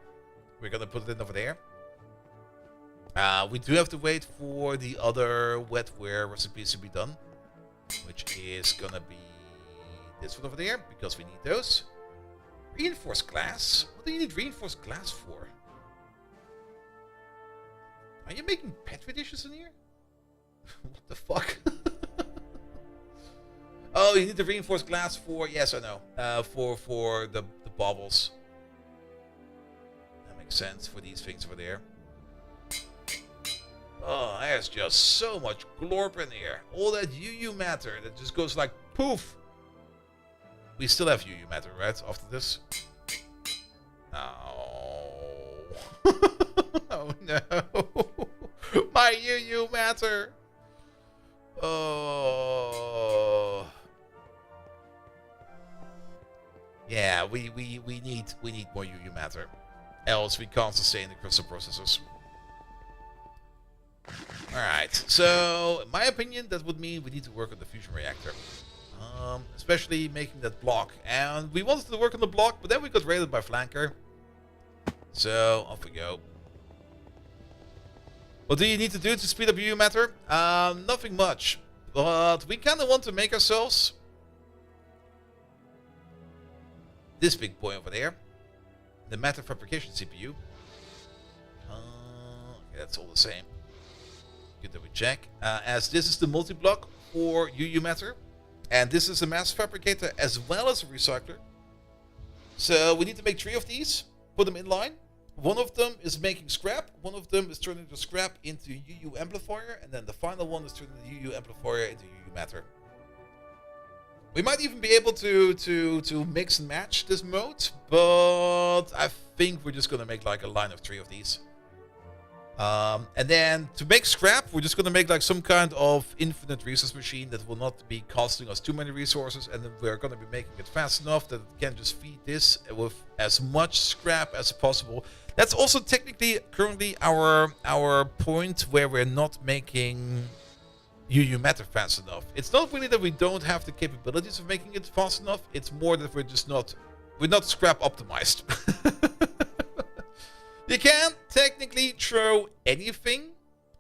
We're going to put it in over there. We do have to wait for the other wetware recipes to be done, which is going to be this one over there, because we need those. Reinforced glass? What do you need reinforced glass for? Are you making Petri dishes in here? What the fuck? Oh, you need the reinforced glass for... Yes, I know. For the baubles. That makes sense for these things over there. Oh, there's just so much glorp in here. All that UU matter that just goes like poof. We still have UU matter, right? After this. Oh. Oh no. My UU matter. Oh. Yeah, we need more UU matter. Else we can't sustain the crystal processors. Alright, so in my opinion that would mean we need to work on the fusion reactor. Especially making that block. And we wanted to work on the block, but then we got raided by Flanker. So off we go. What do you need to do to speed up UU matter? Nothing much. But we kinda want to make ourselves this big boy over there. The matter fabrication CPU. Okay, that's all the same. Good that we check. As this is the multi-block for UU matter. And this is a mass fabricator as well as a recycler. So we need to make 3 of these. Put them in line. One of them is making scrap. One of them is turning the scrap into UU amplifier. And then the final one is turning the UU amplifier into UU matter. We might even be able to mix and match this mode. But I think we're just going to make like a line of 3 of these. And then to make scrap, we're just going to make like some kind of infinite resource machine that will not be costing us too many resources, and then we're going to be making it fast enough that it can just feed this with as much scrap as possible. That's also technically currently our point where we're not making UU matter fast enough. It's not really that we don't have the capabilities of making it fast enough, it's more that we're not scrap optimized. You can't technically throw anything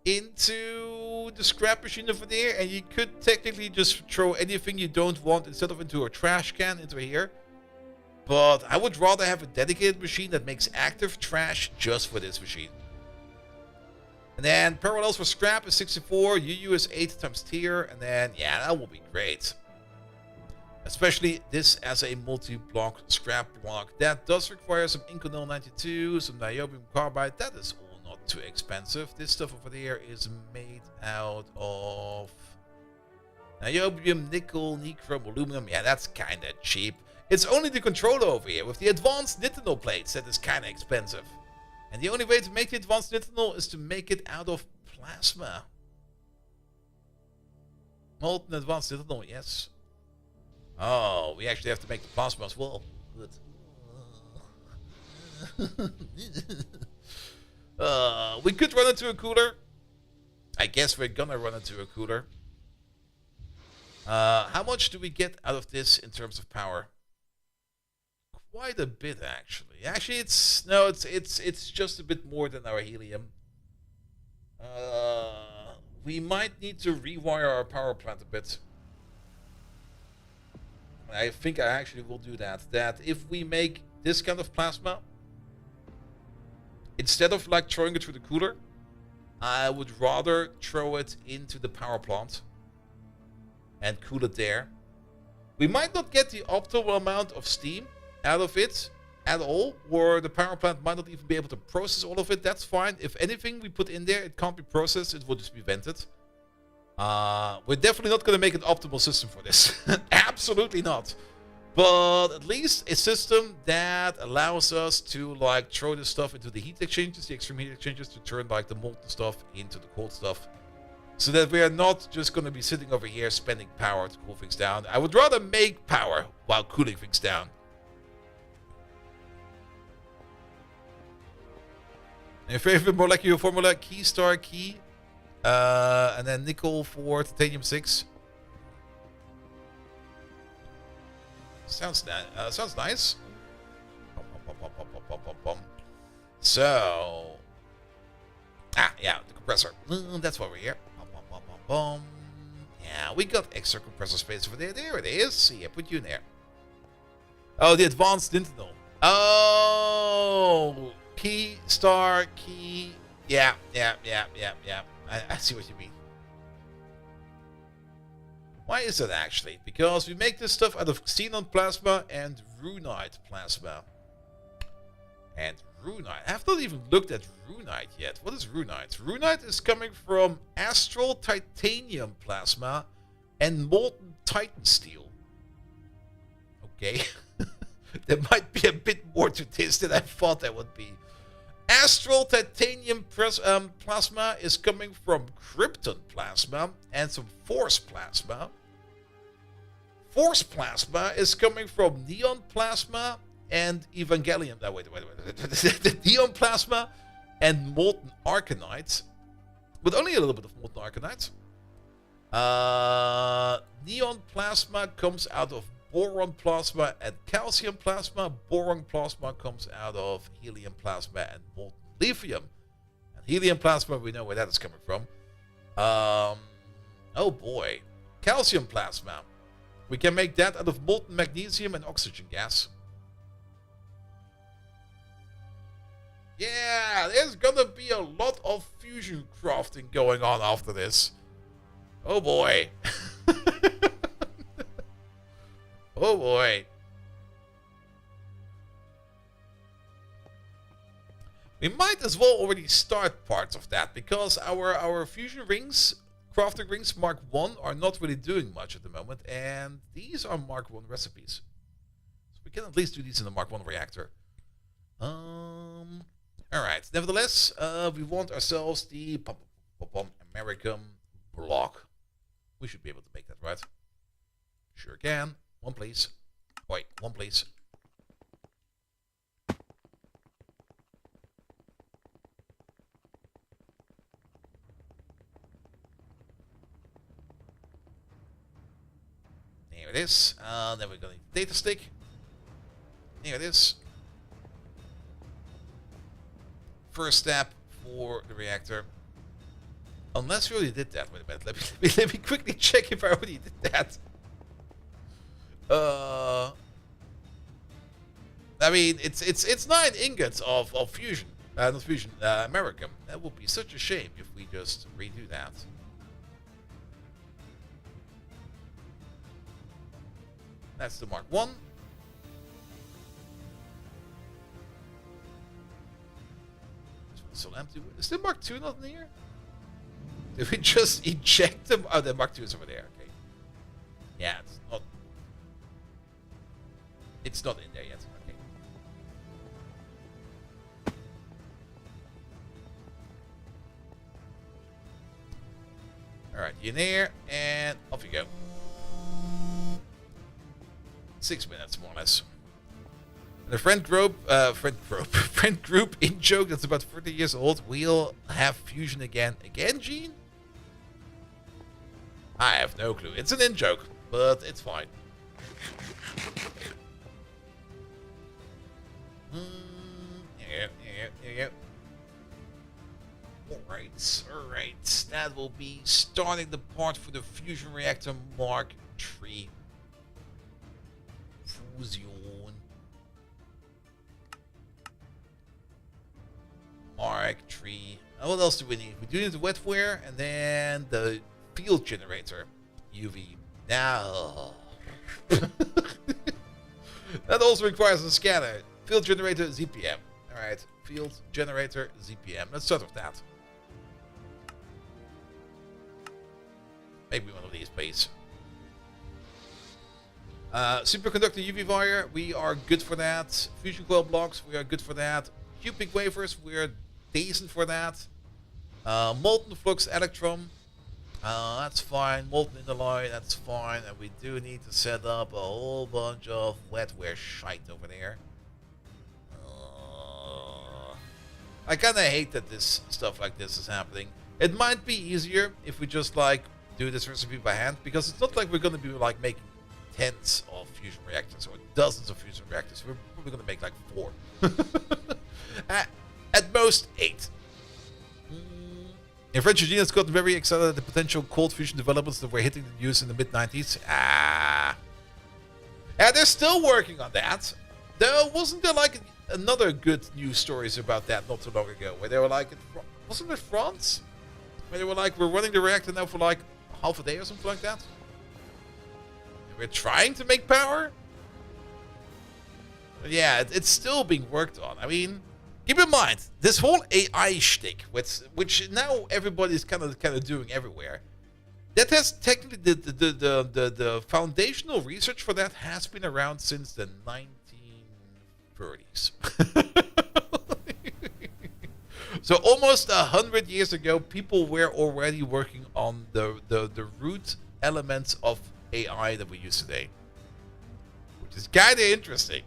into the scrap machine over there, and you could technically just throw anything you don't want instead of into a trash can into here. But I would rather have a dedicated machine that makes active trash just for this machine. And then parallels for scrap is 64, UU is 8 times tier, and then yeah, that will be great. Especially this as a multi-block scrap block. That does require some Inconel 92, some niobium carbide. That is all not too expensive. This stuff over there is made out of niobium, nickel, nichrome, aluminum. Yeah, that's kind of cheap. It's only the controller over here with the advanced nitinol plates that is kind of expensive. And the only way to make the advanced nitinol is to make it out of plasma. Molten advanced nitinol, yes. Oh, we actually have to make the plasma as well. Good. We could run into a cooler. I guess we're gonna run into a cooler. How much do we get out of this in terms of power? Quite a bit, actually. Actually, it's just a bit more than our helium. We might need to rewire our power plant a bit. I think I actually will do that. That if we make this kind of plasma, instead of like throwing it through the cooler, I would rather throw it into the power plant and cool it there. We might not get the optimal amount of steam out of it at all, or the power plant might not even be able to process all of it. That's fine. If anything we put in there, it can't be processed, it will just be vented. We're definitely not going to make an optimal system for this. Absolutely not. But at least a system that allows us to like throw this stuff into the heat exchangers, the extreme heat exchangers, to turn like the molten stuff into the cold stuff. So that we are not just going to be sitting over here spending power to cool things down. I would rather make power while cooling things down. Your favorite molecular formula? Key star key. And then nickel for titanium 6. Sounds nice. So, yeah, the compressor. That's why we're here. Yeah, we got extra compressor space over there. There it is. See, I put you in there. Oh, the advanced internal. Oh, key star key. Yeah. I see what you mean. Why is that actually? Because we make this stuff out of xenon plasma and runite plasma. And runite. I have not even looked at runite yet. What is runite? Runite is coming from astral titanium plasma and molten titan steel. Okay. There might be a bit more to this than I thought there would be. Astral titanium plasma is coming from krypton plasma and some force plasma. Force plasma is coming from neon plasma and evangelium. No, wait. The neon plasma and molten arcanite, but only a little bit of molten arcanite. Neon plasma comes out of boron plasma and calcium plasma. Boron plasma comes out of helium plasma and molten lithium. And helium plasma, we know where that is coming from. Oh boy. Calcium plasma. We can make that out of molten magnesium and oxygen gas. Yeah, there's gonna be a lot of fusion crafting going on after this. Oh boy. Oh boy. We might as well already start parts of that, because our fusion rings, crafting rings Mark 1 are not really doing much at the moment, and these are Mark 1 recipes. So we can at least do these in the Mark 1 reactor. Alright, nevertheless, we want ourselves the American block. We should be able to make that, right? Sure can. One, please. Wait, one, please. There it is. Then we're going to data stick. Here it is. First step for the reactor. Unless we already did that. Wait a minute. Let me quickly check if I already did that. I mean, it's 9 ingots of fusion, not fusion, American. That would be such a shame if we just redo that. That's the Mark 1. This one's still empty. Is the Mark 2 not in here? Did we just eject them? Oh, the Mark 2 is over there. Okay. Yeah, it's not. It's not in there yet. Okay. Alright, in there, and off you go. 6 minutes, more or less. And a friend group in joke that's about 30 years old. We'll have fusion again. Again, Gene? I have no clue. It's an in-joke, but it's fine. Alright. That will be starting the part for the fusion reactor Mark III. Fusion. Mark III. What else do we need? We do need the wetware and then the field generator. UV. Now. That also requires a scanner. Field generator ZPM. Alright. Field generator ZPM. Let's start with that. Maybe one of these, please. Superconductor UV wire, we are good for that. Fusion coil blocks, we are good for that. Cubic wafers, we are decent for that. Molten flux electron, that's fine. Molten alloy, that's fine. And we do need to set up a whole bunch of wetware shite over there. I kind of hate that this stuff like this is happening. It might be easier if we just like do this recipe by hand, because it's not like we're going to be like making tens of fusion reactors or dozens of fusion reactors. We're probably going to make like 4. At most 8. In French, Eugene has gotten very excited at the potential cold fusion developments that were hitting the news in the mid-90s. And they're still working on that. Though, wasn't there like another good news stories about that not too long ago, where they were like, wasn't it France? Where they were like, we're running the reactor now for like half a day or something like that. And we're trying to make power. But yeah, it's still being worked on. I mean, keep in mind this whole AI shtick, which now everybody's kind of doing everywhere. That has technically the foundational research for that has been around since the 1930s. So almost 100 years ago, people were already working on the root elements of AI that we use today, which is kind of interesting.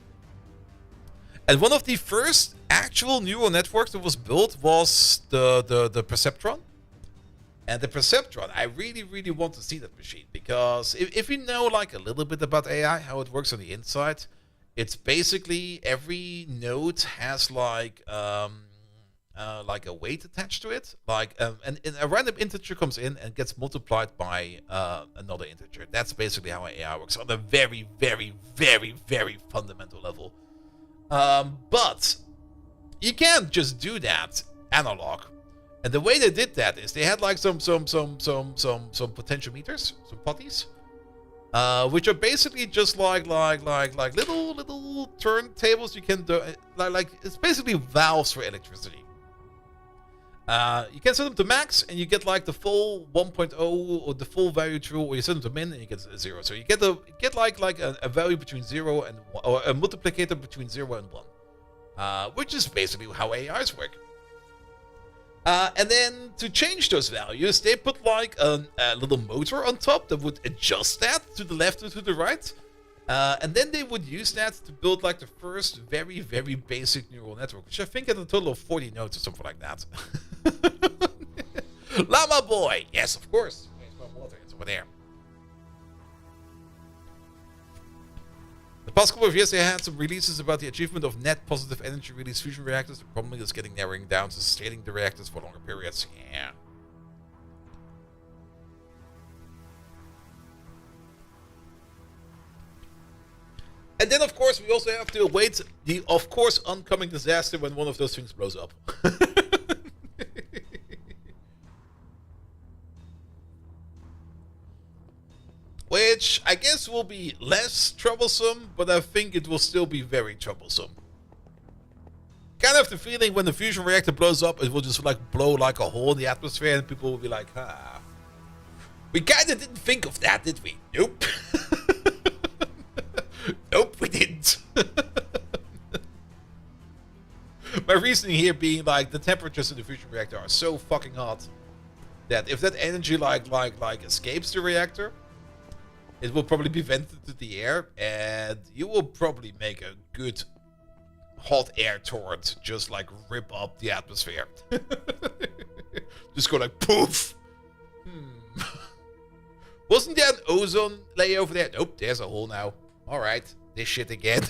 And one of the first actual neural networks that was built was the perceptron. And the perceptron, I really want to see that machine, because if you know like a little bit about AI, how it works on the inside, it's basically every node has like a weight attached to it, and a random integer comes in and gets multiplied by another integer. That's basically how AI works on a very fundamental level. But you can't just do that analog. And the way they did that is they had like some potentiometers, some potties, which are basically just like little turntables you can do. Like it's basically valves for electricity. You can set them to max and you get like the full 1.0 or the full value true, or you set them to min and you get 0. So you get like a value between 0 and 1, or a multiplicator between 0 and 1, which is basically how AIs work. And then to change those values, they put like a little motor on top that would adjust that to the left or to the right. And then they would use that to build like the first very basic neural network, which I think had a total of 40 nodes or something like that. Llama boy! Yes, of course. Water, it's over there. The past couple of years, they had some releases about the achievement of net positive energy release fusion reactors. The problem is getting narrowing down to sustaining the reactors for longer periods. Yeah. And then, of course, we also have to await the, of course, oncoming disaster when one of those things blows up. Which I guess will be less troublesome, but I think it will still be very troublesome. Kind of the feeling when the fusion reactor blows up, it will just like blow like a hole in the atmosphere and people will be like, we kind of didn't think of that, did we? Nope. Nope, we didn't. My reasoning here being like the temperatures in the fusion reactor are so fucking hot that if that energy like escapes the reactor, it will probably be vented to the air, and you will probably make a good hot air torrent just like rip up the atmosphere. Just go like poof. Wasn't there an ozone layer over there? Nope, there's a hole now. Alright, this shit again.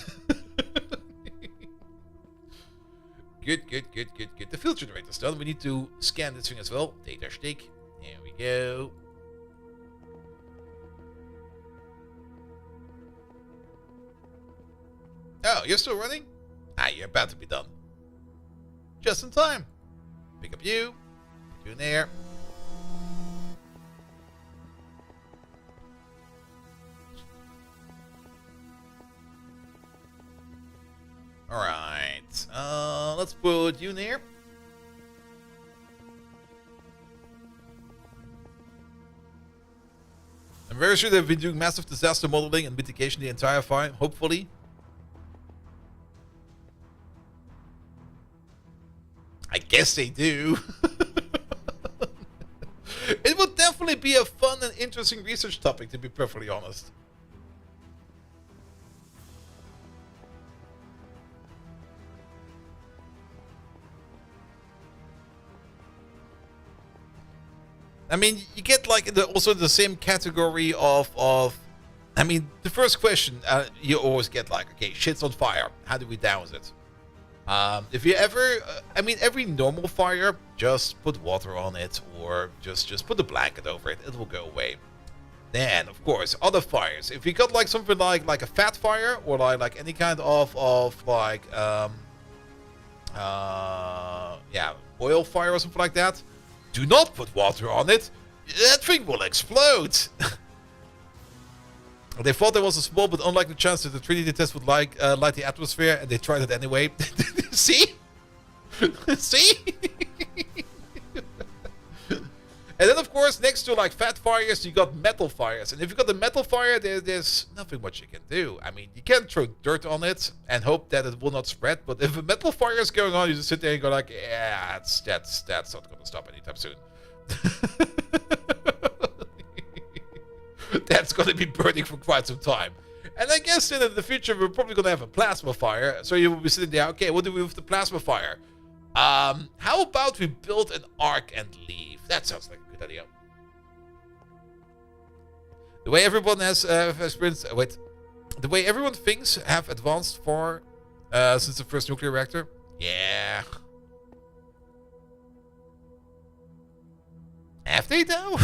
Good, good, good, good, good. The field generator's done. We need to scan this thing as well. Data stick. There we go. Oh, you're still running? Ah, you're about to be done. Just in time. Pick up you. Put you in there. Alright. Let's put you in there. I'm very sure they've been doing massive disaster modeling and mitigation the entire time, hopefully. I guess they do. It would definitely be a fun and interesting research topic, to be perfectly honest. I mean, you get like also the same category of I mean, the first question you always get like, okay, shit's on fire. How do we douse it? If you ever, I mean, every normal fire, just put water on it or just put a blanket over it. It will go away. Then, of course, other fires. If you got like something like a fat fire or like any kind of like yeah, oil fire or something like that. Do not put water on it. That thing will explode. They thought there was a small but unlikely chance that the 3D test would light the atmosphere, and they tried it anyway. See? See? And then, of course, next to like fat fires, you got metal fires. And if you got the metal fire, there's nothing much you can do. I mean, you can throw dirt on it and hope that it will not spread. But if a metal fire is going on, you just sit there and go like, yeah, that's not going to stop anytime soon. That's going to be burning for quite some time. And I guess in the future, we're probably going to have a plasma fire. So you will be sitting there, okay, what do we do with the plasma fire? How about we build an arc and leave? That sounds like a good idea. The way everyone has experienced... wait. The way everyone thinks have advanced far since the first nuclear reactor? Yeah. Have they, though?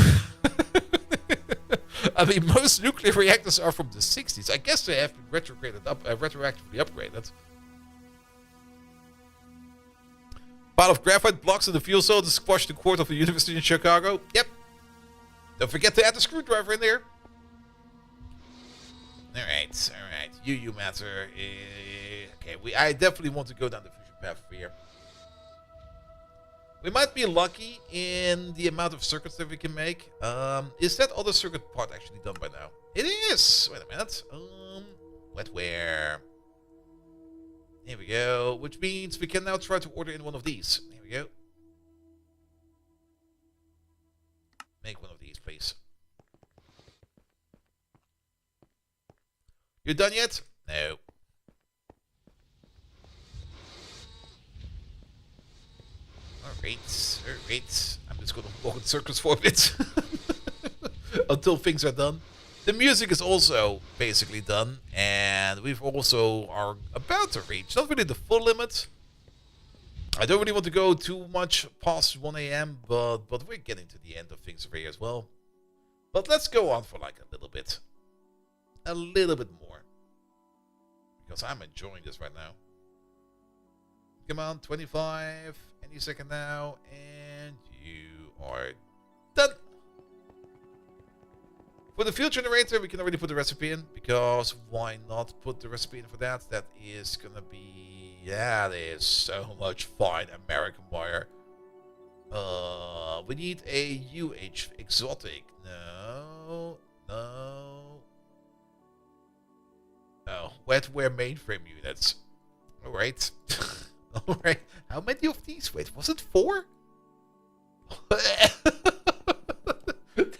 I mean, most nuclear reactors are from the 60s. I guess they have been retroactively upgraded. Pile of graphite blocks in the fuel cell to squash the court of the University in Chicago. Yep. Don't forget to add the screwdriver in there. Alright, alright. You matter. Okay, I definitely want to go down the fusion path here. We might be lucky in the amount of circuits that we can make. Is that other circuit part actually done by now? It is! Wait a minute. Wetware. Here we go. Which means we can now try to order in one of these. Here we go. Make one of these, please. You done yet? No. Alright. I'm just gonna walk in circles for a bit. Until things are done. The music is also basically done. And we've also are about to reach, not really the full limit. I don't really want to go too much past 1 AM, but we're getting to the end of things over here as well. But let's go on for like a little bit. A little bit more. Because I'm enjoying this right now. Come on, 25. Any second now. And you are done. For the field generator, we can already put the recipe in. Because why not put the recipe in for that? That is going to be... yeah, that is so much fine American wire. We need a UH exotic. No. Oh, wetware mainframe units. Alright. Alright. How many of these? Wait, was it 4?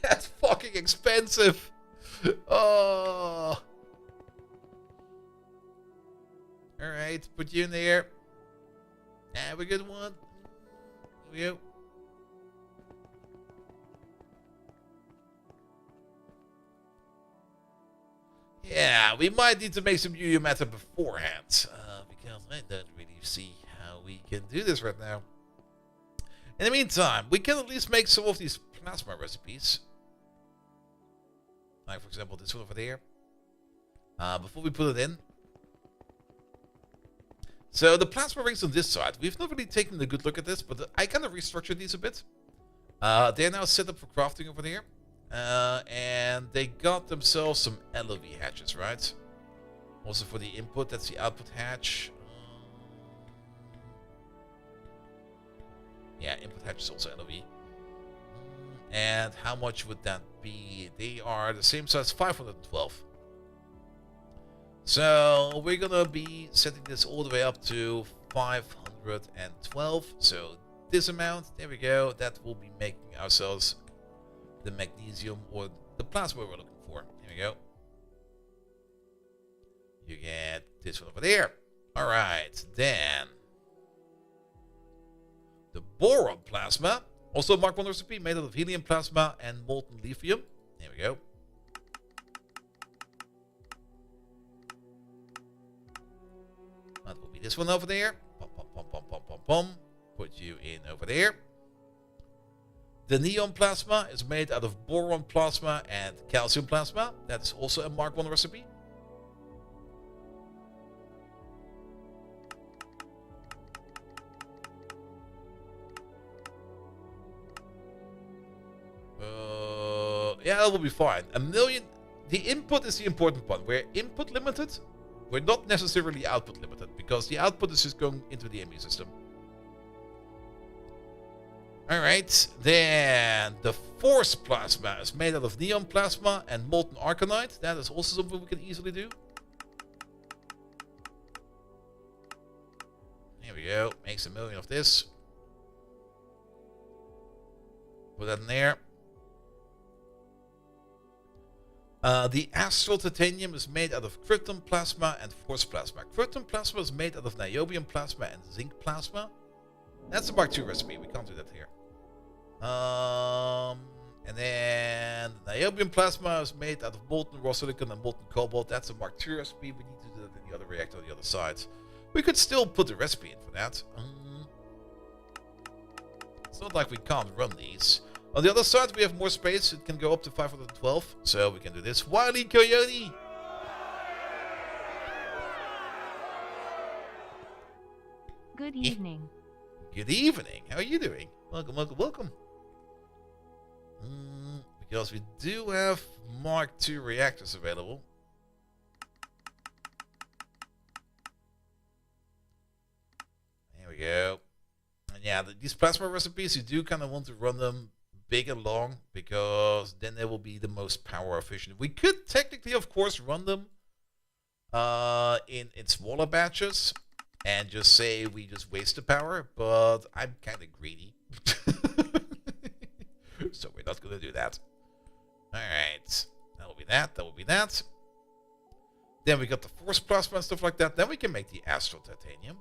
That's fucking expensive. Oh. Alright, put you in there. Have a good one. Here we go. Yeah, we might need to make some UU matter beforehand. Because I don't really see how we can do this right now. In the meantime, we can at least make some of these plasma recipes. Like, for example, this one over there. Before we put it in. So, the plasma rings on this side. We've not really taken a good look at this, but I kind of restructured these a bit. They're now set up for crafting over there. And they got themselves some LOV hatches, right? Also for the input, that's the output hatch. Yeah, input hatch is also LOV. And how much would that be? They are the same size, 512. So we're gonna be setting this all the way up to 512. So this amount, there we go. That will be making ourselves the magnesium or the plasma we're looking for. Here we go. You get this one over there. Alright, then the boron plasma, also a Mark 1 recipe made out of helium plasma and molten lithium. There we go. That will be this one over there. Pum, pum, pum, pum, pum, pum, pum. Put you in over there. The neon plasma is made out of boron plasma and calcium plasma. That's also a Mark 1 recipe. Yeah, that will be fine. A million. The input is the important part. We're input limited. We're not necessarily output limited because the output is just going into the ME system. Alright, then the force plasma is made out of neon plasma and molten arcanite. That is also something we can easily do. Here we go. Makes a million of this. Put that in there. The astral titanium is made out of krypton plasma and force plasma. Krypton plasma is made out of niobium plasma and zinc plasma. That's a Mark 2 recipe. We can't do that here. And then the niobium plasma is made out of molten raw silicon and molten cobalt. That's a Mark 2 recipe. We need to do that in the other reactor on the other side. We could still put the recipe in for that. It's not like we can't run these. On the other side, we have more space. It can go up to 512. So we can do this. Wily Coyote! Good evening. Good evening. How are you doing? Welcome, welcome, welcome. Because we do have Mark II reactors available. There we go. And yeah, these plasma recipes, you do kind of want to run them big and long because then they will be the most power efficient. We could technically, of course, run them in smaller batches and just say we just waste the power, but I'm kind of greedy. So we're not going to do that. Alright. That will be that. That will be that. Then we got the force plasma and stuff like that. Then we can make the astral titanium.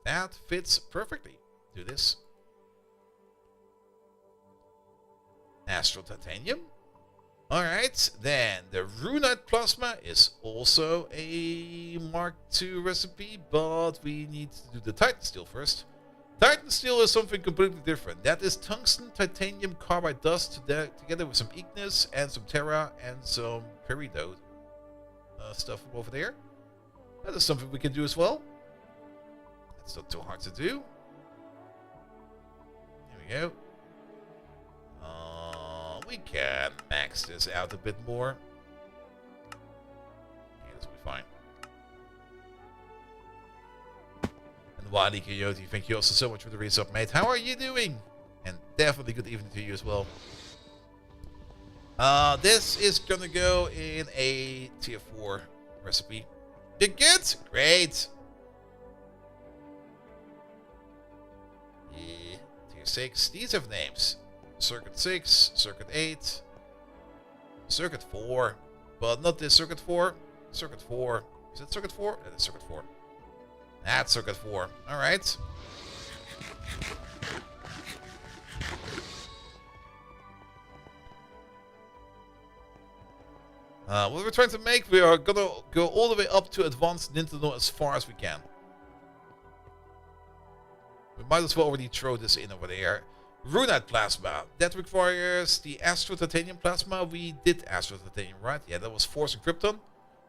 That fits perfectly. Do this. Astral titanium. Alright, then the runite plasma is also a Mark II recipe, but we need to do the Titan steel first. Titan steel is something completely different. That is tungsten titanium carbide dust together with some ignis and some terra and some peridot stuff from over there. That is something we can do as well. That's not too hard to do. Here we go. We can max this out a bit more. Yeah, this will be fine. And Wily Coyote, thank you also so much for the resub, mate. How are you doing? And definitely good evening to you as well. This is gonna go in a tier 4 recipe. You're good? Great. Yeah, tier 6. These have names. Circuit 6, Circuit 8, Circuit 4, but not this Circuit 4. Circuit 4. Is it Circuit 4? That is Circuit 4. That's Circuit 4. Alright. What we're trying to make, we are gonna go all the way up to advanced Nintendo as far as we can. We might as well already throw this in over there. Runite Plasma. That requires the Astro Titanium Plasma. We did Astro Titanium, right? Yeah, that was Force and Krypton.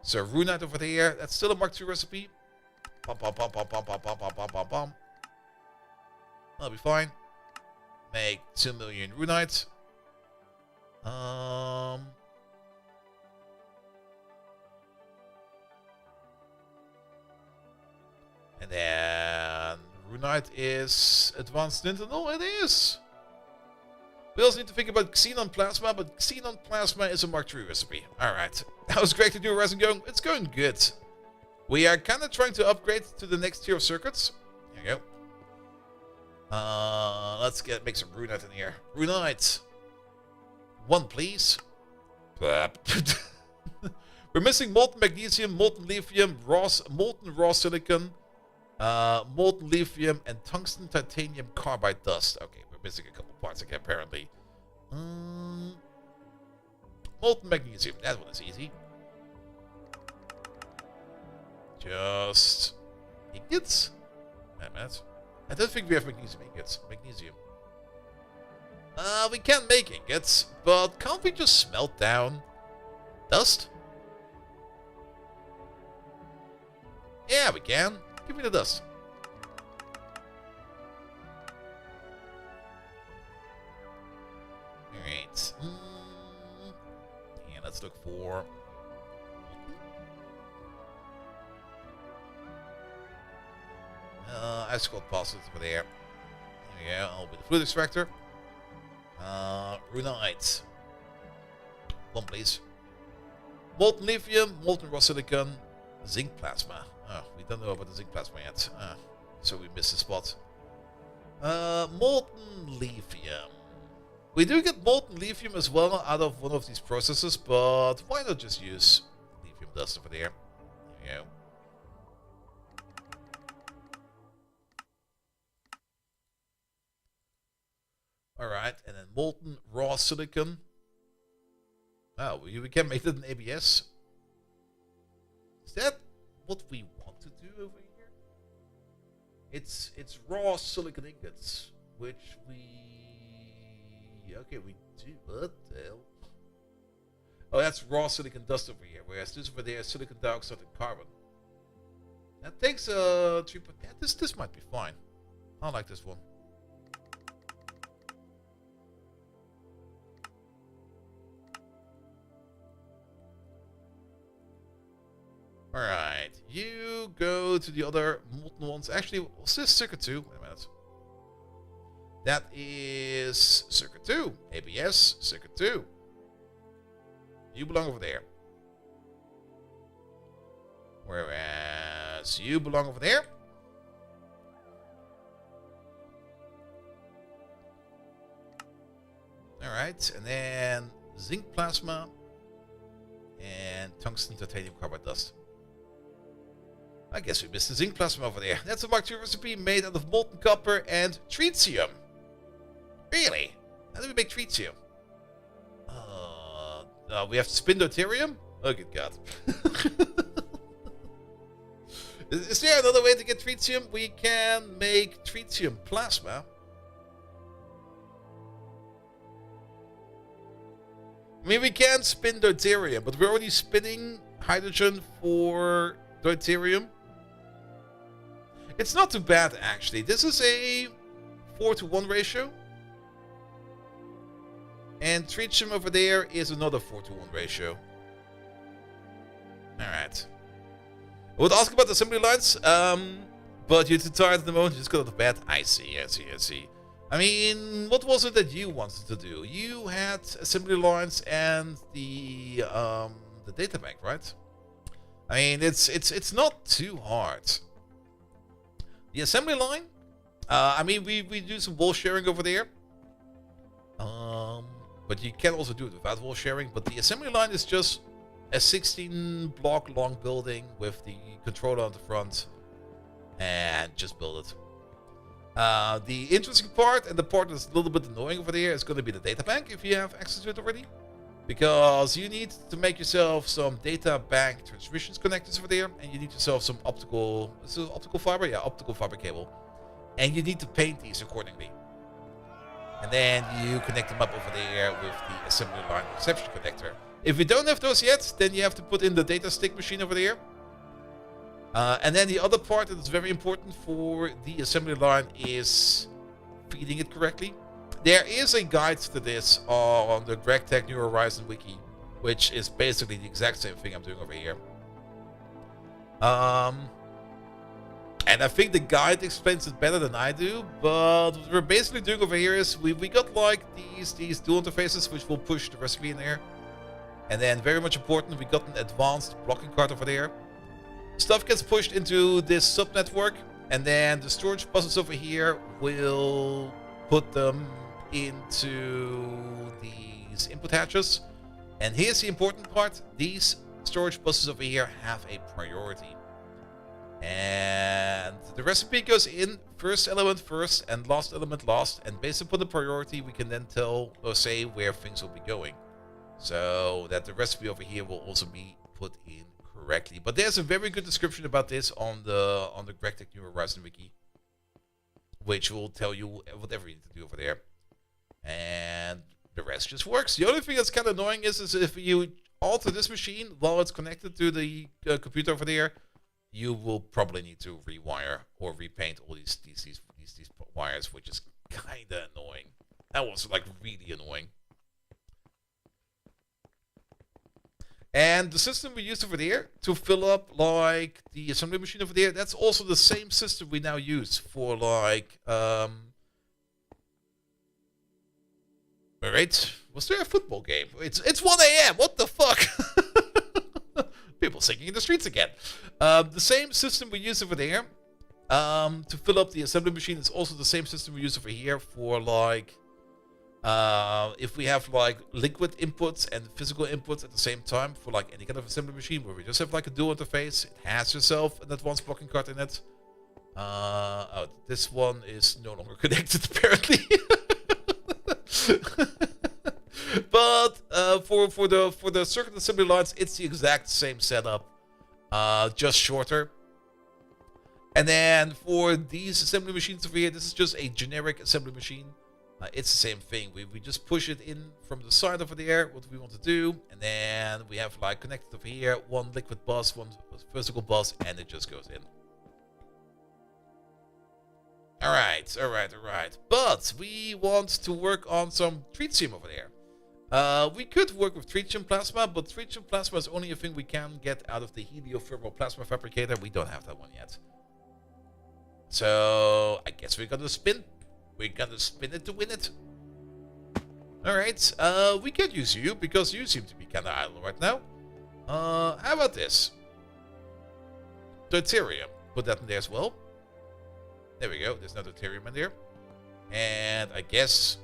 So Runite over there. That's still a Mark II recipe. Bum, bum, bum, bum, bum, bum, bum, bum, bum, bum, bum. That'll be fine. Make 2 million Runite. And then Runite is advanced Nintendo. It is. We also need to think about Xenon Plasma, but Xenon Plasma is a Mark III recipe. Alright. That was great to do, Resin going. It's going good. We are kind of trying to upgrade to the next tier of circuits. There you go. Let's make some Runite in here. Runite. 1, please. We're missing molten magnesium, molten lithium, molten raw silicon, molten lithium, and tungsten titanium carbide dust. Okay, we're missing a couple parts again, apparently. Molten magnesium, that one is easy. Just ingots? Wait a minute. I don't think we have magnesium ingots. Magnesium. We can make ingots, but can't we just smelt down dust? Yeah, we can. Give me the dust. Alright. And let's look for... Ice cold positives over there. There we go. I'll be the fluid extractor. Runite. 1, please. Molten lithium, molten raw silicon, zinc plasma. Oh, we don't know about the zinc plasma yet. So we missed a spot. Molten lithium. We do get molten lithium as well out of one of these processes, but why not just use lithium dust over there? There you go. Alright, and then molten raw silicon. Oh, we can make it an ABS. Is that what we want to do over here? It's raw silicon ingots, which we... Okay, we do. What the hell? Oh, that's raw silicon dust over here, whereas this over there is silicon dioxide and carbon. That takes a... Yeah, this might be fine. I like this one. Alright, you go to the other molten ones. Actually, what's this? Circuit 2. Wait a minute. That is Circuit 2. ABS, Circuit 2. You belong over there. Whereas you belong over there. Alright, and then zinc plasma and tungsten titanium carbide dust. I guess we missed the zinc plasma over there. That's a Mark II recipe made out of molten copper and tritium. Really? How do we make tritium? We have to spin deuterium? Oh, good God. Is there another way to get tritium? We can make tritium plasma. I mean, we can spin deuterium, but we're already spinning hydrogen for deuterium. It's not too bad, actually. This is a 4-to-1 ratio. And tritium over there is another 4-to-1 ratio. Alright. I would ask about the assembly lines, but you're too tired at the moment, you just got out of bed. I see. I mean, what was it that you wanted to do? You had assembly lines and the data bank, right? I mean, it's not too hard. The assembly line, I mean, we do some wall sharing over there. But you can also do it without wall sharing. But the assembly line is just a 16-block long building with the controller on the front. And just build it. The interesting part, and the part that's a little bit annoying over there, is going to be the data bank, if you have access to it already. Because you need to make yourself some data bank transmissions connectors over there, and you need yourself some optical fiber, yeah, optical fiber cable, and you need to paint these accordingly. And then you connect them up over there with the assembly line reception connector. If you don't have those yet, then you have to put in the data stick machine over there. And then the other part that is very important for the assembly line is feeding it correctly. There is a guide to this on the GregTech New Horizon wiki, which is basically the exact same thing I'm doing over here. And I think the guide explains it better than I do, but what we're basically doing over here is we got like these dual interfaces which will push the recipe in there. And then very much important, we got an advanced blocking card over there. Stuff gets pushed into this sub-network, and then the storage buses over here will put them into these input hatches. And here's the important part. These storage buses over here have a priority. And the recipe goes in first element first and last element last. And based upon the priority, we can then tell or say where things will be going. So that the recipe over here will also be put in correctly. But there's a very good description about this on the GregTech New Horizon wiki, which will tell you whatever you need to do over there. And the rest just works. The only thing that's kind of annoying is if you alter this machine while it's connected to the computer over there, you will probably need to rewire or repaint all these wires, which is kind of annoying. That was like really annoying. And the system we used over there to fill up like the assembly machine over there, that's also the same system we now use for like alright, was there a football game? It's 1 AM, what the fuck? People singing in the streets again. The same system we use over there to fill up the assembly machine is also the same system we use over here for like if we have like liquid inputs and physical inputs at the same time for like any kind of assembly machine where we just have like a dual interface. It has yourself an advanced blocking card in it. Oh, this one is no longer connected apparently. But for the circuit assembly lines, it's the exact same setup, just shorter. And then for these assembly machines over here, this is just a generic assembly machine. It's the same thing. We just push it in from the side over there, what we want to do, and then we have like connected over here, one liquid bus, one physical bus, and it just goes in. Alright. But we want to work on some tritium over there. We could work with tritium plasma, but tritium plasma is only a thing we can get out of the heliothermal plasma fabricator. We don't have that one yet. So I guess we're gonna spin. We're gonna spin it to win it. Alright, we could use you, because you seem to be kinda idle right now. How about this? Deuterium. Put that in there as well. There we go, there's no deuterium in there. And I guess...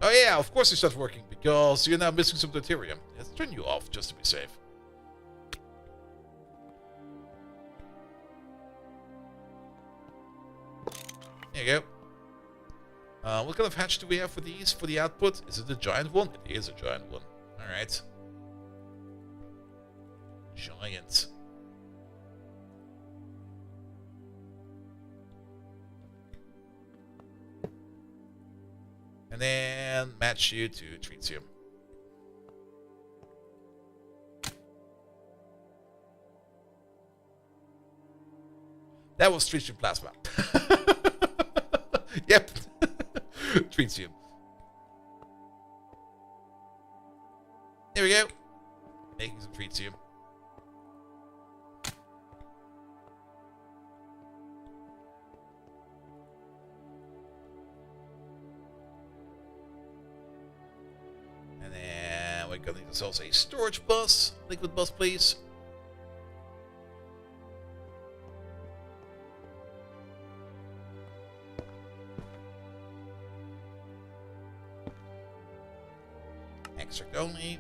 Oh yeah, of course it starts working, because you're now missing some deuterium. Let's turn you off, just to be safe. There you go. What kind of hatch do we have for these, for the output? Is it a giant one? It is a giant one. Alright. Giant. And then match you to tritium. That was tritium plasma. Yep. Tritium. There we go. Making some tritium. And then we're going to need ourselves a storage bus. Liquid bus, please. Extract only.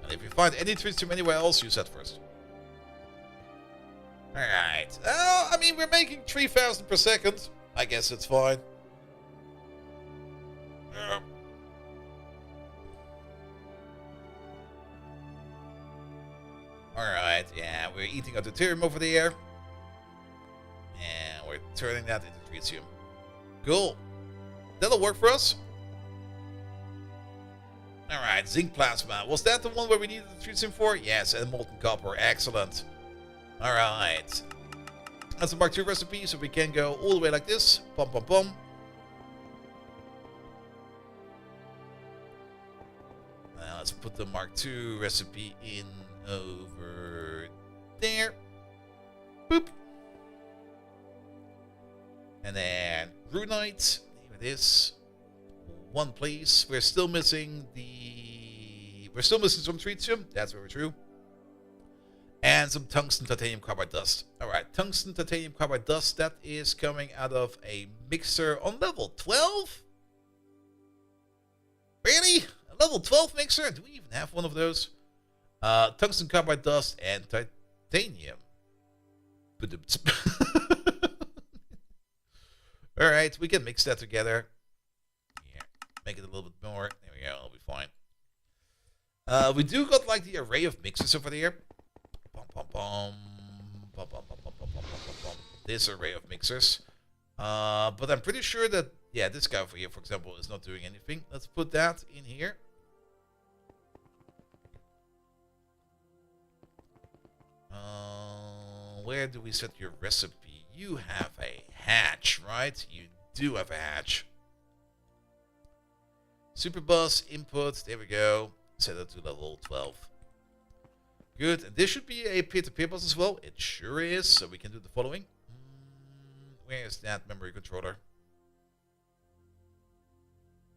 And if you find any tritium anywhere else, use that first. Alright. Oh, I mean, we're making 3,000 per second. I guess it's fine. Alright, yeah, we're eating our deuterium over there. And we're turning that into tritium. Cool. That'll work for us. Alright, zinc plasma. Was that the one where we needed the tritium for? Yes, and molten copper. Excellent. Alright. That's a Mark II recipe, so we can go all the way like this. Pum pum pum. Now let's put the Mark II recipe in over there. Boop. And then Runite. Here it is. One please. We're still missing some tritium. That's very true. And some tungsten titanium carbide dust. Alright, tungsten titanium carbide dust. That is coming out of a mixer on level 12? Really? A level 12 mixer? Do we even have one of those? Tungsten carbide dust and titanium. Alright, we can mix that together. Yeah, make it a little bit more. There we go, it'll be fine. We do got like the array of mixers over there. This array of mixers. But I'm pretty sure that, yeah, this guy over here, for example, is not doing anything. Let's put that in here. Where do we set your recipe? You have a hatch, right? You do have a hatch. Superbus input. There we go. Set it to level 12. Good. And this should be a peer-to-peer bus as well. It sure is. So we can do the following. Where is that memory controller?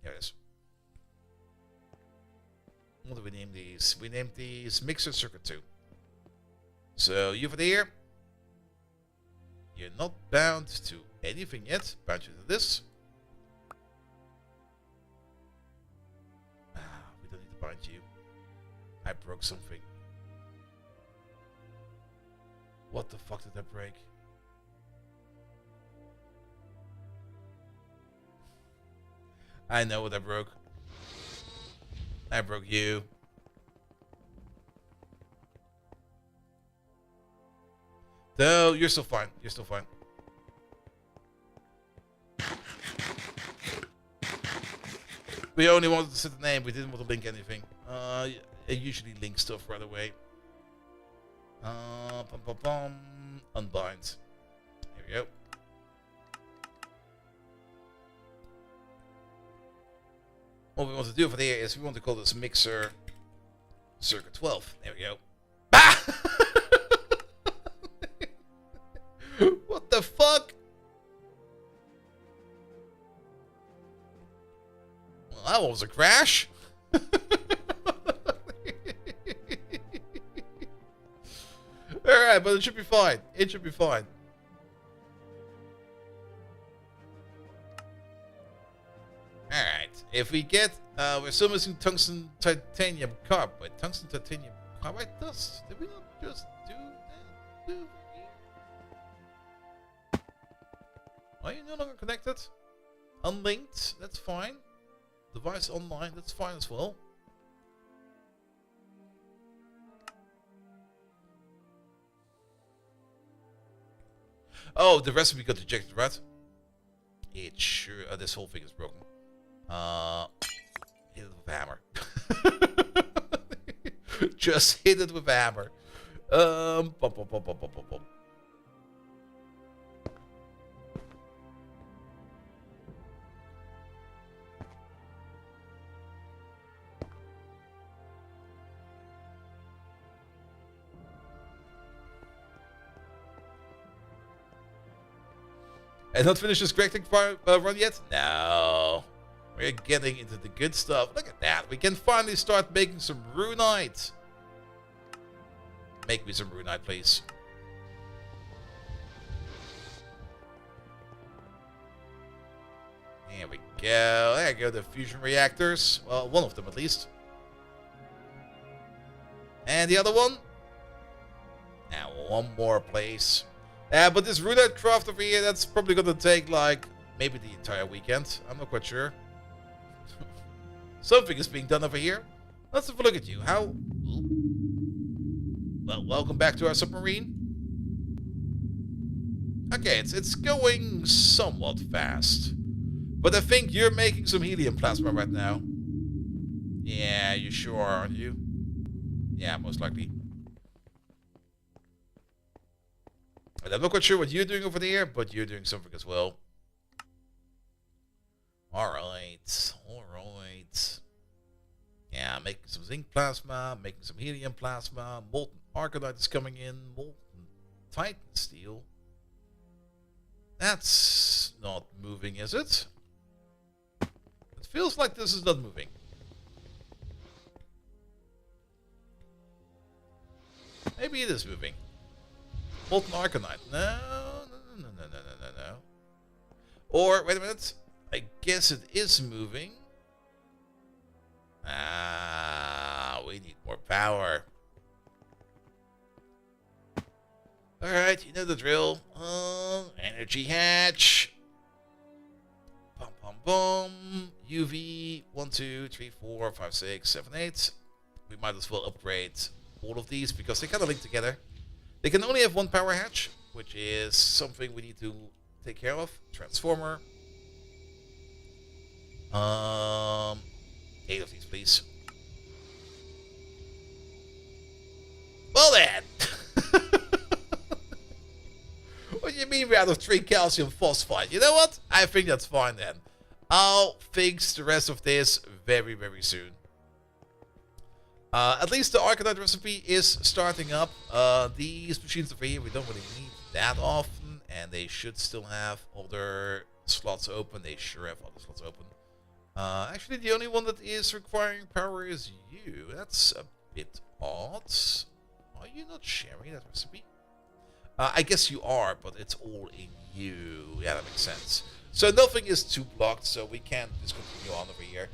There it is. What do we name these? We named these Mixer Circuit 2. So you over there. You're not bound to anything yet. Bound you to this. We don't need to bind you. I broke something. What the fuck did I break? I know what I broke. I broke you. No, you're still fine. You're still fine. We only wanted to set the name. We didn't want to link anything. I usually link stuff right away. Unbind. Here we go. What we want to do over there is we want to call this mixer circuit 12. There we go. Ah! What the fuck? Well, that was a crash. Alright, but it should be fine. It should be fine. Alright, if we get, we're still missing tungsten titanium carbide. Tungsten titanium carbide dust. Did we not just do that? Are you no longer connected? Unlinked, that's fine. Device online, that's fine as well. Oh, the recipe got ejected, right? It sure. This whole thing is broken. Hit it with a hammer. Just hit it with a hammer. Pom, pom, pom, pom, pom, pom, pom. And not finished this correcting run yet? No. We're getting into the good stuff. Look at that. We can finally start making some runite. Make me some runite, please. There we go. There go the fusion reactors. Well, one of them at least. And the other one? Now, one more, please. But this runite craft over here, that's probably going to take, like, maybe the entire weekend. I'm not quite sure. Something is being done over here. Let's have a look at you. How... Well, welcome back to our submarine. Okay, it's going somewhat fast. But I think you're making some helium plasma right now. Yeah, you sure are, aren't you? Yeah, most likely. And I'm not quite sure what you're doing over there, but you're doing something as well. Alright, alright. Yeah, making some zinc plasma, making some helium plasma, molten argonite is coming in, molten titan steel. That's not moving, is it? It feels like this is not moving. Maybe it is moving. Molten argonite. No. Or, wait a minute. I guess it is moving. Ah, we need more power. Alright, you know the drill. Energy hatch. Bum bum bum. UV 1, 2, 3, 4, 5, 6, 7, 8. We might as well upgrade all of these because they kind of link together. They can only have one power hatch, which is something we need to take care of. Transformer. 8 of these, please. Well then. What do you mean we're out of 3 calcium phosphide? You know what? I think that's fine then. I'll fix the rest of this very, very soon. At least the arcanite recipe is starting up. These machines over here, we don't really need that often. And they should still have other slots open. They sure have other slots open. Actually, the only one that is requiring power is you. That's a bit odd. Are you not sharing that recipe? I guess you are, but it's all in you. Yeah, that makes sense. So nothing is too blocked, so we can just continue on over here.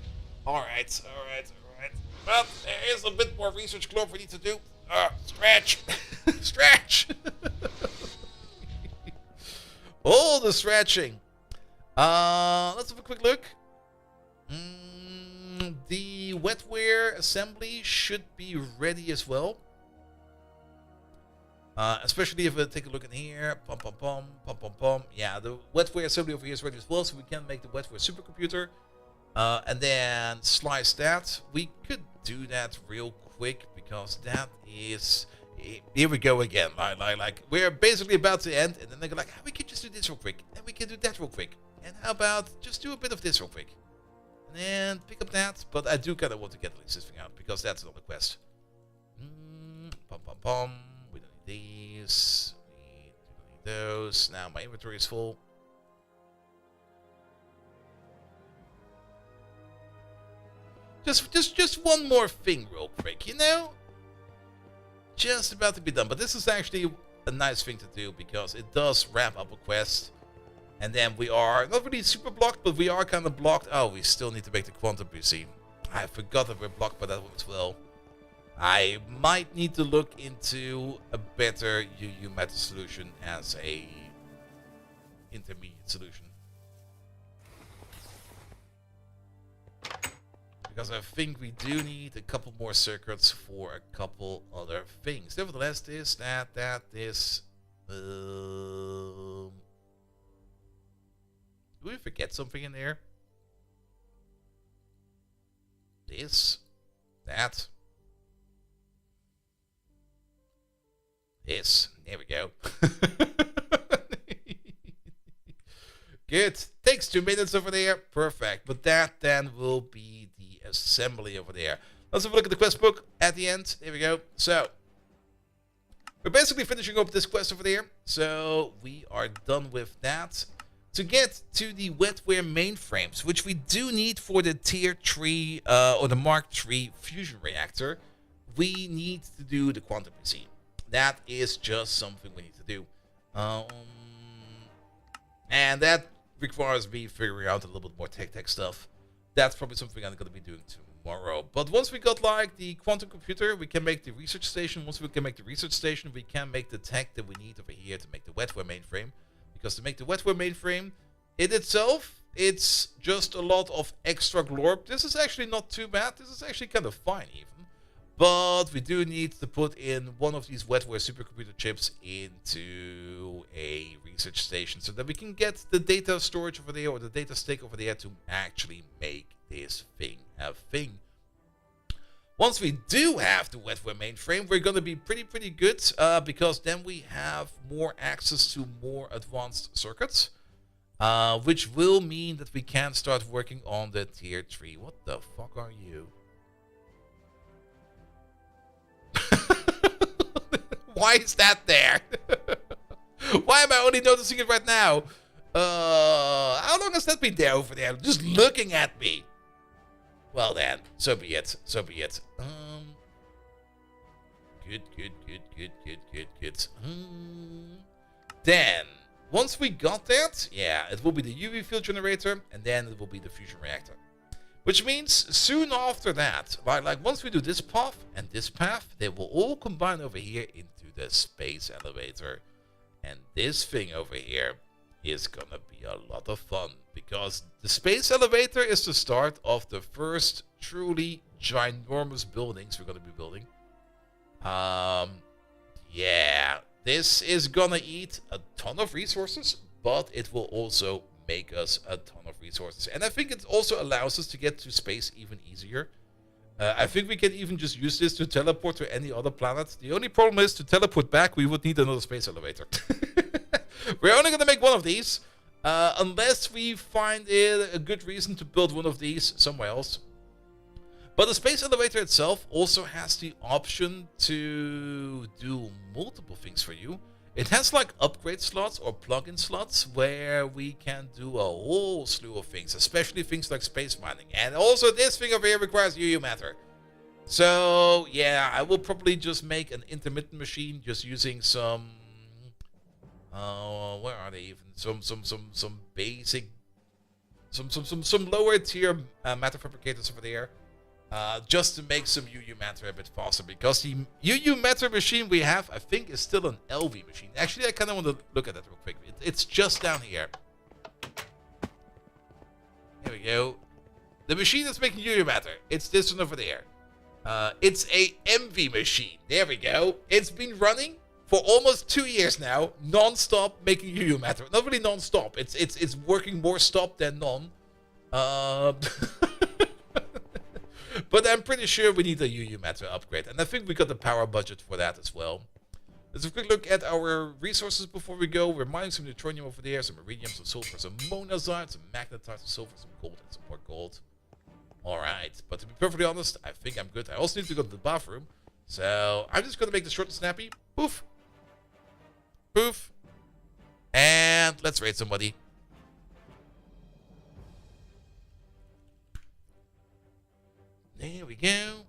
Alright. But there is a bit more research glove we need to do. Stretch! Stretch! All the stretching. Let's have a quick look. The wetware assembly should be ready as well. Especially if we take a look in here. Yeah, the wetware assembly over here is ready as well, so we can make the wetware supercomputer. And then slice that. We could do that real quick because that is... Here we go again. Like we're basically about to end, and then they go like, we can just do this real quick, and we can do that real quick. And how about just do a bit of this real quick? And then pick up that, but I do kind of want to get this thing out because that's another quest. We don't need these. We don't need those. Now my inventory is full. Just one more thing real quick, you know? Just about to be done. But this is actually a nice thing to do because it does wrap up a quest. And then we are not really super blocked, but we are kind of blocked. Oh, we still need to make the quantum PC. I forgot that we're blocked by that one as well. I might need to look into a better UU meta solution as a intermediate solution. Because I think we do need a couple more circuits for a couple other things. Nevertheless, this, that, this. Do we forget something in there? This, that. This. There we go. Good. Takes 2 minutes over there. Perfect. But that then will be the assembly over there. Let's have a look at the quest book at the end. There we go. So, we're basically finishing up this quest over there. So, we are done with that. To get to the wetware mainframes, which we do need for the tier 3 or the Mark III fusion reactor, we need to do the quantum PC. That is just something we need to do. And that requires me figuring out a little bit more tech stuff. That's probably something I'm going to be doing tomorrow. But once we got like the quantum computer, we can make the research station. Once we can make the research station, we can make the tech that we need over here to make the wetware mainframe. Because to make the wetware mainframe, in itself, it's just a lot of extra glorp. This is actually not too bad. This is actually kind of fine even. But we do need to put in one of these wetware supercomputer chips into a research station so that we can get the data storage over there or the data stick over there to actually make this thing a thing. Once we do have the wetware mainframe, we're going to be pretty good because then we have more access to more advanced circuits, which will mean that we can start working on the tier 3. What the fuck are you? Why is that there? Why am I only noticing it right now? How long has that been there over there? Just looking at me. Well then, so be it. So be it. Good. Then, once we got that, yeah, it will be the UV field generator, and then it will be the fusion reactor. Which means soon after that, like once we do this path and this path, they will all combine over here into the space elevator. And this thing over here is gonna be a lot of fun because the space elevator is the start of the first truly ginormous buildings we're gonna be building. Yeah, this is gonna eat a ton of resources, but it will also make us a ton of resources. And I think it also allows us to get to space even easier. I think we can even just use this to teleport to any other planet. The only problem is to teleport back, we would need another space elevator. We're only going to make one of these, unless we find a good reason to build one of these somewhere else. But the space elevator itself also has the option to do multiple things for you. It has like upgrade slots or plug-in slots where we can do a whole slew of things, especially things like space mining. And also this thing over here requires UU matter. So yeah, I will probably just make an intermittent machine just using some where are they even? Some basic some lower tier matter fabricators over there. Just to make some UU matter a bit faster, because the UU matter machine we have, I think, is still an LV machine. Actually, I kind of want to look at that real quick. It's just down here. There we go. The machine that's making UU matter, it's this one over there. It's a MV machine. There we go. It's been running for almost 2 years now, non-stop making UU matter. Not really non-stop. It's working more stop than non. But I'm pretty sure we need a UU matter upgrade, and I think we got the power budget for that as well. Let's have a quick look at our resources before we go. We're mining some neutronium over there, some iridium, some sulfur, some monazite, some magnetite, some sulfur, some gold, and some more gold. Alright, but to be perfectly honest, I think I'm good. I also need to go to the bathroom, so I'm just going to make this short and snappy. Poof. Poof. And let's raid somebody. There we go.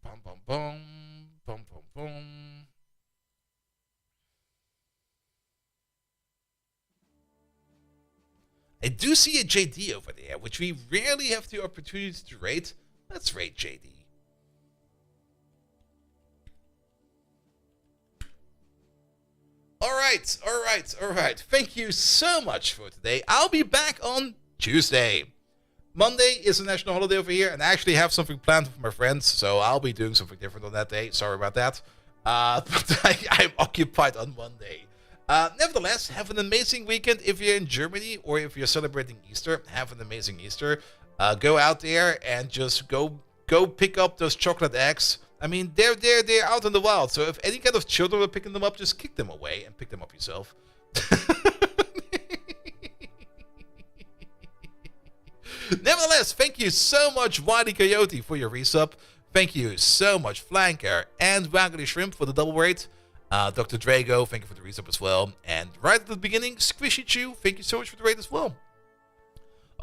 Bum, bum, bum. Bum, bum, bum. I do see a JD over there, which we rarely have the opportunity to raid. Let's raid JD. All right. Thank you so much for today. I'll be back on Tuesday. Monday is a national holiday over here, and I actually have something planned with my friends, so I'll be doing something different on that day. Sorry about that. But I'm occupied on Monday. Nevertheless, have an amazing weekend if you're in Germany or if you're celebrating Easter. Have an amazing Easter. Go out there and just go pick up those chocolate eggs. I mean, they're out in the wild, so if any kind of children are picking them up, just kick them away and pick them up yourself. Nevertheless, thank you so much, Wily Coyote, for your resub. Thank you so much, Flanker and Waggly Shrimp, for the double rate. Dr. Drago, thank you for the resub as well. And right at the beginning, Squishy Chew, thank you so much for the rate as well.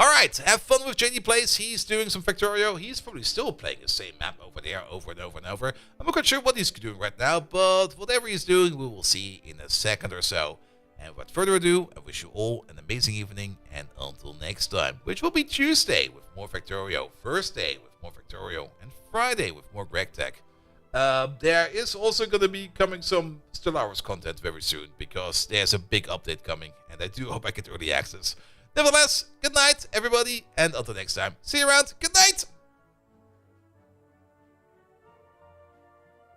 Alright, have fun with JD Plays. He's doing some Factorio. He's probably still playing the same map over there over and over and over. I'm not quite sure what he's doing right now, but whatever he's doing, we will see in a second or so. And without further ado, I wish you all an amazing evening, and until next time, which will be Tuesday with more Factorio, Thursday with more Factorio, and Friday with more Greg Tech. There is also going to be coming some Still Hours content very soon, because there's a big update coming, and I do hope I get early access. Nevertheless, good night, everybody, and until next time, see you around. Good night!